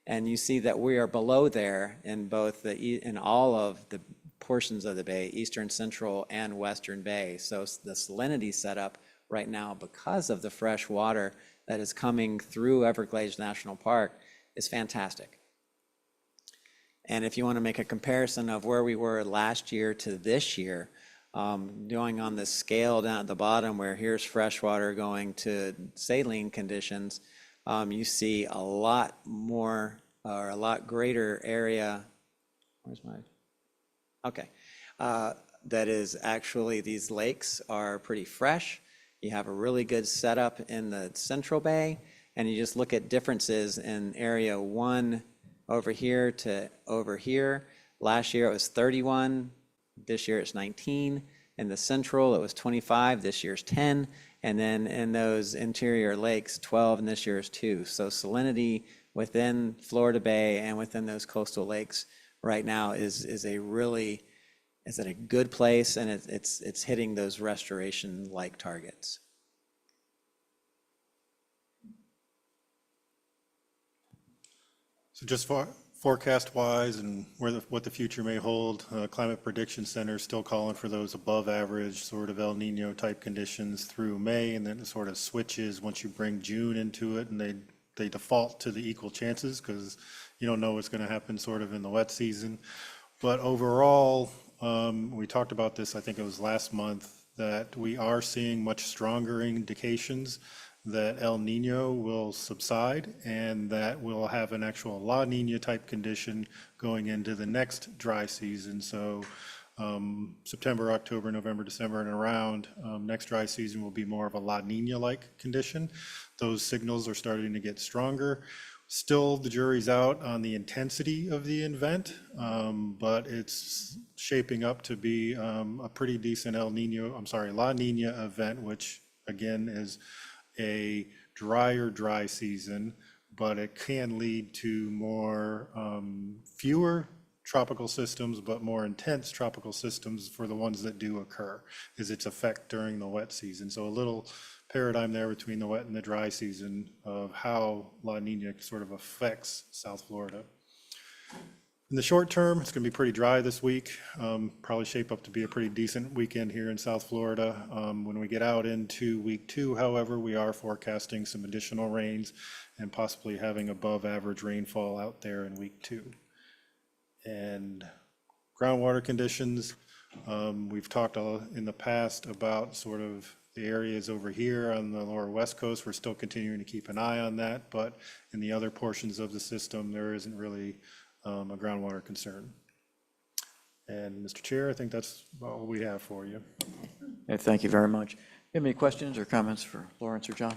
And you see that we are below there in both in all of the portions of the bay, Eastern, Central, and Western Bay. So the salinity setup right now, because of the fresh water that is coming through Everglades National Park, is fantastic. And if you want to make a comparison of where we were last year to this year, going on the scale down at the bottom where here's fresh water going to saline conditions, you see a lot more or a lot greater area. Where's my? Okay. That is actually, these lakes are pretty fresh. You have a really good setup in the Central Bay, and you just look at differences in area 1 over here to over here. Last year it was 31, this year it's 19. In the Central it was 25, this year's 10. And then in those interior lakes, 12, and this year is 2. So salinity within Florida Bay and within those coastal lakes right now is at a good place, and it's hitting those restoration-like targets. So just forecast-wise and what the future may hold, Climate Prediction Center is still calling for those above-average sort of El Nino type conditions through May, and then it sort of switches once you bring June into it, and they they default to the equal chances because you don't know what's going to happen sort of in the wet season. But overall, we talked about this, I think it was last month, that we are seeing much stronger indications that El Nino will subside and that we'll have an actual La Nina type condition going into the next dry season. So September, October, November, December, and around, next dry season will be more of a La Nina-like condition. Those signals are starting to get stronger. Still, the jury's out on the intensity of the event, but it's shaping up to be a pretty decent La Nina event, which again is a drier dry season, but it can lead to more fewer tropical systems, but more intense tropical systems for the ones that do occur, is its effect during the wet season. So a little paradigm there between the wet and the dry season of how La Nina sort of affects South Florida. In the short term, it's going to be pretty dry this week, probably shape up to be a pretty decent weekend here in South Florida. When we get out into week 2, however, we are forecasting some additional rains and possibly having above average rainfall out there in week 2. And groundwater conditions, we've talked in the past about sort of the areas over here on the lower west coast. We're still continuing to keep an eye on that, but in the other portions of the system, there isn't really a groundwater concern. And Mr. Chair, I think that's all we have for you. Okay, thank you very much. You have any questions or comments for Lawrence or John?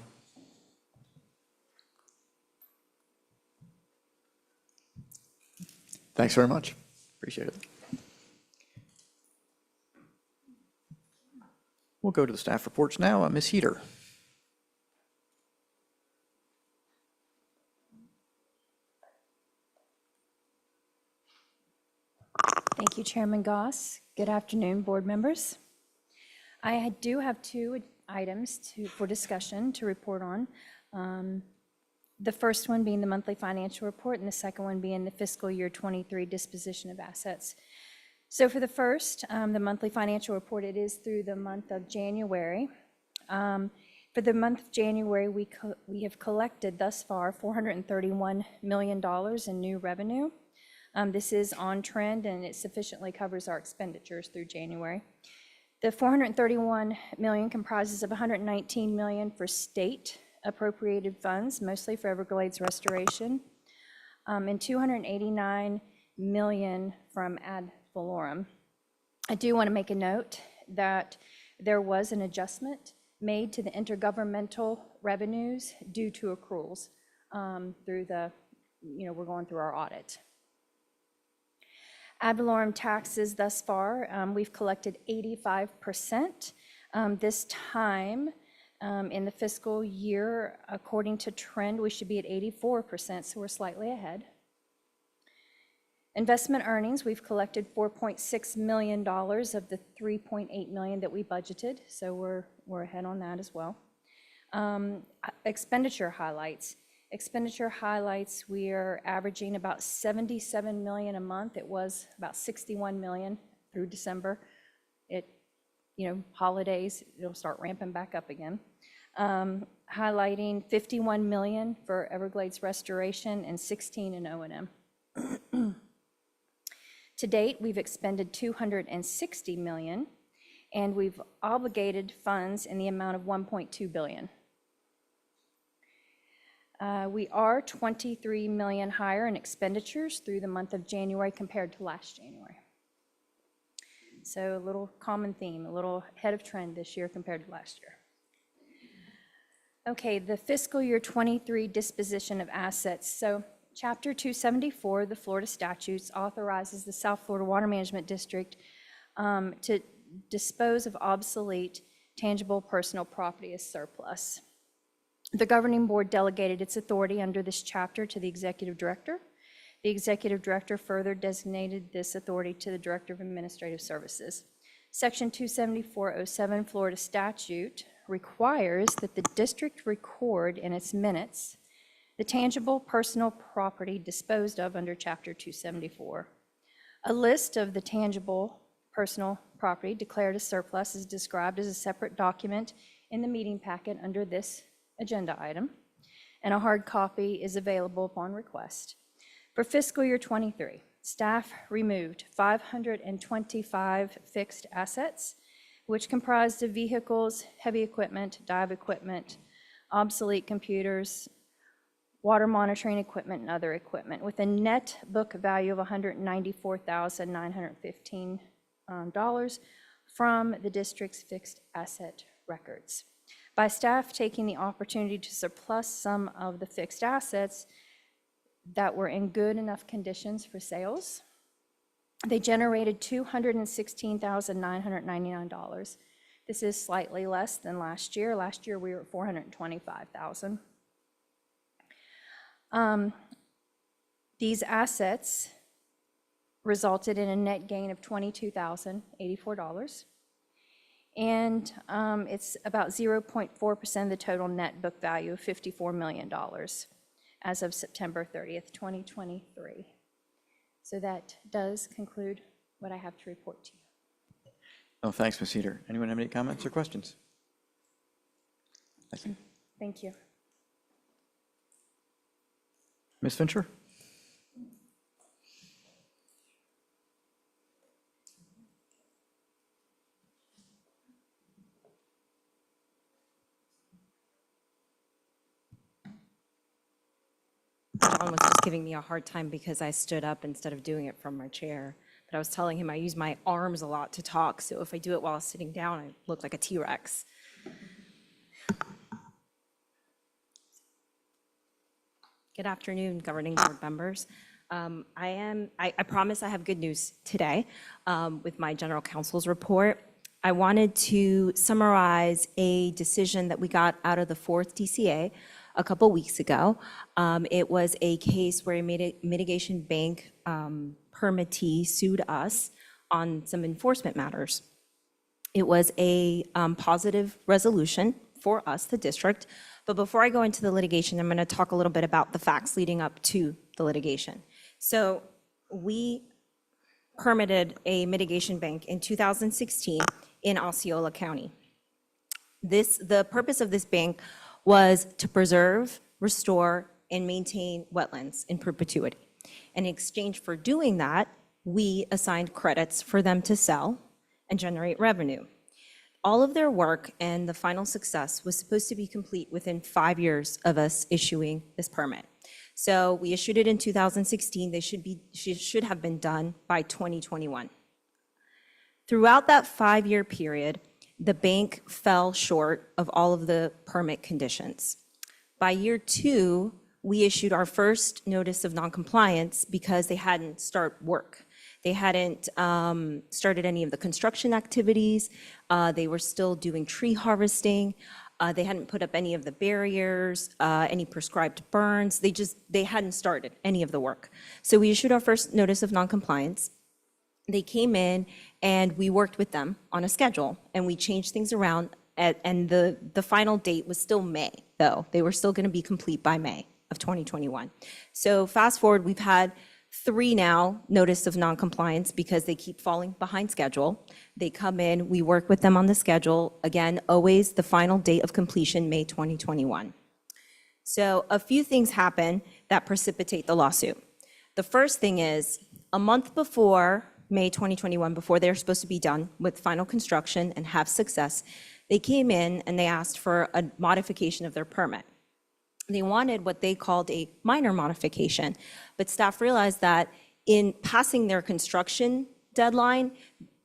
Thanks very much. Appreciate it. We'll go to the staff reports now. Ms. Heater. Thank you, Chairman Goss. Good afternoon, board members. I do have 2 items for discussion to report on. The first one being the monthly financial report and the second one being the fiscal year 23 disposition of assets. So for the first, the monthly financial report, it is through the month of January. For the month of January, we have collected thus far $431 million in new revenue. This is on trend and it sufficiently covers our expenditures through January. The $431 million comprises of $119 million for state appropriated funds, mostly for Everglades restoration, and $289 million from ad valorem. I do want to make a note that there was an adjustment made to the intergovernmental revenues due to accruals through the, we're going through our audit. Ad valorem taxes thus far, we've collected 85%. This time in the fiscal year, according to trend, we should be at 84%, so we're slightly ahead. Investment earnings, we've collected $4.6 million of the $3.8 million that we budgeted, so we're ahead on that as well. Expenditure highlights. Expenditure highlights, we are averaging about $77 million a month. It was about $61 million through December. Holidays, it'll start ramping back up again. Highlighting $51 million for Everglades restoration and $16 in O&M. To date, we've expended $260 million, and we've obligated funds in the amount of $1.2 billion. We are $23 million higher in expenditures through the month of January compared to last January. So a little common theme, a little ahead of trend this year compared to last year. Okay, the fiscal year 23 disposition of assets. So Chapter 274 of the Florida statutes authorizes the South Florida Water Management District to dispose of obsolete tangible personal property as surplus. The governing board delegated its authority under this chapter to the executive director. The executive director further designated this authority to the Director of Administrative Services. Section 274.07 Florida statute requires that the district record in its minutes the tangible personal property disposed of under Chapter 274. A list of the tangible personal property declared as surplus is described as a separate document in the meeting packet under this agenda item. and a hard copy is available upon request. For fiscal year '23, staff removed 525 fixed assets, which comprised of vehicles, heavy equipment, dive equipment, obsolete computers, water monitoring equipment, and other equipment, with a net book value of $194,915 from the district's fixed asset records. By staff taking the opportunity to surplus some of the fixed assets that were in good enough conditions for sales, they generated $216,999. This is slightly less than last year. Last year, we were at $425,000. These assets resulted in a net gain of $22,084. And it's about 0.4% of the total net book value of $54 million as of September 30th, 2023. So that does conclude what I have to report to you. Oh, thanks, Ms. Heater. Anyone have any comments or questions? Thank you. Thank you. Ms. Fincher? John was just giving me a hard time because I stood up instead of doing it from my chair. But I was telling him I use my arms a lot to talk, so if I do it while sitting down, I look like a T-Rex. Good afternoon, governing board members. I promise I have good news today with my general counsel's report. I wanted to summarize a decision that we got out of the 4th DCA a couple weeks ago. It was a case where a mitigation bank permittee sued us on some enforcement matters. It was a positive resolution for us, the district. But before I go into the litigation, I'm going to talk a little bit about the facts leading up to the litigation. So we permitted a mitigation bank in 2016 in Osceola County. The purpose of this bank was to preserve, restore, and maintain wetlands in perpetuity. In exchange for doing that, we assigned credits for them to sell and generate revenue. All of their work and the final success was supposed to be complete within 5 years of us issuing this permit. So we issued it in 2016. They should have been done by 2021. Throughout that 5-year period, the bank fell short of all of the permit conditions. By year 2, we issued our first notice of noncompliance because they hadn't started work. They hadn't started any of the construction activities. They were still doing tree harvesting. They hadn't put up any of the barriers, any prescribed burns. They hadn't started any of the work. So we issued our first notice of noncompliance. They came in and we worked with them on a schedule and we changed things around. And the final date was still May, though. They were still going to be complete by May of 2021. So fast forward, we've had 3 now notice of noncompliance because they keep falling behind schedule. They come in, we work with them on the schedule. Again, always the final date of completion, May 2021. So a few things happen that precipitate the lawsuit. The first thing is a month before May 2021, before they're supposed to be done with final construction and have success, they came in and they asked for a modification of their permit. They wanted what they called a minor modification, but staff realized that in passing their construction deadline,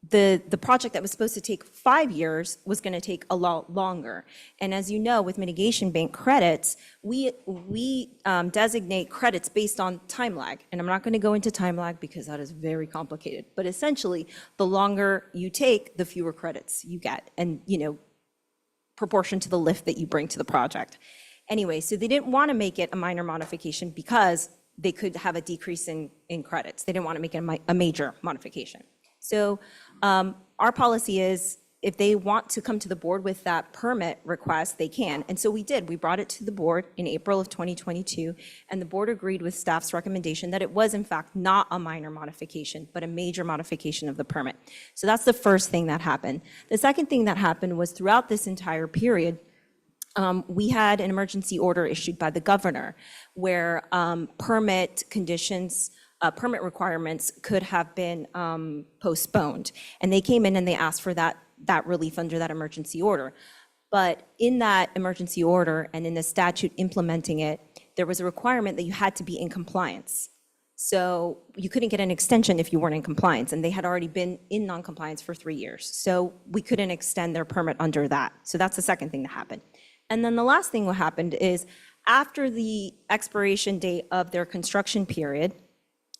the project that was supposed to take 5 years was going to take a lot longer. And as you know, with mitigation bank credits, we designate credits based on time lag. And I'm not going to go into time lag because that is very complicated. But essentially, the longer you take, the fewer credits you get, and proportion to the lift that you bring to the project. Anyway, so they didn't want to make it a minor modification because they could have a decrease in credits. They didn't want to make it a major modification. So our policy is if they want to come to the board with that permit request, they can. And so we did. We brought it to the board in April of 2022, and the board agreed with staff's recommendation that it was in fact not a minor modification, but a major modification of the permit. So that's the first thing that happened. The second thing that happened was throughout this entire period, we had an emergency order issued by the governor where permit conditions, permit requirements could have been postponed. And they came in and they asked for that relief under that emergency order. But in that emergency order and in the statute implementing it, there was a requirement that you had to be in compliance. So you couldn't get an extension if you weren't in compliance, and they had already been in non-compliance for 3 years. So we couldn't extend their permit under that. So that's the second thing that happened. And then the last thing what happened is after the expiration date of their construction period,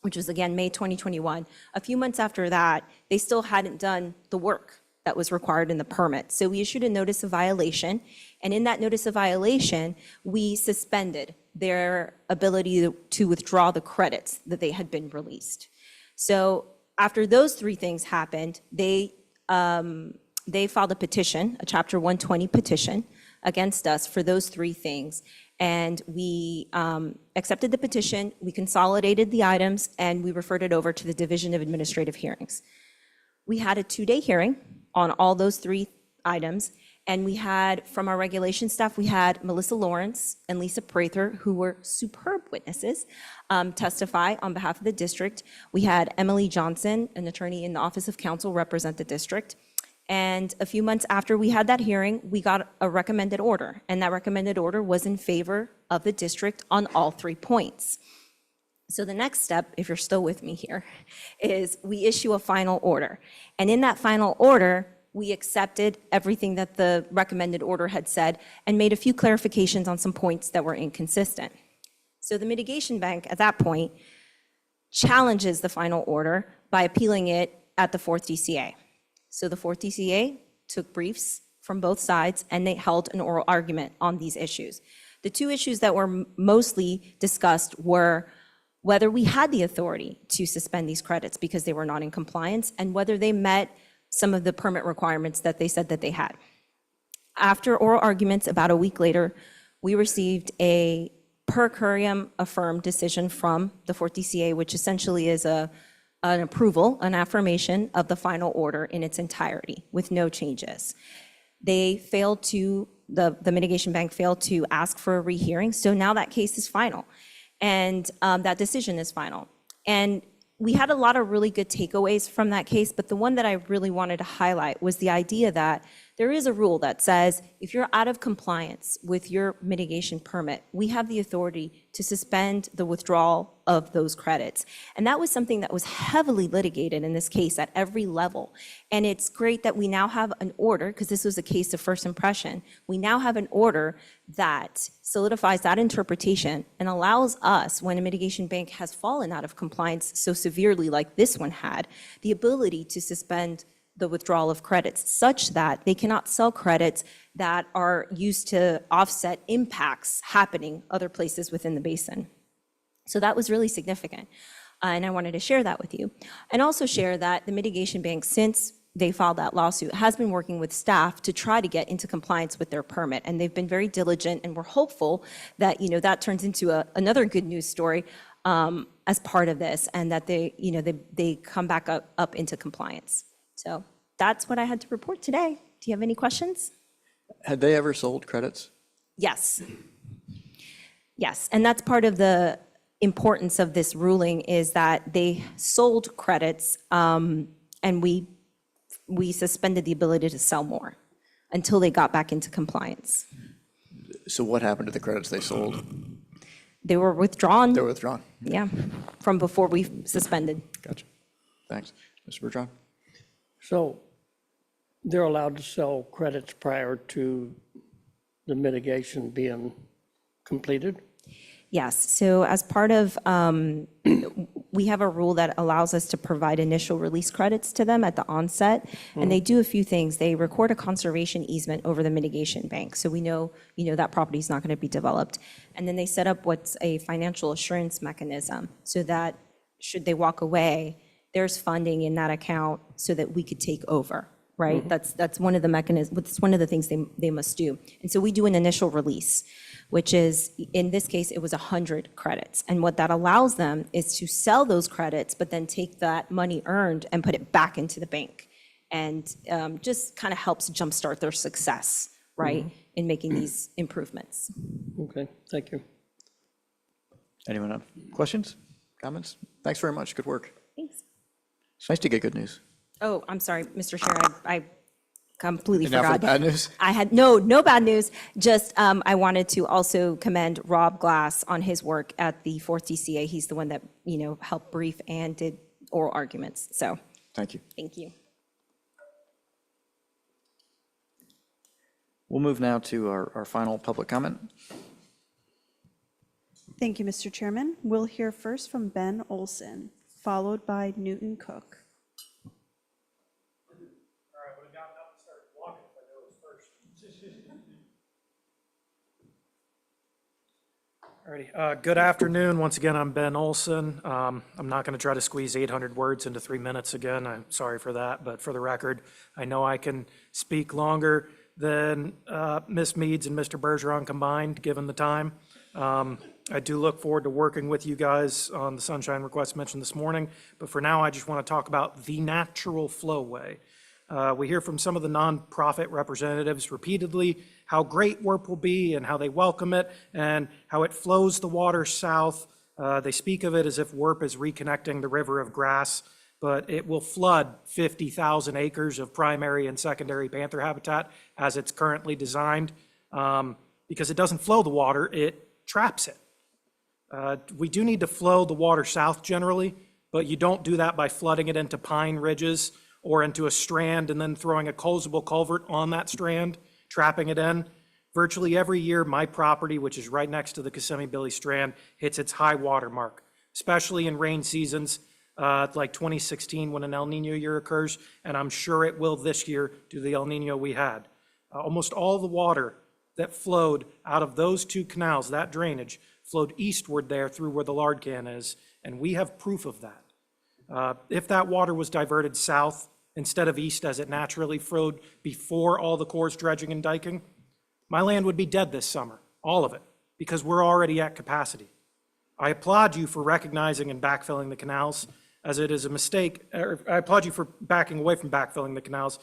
which was again May 2021, a few months after that, they still hadn't done the work that was required in the permit. So we issued a notice of violation, and in that notice of violation, we suspended their ability to withdraw the credits that they had been released. So after those three things happened, they filed a petition, a Chapter 120 petition against us for those three things. And we accepted the petition, we consolidated the items, and we referred it over to the Division of Administrative Hearings. We had a 2-day hearing on all those three items. And we had, from our regulation staff, we had Melissa Lawrence and Lisa Prather, who were superb witnesses, testify on behalf of the district. We had Emily Johnson, an attorney in the Office of Counsel, represent the district. And a few months after we had that hearing, we got a recommended order. And that recommended order was in favor of the district on all 3 points. So the next step, if you're still with me here, is we issue a final order. And in that final order, we accepted everything that the recommended order had said and made a few clarifications on some points that were inconsistent. So the mitigation bank at that point challenges the final order by appealing it at the 4th DCA. So the 4th DCA took briefs from both sides and they held an oral argument on these issues. The 2 issues that were mostly discussed were whether we had the authority to suspend these credits because they were not in compliance and whether they met some of the permit requirements that they said that they had. After oral arguments, about a week later, we received a per curiam affirmed decision from the 4th DCA, which essentially is an approval, an affirmation of the final order in its entirety with no changes. They failed to, the mitigation bank failed to ask for a rehearing, so now that case is final. And that decision is final. And we had a lot of really good takeaways from that case, but the one that I really wanted to highlight was the idea that there is a rule that says if you're out of compliance with your mitigation permit, we have the authority to suspend the withdrawal of those credits. And that was something that was heavily litigated in this case at every level. And it's great that we now have an order, because this was a case of first impression, we now have an order that solidifies that interpretation and allows us, when a mitigation bank has fallen out of compliance so severely like this one had, the ability to suspend the withdrawal of credits such that they cannot sell credits that are used to offset impacts happening other places within the basin. So that was really significant. And I wanted to share that with you. And also share that the mitigation bank, since they filed that lawsuit, has been working with staff to try to get into compliance with their permit. And they've been very diligent, and we're hopeful that, that turns into another good news story as part of this, and that they come back up into compliance. So that's what I had to report today. Do you have any questions? Had they ever sold credits? Yes. Yes, and that's part of the importance of this ruling, is that they sold credits and we suspended the ability to sell more until they got back into compliance. So what happened to the credits they sold? They were withdrawn. They were withdrawn? Yeah, from before we suspended. Gotcha. Thanks. Mr. Bertrand? So they're allowed to sell credits prior to the mitigation being completed? Yes, so as part of, we have a rule that allows us to provide initial release credits to them at the onset, and they do a few things. They record a conservation easement over the mitigation bank, so we know, that property is not going to be developed. And then they set up what's a financial assurance mechanism, so that should they walk away, there's funding in that account so that we could take over, right? That's one of the mechanisms, it's one of the things they must do. And so we do an initial release, which is, in this case, it was 100 credits. And what that allows them is to sell those credits, but then take that money earned and put it back into the bank. And just kind of helps jumpstart their success, right? in making these improvements. Okay, thank you. Anyone have questions, comments? Thanks very much. Good work. Thanks. It's nice to get good news. Oh, I'm sorry, Mr. Chair, I completely And now for forgot. the bad news? I had, no bad news. Just, I wanted to also commend Rob Glass on his work at the 4th DCA. He's the one that, helped brief and did oral arguments. So, Thank you. thank you. We'll move now to our final public comment. Thank you, Mr. Chairman. We'll hear first from Ben Olson, followed by Newton Cook. Alrighty, good afternoon. Once again, I'm Ben Olson. I'm not going to try to squeeze 800 words into 3 minutes again. I'm sorry for that, but for the record, I know I can speak longer than Ms. Meads and Mr. Bergeron combined, given the time. I do look forward to working with you guys on the sunshine request mentioned this morning, but for now, I just want to talk about the natural flowway. We hear from some of the nonprofit representatives repeatedly how great WERP will be and how they welcome it and how it flows the water south. They speak of it as if WERP is reconnecting the river of grass, but it will flood 50,000 acres of primary and secondary panther habitat as it's currently designed. Because it doesn't flow the water, it traps it. We do need to flow the water south generally, but you don't do that by flooding it into pine ridges or into a strand and then throwing a closable culvert on that strand, trapping it in. Virtually every year, my property, which is right next to the Kissimmee Billy Strand, hits its high water mark, especially in rain seasons like 2016 when an El Nino year occurs, and I'm sure it will this year due to the El Nino we had. Almost all the water that flowed out of those two canals, that drainage, flowed eastward there through where the lard can is, and we have proof of that. If that water was diverted south instead of east as it naturally flowed before all the Corps' dredging and diking, my land would be dead this summer, all of it, because we're already at capacity. I applaud you for recognizing and backfilling the canals, as it is a mistake. I applaud you for backing away from backfilling the canals,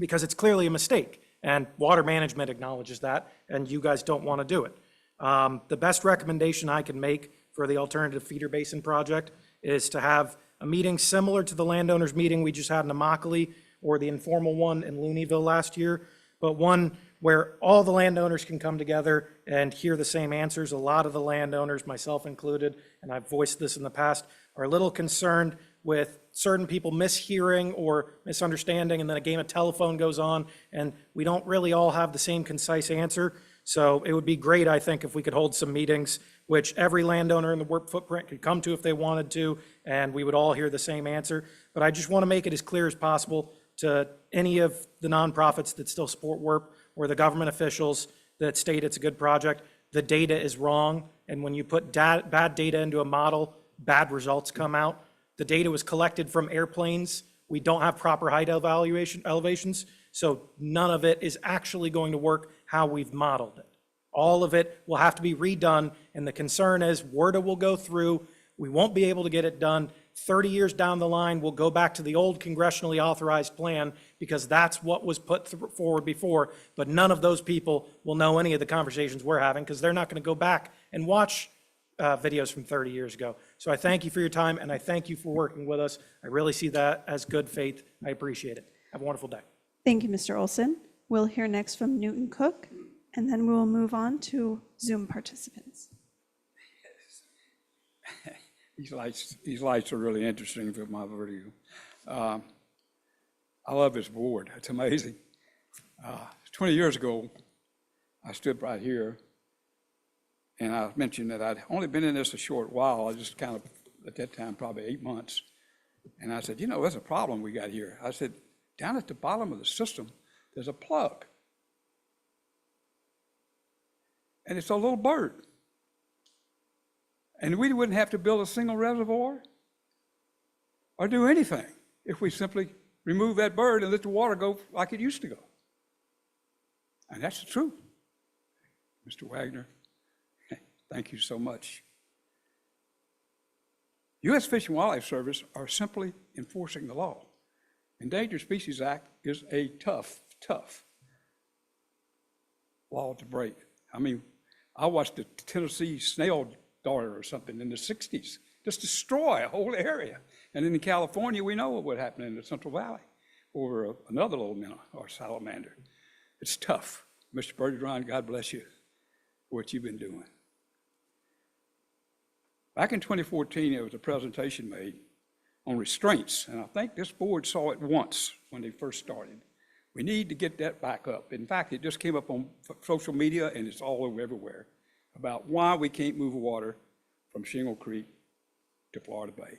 because it's clearly a mistake, and water management acknowledges that, and you guys don't want to do it. The best recommendation I can make for the alternative feeder basin project is to have a meeting similar to the landowners meeting we just had in Immokalee or the informal one in Looneyville last year, but one where all the landowners can come together and hear the same answers. A lot of the landowners, myself included, and I've voiced this in the past, are a little concerned with certain people mishearing or misunderstanding, and then a game of telephone goes on, and we don't really all have the same concise answer. So it would be great, I think, if we could hold some meetings which every landowner in the WERP footprint could come to if they wanted to, and we would all hear the same answer. But I just want to make it as clear as possible to any of the nonprofits that still support WERP or the government officials that state it's a good project, the data is wrong. And when you put bad data into a model, bad results come out. The data was collected from airplanes. We don't have proper height elevations, so none of it is actually going to work how we've modeled it. All of it will have to be redone, and the concern is WRDA will go through. We won't be able to get it done. 30 years down the line, we'll go back to the old congressionally authorized plan because that's what was put forward before, but none of those people will know any of the conversations we're having because they're not going to go back and watch videos from 30 years ago. So I thank you for your time, and I thank you for working with us. I really see that as good faith. I appreciate it. Have a wonderful day. Thank you, Mr. Olson. We'll hear next from Newton Cook, and then we'll move on to Zoom participants. These lights are really interesting for my video. I love this board. It's amazing. 20 years ago, I stood right here, and I mentioned that I'd only been in this a short while. I just kind of, at that time, probably 8 months. And I said, you know, there's a problem we got here. I said, down at the bottom of the system, there's a plug. And it's a little bird. And we wouldn't have to build a single reservoir or do anything if we simply remove that bird and let the water go like it used to go. And that's the truth. Mr. Wagner, thank you so much. U.S. Fish and Wildlife Service are simply enforcing the law. Endangered Species Act is a tough wall to break. I mean, I watched the Tennessee snail darter or something in the 60s just destroy a whole area. And then in California, we know what happened in the Central Valley over another little minnow or salamander. It's tough. Mr. Bergeron, God bless you for what you've been doing. Back in 2014, there was a presentation made on restraints, and I think this board saw it once when they first started. We need to get that back up. In fact, it just came up on social media, and it's all over everywhere, about why we can't move water from Shingle Creek to Florida Bay.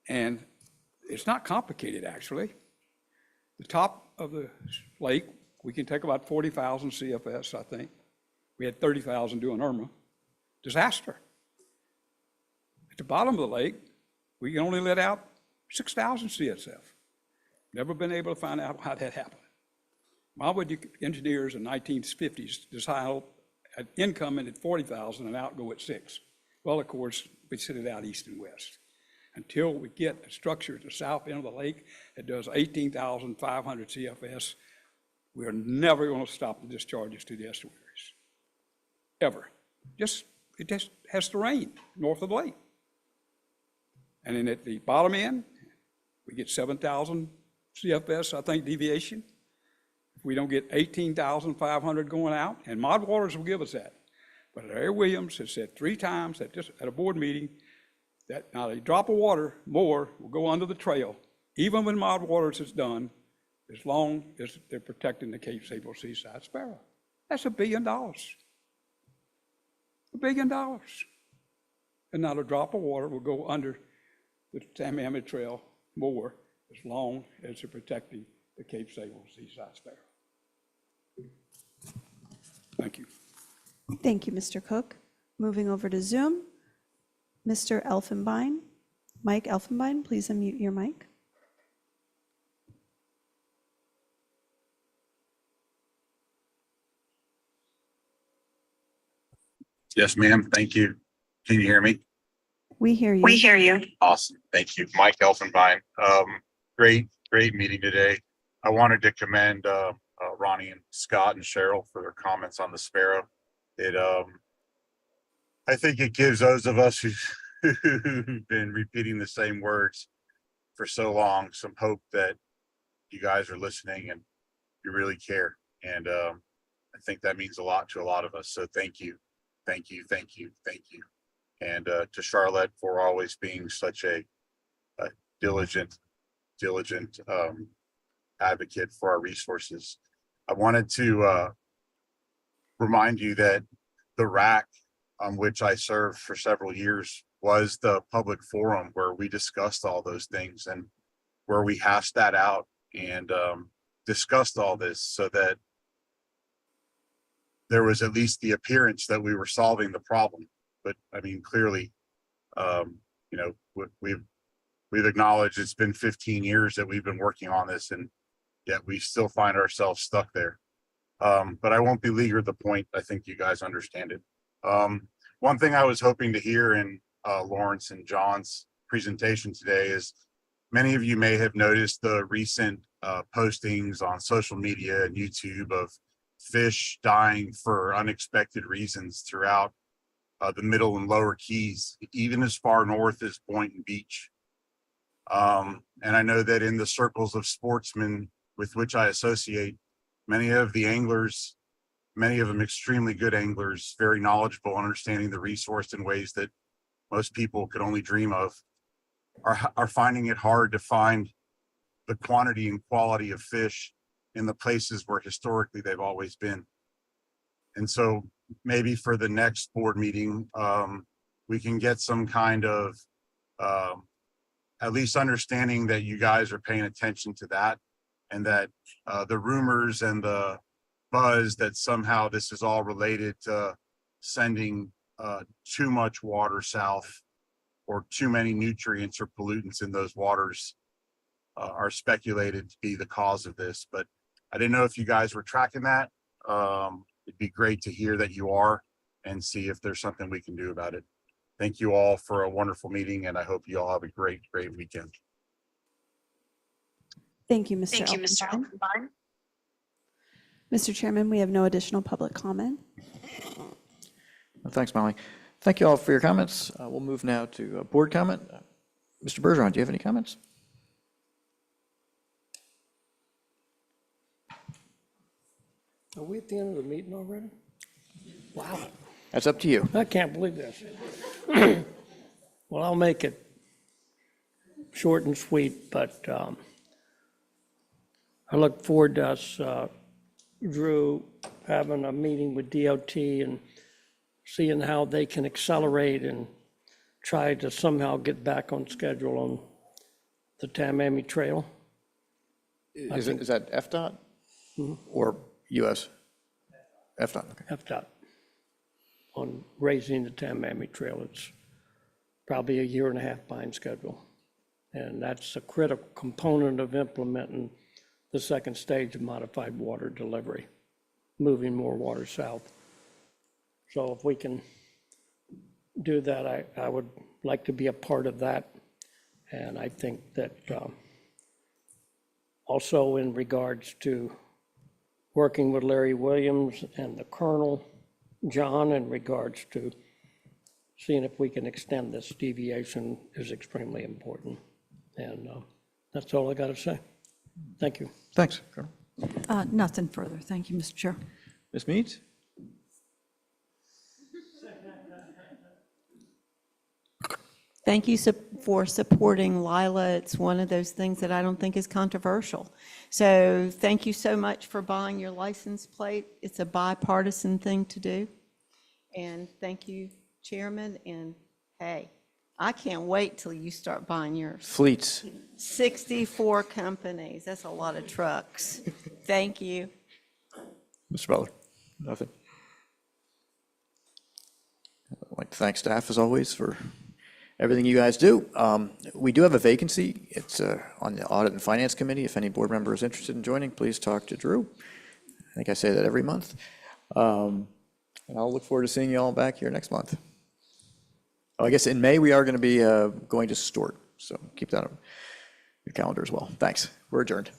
And it's not complicated, actually. The top of the lake, we can take about 40,000 CFS, I think. We had 30,000 doing Irma. Disaster. At the bottom of the lake, we can only let out 6,000 CSF. Never been able to find out how that happened. Why would you engineers in the 1950s decide at incoming at 40,000 and outgo at 6? Well, of course, we set it out east and west. Until we get a structure at the south end of the lake that does 18,500 CFS, we're never going to stop the discharges to the estuaries, ever. It just has to rain north of the lake. And then at the bottom end, we get 7,000 CFS, I think, deviation. If we don't get 18,500 going out, and Mod Waters will give us that. But Larry Williams has said 3 times at a board meeting that not a drop of water more will go under the trail, even when Mod Waters is done, as long as they're protecting the Cape Sable Seaside Sparrow. That's $1 billion. $1 billion. And not a drop of water will go under the Tamiami Trail more as long as they're protecting the Cape Sable Seaside Sparrow. Thank you. Thank you, Mr. Cook. Moving over to Zoom, Mr. Elfenbein. Mike Elfenbein, please unmute your mic. Yes, ma'am. Thank you. Can you hear me? We hear you. We hear you. Awesome. Thank you. Mike Elfenbein. Great meeting today. I wanted to commend Ronnie and Scott and Cheryl for their comments on the sparrow. I think it gives those of us who've been repeating the same words for so long some hope that you guys are listening and you really care. And I think that means a lot to a lot of us. So thank you. Thank you. Thank you. Thank you. And to Charlotte for always being such a diligent advocate for our resources. I wanted to remind you that the RAC on which I served for several years was the public forum where we discussed all those things and where we hashed that out and discussed all this so that there was at least the appearance that we were solving the problem. But I mean, clearly, you know, we've acknowledged it's been 15 years that we've been working on this, and yet we still find ourselves stuck there. But I won't belabor the point. I think you guys understand it. One thing I was hoping to hear in Lawrence and John's presentation today is many of you may have noticed the recent postings on social media and YouTube of fish dying for unexpected reasons throughout the middle and lower Keys, even as far north as Boynton Beach. And I know that in the circles of sportsmen with which I associate, many of the anglers, many of them extremely good anglers, very knowledgeable, understanding the resource in ways that most people could only dream of, are finding it hard to find the quantity and quality of fish in the places where historically they've always been. And so maybe for the next board meeting, we can get some kind of at least understanding that you guys are paying attention to that, and that the rumors and the buzz that somehow this is all related to sending too much water south or too many nutrients or pollutants in those waters are speculated to be the cause of this. But I didn't know if you guys were tracking that. It'd be great to hear that you are and see if there's something we can do about it. Thank you all for a wonderful meeting, and I hope you all have a great weekend. Thank you, Mr. Elfenbein. Mr. Chairman, we have no additional public comment. Well, thanks, Molly. Thank you all for your comments. We'll move now to board comment. Mr. Bergeron, do you have any comments? Are we at the end of the meeting already? Wow, That's up to you. I can't believe this. Well, I'll make it short and sweet, but I look forward to us, Drew, having a meeting with DOT and seeing how they can accelerate and try to somehow get back on schedule on the Tamiami Trail. Is that FDOT or US? FDOT, okay. FDOT, on raising the Tamiami Trail. It's probably a year and a half behind schedule. And that's a critical component of implementing the second stage of modified water delivery, moving more water south. So if we can do that, I would like to be a part of that. And I think that also in regards to working with Larry Williams and the Colonel, John, in regards to seeing if we can extend this deviation is extremely important. And that's all I got to say. Thank you. Thanks, Colonel. Nothing further. Thank you, Mr. Chair. Ms. Meads? Thank you for supporting Lila. It's one of those things that I don't think is controversial. So thank you so much for buying your license plate. It's a bipartisan thing to do. And thank you, Chairman. And hey, I can't wait till you start buying yours. Fleets. 64 companies. That's a lot of trucks. Thank you. Mr. Butler? Nothing. I'd like to thank staff, as always, for everything you guys do. We do have a vacancy. It's on the Audit and Finance Committee. If any board member is interested in joining, please talk to Drew. I think I say that every month. And I'll look forward to seeing you all back here next month. Oh, I guess in May, we are going to be going to Stewart, so keep that on your calendar as well. Thanks. We're adjourned.